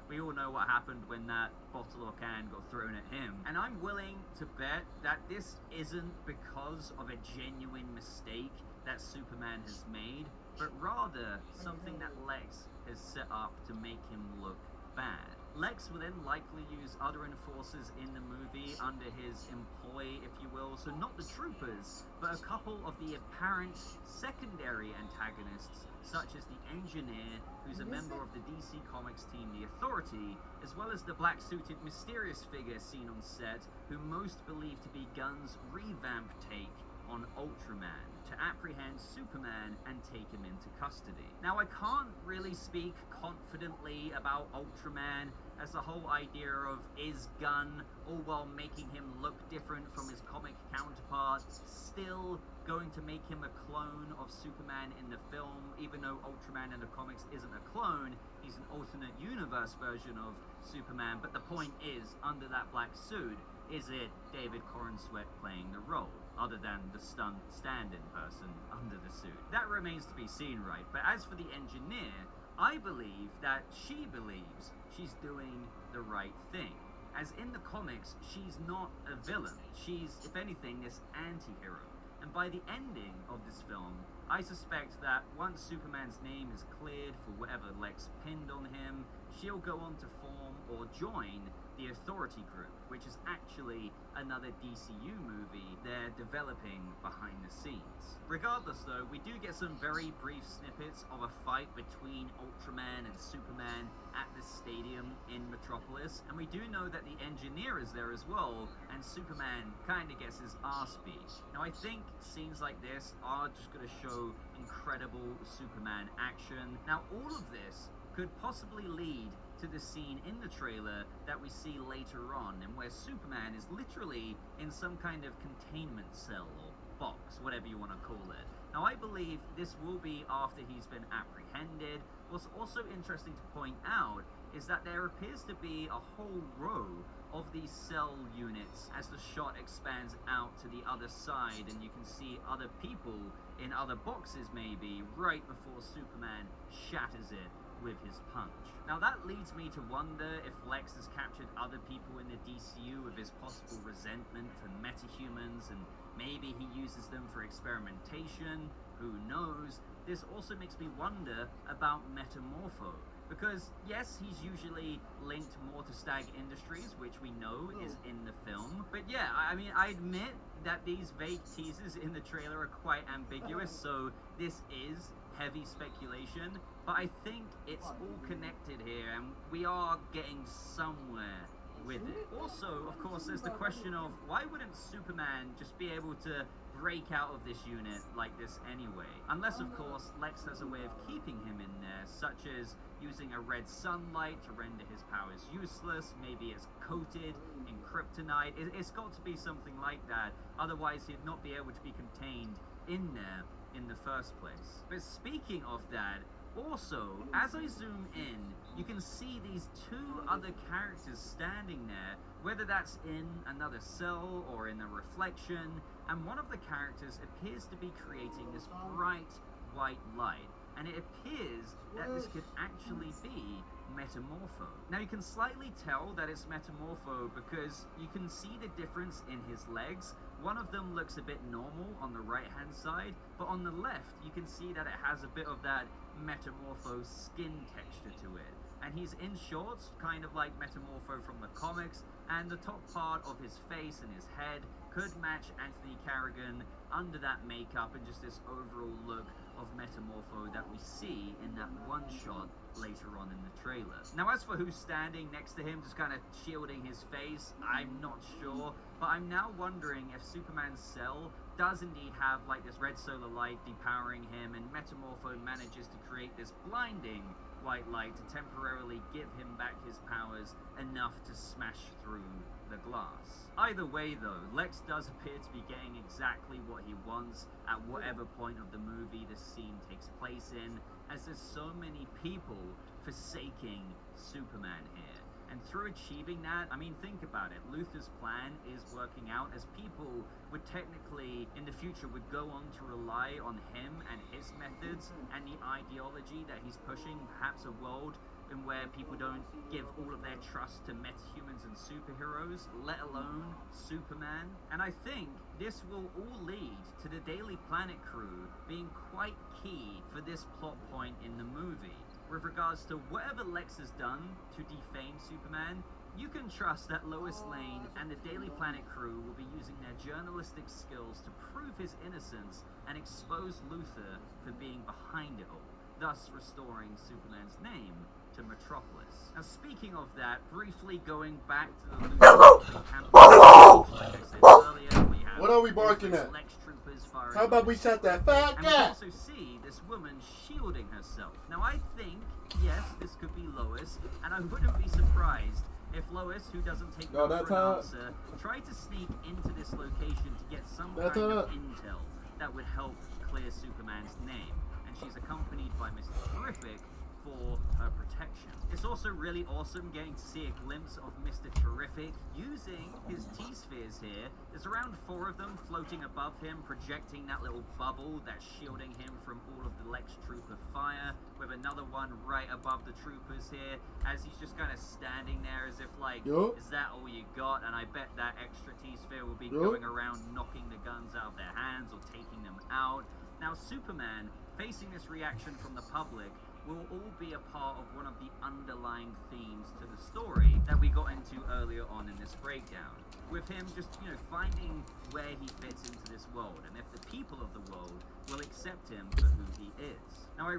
we all know what happened when that bottle or can got thrown at him. And I'm willing to bet that this isn't because of a genuine mistake that Superman has made, but rather something that Lex has set up to make him look bad. Lex will then likely use other enforcers in the movie under his employ, if you will, so not the troopers, but a couple of the apparent secondary antagonists, such as the Engineer, who's a member of the DC Comics team The Authority, as well as the black-suited mysterious figure seen on set, who most believe to be Gunn's revamped take on Ultraman, to apprehend Superman and take him into custody. Now, I can't really speak confidently about Ultraman, as the whole idea of is Gunn, all while making him look different from his comic counterpart, still going to make him a clone of Superman in the film, even though Ultraman in the comics isn't a clone, he's an alternate universe version of Superman. But the point is, under that black suit, is it David Corenswet playing the role, other than the stunt stand-in person under the suit? That remains to be seen, right? But as for the Engineer, I believe that she believes she's doing the right thing. As in the comics, she's not a villain. She's, if anything, this anti-hero. And by the ending of this film, I suspect that once Superman's name is cleared for whatever Lex pinned on him, she'll go on to form or join the Authority Group, which is actually another DCU movie they're developing behind the scenes. Regardless though, we do get some very brief snippets of a fight between Ultraman and Superman at the stadium in Metropolis, and we do know that the Engineer is there as well, and Superman kinda gets his ass beat. Now I think scenes like this are just gonna show incredible Superman action. Now all of this could possibly lead to the scene in the trailer that we see later on, and where Superman is literally in some kind of containment cell or box, whatever you want to call it. Now I believe this will be after he's been apprehended. What's also interesting to point out is that there appears to be a whole row of these cell units as the shot expands out to the other side, and you can see other people in other boxes maybe right before Superman shatters it with his punch. Now that leads me to wonder if Lex has captured other people in the DCU with his possible resentment for metahumans, and maybe he uses them for experimentation, who knows. This also makes me wonder about Metamorpho, because yes, he's usually linked more to Stag Industries, which we know is in the film, but yeah, I mean, I admit that these vague teasers in the trailer are quite ambiguous, so this is heavy speculation, but I think it's all connected here, and we are getting somewhere with it. Also, of course, there's the question of why wouldn't Superman just be able to break out of this unit like this anyway? Unless, of course, Lex has a way of keeping him in there, such as using a red sunlight to render his powers useless. Maybe it's coated in kryptonite. It's got to be something like that, otherwise he'd not be able to be contained in there in the first place. But speaking of that, also, as I zoom in, you can see these two other characters standing there, whether that's in another cell or in a reflection, and one of the characters appears to be creating this bright white light, and it appears that this could actually be Metamorpho. Now you can slightly tell that it's Metamorpho because you can see the difference in his legs. One of them looks a bit normal on the right hand side, but on the left you can see that it has a bit of that Metamorpho skin texture to it. And he's in shorts, kind of like Metamorpho from the comics, and the top part of his face and his head could match Anthony Carrigan under that makeup and just this overall look of Metamorpho that we see in that one shot later on in the trailer. Now as for who's standing next to him, just kind of shielding his face, I'm not sure, but I'm now wondering if Superman's cell does indeed have like this red solar light depowering him, and Metamorpho manages to create this blinding white light to temporarily give him back his powers enough to smash through the glass. Either way though, Lex does appear to be getting exactly what he wants at whatever point of the movie this scene takes place in, as there's so many people forsaking Superman here. And through achieving that, I mean, think about it, Luthor's plan is working out, as people would technically, in the future, would go on to rely on him and his methods and the ideology that he's pushing, perhaps a world in where people don't give all of their trust to metahumans and superheroes, let alone Superman. And I think this will all lead to the Daily Planet crew being quite key for this plot point in the movie. with regards to whatever Lex has done to defame Superman, you can trust that Lois Lane and the Daily Planet crew will be using their journalistic skills to prove his innocence and expose Luthor for being behind it all, thus restoring Superman's name to Metropolis. Now, speaking of that, briefly going back to the Luthor campaign, like I said earlier, we have what are we barking at? Lex troopers firing. How about we shut that fat and cat? we also see this woman shielding herself. Now, I think, yes, this could be Lois, and I wouldn't be surprised if Lois, who doesn't take no for an answer, tried to sneak into this location to get some kind of intel that would help clear Superman's name. And she's accompanied by Mr. Terrific for her protection. It's also really awesome getting to see a glimpse of Mr. Terrific using his T-spheres here. There's around 4 of them floating above him, projecting that little bubble that's shielding him from all of the Lex Trooper fire, with another one right above the troopers here, as he's just kind of standing there as if like, is that all you got? And I bet that extra T-sphere will be going around knocking the guns out of their hands or taking them out. Now, Superman, facing this reaction from the public, will all be a part of one of the underlying themes to the story that we got into earlier on in this breakdown. With him just, finding where he fits into this world, and if the people of the world will accept him for who he is. Now,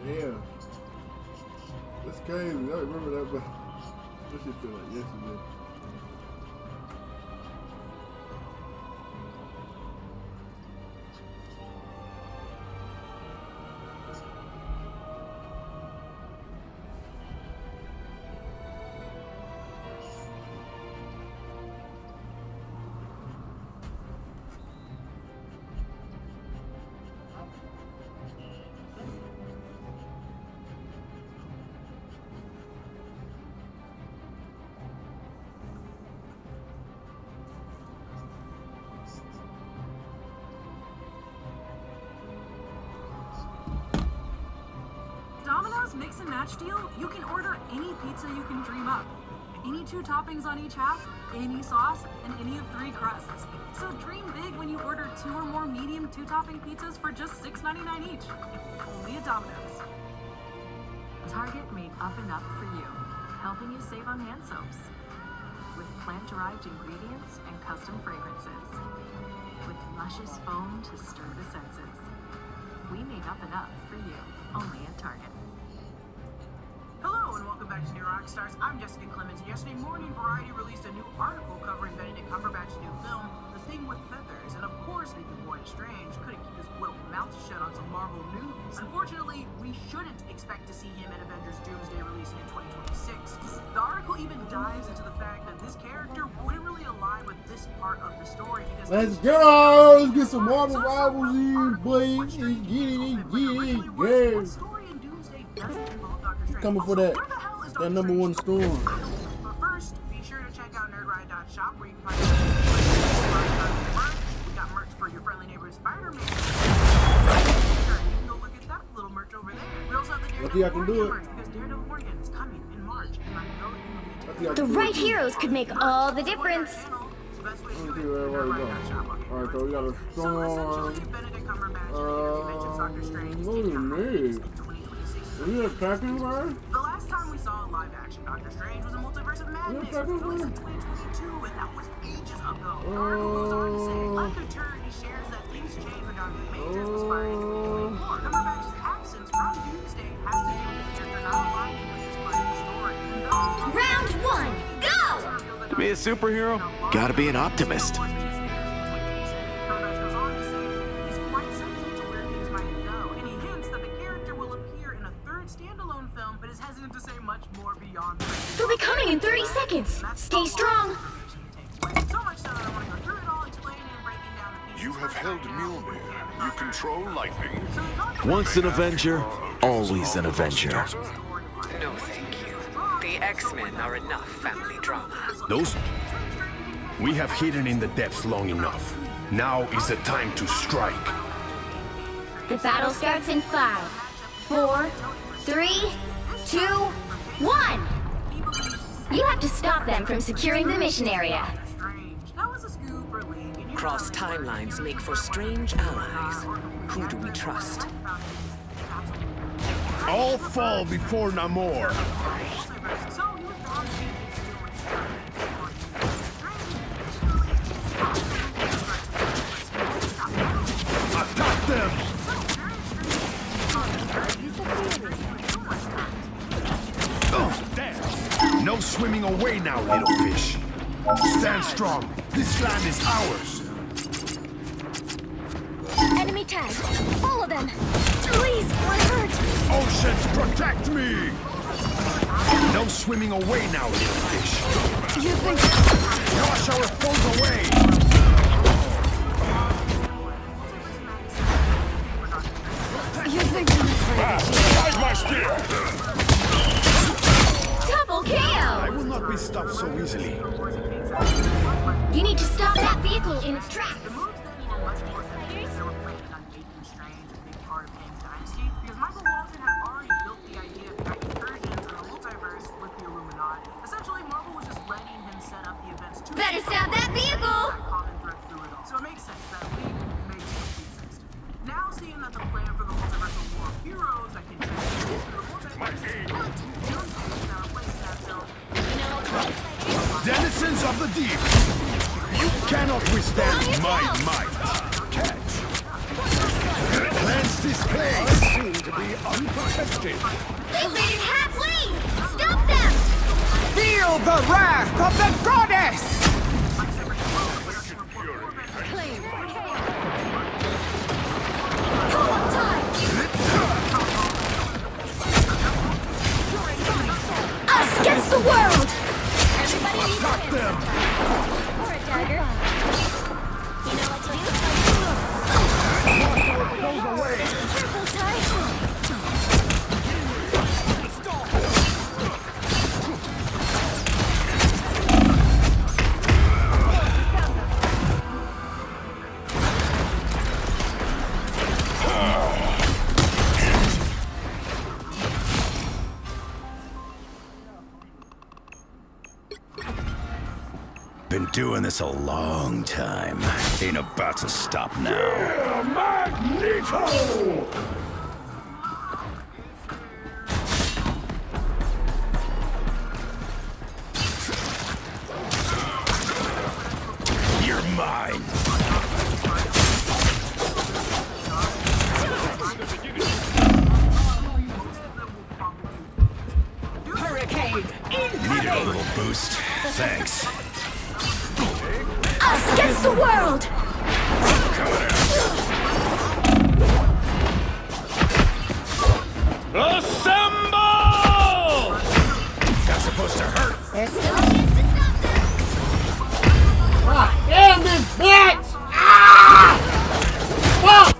Damn. That's crazy. I remember that, but that shit feel like yesterday. and match deal, you can order any pizza you can dream up. Any 2 toppings on each half, any sauce, and any of 3 crusts. So dream big when you order 2 or more medium 2-topping pizzas for just $6.99 each. Only at Domino's. Target made up and up for you, helping you save on hand soaps. With plant-derived ingredients and custom fragrances. With luscious foam to stir the senses. We made up and up for you, only at Target. Hello and welcome back to New Rockstars. I'm Jessica Clemens. Yesterday morning, Variety released a new article covering Benedict Cumberbatch's new film, The Thing with Feathers. And of course, Nathan Boyd Strange couldn't keep his little mouth shut on some Marvel news. Unfortunately, we shouldn't expect to see him in Avengers Doomsday releasing in 2026. The article even dives into the fact that this character wouldn't really align with this part of the story because Let's go! Let's get some Marvel Rivals in, boy. Let's get it, yeah. Coming for that #1 storm. But first, be sure to check out nerdride.shop where you can find merch. We got merch for your friendly neighborhood Spider-Man. You can go look at that little merch over there. We also have the Daredevil Morgan merch because Daredevil Morgan is coming in March. And I know you will be The right heroes could make all the difference. Alright, so we got a storm. What is it? Are you attacking her? The last time we saw a live-action Doctor Strange was a Multiverse of Madness, which was released in 2022, and that was ages ago. The article goes on to say, undeterred, he shares that things change regarding the majors inspiring more. Cumberbatch's absence from Doomsday has to do with the character not aligning with this part of the story. Round 1, go! To be a superhero, gotta be an optimist. They'll be coming in 30 seconds. Stay strong. You have held Mjolnir. You control lightning. Once an Avenger, always an Avenger. No, thank you. The X-Men are enough family drama. Those... We have hidden in the depths long enough. Now is the time to strike. The battle starts in 5, 4, 3, 2, 1. You have to stop them from securing the mission area. Cross timelines make for strange allies. Who do we trust? All fall before Namor. Attack them! Oh, damn. No swimming away now, little fish. Stand strong. This land is ours. Enemy tag. Follow them. Please, we're hurt. Oceans, protect me! No swimming away now, little fish. You think... Wash our foes away! You think I'm afraid? Hide my spear! Double KO! I will not be stopped so easily. You need to stop that vehicle in its tracks. Better stop that vehicle! So it makes sense that League makes complete sense. Now seeing that the plan for the multiversal war of heroes that can transcend into the multiverse is what Doomsday is now replacing that film. Denizens of the deep! You cannot withstand my might! Catch! Cleanse this place! I seem to be unprotected! They made it halfway! Stop them! Feel the wrath of the goddess! Us against the world! Everybody needs a them! Or a dagger. You know what to do? Careful, Ty! Been doing this a long time. Ain't about to stop now. Magneto! You're mine. Hurricane Needed a little boost. Thanks. Us against the world! Assemble! That's supposed to hurt. There's still a chance to stop them! Ah, damn this bitch! Ah! Fuck!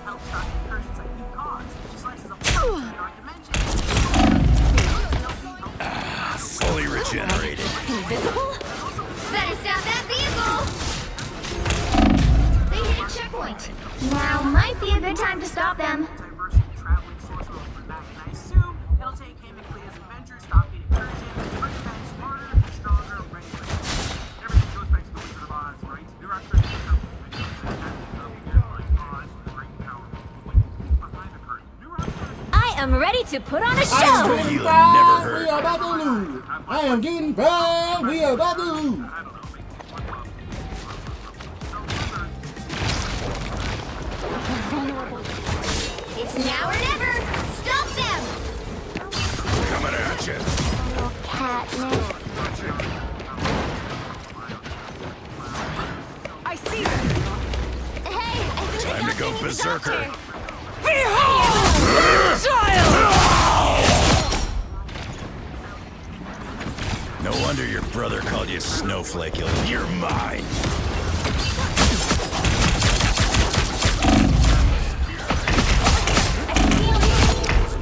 Fully regenerated. Invisible? Better stop that vehicle! They hit a checkpoint. Now might be a good time to stop them. It'll take him and Clea's adventure, stop being urgent, bring back smarter, stronger, ready for it. Everything goes back to the Wizard of Oz, right? New Rockstars behind the curtain. I am ready to put on a I show! am getting proud, we are about to lose. I am getting proud, we are about to lose. It's now or never! Stop them! Coming at you. Catnip. I see them. Hey, I think Time to go berserker. Behold! Child! No wonder your brother called you Snowflake. You're mine.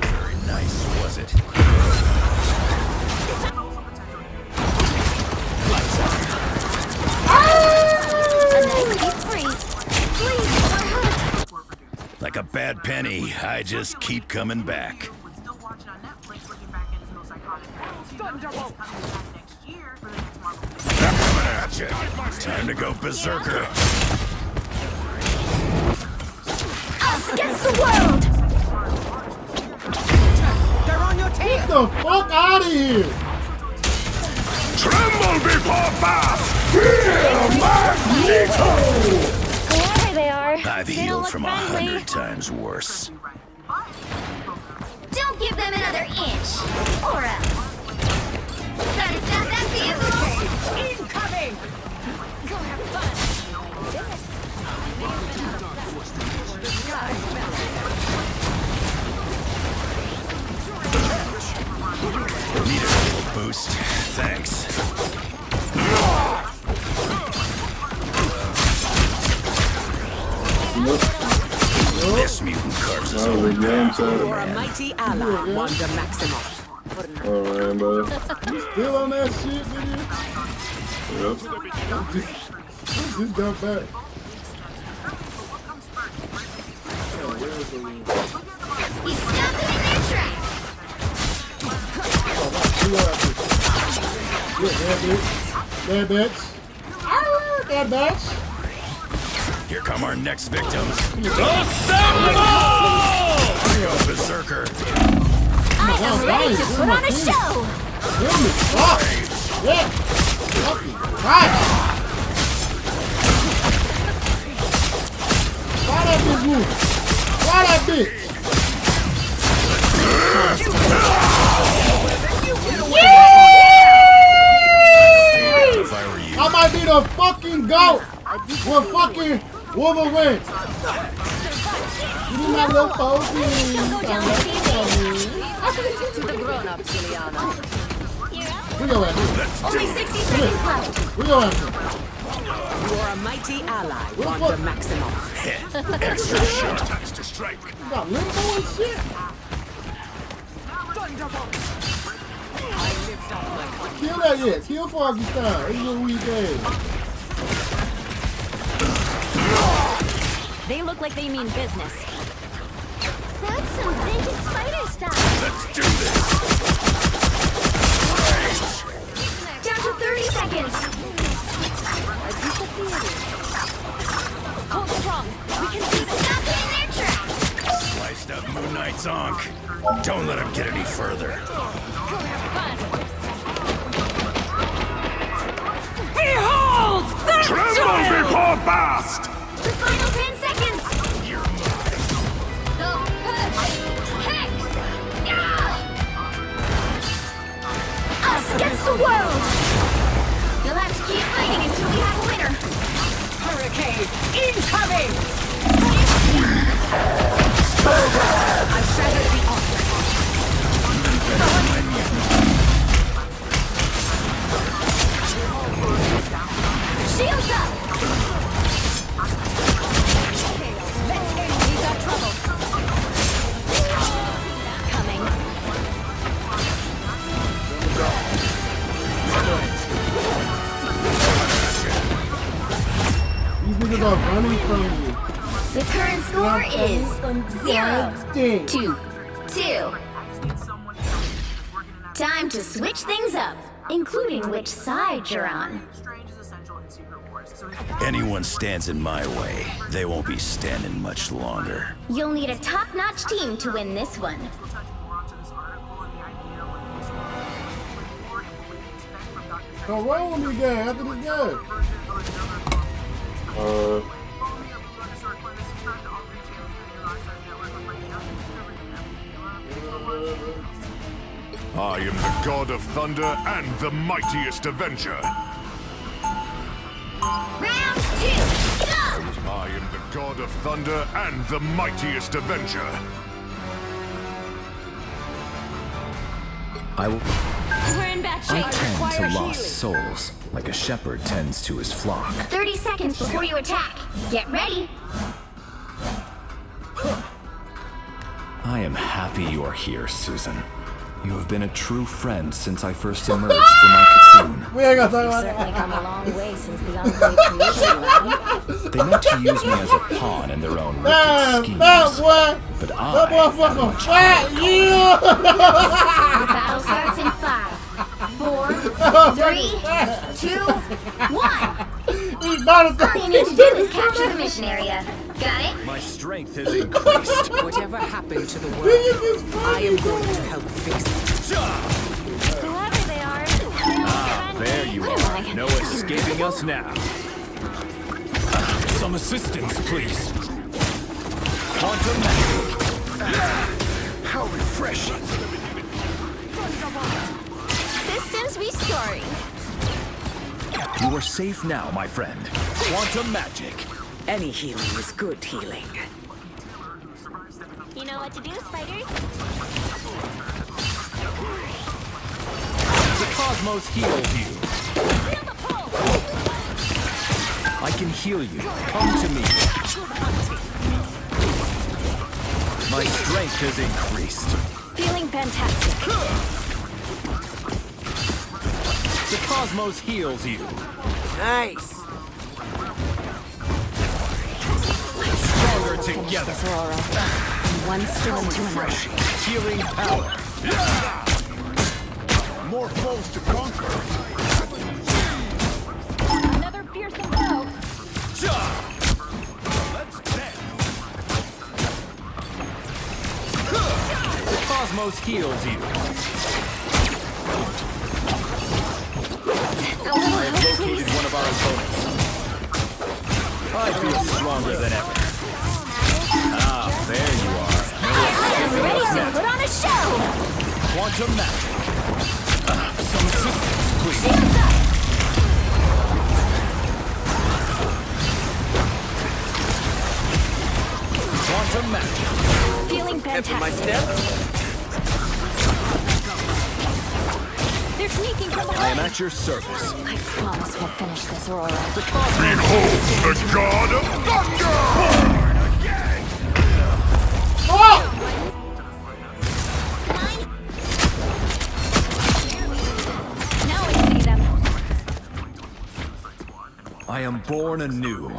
Very nice, was it? Like a bad penny, I just keep coming back. Thunderbolt! Coming at you. Time to go berserker. Us against the world! They're on your tail! Get the fuck out of here! Tremble before fast! Fear Magneto! There they are. I've They don't healed look from friendly. 100 times worse. Don't give them another inch! Or else. Gotta stop that vehicle! Incoming! Go have fun! Need a little boost. Thanks. This mutant carves his own path. You're a mighty ally, Wanda Maximoff. Alright, bro. You still on that shit, nigga? Yep. Just got back. We stopped them in their tracks! That bitch. That bitch. Here come our next victims. Assemble! Go berserker. I am ready to put on a show! Give me fuck. Yeah. Fucking right. Why that bitch move? Why that bitch? If I were you. I might be the fucking GOAT with fucking Wolverine. You do my little pokey. To the grown-ups, Juliana. We go after him. Only 60 seconds left! We go after him. You are a mighty ally, What the Wanda fuck? Maximoff. Extra sharp touch to strike. You got limbo and shit. Thunderbolt! I lift up like one. Kill that yet. Kill Foggy Style. This is what we did. They look like they mean business. That's some vintage spider stuff. Let's do this. Down to 30 seconds. right, Zonk. Don't let him get any further. Behold! The Tremble before Bast! The final 10 seconds! The push! Hex! Us against the world! You'll have to keep fighting until we have a winner. hurricane incoming! I've shattered the altar. Shields up! Let's end. We got trouble. Coming. These niggas are running from you. The current score is 0-2. Time to switch things up, including which side you're on. Anyone stands in my way, they won't be standing much longer. You'll need a top-notch team to win this one. Don't roll with me again after this game. I am the god of thunder and the mightiest avenger. Round 2, go! I am the god of thunder and the mightiest avenger. We're in bad shape. I tend to lost souls, like a shepherd tends to his flock. 30 seconds before you attack. Get ready. I am happy you are here, Susan. You have been a true friend since I first emerged from my cocoon. We ain't gonna talk about Certainly come a long way since the Enclave creation lab. They meant to use me as a pawn in their own wicked Damn, schemes. that boy! But That I motherfucker fat, yeah! The battle starts in 5, 4, 3, 2, 1. All you need to do is capture the mission area. Got it? My strength has increased. Whatever happened to the world, I am going to help fix it. Whoever they are. Ah, there you are. No escaping us now. Some assistance, please. Quantum magic. How refreshing. Systems restoring. You are safe now, my friend. Quantum magic. Any healing is good healing. You know what to do, spiders? The cosmos heals you. I can heal you. Come to me. My strength has increased. Feeling fantastic. The cosmos heals you. Nice. Stronger together. One storm to another. Healing power. More foes to conquer. Another fearsome foe. The cosmos heals you. I have located one of our opponents. I feel stronger than ever. Ah, there you are. I'm ready to put on a show. Quantum magic. Some assistance, please. Shields up. Quantum magic. Feeling fantastic. My step. They're sneaking from I behind. am at your service. I promise we'll finish this, Aurora. The cosmos. Behold the god of thunder! Now I see them. I am born anew.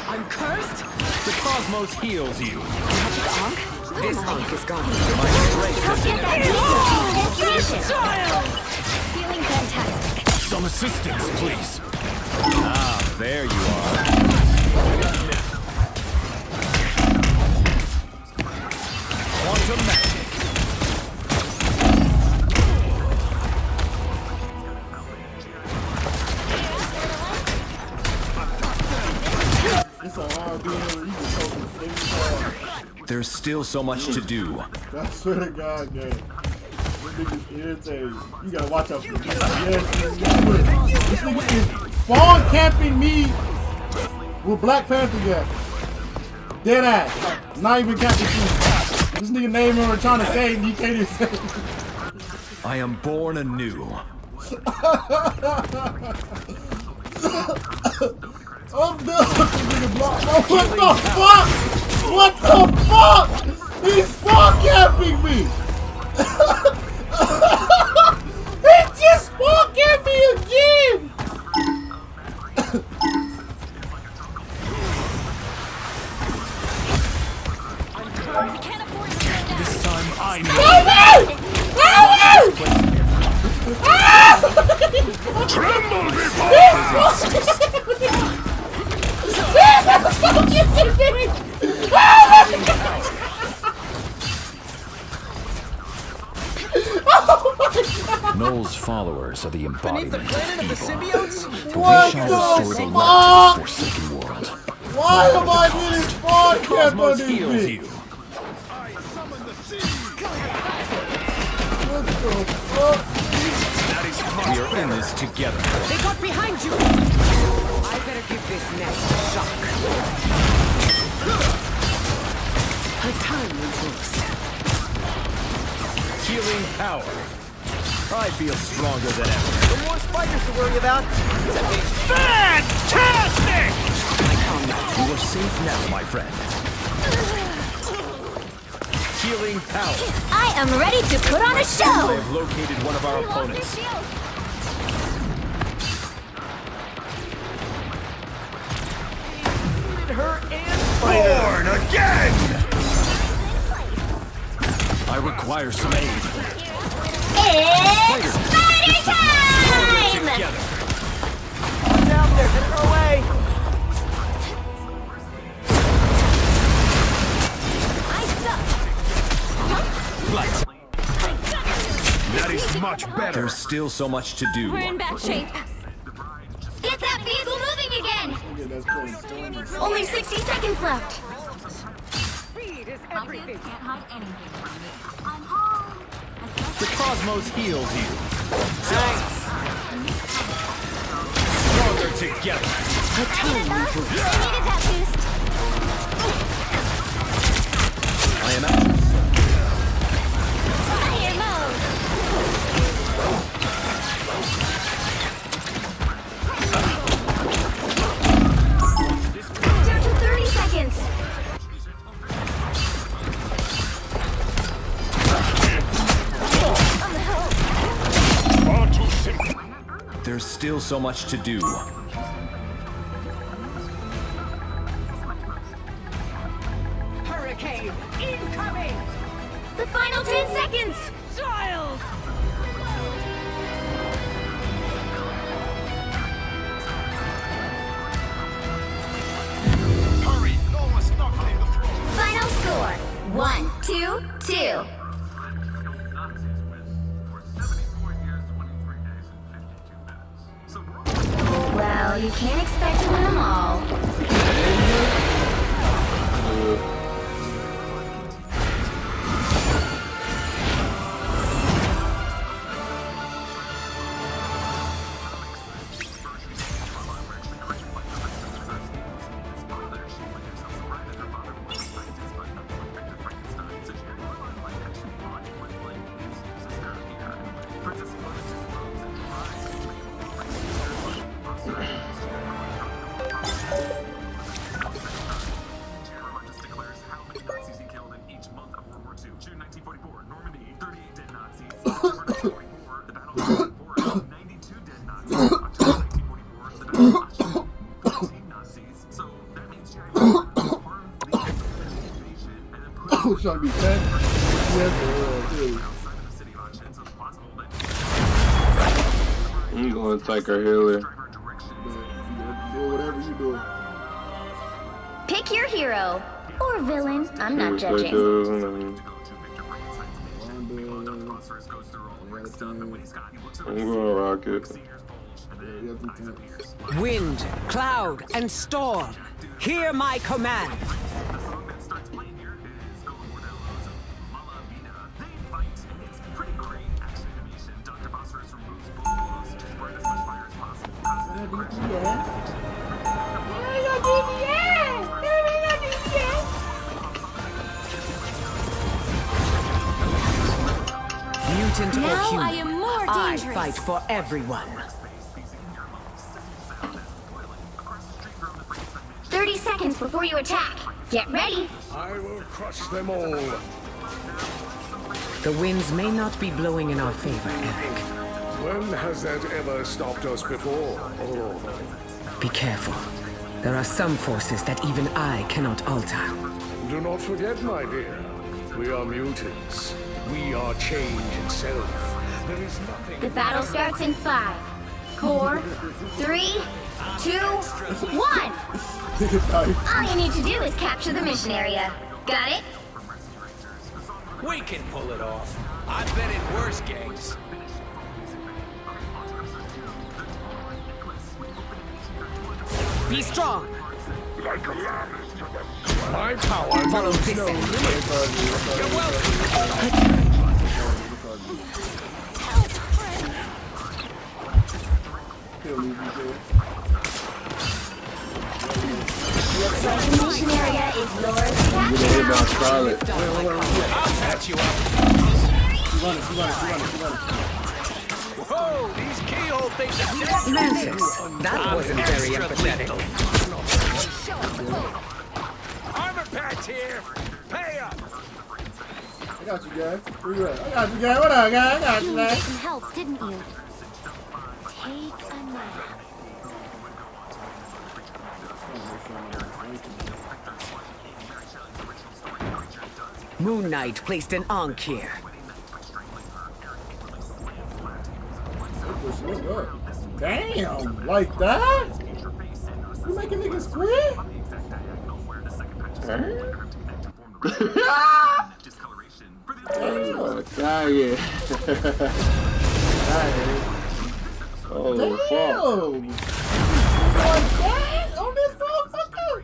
I'm cursed? The cosmos heals you. Magic Ankh? This hunk is gone. Go get that destination. Feeling fantastic. Some assistance, please. Ah, there you are. Quantum magic. It's a hard being able to eat this whole thing. There's still so much to do. I swear to God, gang. This nigga's irritating. You gotta watch out for this. Yes, this nigga is spawn camping me with Black Panther guy. Dead ass. Not even camping you. This nigga name him trying to save me. You can't even save me. I am born anew. I'm done. What the fuck? What the fuck? He's spawn camping me. He just spawn camped me again. This time I know. Tremble before Noel's followers are the embodiment of evil. But What we shall the restore the fuck? light of this forsaken world. Why am I getting spawn camped on Cosmos this heals bitch? you. What the fuck? We are in this together. They got behind you! I better give this nest a shock. A timely boost. Healing power. I feel stronger than ever. No more spiders to worry about. Fantastic! You are safe now, my friend. Healing power. I am ready to put on a I show. have located one of our opponents. Her and Born again! I require some aid. It's spider time! Together. Watch out there, get her away. I suck. Lights. That is much better. There's still so much to do. We're in bad shape. Get that vehicle moving again! Only 60 seconds left. Speed is everything. Can't hide anything from me. I'm home. The cosmos heals you. Thanks. Stronger together. I needed that boost. I am out. Fire mode. Down to 30 seconds. Far too simple. There's still so much to do. Hurricane incoming! The final 10 seconds. Giles! Hurry, Noah's not getting the throw. Final score 1-2-2. Well, you can't expect to win them all. was trying to be fat. I'm going to take her healer. Do whatever you do. Pick your hero or villain. I'm not judging. I'm gonna rock it. Wind, cloud, and storm. Hear my command. Mutant or Now human, I am more I dangerous. fight for everyone. 30 seconds before you attack. Get ready. I will crush them all. The winds may not be blowing in our favor, Eric. When has that ever stopped us before? Oh. Be careful. There are some forces that even I cannot alter. Do not forget, my dear. We are mutants. We are change itself. There is nothing. The battle starts in 5, 4, 3, 2, 1. All you need to do is capture the mission area. Got it? We can pull it off. I've been in worse games. Be strong. Like a lamb. My power Follow knows this no end. limits. You're welcome. Looks like the mission area is yours to capture Get hit by now. Scarlet. I'll patch you up. Whoa, these keyhole things are Mantis, that wasn't very empathetic. Armor patch here. Pay up. I got you, guys. Where you at? I got you, guys. What up, guys? I got you, You guys. needed some help, didn't you? Take a nap. Moon Knight placed an Ankh here. Damn, like that? You making niggas quit? Oh, God, yeah. Oh, fuck. Like that? On this motherfucker?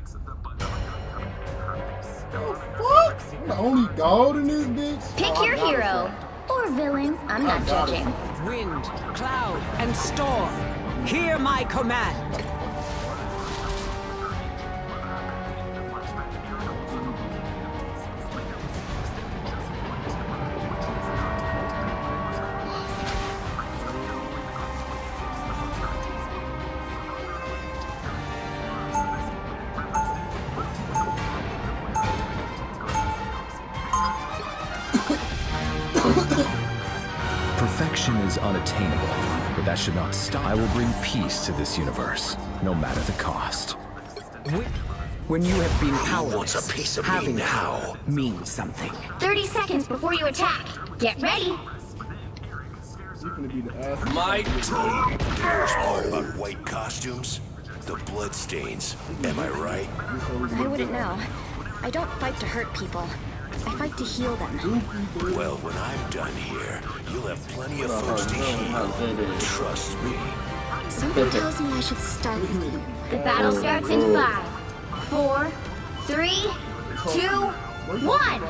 The fuck? I'm the only gold in this bitch? Pick your hero or villain. I'm not judging. Wind, cloud, and storm. Hear my command. Perfection is unattainable, but that should not stop. I will bring peace to this universe, no matter the cost. When you have been powerless, wants a piece of me having now? power means something. 30 seconds before you attack. Get ready. My turn. The worst part about white costumes? The blood stains. Am I right? I wouldn't know. I don't fight to hurt people. I fight to heal them. Well, when I'm done here, you'll have plenty of folks to heal. Trust me. Something tells me I should start with you. The battle starts in 5, 4, 3, 2, 1.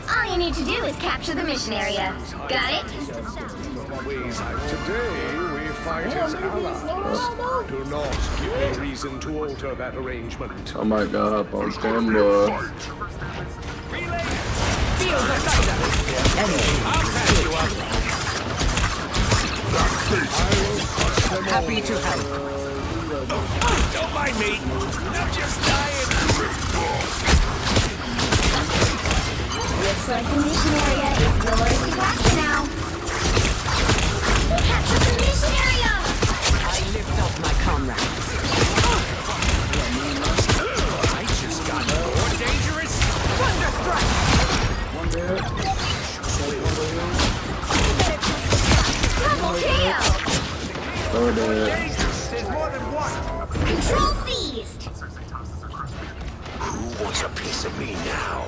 All you need to do is capture the mission area. Got it? Today, we fight as allies. Do not give me reason to alter that arrangement. I might go up on standby. Feel the thunder. Happy to help. Don't mind me. I'm just dying. Looks like the mission area is yours to capture now. We captured the mission area! I lift up my comrades. I just got more dangerous. Thunderstruck. wants a piece of me now?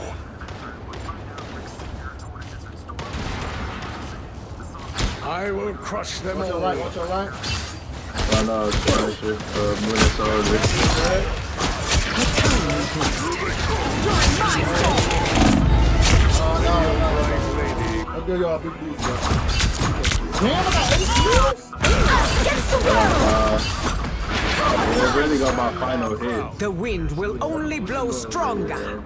I will crush them all. Watch your right. Oh no, it's Punisher. Winter Soldier. I'll give y'all a big boost, bro. Damn, I got 8 kills? I really got my final hit. The wind will only blow stronger.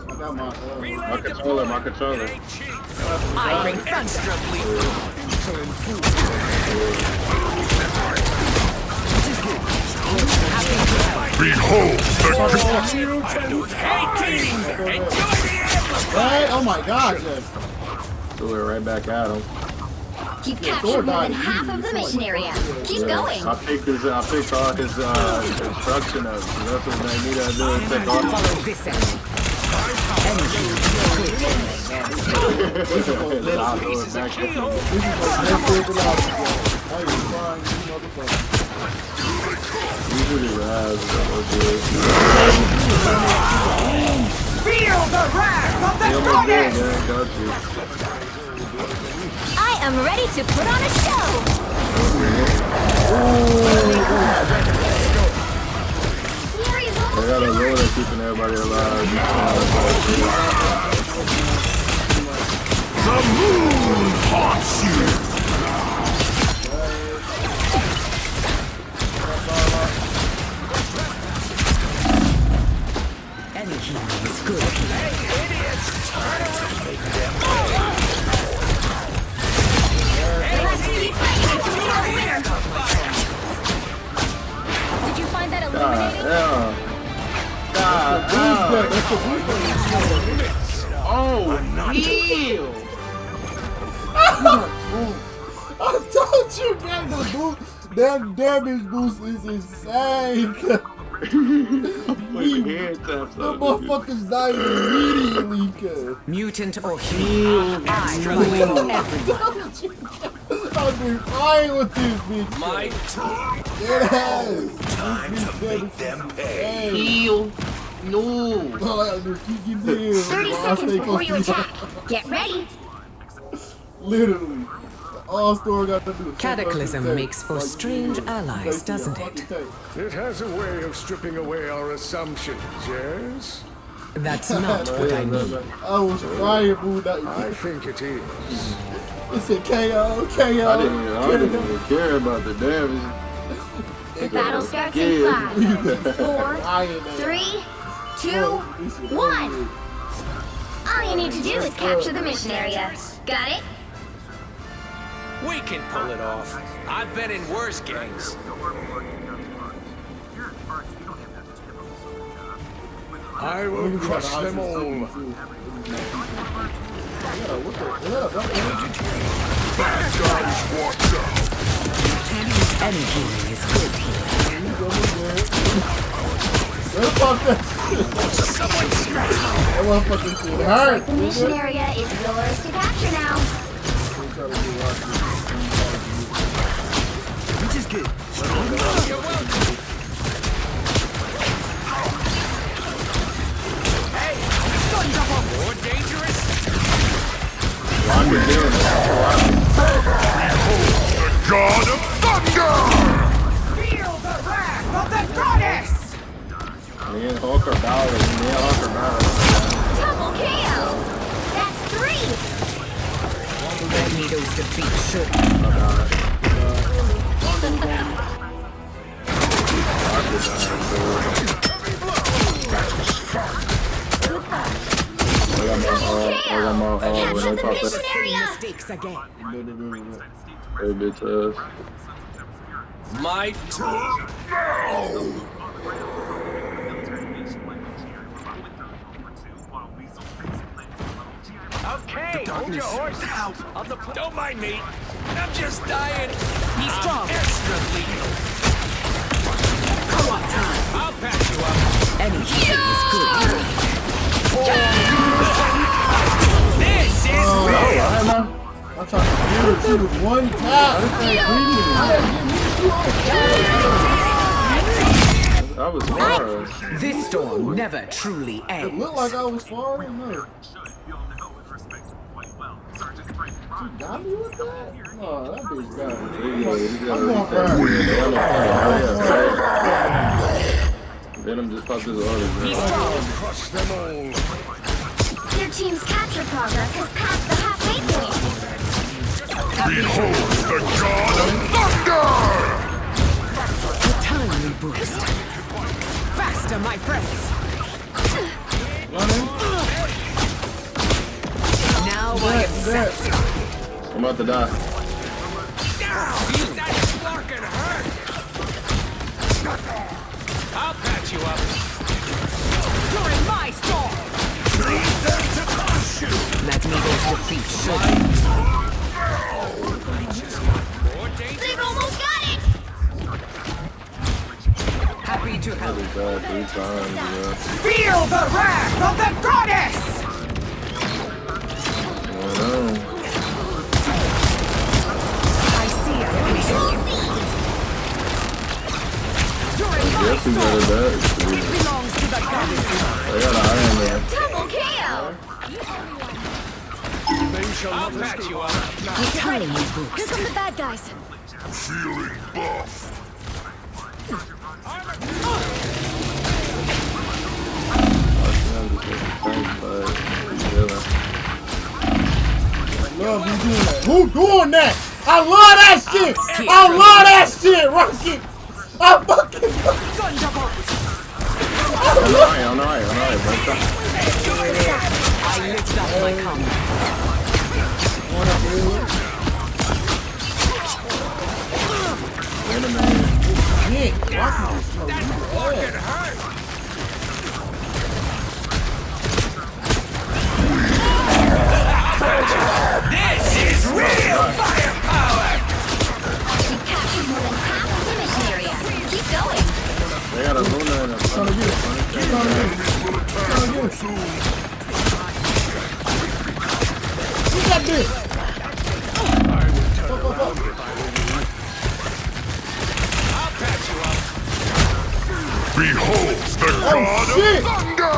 I got my controller. I bring thunder. Behold Right? Oh my god, yes. Threw it right back at him. You've captured more than half of the mission area. Keep going. I picked all his construction up. So that's what they need to do is take off. Follow this end. Feel the wrath of the goddess! I am ready to put on a show. They got a loader keeping everybody alive. The moon haunts you! Any healing is good. Hey, idiots! Time to make them pay. Did you find that illuminating? Oh, heal! I told you, gang, the boost, that damage boost is insane. The motherfuckers died immediately, cuz. Mutant or heal. I will everyone. I've been flying with this bitch. My turn. Yes. Time to make them pay. Heal. No. All I gotta do is keep getting healed. 30 seconds before you attack. Get ready. Literally. All store got to do is Cataclysm makes for strange allies, doesn't it? It has a way of stripping away our assumptions, yes? That's not what I mean. I was flying, boo. I think it is. It said KO, KO. I didn't even care about the damage. The battle starts in 5, 4, 3, 2, 1. All you need to do is capture the mission area. Got it? We can pull it off. I've been in worse games. I will crush them all. Bad guys watch out! Any healing is good healing. That motherfucking shit hurt. The mission area is yours to capture now. Which is good. You're welcome. Hey, more dangerous? The God of Thunder! Feel the wrath of the goddess! Me and Hulk are battling. Double KO. That's 3. Magneto's defeat should. Capture the mission area. Mistakes again. Hey, bitch ass. My turn now! Okay, hold your horses. Don't mind me. I'm just dying. Be strong. Extra lethal. Come on, time. I'll patch you up. Any healing is good. This is real. I'm trying to do it. She was one tap. I didn't give me I was far. This storm never truly It ends. looked like I was far. I don't know. She got me with that? No, that bitch got me. I'm going for her. Venom just popped his orders. Crush them all. Your team's capture progress has passed the halfway point. Behold the god of thunder! The timely boost. Faster, my friends. Now I am set. I'm about to die. I'll patch you up. During my storm. Magneto's defeat should. They've almost got it! Happy to help. Died 3 times, bro. Feel the wrath of the goddess! I see it. During my Yes, we got it back. it belongs to the goddess. I got an Iron Man. Double KO! I'll patch you up. The timely Here boost. come the bad guys. Feeling buff. Love you doing that. Who doing that? I love that shit. I love that shit, Rocket. I fucking. I'm alright, bro. I lift up my combat. Shit, Rocket is so bad. This is real firepower! We captured more than half the mission area. Keep going. They got a Luna and a Trying to get it. Trying to get it. Who's that bitch? Fuck. I'll patch you up. Behold the god of thunder!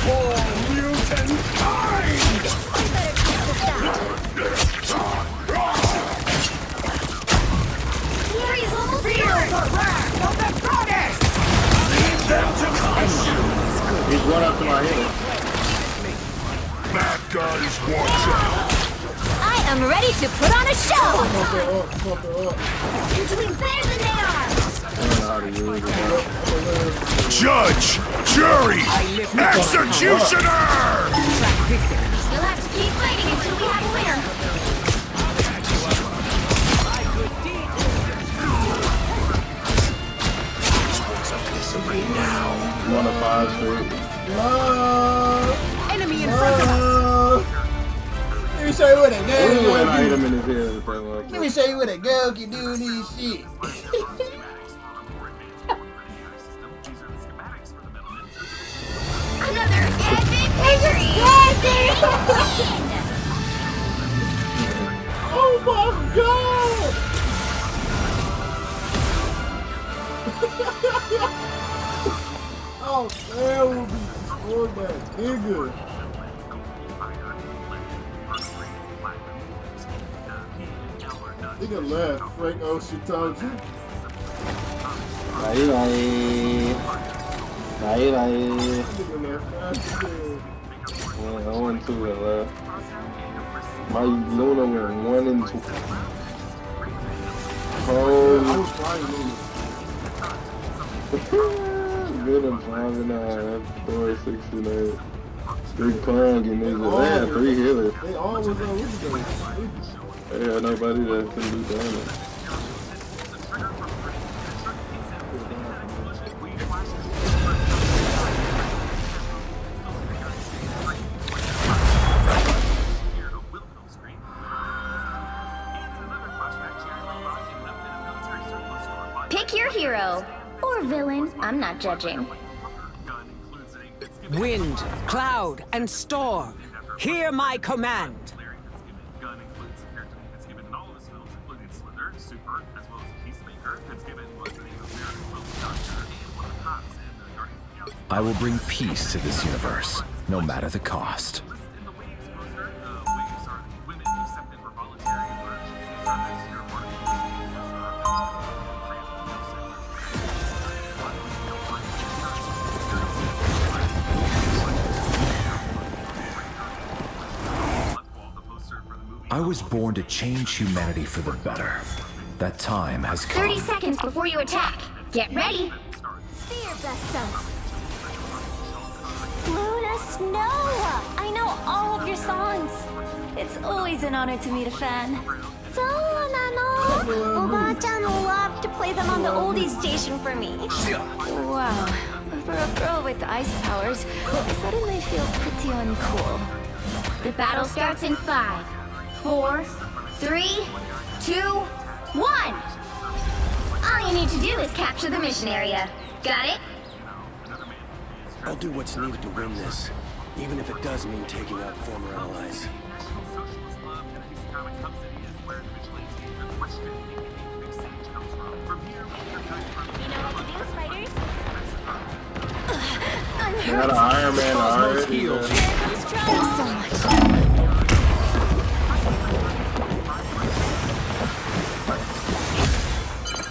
For mutant kind! Fury's almost Feel here. the wrath of the goddess! Leave them to crush you! He's going up to my head. Bad guys, watch out! I am ready to put on a show. Fuck her up. You're doing better than they are. I don't know how to use it. Judge! Jury! Executioner! You'll have to keep fighting until we have a winner. 1 of 5 straight. Enemy in front of us. Let me show you what a Ooh, girl and I hit can him in his head with that one. do. Let me show you what a girl can do in this shit. Another epic victory! Oh my god! Oh, that would be destroyed by a nigga. Nigga left. Frank Ocean told you. Bye. Nigga left fast as hell. 1 2 and left. My Luna went 1 and 2. I Oh, was flying Luna. Venom 5 and 9, Thor 69. 3 Pong and niggas. They had 3 healers. They always on with the They had nobody that can do damage. Pick your hero. Or villain. I'm not judging. Wind, cloud, and storm. Hear my command. Gun includes a character name that's given in all of his films, including Slither, Super, as well as Peacemaker. Fitzgibbon was the name of America's Film Doctor and one of the cops in the Guardians of the Galaxy. I will bring peace to this universe, no matter the cost. In the Waves poster, Waves are the women who accepted were voluntary emergency service. You're part of the I was born to change humanity for the better. That time has come. 30 seconds before you attack. Get ready. Be your best self. Luna Snow! I know all of your songs. It's always an honor to meet a fan. Oba-chan loved to play them on the oldies station for me. Wow. For a girl with ice powers, I suddenly feel pretty uncool. The battle starts in 5, 4, 3, 2, 1! All you need to do is capture the mission area. Got it? I'll do what's needed to win this, even if it does mean taking out former allies. You got an Iron Man already. Thanks so much.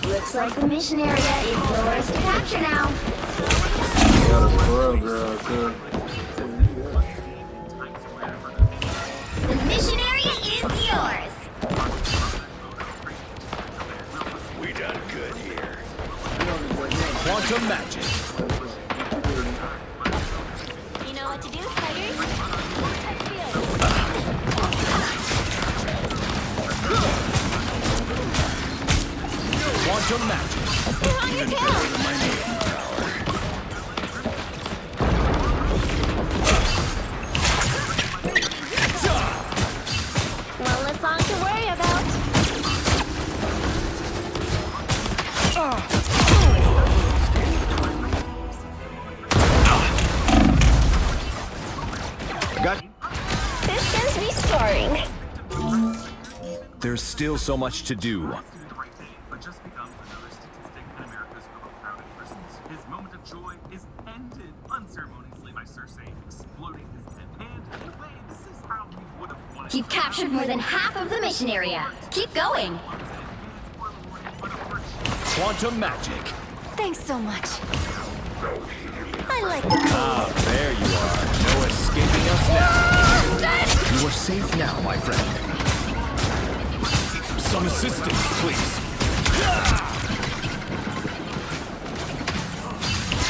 Looks like the mission area is yours to capture now. You got a squirrel girl too. The mission area is yours. We done good here. Quantum magic. You know what to do, spiders? Quantum magic. You're on your tail. One less song to worry about. Got. Systems restoring. There's still so much to do. But just becomes another statistic in America's overcrowded prisons. His moment of joy is ended unceremoniously by Cersei exploding his head. And in a way, this is how he would have wanted. You've captured more than half of the mission area. Keep going. Quantum magic. Thanks so much. I like the Ah, there you are. No escaping us now. You are safe now, my friend. Some assistance, please.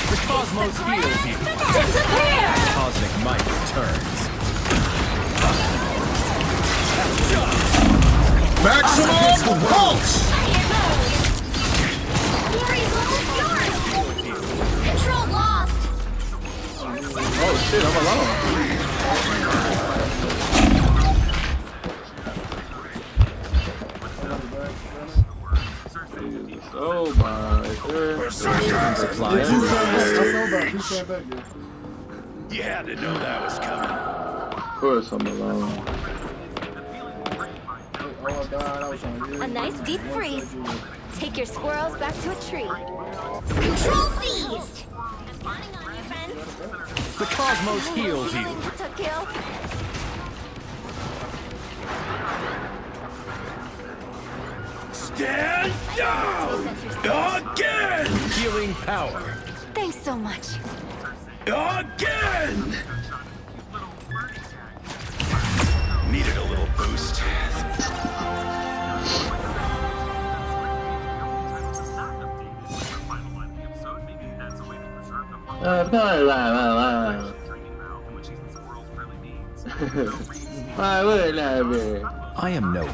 The cosmos heals you. Cosmic might returns. Maximum pulse! Glory's almost yours. Control lost. Oh shit, I'm alone. Oh my Supplies. back. You had to know that was coming. Of course I'm alone. A nice deep freeze. Take your squirrels back to a tree. Control seized. The cosmos heals you. To kill. Stand down! Again! Healing power. Thanks so much. Again! Needed a little boost.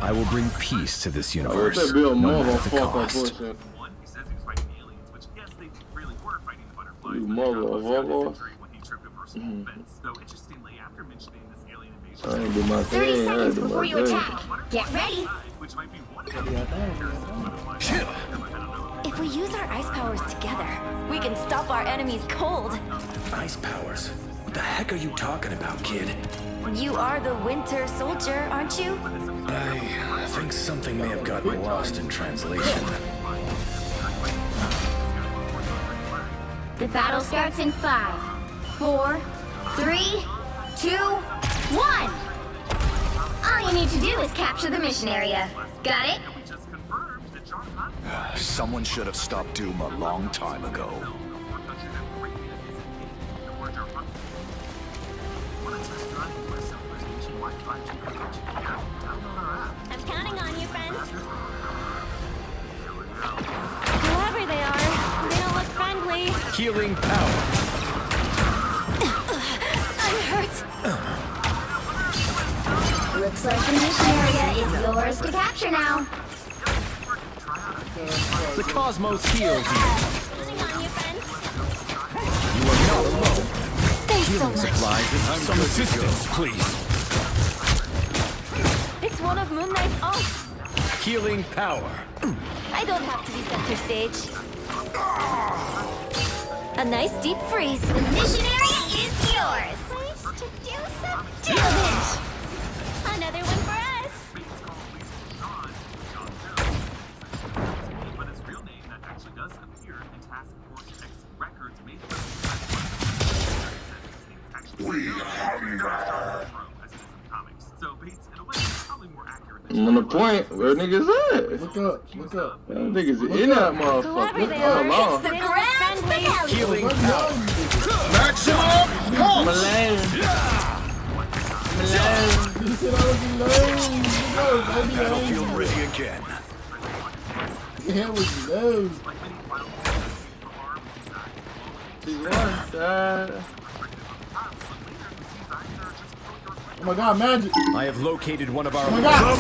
I will bring peace to this universe, no matter the cost. You motherfucker. I ain't do my 30 thing. I seconds do before my you thing. attack. Get ready. If we use our ice powers together, we can stop our enemies cold. Ice powers? What the heck are you talking about, kid? You are the Winter Soldier, aren't you? I think something may have gotten lost in translation. The battle starts in 5, 4, 3, 2, 1. All you need to do is capture the mission area. Got it? Someone should have stopped Doom a long time ago. I'm counting on you, friend. Whoever they are, they don't look friendly. Healing power. I'm hurt. Looks like the mission area is yours to capture now. The cosmos heals you. Counting on you, friend. You are not alone. Thanks so Healing much. supplies and some assistance, please. It's one of Moon Knight's oaths. Healing power. I don't have to be center stage. A nice deep freeze. The mission area is yours. Nice to do some damage. Another one for us. But his real name that actually does appear in Task Force X records made So Bates, in a way, is probably more accurate than I'm on the point. Where niggas at? Look up. Look up. Them niggas in that motherfucker. Look how long. The grand finale. Healing power. Maximum pulse! Malone. He said I was alone. Battlefield ready again. Yeah, it was low. Oh my god, magic! I have located one of our. Oh my god!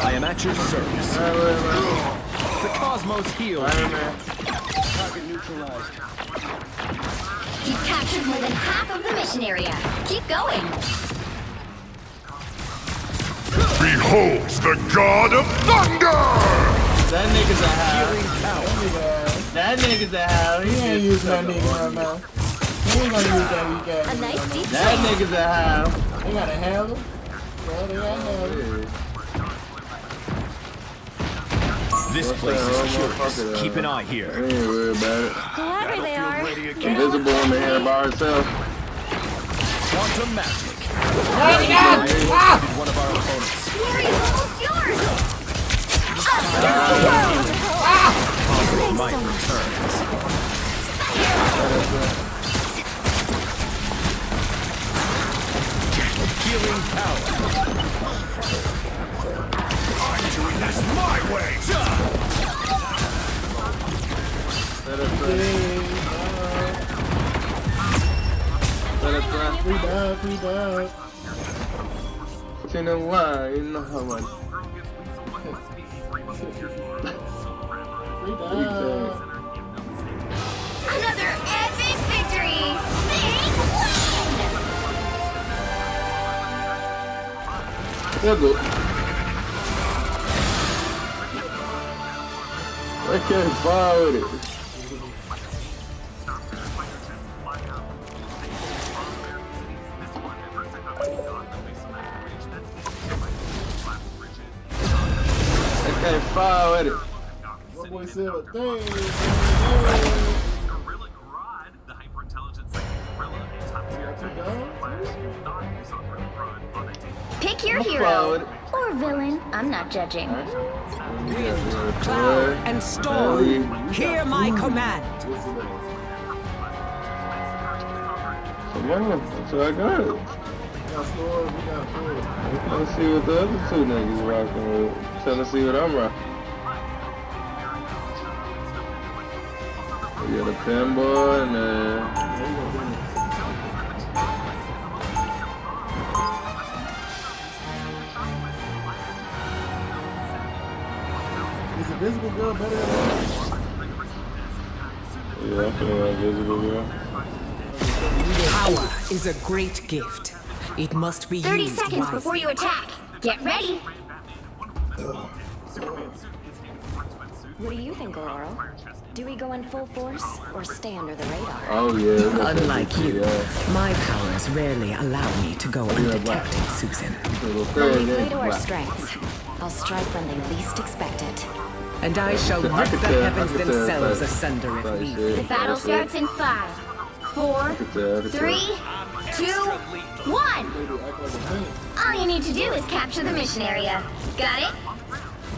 I am at your service. The cosmos heals. Target neutralized. You've captured more than half of the mission area. Keep going. Behold the god of thunder! That nigga's a howl. That nigga's a howl. He ain't using that nigga right now. He ain't gonna use that weak ass. A nice deep That freeze. nigga's a howl. They gotta handle. Well, they gotta handle. This place is curious. Keep an eye I here. ain't worried about it. Whoever they are. Invisible in the hair by herself. Quantum magic. Ah! One of our opponents. Glory is almost yours. Might returns. Healing power. I'm doing this my way! Free dog. You know why? You know how much. Free dog. Another epic victory. Big win. Yeah, good. I can't fire with it. I can't fire with it. What boy said a thing. Gorilla Grodd, the hyper-intelligent second gorilla, a top-tier Pick your hero or villain. I'm not judging. Cloud and Storm, hear my command. Come on, that's what I got. Let's see what the other two niggas rocking with. Trying to see what I'm rocking. We got a pinball and Is Invisible Girl better than that? yeah, I'm feeling Invisible Girl. Power is a great gift. It must be 30 used seconds wisely. before you attack. Get ready. What do you think, Laurel? Do we go in full force or stay under the radar? Oh yeah. Unlike you, my powers rarely allow me to go undetected, Susan. When we play to our strengths, I'll strike when they least expect it. And I shall rip the heavens themselves asunder if needed. The battle starts in 5, 4, 3, 2, 1! All you need to do is capture the mission area. Got it?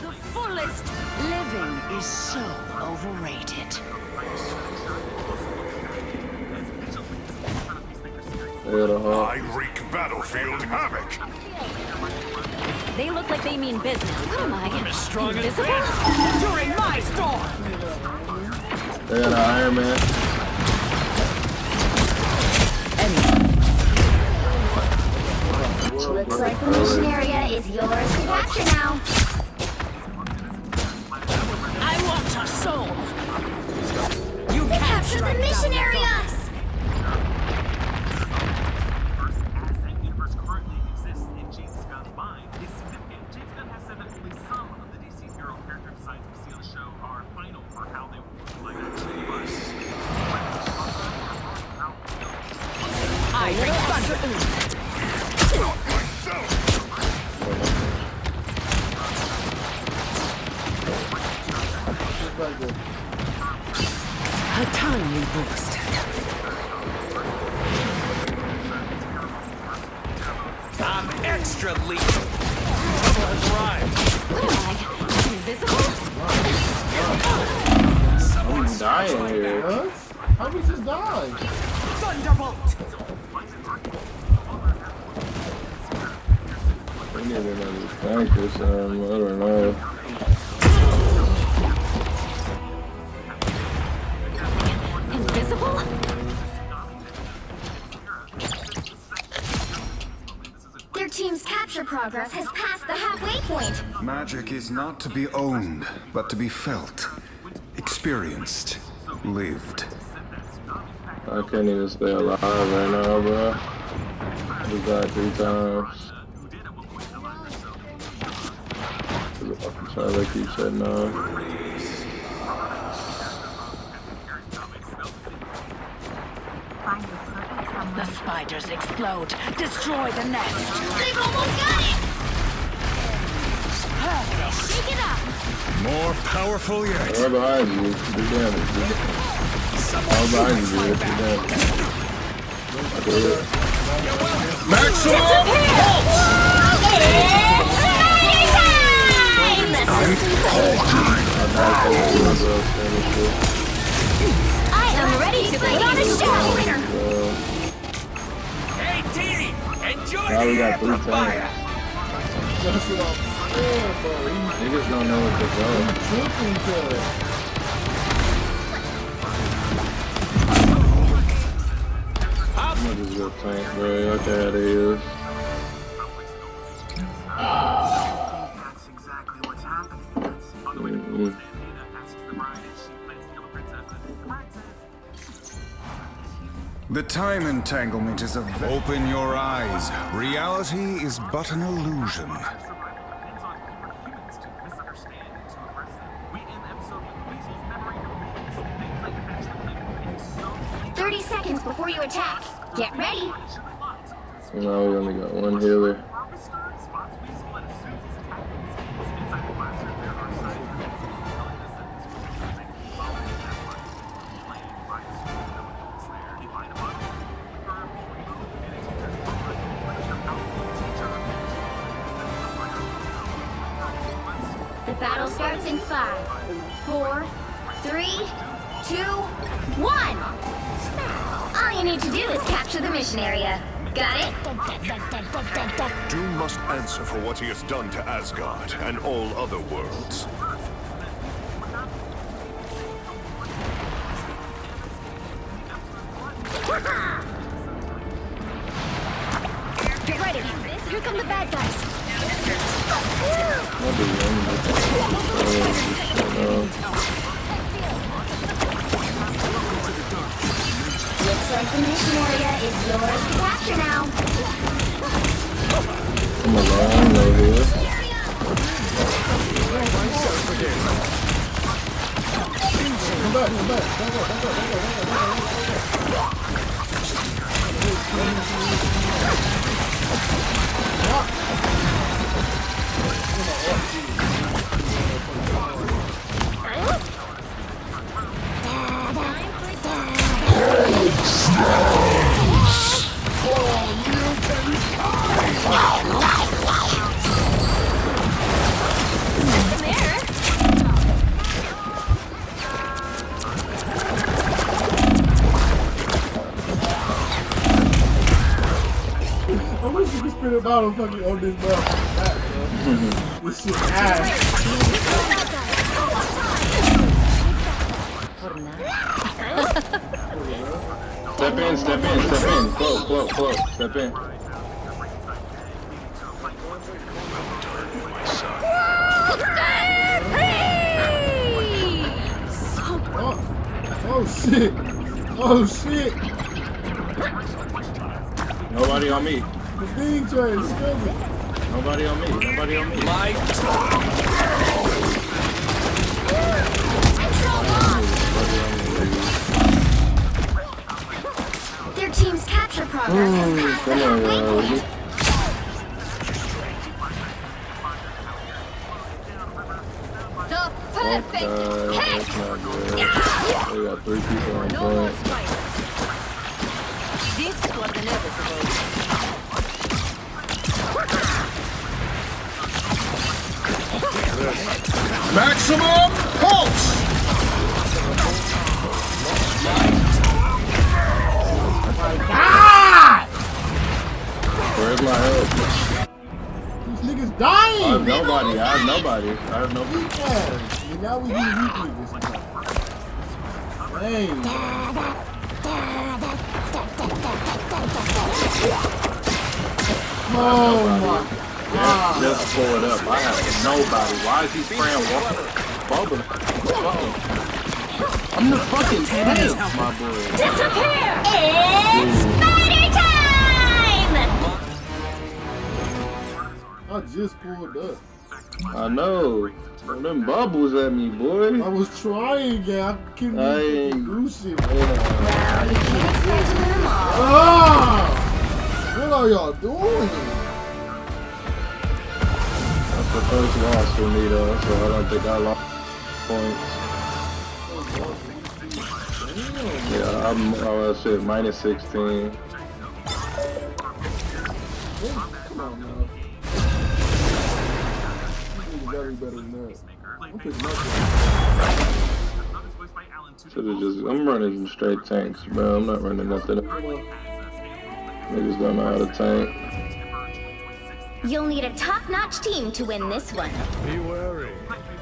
The fullest living is so overrated. I wreak battlefield havoc. They look like they mean business. What am I? Invisible? During my storm! They got an Iron Man. Looks like the mission area is yours to capture now. I want your soul. You capture the mission area. A tiny boost. I'm extra lethal. Trouble has arrived. What am I? Invisible? I'm dying here. How did we just die? Thunderbolt! We need another tank or something. I don't know. Invisible? Their team's capture progress has passed the halfway point. Magic is not to be owned, but to be felt, experienced, lived. I can't even stay alive right now, bro. We died 3 times. I'm trying to keep shutting off. The spiders explode. Destroy the nest. They've almost got it! Shake it up! More powerful yet. Right behind you. Do damage. All behind you, do damage. Maximum I am ready to put on a show! Hey, Dee! Enjoy Now we the got 3 amplifier! tanks. That's what I'm saying, bro. Niggas don't know what to go. I'm gonna just go tank, bro. Y'all can have these. That's exactly what's happening. The time entanglement is a... Open your eyes. Reality is but an illusion. 30 seconds before you attack. Get ready. No, we only got 1 healer. The battle starts in 5, 4, 3, 2, 1! All you need to do is capture the mission area. Got it? Doom must answer for what he has done to Asgard and all other worlds. Get ready. Here come the bad guys. Looks like the mission area is yours to capture now. I'm a long way here. I wish you could spin a bottle fucking on this ball. This shit ass. Step in. Close. Step in. Oh shit. Nobody on me. The thing train, Nobody on me. Their team's capture progress has passed the halfway point. The perfect hit! We got 3 people on point. This was inevitable. Maximum pulse! God! Where's my help? These niggas dying! I have nobody. And now we need weekly this time. Dang. Oh my God. Just pull it up. I have nobody. Why is he spraying water? Bubbling. I'm the fucking tank, my boy. Disappear! It's spider time! I just pulled up. I know. Throw them bubbles at me, boy. I was trying, yeah. I couldn't even do shit. What are y'all doing? That's the first loss for me, though, so I don't think I lost points. Yeah, I'm shit, minus 16. Come on, man. Better than that. I'm picking up. I'm running some straight tanks, bro. I'm not running nothing. Niggas don't know how to tank. You'll need a top-notch team to win this one. Be wary.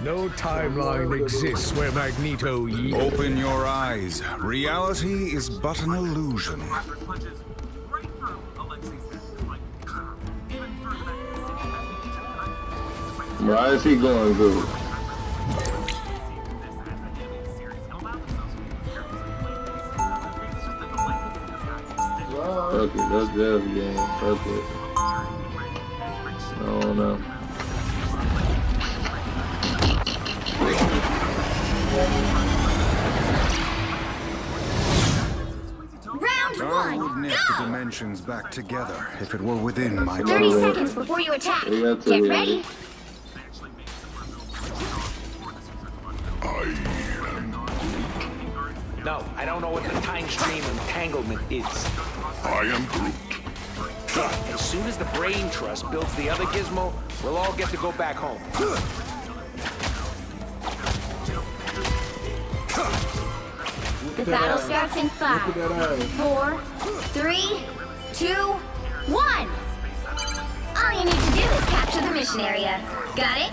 No timeline exists where Magneto yields. Open your eyes. Reality is but an illusion. Why is he going good? Fuck it, let's dev game. Fuck it. I don't know. Round I one, would knit the dimensions back together if it were within my 30 seconds before you attack. Get ready. No, I don't know what the time stream entanglement is. I am Groot. As soon as the brain trust builds the other gizmo, we'll all get to go back home. The battle starts in 5, 4, 3, 2, 1. All you need to do is capture the mission area. Got it?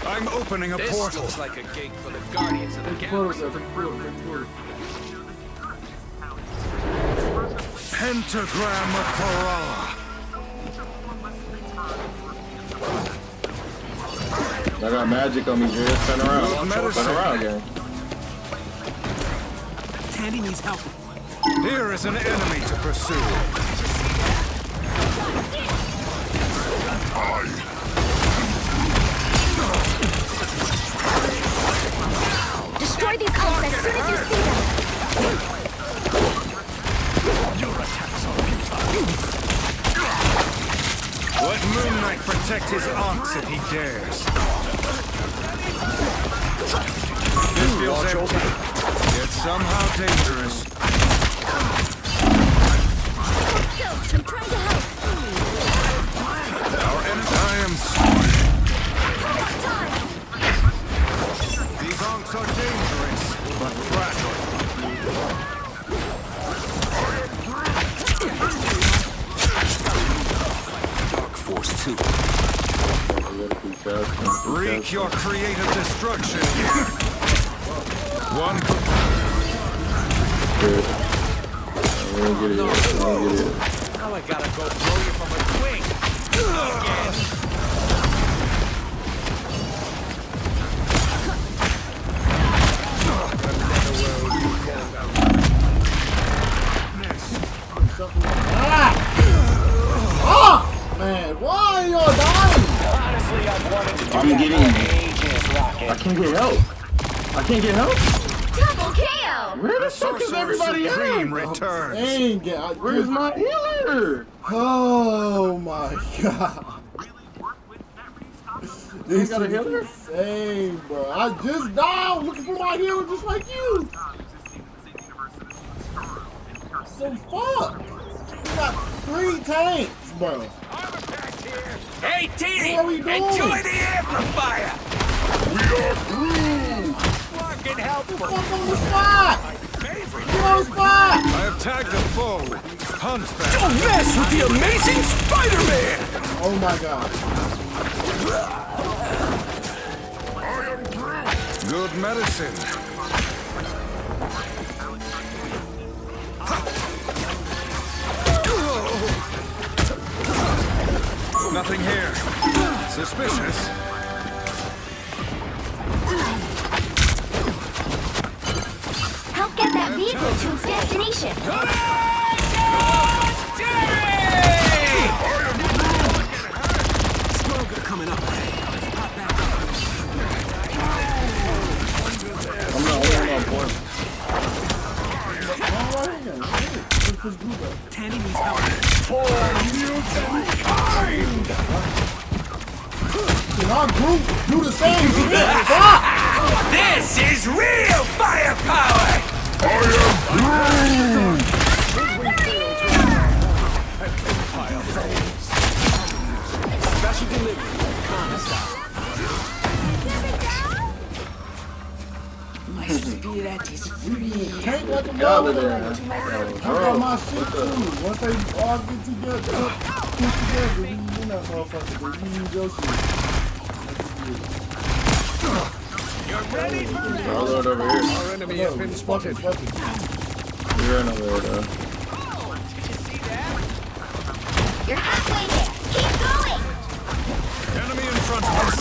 I'm opening a portal. This looks like a gate for the Guardians of the Galaxy. Pentagram of Parala. I got magic on me, Jizz. Turn around. Turn around, gang. Tandy needs help. Here is an enemy to pursue. Destroy these ults as might protect his ox if he dares. This feels empty, yet somehow dangerous. Still, I'm trying to help. Our enemy. I am sorry. These onks are dangerous, but fragile. Dark Force 2. Wreak your creative destruction here. One. Now I gotta go blow you from a wing. Again. Man, why are y'all dying? Honestly, I've wanted to do I'm that getting. for ages, Rocket. I can't get help. I can't get help. Double KO! Where the fuck is everybody at? Dang it. Where's my healer? Oh my god. This got a healer? is insane, bro. I just died looking for my healer just like you. So fuck. We got 3 tanks, bro. Hey, Teeny! What are we doing? Enjoy the amplifier! We are through! Fucking help! Fuck on the spot! Get on the spot! I have tagged a foe. Hunt them. Don't mess with the amazing Spider-Man! Oh my god. Good medicine. Nothing here. Suspicious. Help get that vehicle to its destination. Stronger coming up. Let's pop back up. I'm not holding on, boy. Tanny needs help. Can our group do the same shit? Fuck! This is real firepower! I am Special delivery. Kinda style. My spirit is free. Tank like a Get out of mother. there. I got my shit too. Once they all get together, we win that motherfucker. We use your shit. You're ready for me? I'll load over here. Our enemy has been spotted. You're in over there, though. You're halfway there. Keep going! Enemy in front of us.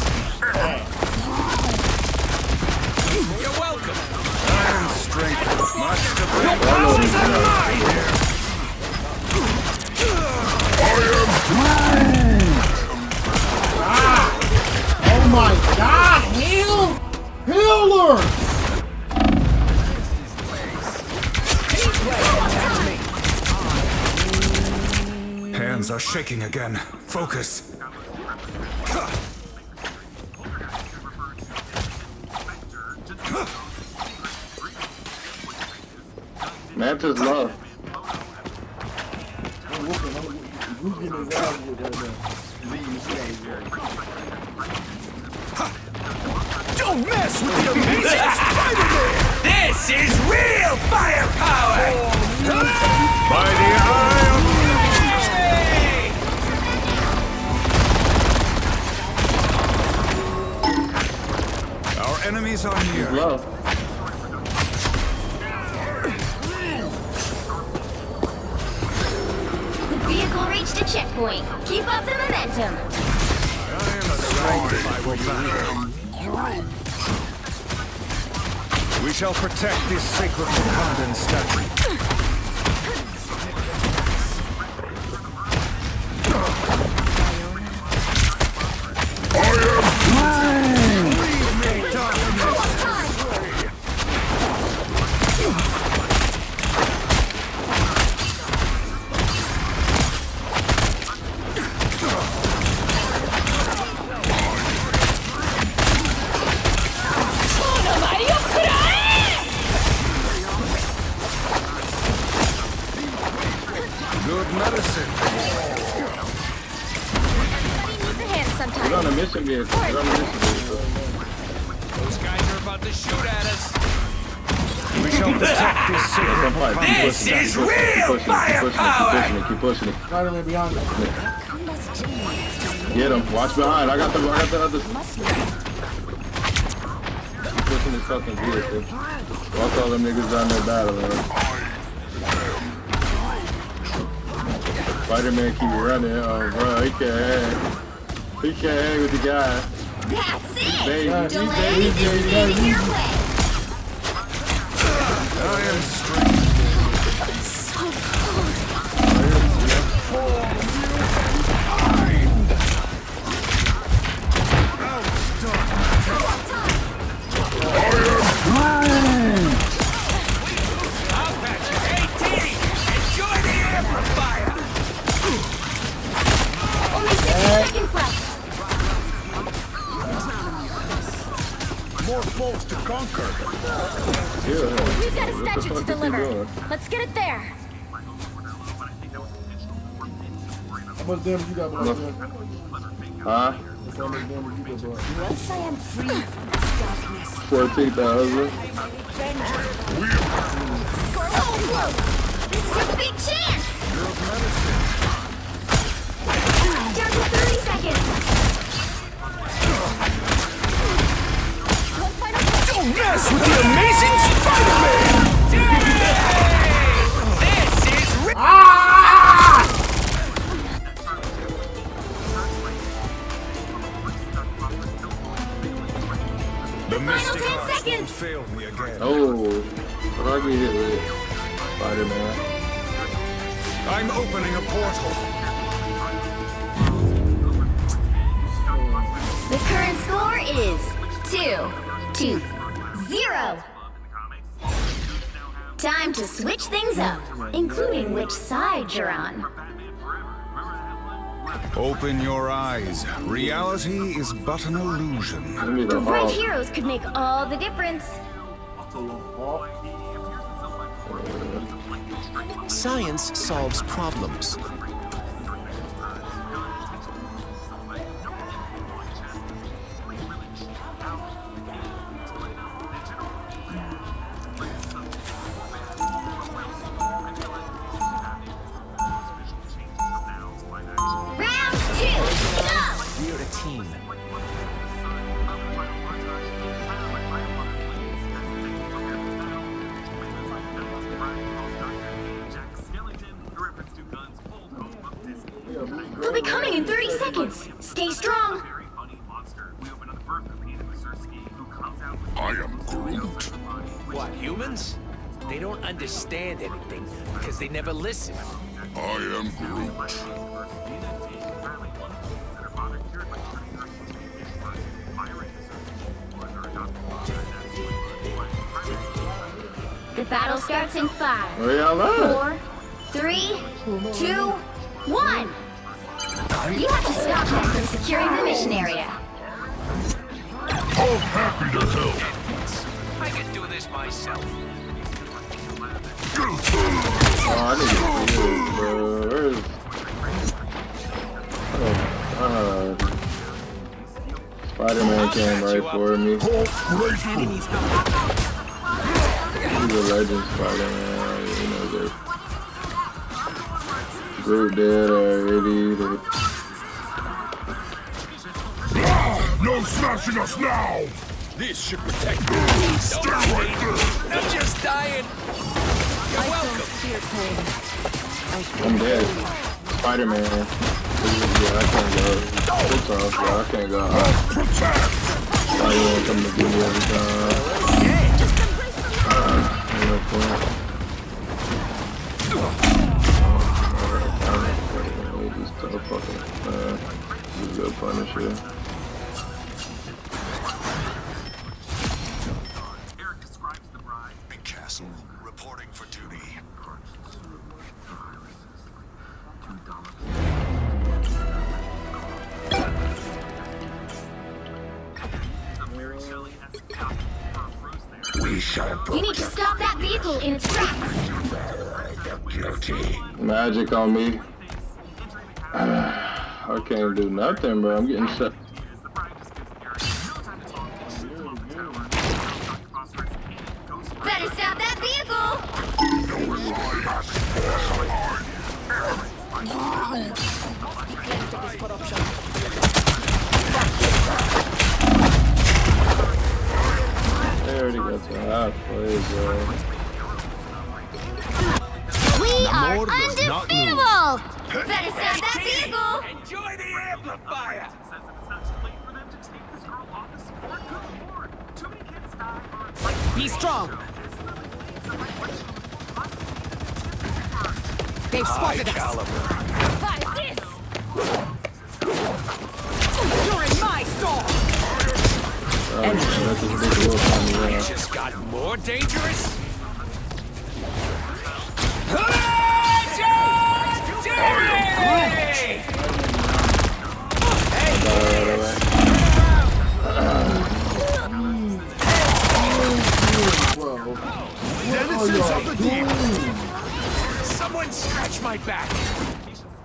You're welcome. Iron strength. Much to Your bring. powers are mine! Oh my god! Healer! Hands are shaking again. Focus. Manta's low. Don't mess with the amazing Spider-Man! This is real firepower! By the eye of... Our enemies are near. Low. The vehicle reached a checkpoint. Keep up the momentum. I am surrounded by we shall protect this sacred Wakandan statue. sometimes. Get on a mission vehicle. Get on a mission vehicle. Those guys are about to shoot at us. We shall protect this city. This is real firepower! Keep pushing it. Spider-Man behind me. Get him. Watch behind. I got the other. Keep pushing this fucking vehicle. Watch all them niggas down there battling. Spider-Man keep running. Oh, bro. He can't hang. He can't hang with the guy. That's it! Baby. Don't let anything stand in your way. I am strong. So cold. I'll patch you. Hey, T! Enjoy the amplifier! Only 60 seconds left. More foes to conquer. We've got a statue to deliver. Let's get it there. How much damage you got, Black Man? Huh? How much damage you got, Black? Once I am free from this darkness, 14,000. So close. This is your big chance. Down to 30 seconds. Don't mess with the amazing Spider-Man! This is The mystic 10 arts seconds. won't fail me again. Oh, what I get hit with? Spider-Man. I'm opening a portal. The current score is 2-0. Time to switch things up, including which side you're on. Open your eyes. Reality is but an illusion. The right heroes could make all the difference. Science solves problems. Round 2, go! We're a team. They'll be coming in 30 seconds. Stay strong. I am Groot. What, humans? They don't understand anything because they never listen. I am Groot. The battle starts in 5, Where y'all at? 4, 3, 2, 1. You have to stop them from securing the mission area. I'm happy to help. I can do this myself. Oh, I need to see this, bro. Where is... Oh, Spider-Man came right for me. He's a legend, Spider-Man. You know this. Groot dead already. No smashing us now! This should protect me. Stay right there. I'm just dying. You're welcome. I'm dead. Spider-Man. Yeah, I can't go. It's off, bro. I can't go. Oh, you want to come to get me every time. Ain't no point. Just so fucking he's a Punisher. Castle, reporting for duty. We shall You need to stop that vehicle in its tracks. the guilty. Magic on me. I can't do nothing, bro. I'm getting shut. Better stop that vehicle! They already got to halfway, bro. We are undefeatable! Better stop that vehicle! Enjoy the amplifier! Be strong. They've spotted us. Fight this! You're in my storm. It just got more dangerous. Denizens of the deep. Someone scratch my back.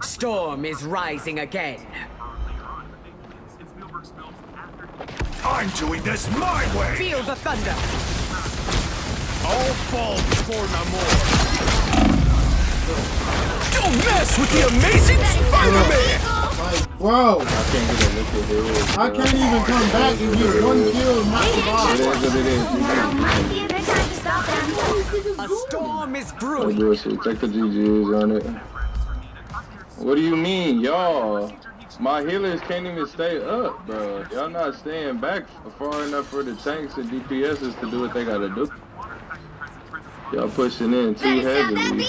Storm is rising again. I'm doing this my way. Feel the thunder. I'll fall before Namor. Don't mess with the amazing Spider-Man. Like, bro, I can't even come back and get one kill and knock it off. A storm is brewing. Take the GGs on it. What do you mean, y'all? My healers can't even stay up, bro. Y'all not staying back far enough for the tanks and DPSs to do what they gotta do. Y'all pushing in too heavily.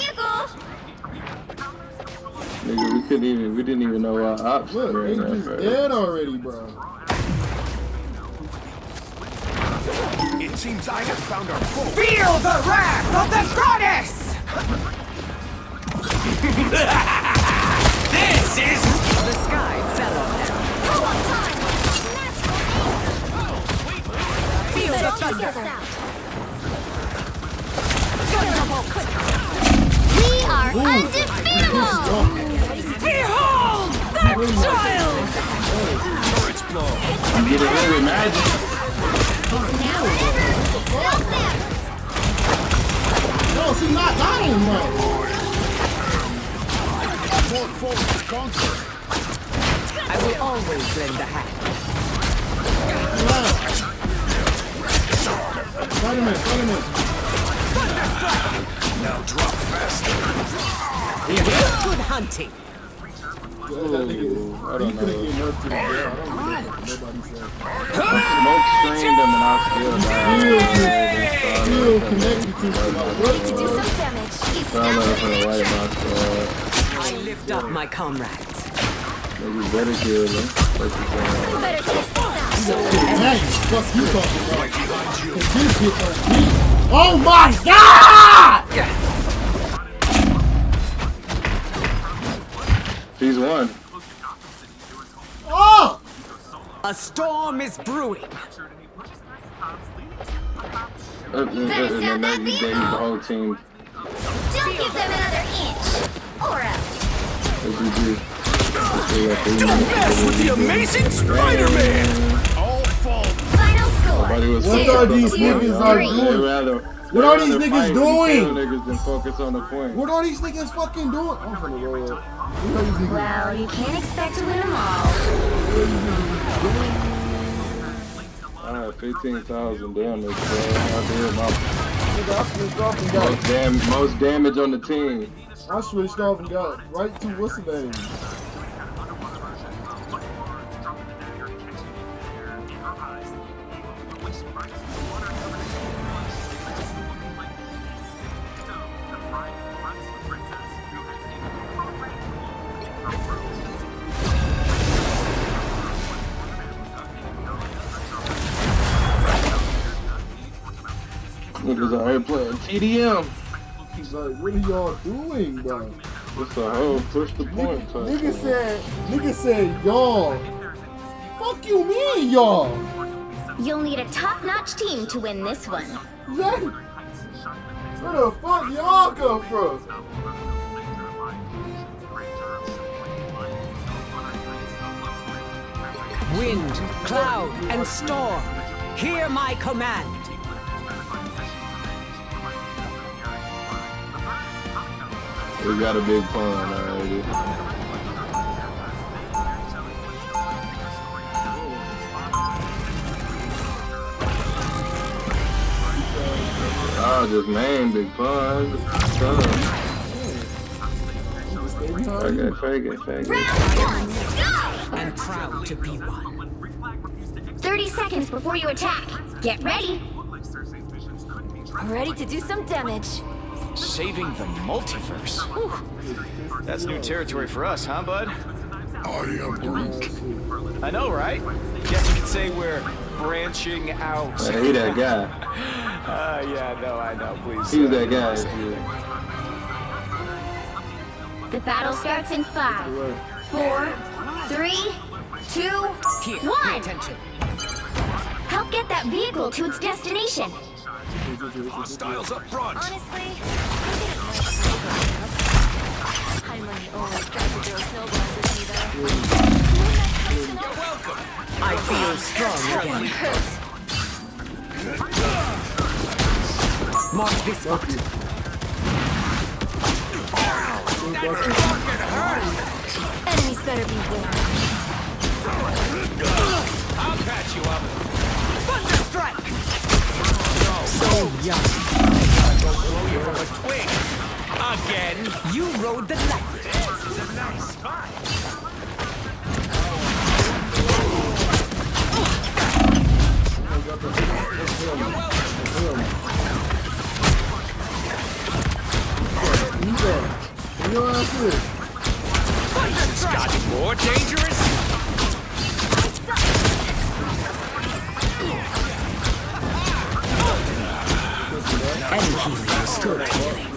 Nigga, we didn't even know our ops were in there. Just dead already, bro. It seems I have found our foe. Feel the wrath of the goddess! This is the sky fell on them. Feel the thunder. We are undefeatable! Behold that child! You get it in with magic. No, she's not dying, bro. I will always lend a hand. Spider-Man. Now drop faster. Good hunting. I don't know. Smoke screened him and I still died. Still connected to Need to do some damage. I lift up my comrades. Maybe better kill them. Better test this out. Fuck you talking about? Oh my god! He's won. Oh! A storm is brewing. And then you gave the whole team. Don't give them another inch, or else. Don't mess with the amazing Spider-Man. All fall. Final score. What are these niggas doing? What are these niggas doing? What are these niggas fucking doing? I'm finna roll up. Well, you can't expect to win them all. I had 15,000 damage, bro. I did my most damage on the team. I switched off and got right to what's the name? Niggas out here playing TDM. He's like, what are y'all doing, bro? It's a whole push the point. Nigga said, y'all. Fuck you mean, y'all? You'll need a top-notch team to win this one. Where the fuck y'all come from? Wind, cloud, and storm, hear my command. We got a big pun already. Oh, just man, big pun. Okay. I'm proud to be one. 30 seconds before you attack. Get ready. Ready to do some damage. Saving the multiverse. Whew. That's new territory for us, huh, bud? I am Groot. I know, right? Guess you could say we're branching out. I hate that guy. Yeah, no, I know. Please. He's that guy. The battle starts in 5, 4, 3, 2, 1. Attention. Help get that vehicle to its destination. Hostiles up front. Honestly, I might always try to do a kill blast with me though. You're welcome. I feel strong again. Mark this spot. Enemies better beware. I'll patch you up. Thunder strike! So young. I go blow you from a twig. Again. You rode the lightning. This is a nice spot. It's gotten more dangerous. Any healing is good healing.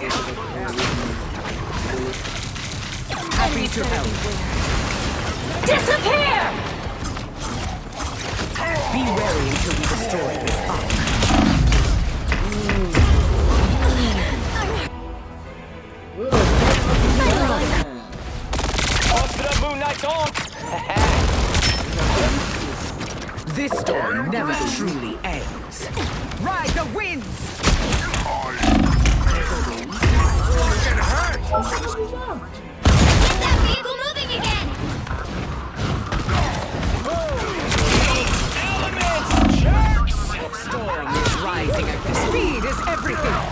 Happy to help. Disappear! Be wary until we destroy this ark. Moon Knight on. This storm never truly ends. Ride the winds! Get hurt. Get that vehicle moving again! Elements, jerks. Storm is rising and speed is everything.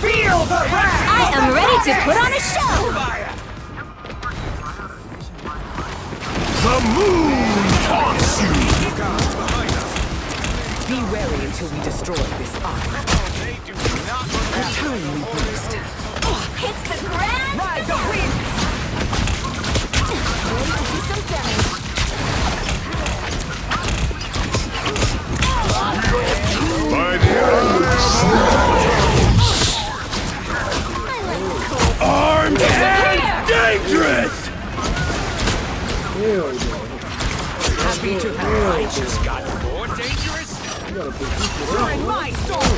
Feel the wrath! I am ready to put on a show! The moon taunts you. Be wary until we destroy this ark. They do not Return me boost. Hits the ground! Ride the wind! Ready to do some damage. By the armed and dangerous! Happy to help. I just got more dangerous. During my storm!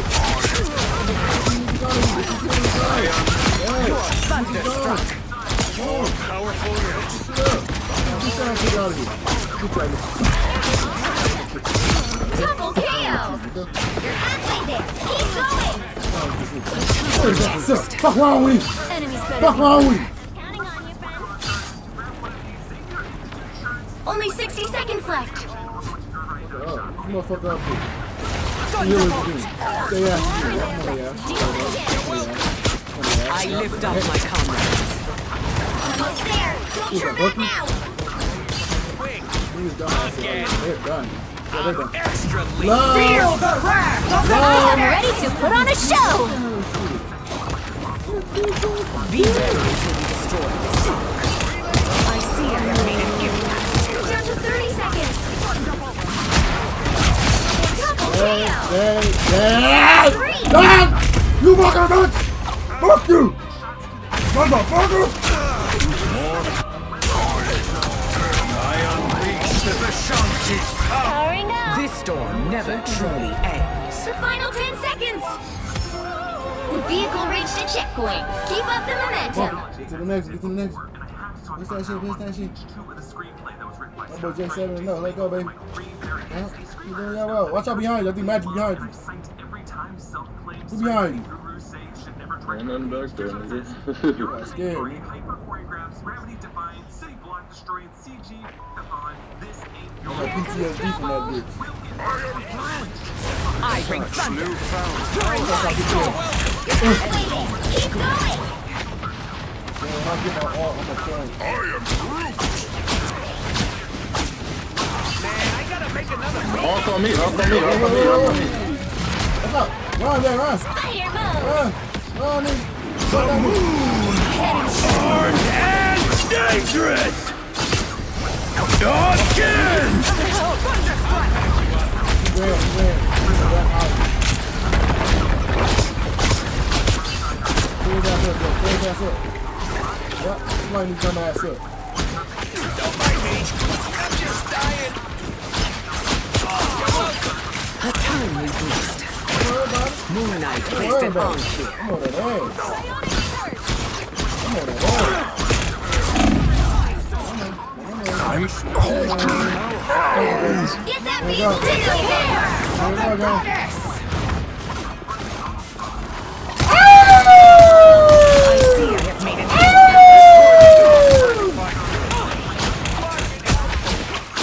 You're thunderstruck! More powerful Double KO! You're halfway there! Keep going! Fuck wrong with you? Enemies better Fuck wrong with you? Counting on you, friend. Only 60 seconds left. Motherfucker up here. Stay I lift up my comrades. Almost there! Don't turn back now! They're done. Yeah, they're done. extra lead. Feel the wrath of the I'm ready to put on a show! Be ready until we destroy this ark. I see I have made an impact. Down to 30 seconds! Double KO! You fucking bitch! Fuck you! Motherfucker! I unleash the Vishanti's power. Powering up! This storm never truly ends. The final 10 seconds! The vehicle reached a checkpoint. Keep up the momentum. Get to the next, get to the next. What's that shit? What's that shit? That boy J7 no. Let go, baby. Huh? You doing that well? Watch out behind you. I think Magic behind you. Who behind you? Ain't nothing back there, nigga. I'm scared, man. I got PTSD from that bitch. I bring thunder. Keep going! I'm getting my all on my phone. I am Groot. Man, I gotta make another. Off on me. What's up? Run, man, run. Spider mode! Run, nigga. The moon! Hard and dangerous! Again! Pull that up. Yep, somebody needs to come ass up. Don't mind me. I'm just dying. A timely boost. Moon Knight placed an onslaught. I'm on that Get that beast to your hair! I see I have made an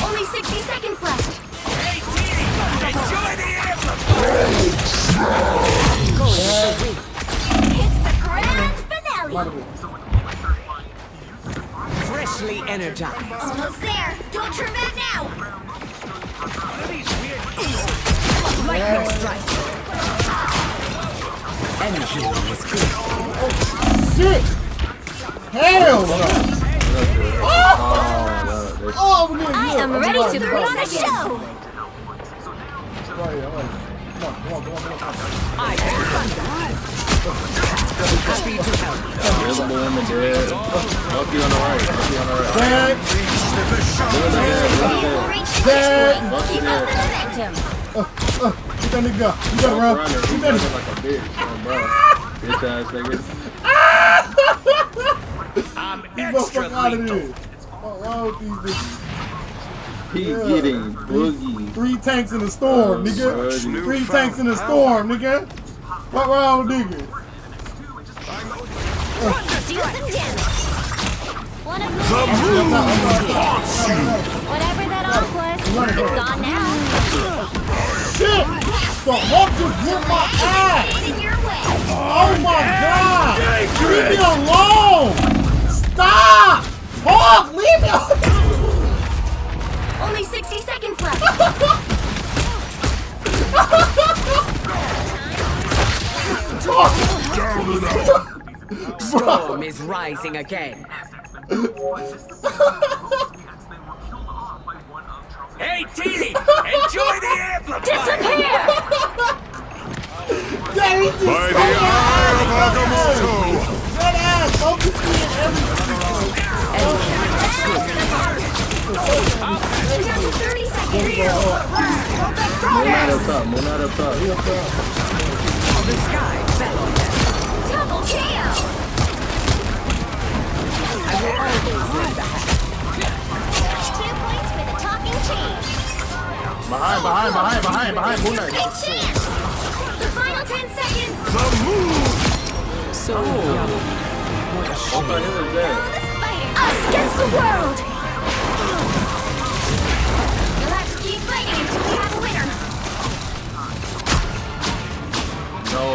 Only 60 seconds left. Hey, Dee! Enjoy the amplifier! It's the grand finale. freshly energized. Almost there. Don't turn back now. Lightning strike. Energy is good. Shit! Hell no! Oh, I am ready to put on a show. Right, come on. I bring thunder. Happy to help. There's a woman dead. Lucky on the right. Dead. Dead. Keep up the momentum. Get that nigga. You gotta run. He running like a bitch, bro. Bitch ass nigga. I'm Get the extra fuck out of lethal. here. What's wrong with these niggas? He getting boogie. 3 tanks in the storm, nigga. 3 tanks in the storm, nigga. What wrong with niggas? Do some damage. One of The moon haunts you. whatever that off was, it's gone now. Shit! The Hulk just whipped my ass! In your way. Oh my god! Leave me alone! Stop! Hulk, leave me alone! Only 60 seconds left. Storm is rising again. Hey, Dee! Enjoy the amplifier! Disappear! Yeah, he just By the eye of Agamotto! that ass! Focus me in everything! Down to 30 seconds. Moon out of top. The sky fell on them. Double KO. I will always lend a hand. 2 points for the talking chain. Behind, Moon Knight. Big chance. The final 10 seconds. The moon! So young. What a shame. The spider. Us against the world. You'll have to keep fighting until we have a winner. No,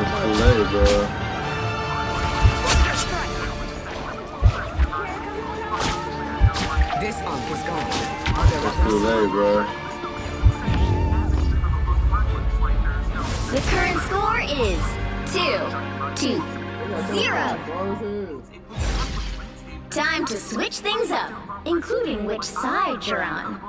it's too late, bro. This unk is gone. It's too late, bro. The current score is 2-0. Time to switch things up, including which side you're on.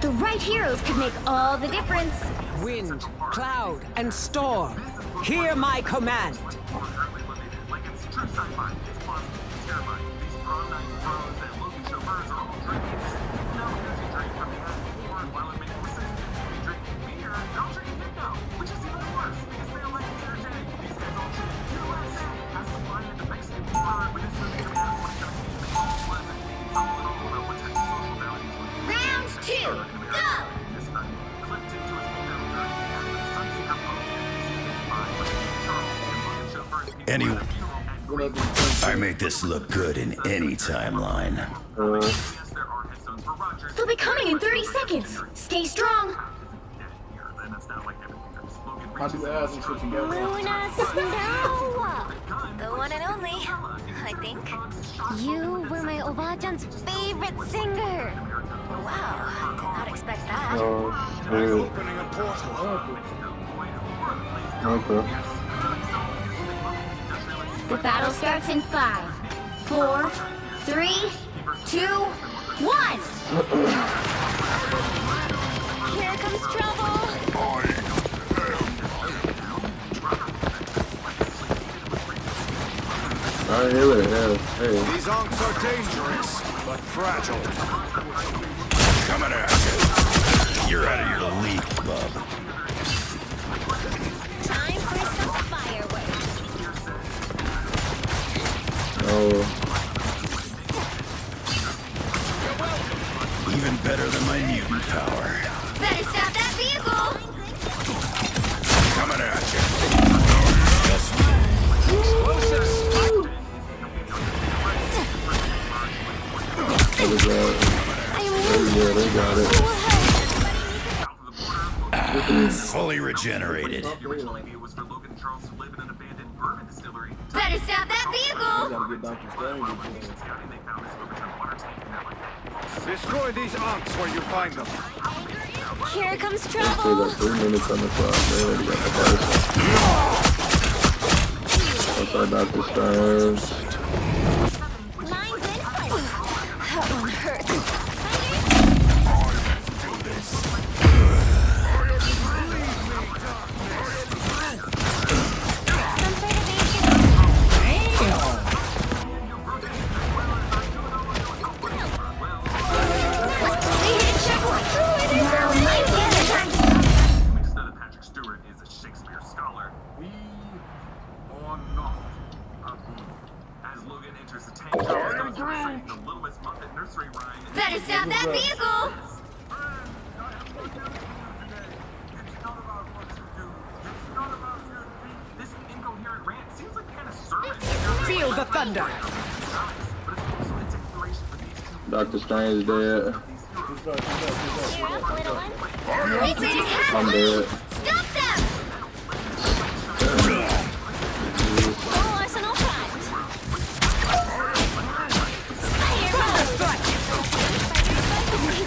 The right heroes could make all the difference. Wind, cloud, and storm. Hear my command. Which Anyway, I made this look good in any timeline. They'll be coming in 30 seconds. Stay strong. I do ass and shit together. Luna Snow. The one and only, I think. You were my Oba-chan's favorite singer. Wow, did not expect that. Opening a portal. Okay. The battle starts in 5, 4, 3, 2, 1. Here comes trouble. I hear it, yeah. Hey. These onks are dangerous, but fragile. Coming at you. You're out of your league, bub. Time for some fireworks. Oh. Even better than my mutant power. Better stop that vehicle. Coming at you. They got it. Fully regenerated. Better stop that vehicle. Destroy these onks where you find them. Here comes They trouble. got 3 minutes on the clock. They already got the first. Outside Dr. Strange. That one hurts. Better stop that vehicle! Feel the thunder! Dr. Strange dead. I'm dead. Stop them! Full arsenal primed.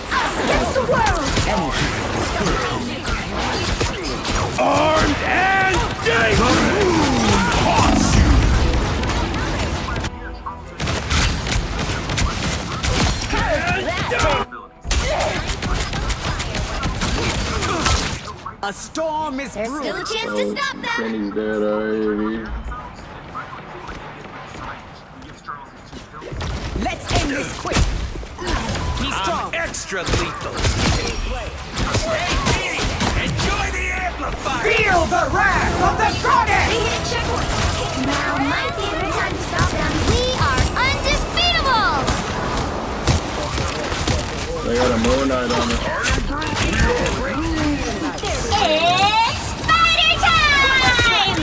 Us against the world! Armed and dangerous! A storm is There's brewing. still a chance to stop them! Kenny's dead already. Let's end this quick. He's strong. Extra lethal. Enjoy the amplifier. Feel the wrath of the goddess! We hit checkpoint! Now might be a good time to stop them. We are undefeatable! They got a Moon Knight on it. It's spider time!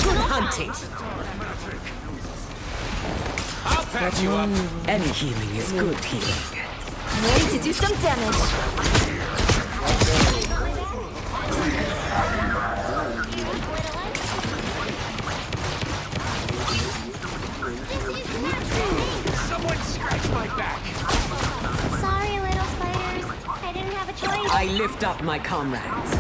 Good hunting. I'll patch you up. Any healing is good healing. Ready to do some damage. Someone scratch my back. Sorry, little spiders. I didn't have a choice. I lift up my comrades.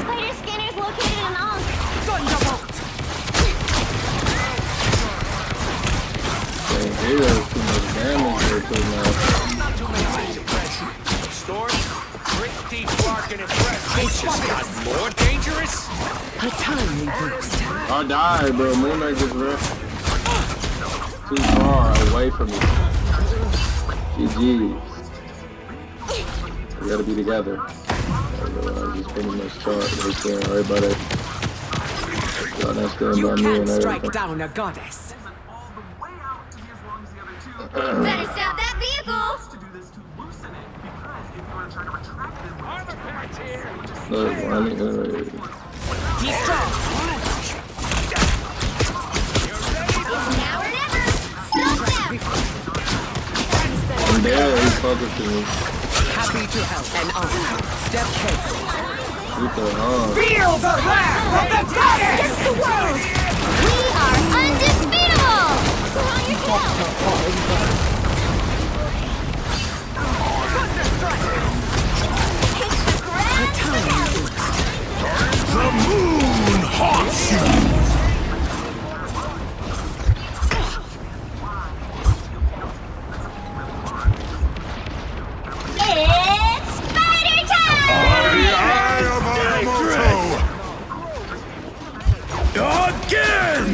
Spider scanner's located in Onk. Thunderbolt! He does too much damage there too now. Storm, pretty barking and breath. This just got more dangerous. A timely boost. I died, bro. Moon Knight just ran too far away from me. GG. We gotta be together. Just pretty much start right there. Everybody. Y'all not stand You by me can't and strike everything. down a goddess. Better stop that vehicle! Look, running, He's strong. It's now or never! Stop them! I'm dead, he's focusing me. Happy to help. And on. Step carefully. What the hell? Feel the wrath of the goddess! Against the world! We are undefeatable! The moon haunts you! It's spider time! The eye of Agamotto! Again!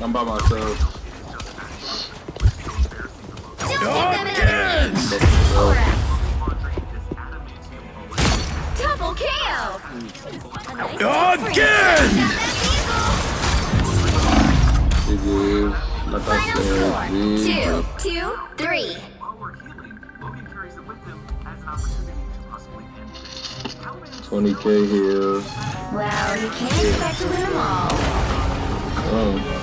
I'm by myself. Again! Double KO! Again! Final score, 2-3. $20K heals. Well, you can't expect to win them all. Oh.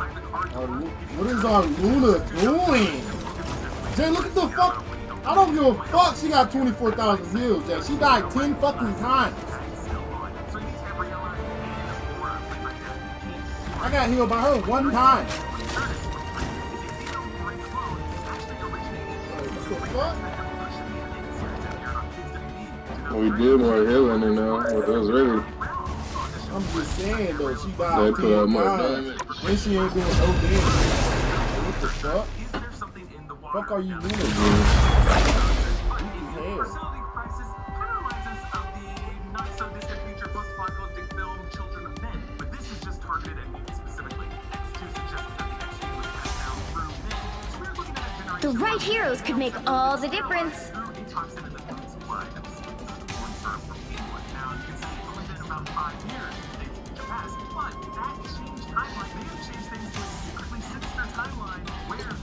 What is our Luna doing? Jay, look at the fuck. I don't give a fuck. She got 24,000 heals, Jay. She died 10 fucking times. I got healed by her one time. We did more healing than it was really. I'm just saying though, she They died put up 10 more times. damage. Then she ain't doing no damage. What the fuck? Fuck are you doing? The right heroes could make all the difference.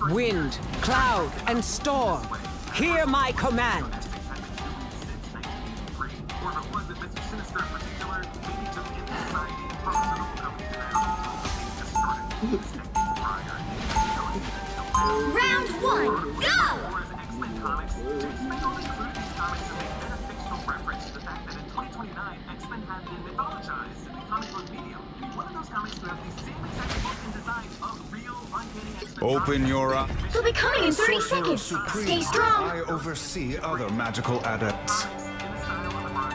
Wind, cloud, and storm. Hear my command. Round 1, go! Open your eyes. They'll be coming in 30 seconds. Stay strong. I oversee other magical adepts.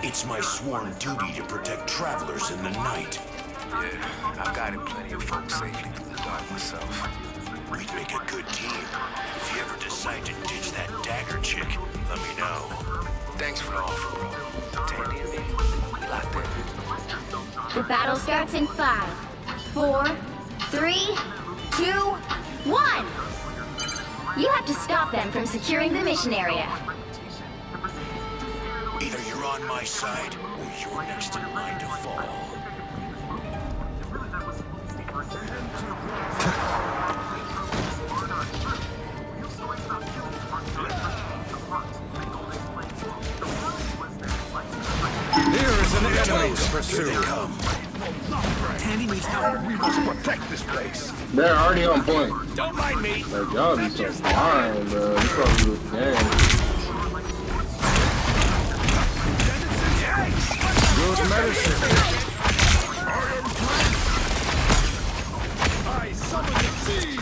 It's my sworn duty to protect travelers in the night. Yeah, I've guided plenty of folks safely through the dark myself. We'd make a good team. If you ever decide to ditch that dagger chick, let me know. Thanks for the offer, bro. Tandy and me, we locked in. The battle starts in 5, 4, 3, 2, 1. You have to stop them from securing the mission area. Either you're on my side, or you're next in line to fall. Here is an enemy to pursue. Here they come. Tandy needs help. We must protect this place. They're already on point. Don't mind me. Like, y'all be so blind, bro. You probably lose the game. Good medicine. I summon the sea.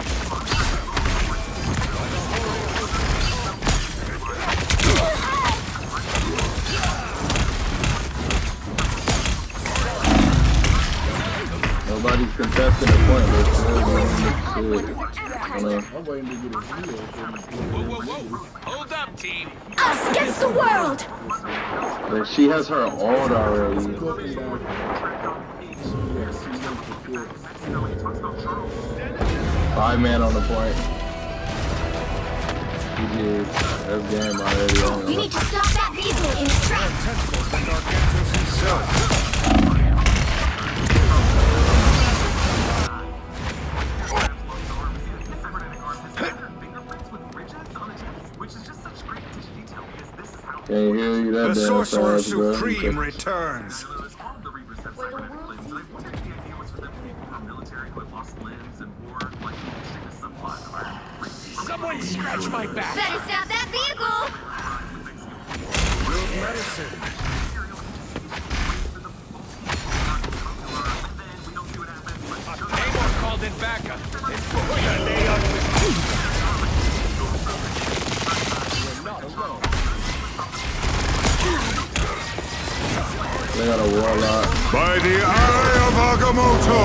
Nobody's contesting the point. I'm waiting to get a heal. Hold up, team. Us against the world! Like, she has her ult already. 5 man on the point. That's game already. You need to stop that vehicle in its tracks. Can't hear you that The damn Sorcerer fast, bro. Supreme returns. Someone scratch my back. Better stop that vehicle. Good medicine. Namor called in backup. They got a warlock. By the eye of Agamotto!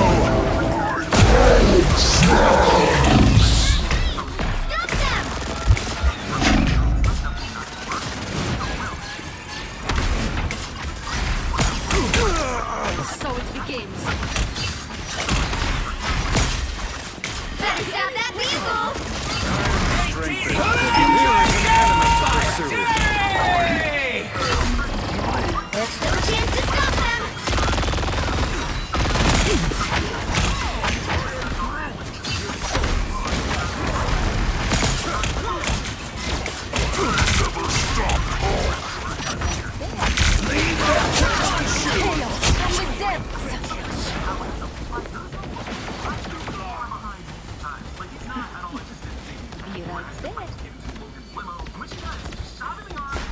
So it begins. Better stop that vehicle. There's still a chance to stop them.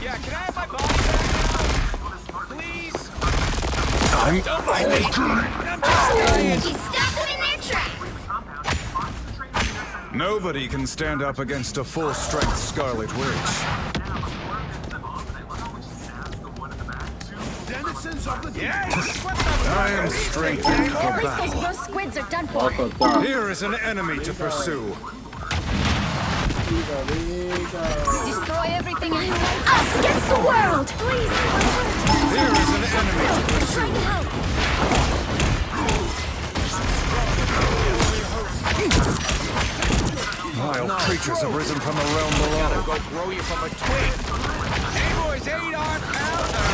Yeah, can I have my body back? Please? Don't mind me. You stop them in their tracks. Nobody can stand up against a full-strength Scarlet Witch. Denizens of the yes! I am strengthened for At least those battle. gross squids are done for. Here is an enemy to pursue. Destroy everything in sight. Us against the world. Please. Here is an enemy to pursue. Vile creatures have risen from the realm below. Go grow you from a twig. Hey boys, 8-arm pounder.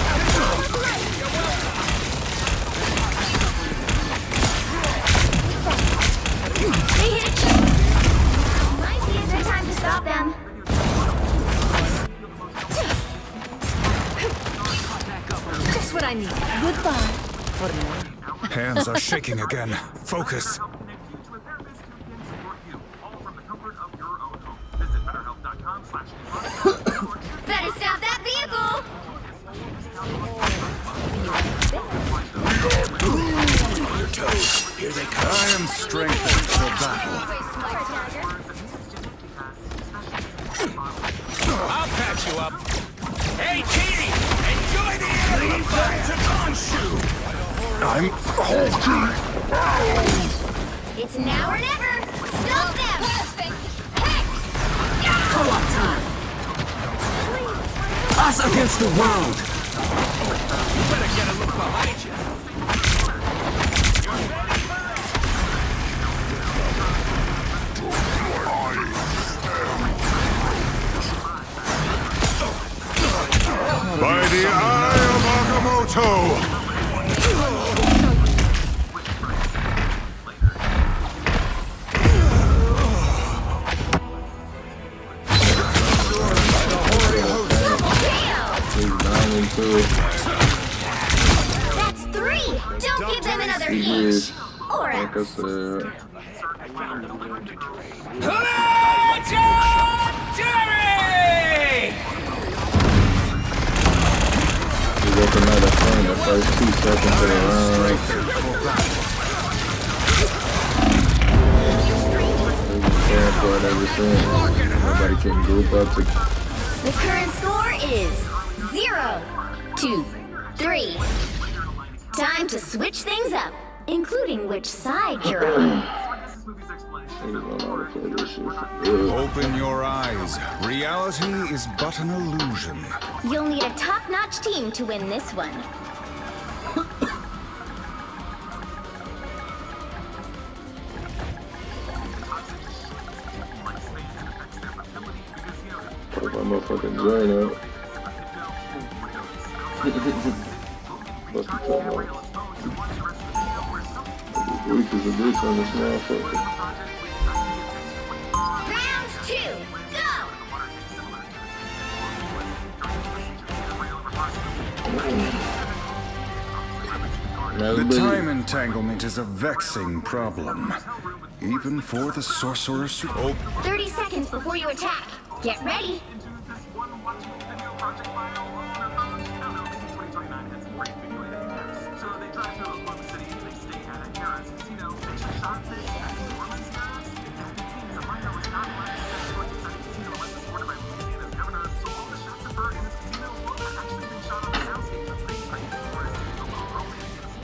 They hit you. Might be a good time to stop them. Just what I need. Goodbye. Hands are shaking again. Focus. Better stop that vehicle. Here they come. I am strengthened for battle. I'll patch you up. Hey, Teeny, enjoy the alien fire. I'm halting. It's now or never. Stop them. Co-op time. Us against the world. You better get a look behind you. By the eye of Agamotto! That's 3. Don't give them another inch. Or like I else. said. You go for another thing the first 2 seconds of the round. They're for it ever since. Nobody can group up to. The current score is 0, 2, 3. Time to switch things up, including which side you're on. Open your eyes. Reality is but an illusion. You'll need a top-notch team to win this one. motherfucking joint up. What's the talk about? Weak as a bitch on this motherfucker. Round 2, go! The time entanglement is a vexing problem, even for the sorcerer. 30 seconds before you attack. Get ready.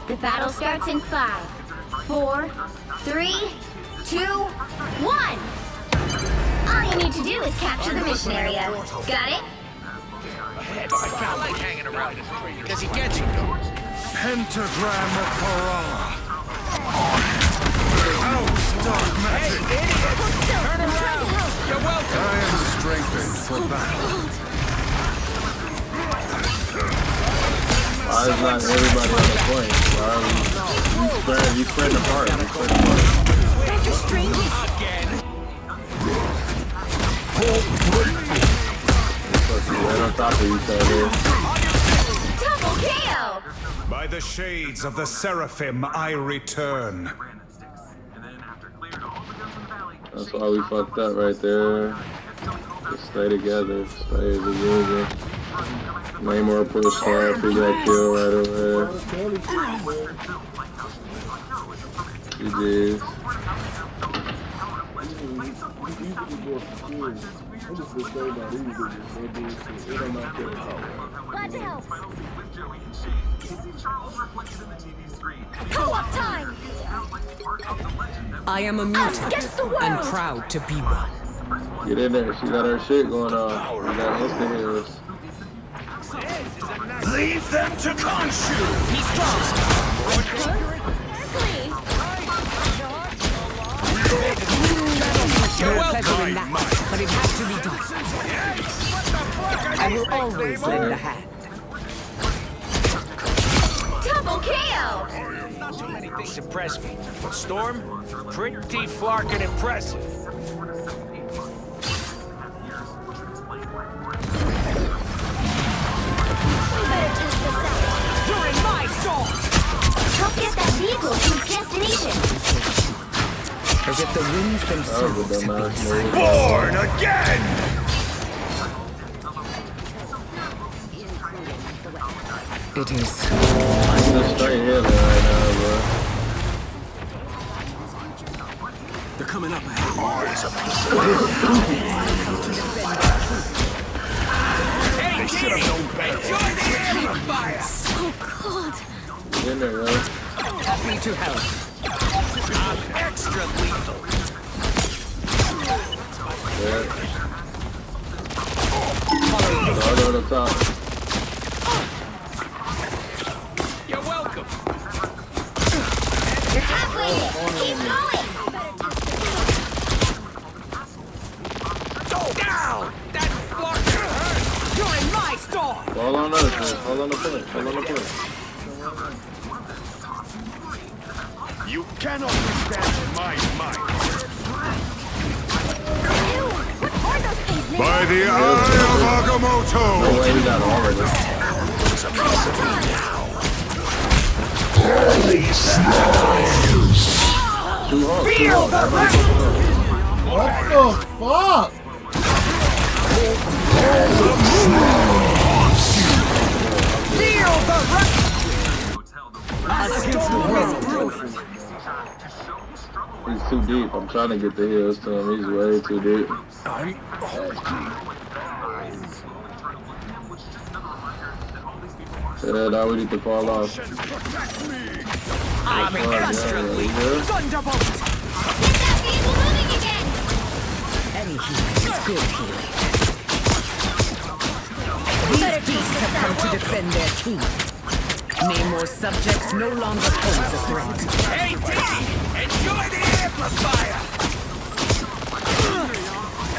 The battle starts in 5, 4, 3, 2, 1. All you need to do is capture the mission area. Got it? I like hanging around this traitor. Does he get you? Pentagram of Parala. Out, dark magic. Hey, idiot! Turn around! You're welcome! I am strengthened for battle. Why is not everybody on the point? Why are you spread apart? You spread apart. Again! Right on top of each other. Double KO! By the shades of the Seraphim, I return. That's why we fucked up right there. Just stay together. Stay as a unit. Namor put a slap, he got killed right away. GG's. Co-op time! I am a mutant and proud to be one. Get in there, she got her shit going on. We got instant heroes. Leave them to Khonshu! He's strong! No pleasure in that, but it has to be done. I will always lend a hand. Double KO! Not too many things impress me, but Storm, pretty flarkin' impressive. You're in my storm! Help get that vehicle to its destination! As if the winds themselves have been silent. Born again! It is. I'm just straight healing right now, bro. They're coming up ahead. They should have known better. Enjoy the amplifier! So cold. Get in there, yo. Happy to help. I'm extra lethal. Yeah. Start on the top. You're welcome. You're halfway there. Keep going! Go down! That flarkin' hurt! You're in my storm! Fall on us, man. Fall on the point. Fall on the point. You cannot withstand my might. By the eye of Agamotto! No way we got all of this. Feel the What the fuck? Feel the A storm is brewing. He's too deep. I'm trying to get the heals to him. He's way too deep. I'm Yeah, now we need to fall off. I'm extra lethal. Thunderbolt! Get that vehicle moving again! Any healing is good healing. These beasts have come to defend their king. Namor's subjects no longer pose a threat. Hey, D! Enjoy the amplifier!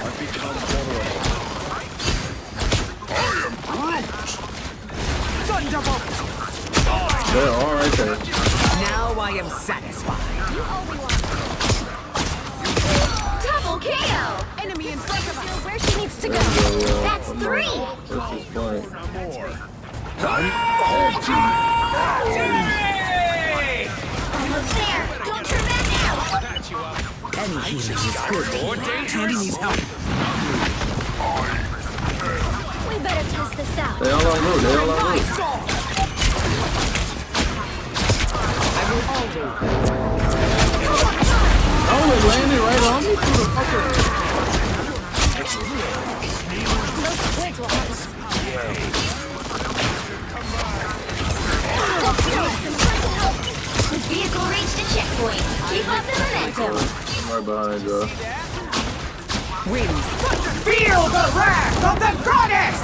I've become vulnerable. They're all right there. Now I am satisfied. Double KO! Enemy in front of us. Where she needs to go. That's 3. This is fun. Almost there. Don't turn back now. Any healing is good. Tandy needs help. We better test this out. They all on route. They all on route. Oh, it landed right on me. The vehicle reached a checkpoint. Keep up the momentum. I'm right behind you. Wins. Feel the wrath of the goddess!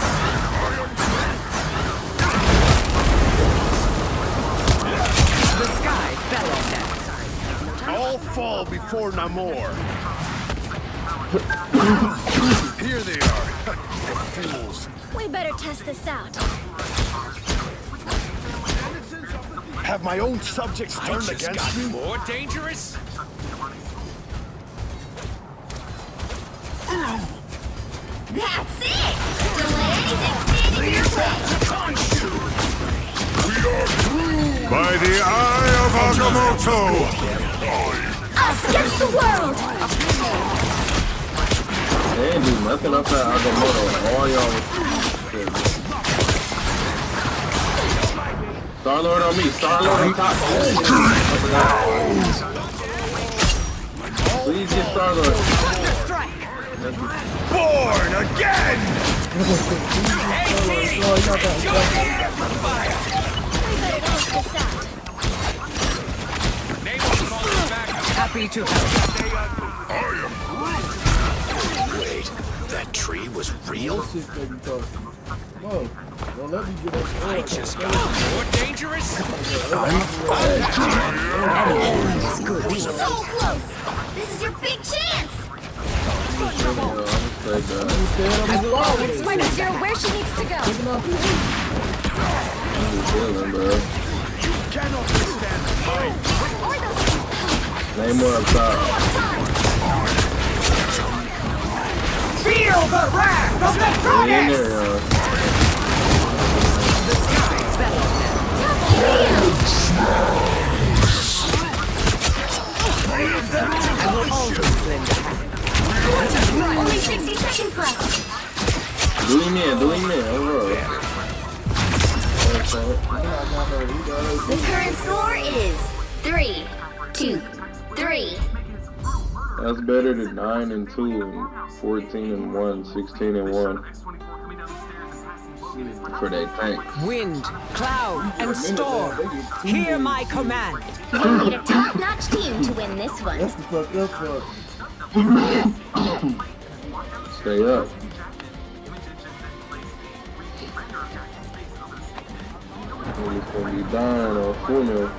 The sky fell on them. All fall before Namor. Here they are. Fools. We better test this out. Have my own subjects turned against me? More dangerous? That's it! Don't let anything stand in your way. By the eye of Agamotto! Us against the world! They ain't do nothing up that Agamotto. All y'all. Star-Lord on me. Star-Lord on top. Please get Star-Lord. Born again! Happy to help. Wait, that tree was real? Whoa, don't let me get up. I just got more dangerous? So close! This is your big chance! Explain to Zero where she needs to go. Name more up top. Feel the wrath of the goddess! Only 60 seconds left. Do him in, The current score is 3-2-3. That's better than 9-2 and 14-1, 16-1. For their tank. Wind, cloud, and storm. Hear my command. You need a top-notch team to win this one. That's the fucked up part. Stay up. He's gonna be dying on full mill.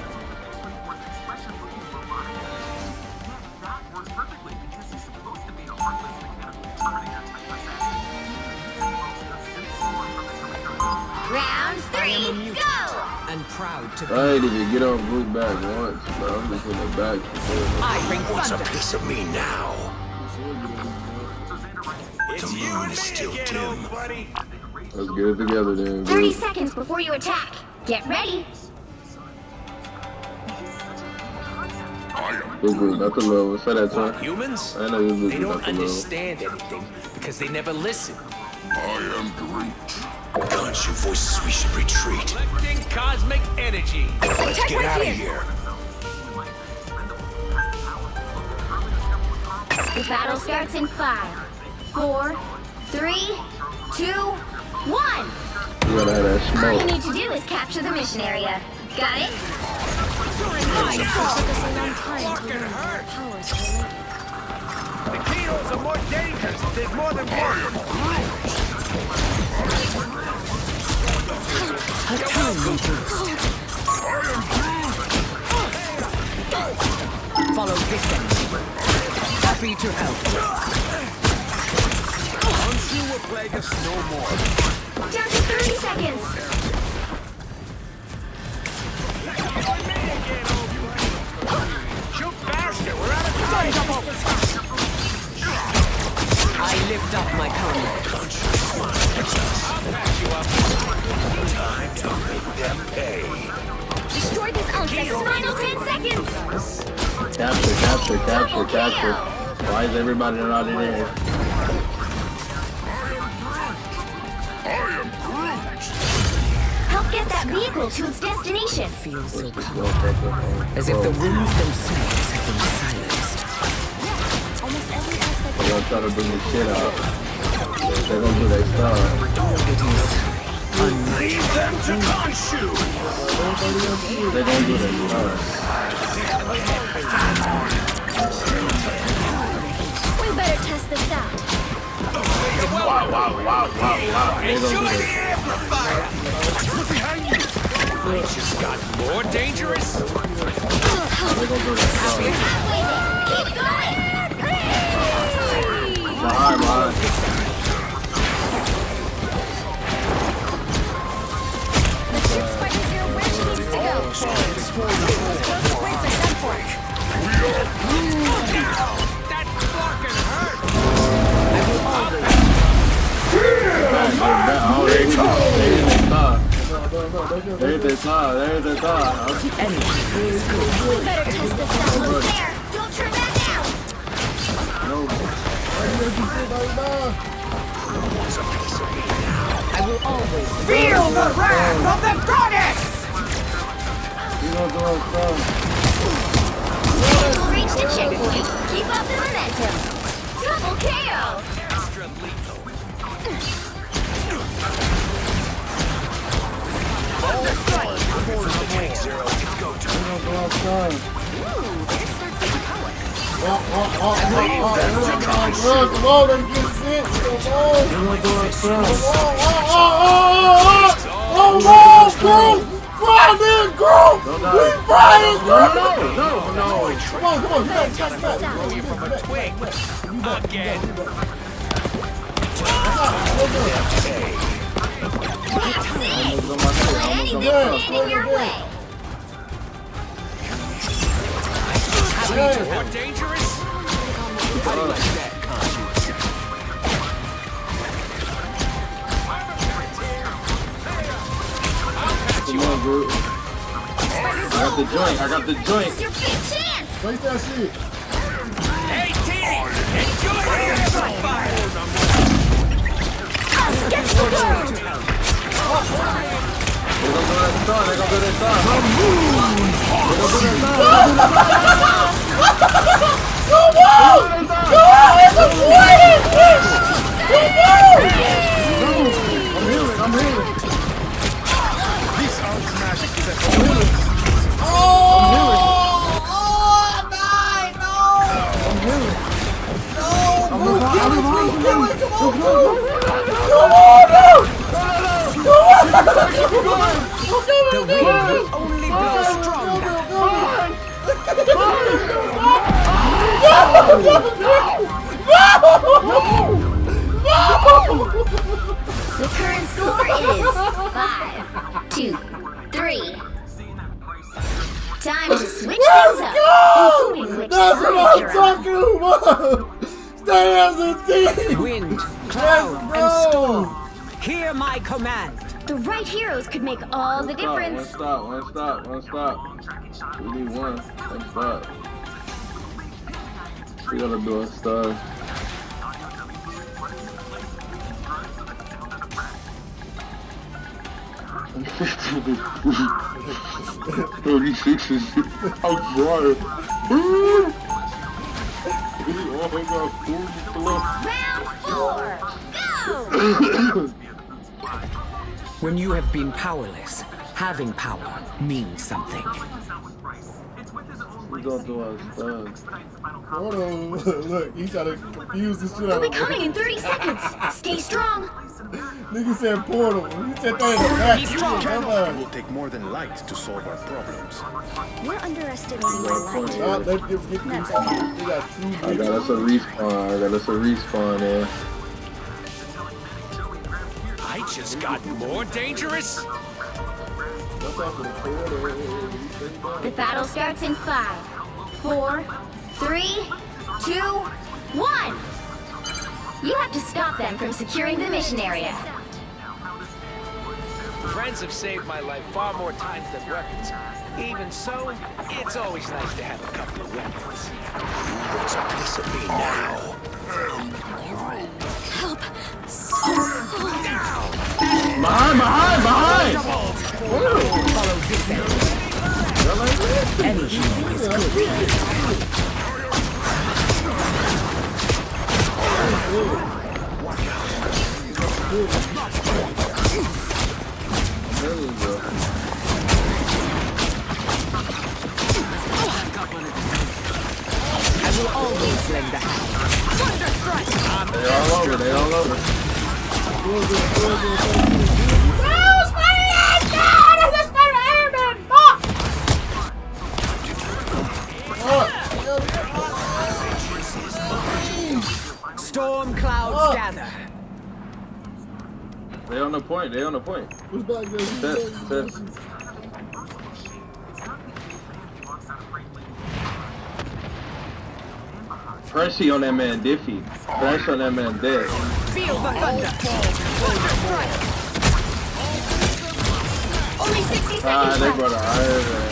Round 3, go! And proud to I ain't even get on group back once, bro. I'm just in the back. I bring Wants a thunder. piece of me now. It's The you moon and is me still again, dim. old buddy. Let's get it together then. 30 seconds before you attack. Get ready. Big group, not the level. Say that time. Humans? I know you They lose don't not the level. understand anything because they never listen. I am Groot. Don't you voices, we should retreat. Collecting cosmic energy. Let's get out of here. The battle starts in 5, 4, 3, 2, 1. You gotta have that All smoke. you need to do is capture the mission area. Got it? The Kilos are more dangerous. There's more than one. A timely boost. Follow this energy. Happy to help. Unsure will plague us no more. Down to 30 seconds. Shoot faster! We're out of time! I lift up my comrades. I'll patch you up. Time to make them pay. Destroy this Ultra's final 10 seconds. Capture. Why is everybody not in here? Help get that vehicle to its destination. Feels so calm, as if the winds themselves have been silenced. Almost every aspect They're gonna try to bring the shit out. They're gonna do their stuff. Leave them to Khonshu! They're gonna do their stuff. We better test this out. Wow. Enjoy the amplifier! Look behind you! It just got more dangerous! They're gonna do their stuff. Keep going! Behind. The ship Spider Zero where she needs to go. Those close rates are done for. That fucking hurt! There's the star. We better test this out. Look there! Don't turn back now! I will always Feel the wrath of the goddess! Reach the checkpoint. Keep up the momentum. Double KO! Extra lethal. Zero, it's go time. Come on, let's get sent. Frying group! We frying group! No. Come on, you gotta test that. Throw you from a twig. Again. Anything your way. More dangerous? How do you like that, Khonshu? Come on, group. I got the joint. It's your big chance. Place that shit. Hey, team! Enjoy the amplifier! Us gets the gold. They're gonna do their stuff. They're gonna do their stuff. I'm healing. This art's magic is at The wind will only blow stronger. The current score is 5-2-3. Time to switch things up, including which That's what I'm side talking about! Stay as a team! Wind, cloud, and storm. Hear my command. The right heroes could make all the difference. One stop. We need one stop. We gotta do a star. I'm 36 is I'm dry. Round 4, go! When you have been powerless, having power means something. We gonna do our stuff. Hold on, look, he's trying to confuse the shit out They'll of be me. coming in 30 seconds. Stay strong. Nigga said portal. He said that in the back. It will take more than light to solve our problems. You're underestimating my light. Let them get these. That's We okay. got 2 I got us a respawn. There. I just got more dangerous. The battle starts in 5, 4, 3, 2, 1. You have to stop them from securing the mission area. Friends have saved my life far more times than weapons. Even so, it's always nice to have a couple of weapons. Who wants a piece of me now? Help! Behind! Follow this Any healing is good. I will always lend a hand. Thunder strike! They all over. Storm clouds gather. They on the point. Who's back there? Pressy on that man Diffie. Pressure on that man dead. Feel the thunder. Only 60 seconds Ah, they left. brought an iron man.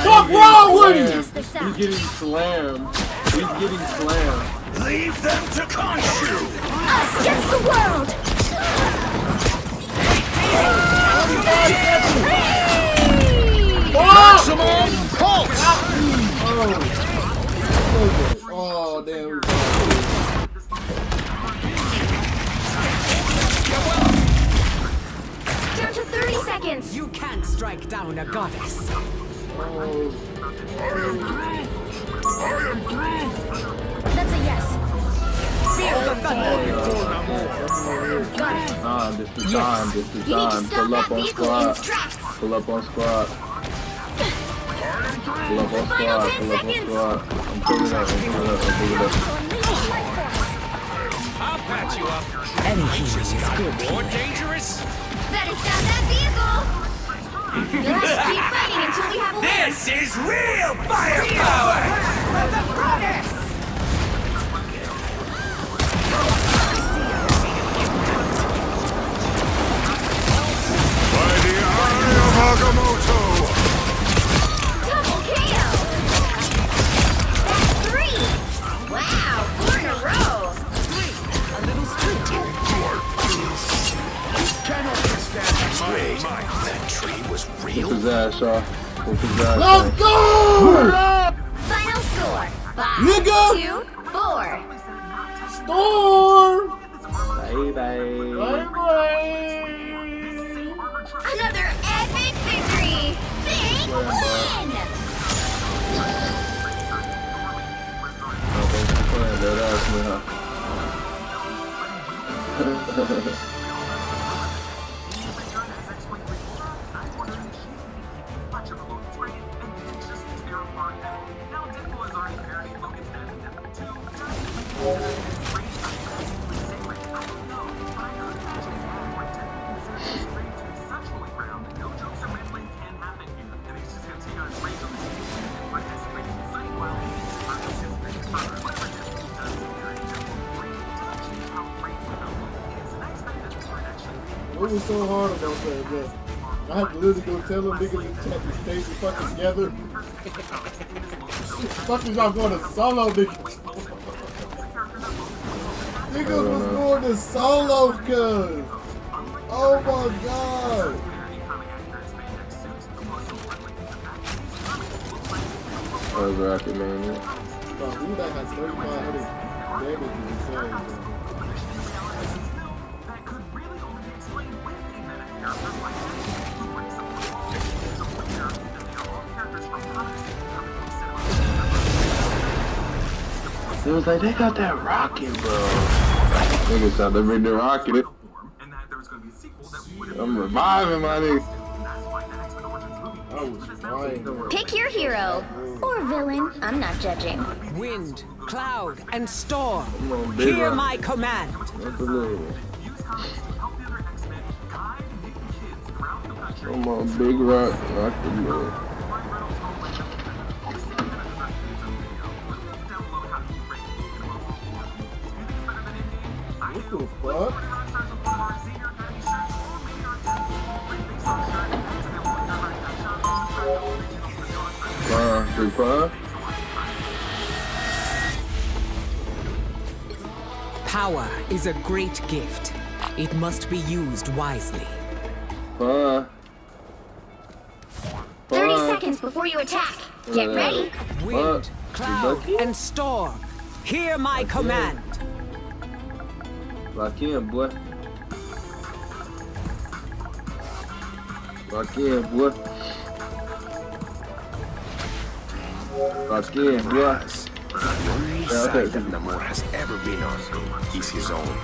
What's wrong with you? He's getting slammed. Leave them to Khonshu! Us against the world! Maximum pulse! Oh, damn. Down to 30 seconds. You can't strike down a goddess. That's a yes. Feel the thunder. Got it. This is time. You need to stop Pull up that on vehicle in squad. its tracks. Pull up on squad. I'm pulling up. I'll patch you up. Any healing is good. More dangerous? Better stop that vehicle. You'll have to keep fighting until we have a win. This is real firepower! The goddess! By the eye of Agamotto! Double KO! That's 3! Wow, 4 in a row! A little street. Cannot withstand wait, that tree was real? Whoop his ass, Shaw. Let's go! Final score, 5, Nigga! 2, 4. Storm! Bye. Another epic victory! Big win! It was so hard about that, but I had to literally go tell them niggas in chat to stay the fucking together. Fuckers y'all going to solo niggas. Niggas was going to solo, cuz. Oh my god. That was Rocket Man. Bro, who that has 3,500 damage is insane, bro. It was like, they got that rocket, bro. Niggas out there bring the rocket. I'm reviving my nigga. Pick your hero. Or villain. I'm not judging. Wind, cloud, and storm. Big Hear rock. my command. That's a little. Come on, Big Rock, rock the boat. What the fuck? Power is a great gift. It must be used wisely. 30 seconds before you attack. Get ready. Wind, cloud, and storm. Hear my command. Lock in, boy. Lock in, boy. Lock in, boy. The only side that Namor has ever been on is his own.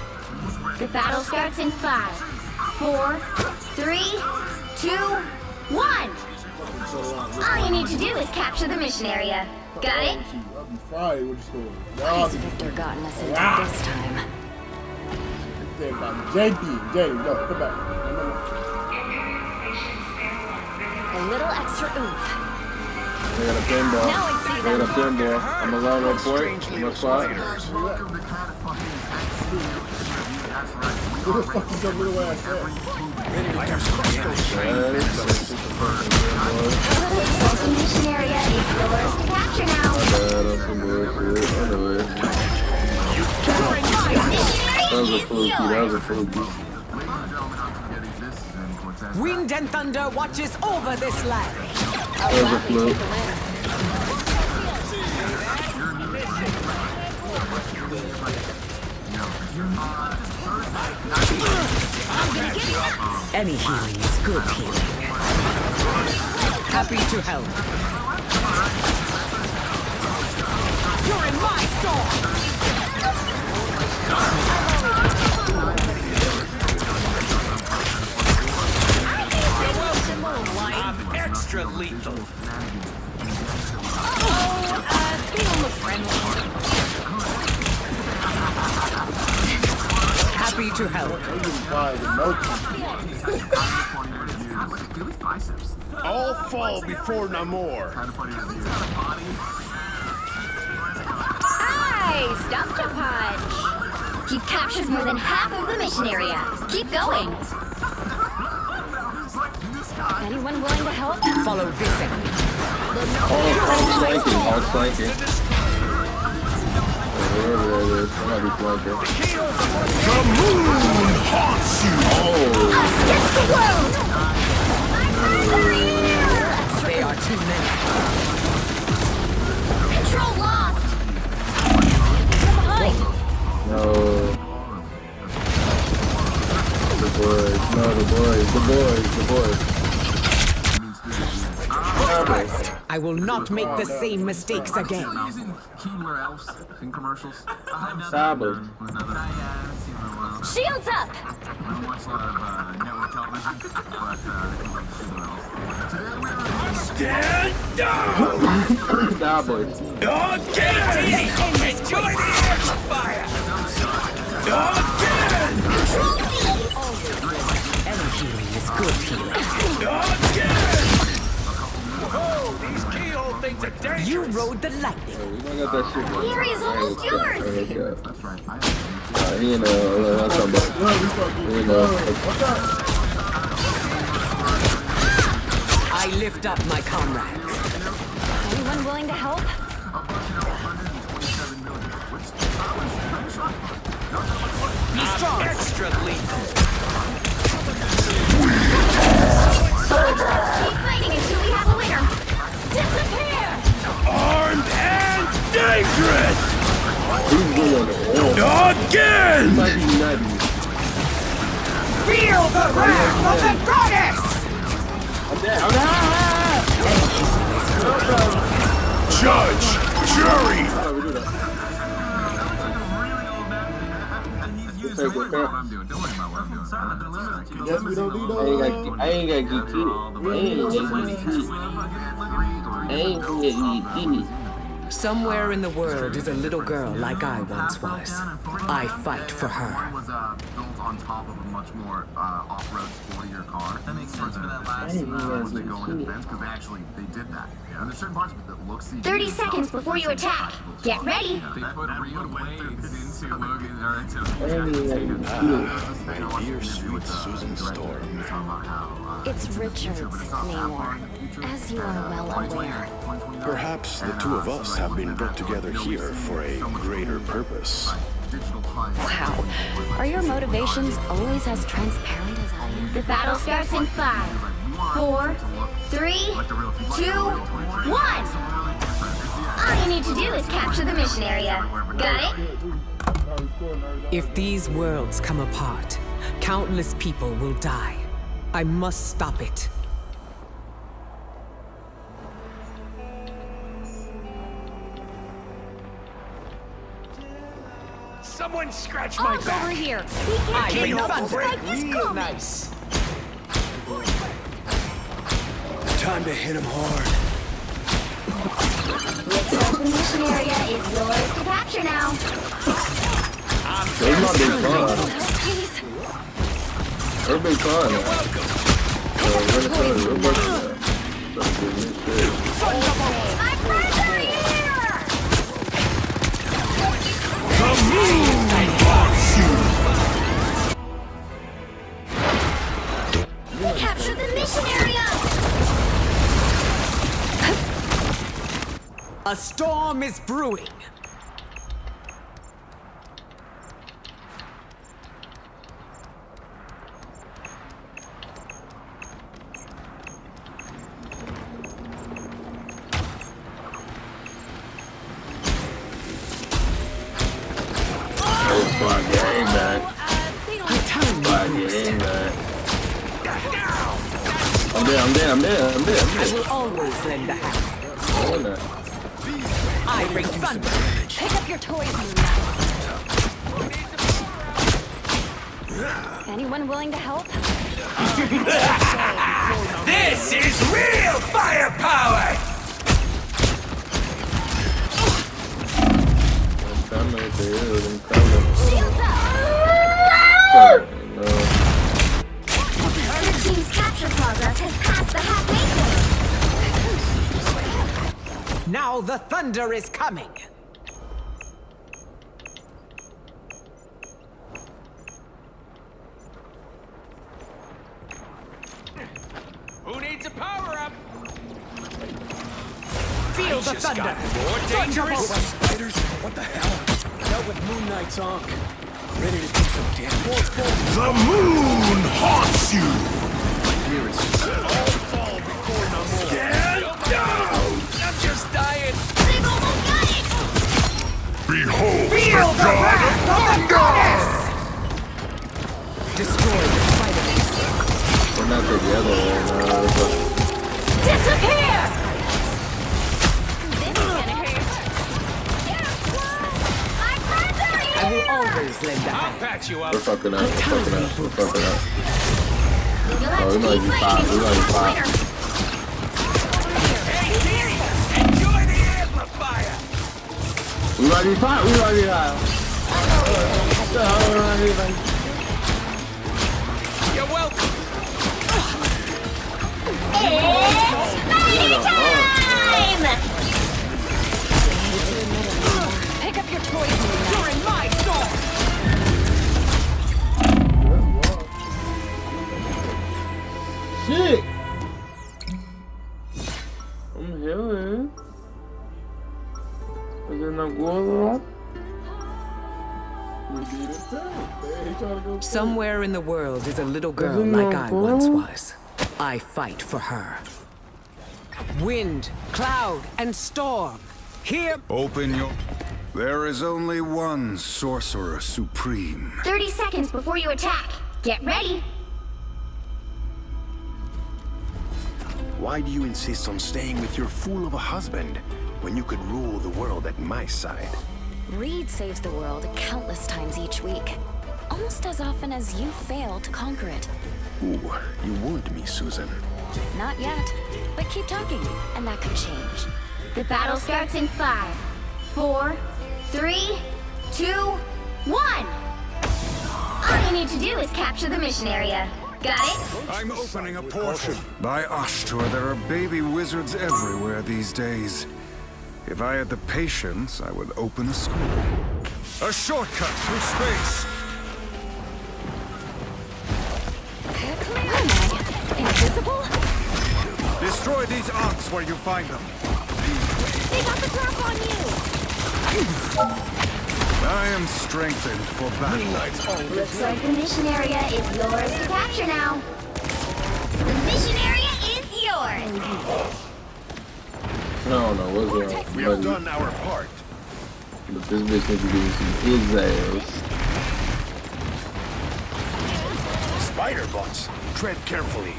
The battle starts in 5, 4, 3, 2, 1. All you need to do is capture the mission area. Got it? I'll be fried with the story. Has Victor gotten us into this time? JD, no, come back. A little extra oomph. I got a pinball. Now I see I got a pinball. I'm alone on point. I'm a spot. Who the fuck is your little ass at? The mission area is yours to capture now. That was a fluky. Wind and thunder watches over this land. That was a fluke. Any healing is good healing. Happy to help. You're in my storm! I'm extra lethal. They don't look friendly. Happy to help. All fall before Namor. Hey, stuffed a punch. You've captured more than half of the mission area. Keep going. Anyone willing to help? Follow this enemy. Outflanking. Wherever that is, somebody flanking. The moon haunts you. Us against the world! They are too many. Control lost! Get behind! No. The boys. I will not make the same mistakes again. Keebler elves in commercials. Sabers. Shields up! I don't watch a lot of network television, but Stand down! Cowboys. Again! Enjoy the air fire! Again! Any healing is good healing. Again! Whoa, these keyhole things are dangerous! You rode the lightning. We don't got that shit. Here is almost yours! He ain't I'm talking about. I lift up my comrades. Anyone willing to help? Be strong. Extra lethal! Keep fighting until we have a winner! Disappear! Armed and dangerous! He's going Again! Feel the wrath of the goddess! Judge! Jury! Yes, we don't need I ain't got GT. Somewhere in the world is a little girl like I once was. I fight for her. on top of a much more off-road sportier car. That makes sense for that last. When they go into defense, because they did that. Yeah, and there's certain parts of it that look CG. 30 seconds before you attack. Get ready. They put real blades into Logan or into My dear sweet Susan Storm. It's Richard's, Namor, as you are well aware. Perhaps the two of us have been brought together here for a greater purpose. Wow. Are your motivations always as transparent as I am? The battle starts in 5, 4, 3, 2, 1. All you need to do is capture the mission area. Got it? If these worlds come apart, countless people will die. I must stop it. Someone scratch my Over back. here. I bring thunder. Real nice. Time to hit him hard. Looks like the mission area is yours to capture now. It's not big fun. It's big fun. My friends are here! The moon haunts you! Capture the mission area! A storm is brewing. I'm dead. I will always lend a hand. I bring thunder. Pick up your toys, Anyone willing to help? This is real firepower! Shields up! Your team's capture progress has passed the halfway point. Now the thunder is coming. Who needs a power-up? Feel the thunder. More dangerous. Spiders? What the hell? Dealt with Moon Knight's Ankh. Ready to do some damage. The moon haunts you! All fall before no more. Stand down! I'm just dying. They've almost got it! Behold the god of thunder! Destroy the spider. We're not together. Disappear! This is gonna hurt. My friends are here! I will always lend a I'll hand. patch you up. We're fucking up. You'll have Oh, to we might keep be fighting fine. until We might be much fine. later. Hey, enjoy the amplifier. We might be fine. You're welcome. It's party time! Pick up your toys, You're in my storm. Shit! I'm healing. Is it not going Somewhere in the world is a little girl like I once was. I fight for her. Wind, cloud, and storm. Here. Open your... There is only one sorcerer supreme. 30 seconds before you attack. Get ready. Why do you insist on staying with your fool of a husband when you could rule the world at my side? Reed saves the world countless times each week. Almost as often as you fail to conquer it. Ooh, you wound me, Susan. Not yet, but keep talking, and that could change. The battle starts in 5, 4, 3, 2, 1. All you need to do is capture the mission area. Got it? I'm opening a portal. By Ashtur, there are baby wizards everywhere these days. If I had the patience, I would open a school. A shortcut through space. Invisible? Destroy these arcs where you find them. They got the drop on you! I am strengthened for battle. Looks like the mission area is yours to capture now. The mission area is yours! I don't know what's wrong. We have done our part. But this bitch needs to give me some his ass. Spider bots, tread carefully.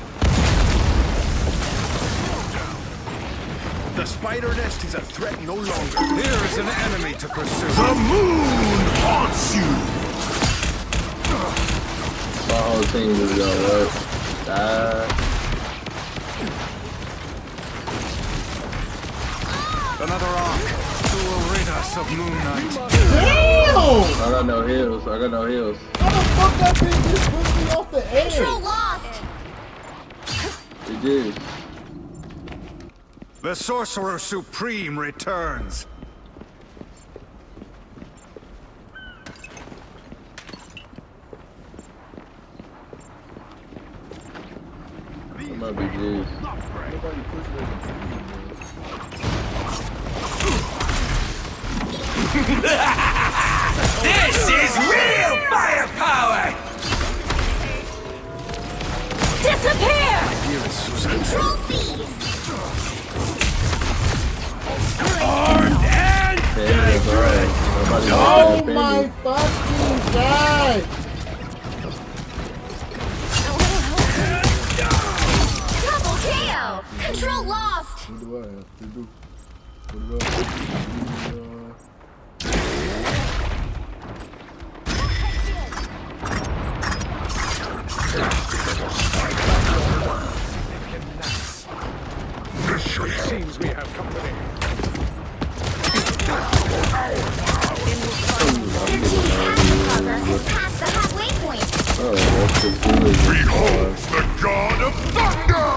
The spider nest is a threat no longer. Here is an enemy to pursue. The moon haunts you. My whole team is gonna work. Another arc. Who will rid us of Moon Knight? Damn! I got no heals. I got no heals. How the fuck that thing just pushed me off the edge? Control lost! It did. The Sorcerer Supreme returns. It might be juice. This is real firepower! Disappear! Control seize! Armed and dangerous! Oh my fucking god! Double KO! Control lost! What do I have to do? What do I have to do? It seems we have company. Past the halfway point. Oh, that's the good. Behold the god of thunder!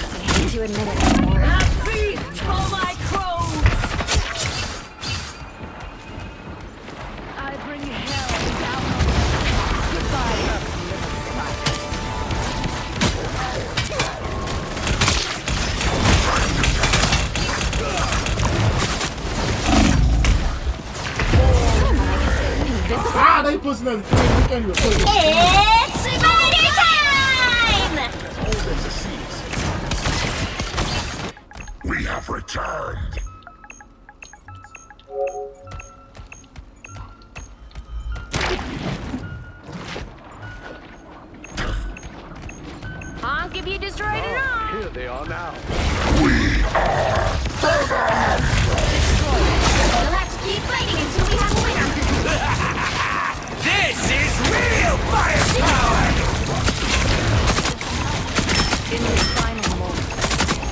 I hate to admit it anymore. Have feast for my crows! I bring hell down. Goodbye. Ah, they pushing us. We can't even put it. It's spider time! We have returned. Honk if you destroyed it all! Here they are now. We'll have to keep fighting until we have a winner. This is real firepower! In this final moment,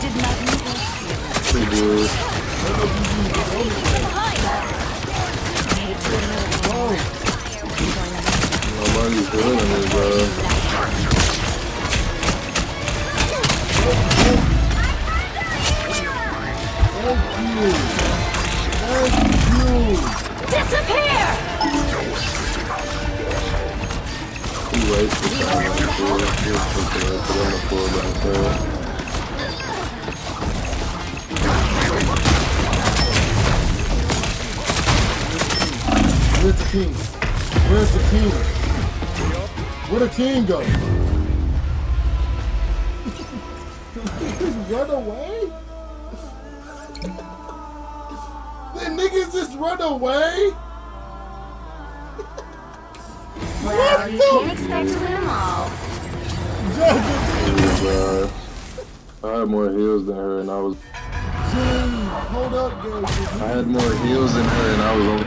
did not even feel Pretty good. I hate to admit it. Nobody's feeling it, bro. Disappear! He wasted time. He was put on the floor by himself. Where's the team? Where's the team? Where'd the team go? Niggas run away? The niggas just run away? Well, you can't expect to win them all. I had more heals than her, and I was. Hold up, girl. I had more heals than her, and I was only.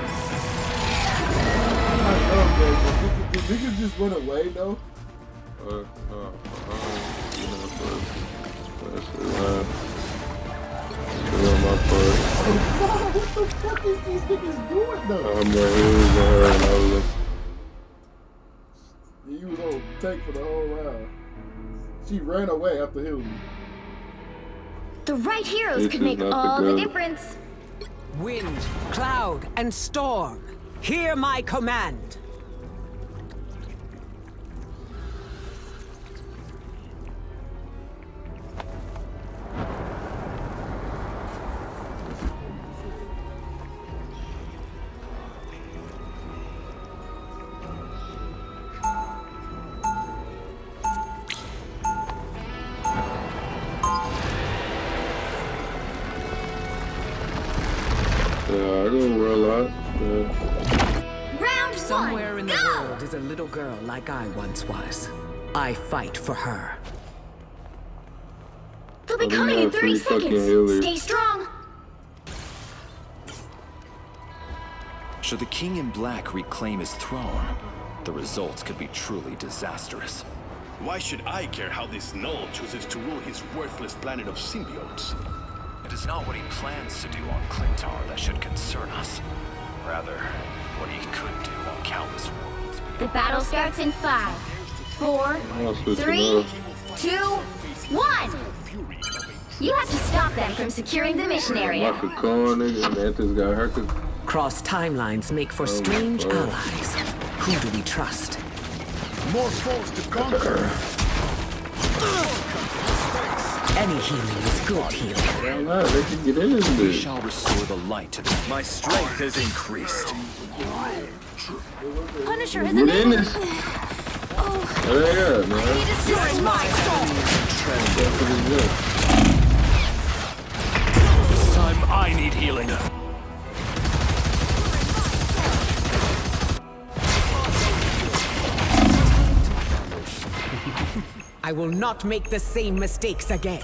Did niggas just run away, though? That's my part. the fuck is these niggas doing though? I'm more heals on her and I was You was on tank for the whole round. She ran away after healing me. The right heroes could make all the difference. Wind, cloud, and storm. Hear my command. Somewhere in the world is a little girl like I once was. I fight for her. They'll be coming in 30 seconds. Stay strong. Should the King in Black reclaim his throne, the results could be truly disastrous. Why should I care how this Null chooses to rule his worthless planet of symbiotes? It is not what he plans to do on Clintar that should concern us. Rather, what he could do on countless worlds. The battle starts in 5, 4, 3, 2, 1. You have to stop them from securing the mission area. Cross timelines make for strange allies. Who do we trust? More foes to conquer. Any healing is good healing. We shall restore the light to them. My strength has increased. Punisher has enabled. Yeah, man. I need assistance. This time I need healing. I will not make the same mistakes again.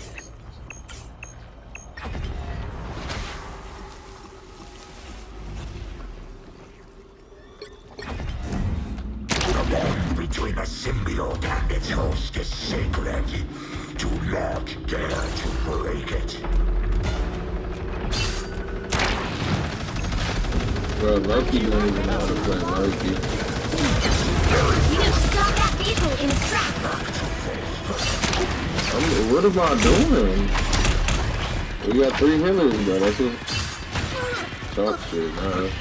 The bond between a symbiote and its host is sacred. Do not dare to break it. Bro, Loki don't even know how to play Loki. You need to stop that vehicle in its tracks. What am I doing? We got 3 healers, bro. That's what. Talk shit, man.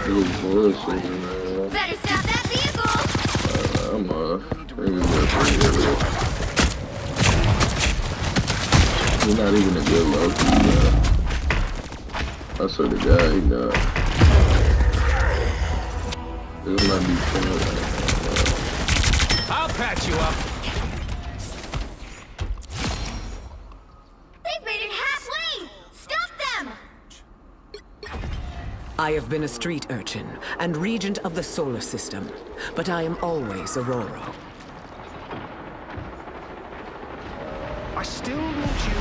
It was bullshit, man. Better stop that vehicle. I'm maybe we're 3 healers. He's not even a good Loki, bro. I swear to God, he not. This might be fun. I'll patch you up. I have been a street urchin and regent of the solar system, but I am always Aurora. I still want you.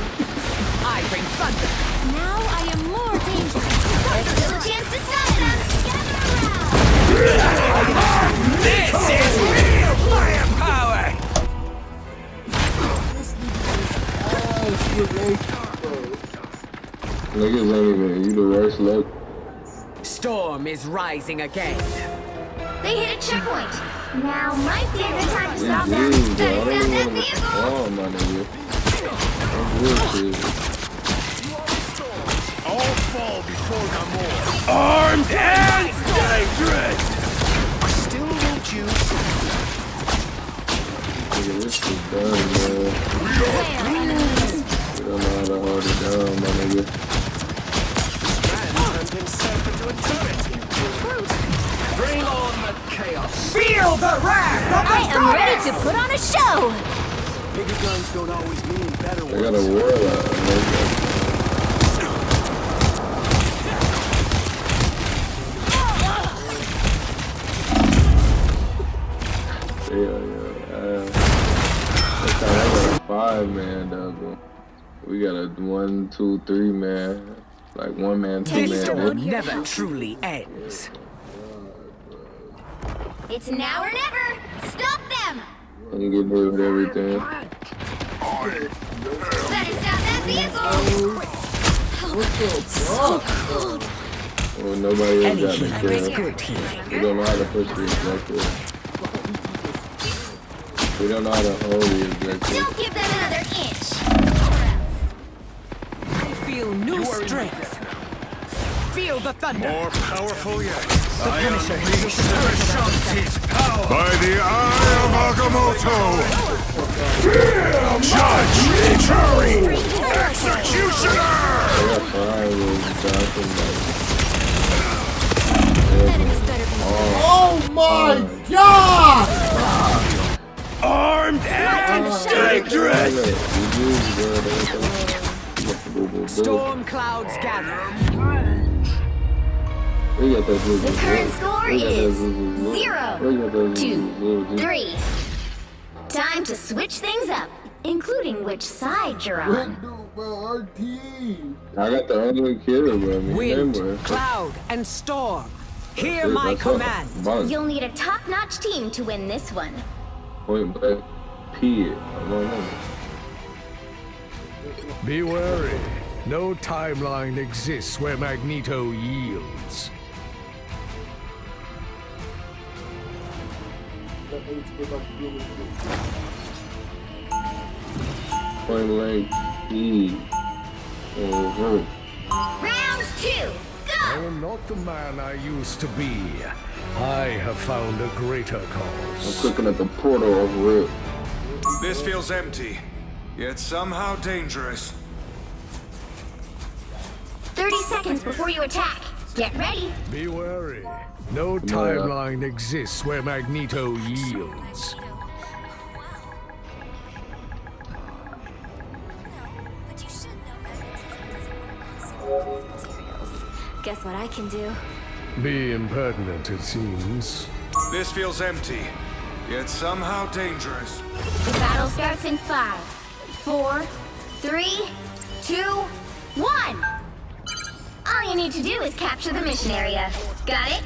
I bring thunder. Now I am more dangerous. There's still a chance to stop them. This is real firepower! Niggas ain't even, you the worst luck. Storm is rising again. They hit a checkpoint. Now might be a good time to stop them. Better stop that vehicle. Oh, my nigga. I'm bullshit. All fall before the more. Armed and dangerous! I still want you. Nigga, this is done, man. You don't know how to hold it down, my nigga. Bring on the chaos. Feel the wrath! I am ready to put on a show! Bigger guns don't always mean better ones. I got a warlock. That's how I got a 5-man double. We got a 1, 2, 3 man. Like 1 man, 2 man. This storm never truly ends. It's now or never! Stop them! And you get hit with everything. Better stop that vehicle! Well, nobody else got me Anything killed. good here. We don't know how to push the objective. We don't know how to hold the objective. Don't give them another inch. I feel new strength. Feel the thunder. More powerful yet. The Punisher is Shanti's power. By the eye of Agamotto. Judge, jury, executioner. Oh my God! Armed and dangerous! Storm clouds gather. The current score is 0-2-3. Time to switch things up, including which side you're on. I got the only kill, bro. Wind, cloud, and storm. Hear my command. You'll need a top-notch team to win this one. Point blank, period. Be wary. No timeline exists where Magneto yields. Point blank, E. Round 2, I am not the man I used to be. I have found a greater cause. I'm clicking at the portal of RIP. This feels empty, yet somehow dangerous. 30 seconds before you attack. Get ready. Be wary. No timeline exists where Magneto yields. Guess what I can do? Be impertinent, it seems. This feels empty, yet somehow dangerous. The battle starts in 5, 4, 3, 2, 1. All you need to do is capture the mission area. Got it?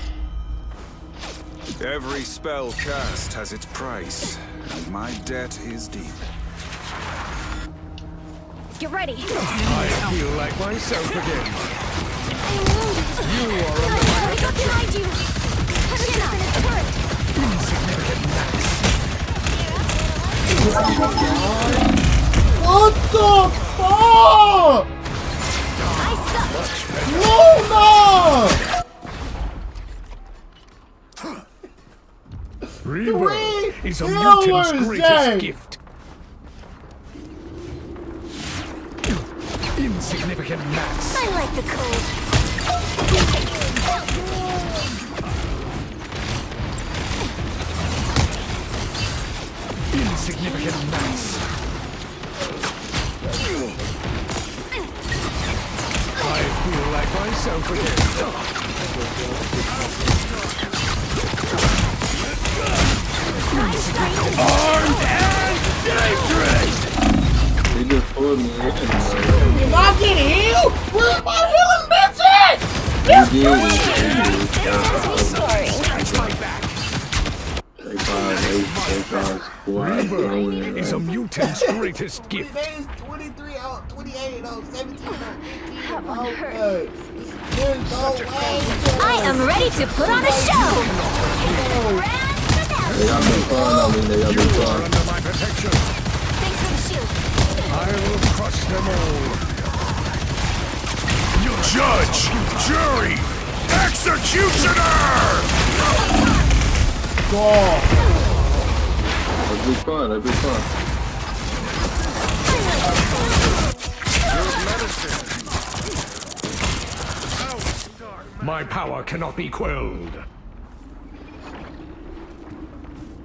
Every spell cast has its price, and my debt is deep. Get ready. I feel like myself again. You are a Look behind you. Hurry up. What the fuck? I suck. Luna! Rebirth is a mutant's greatest gift. Insignificant mass. I like the cold. Insignificant mass. I feel like myself again. Armed and dangerous! He just pulled me in. Did I get healed? Where's my healing bitch? Rebirth is a mutant's greatest gift. Today's 23, 28, 17, 18. I am ready to put on a show. They got me fun, I mean, they got me fun. Under my protection. Thanks for the shield. I will crush them all. Judge, jury, executioner! God. That'd be fun, that'd be fun. My power cannot be quelled.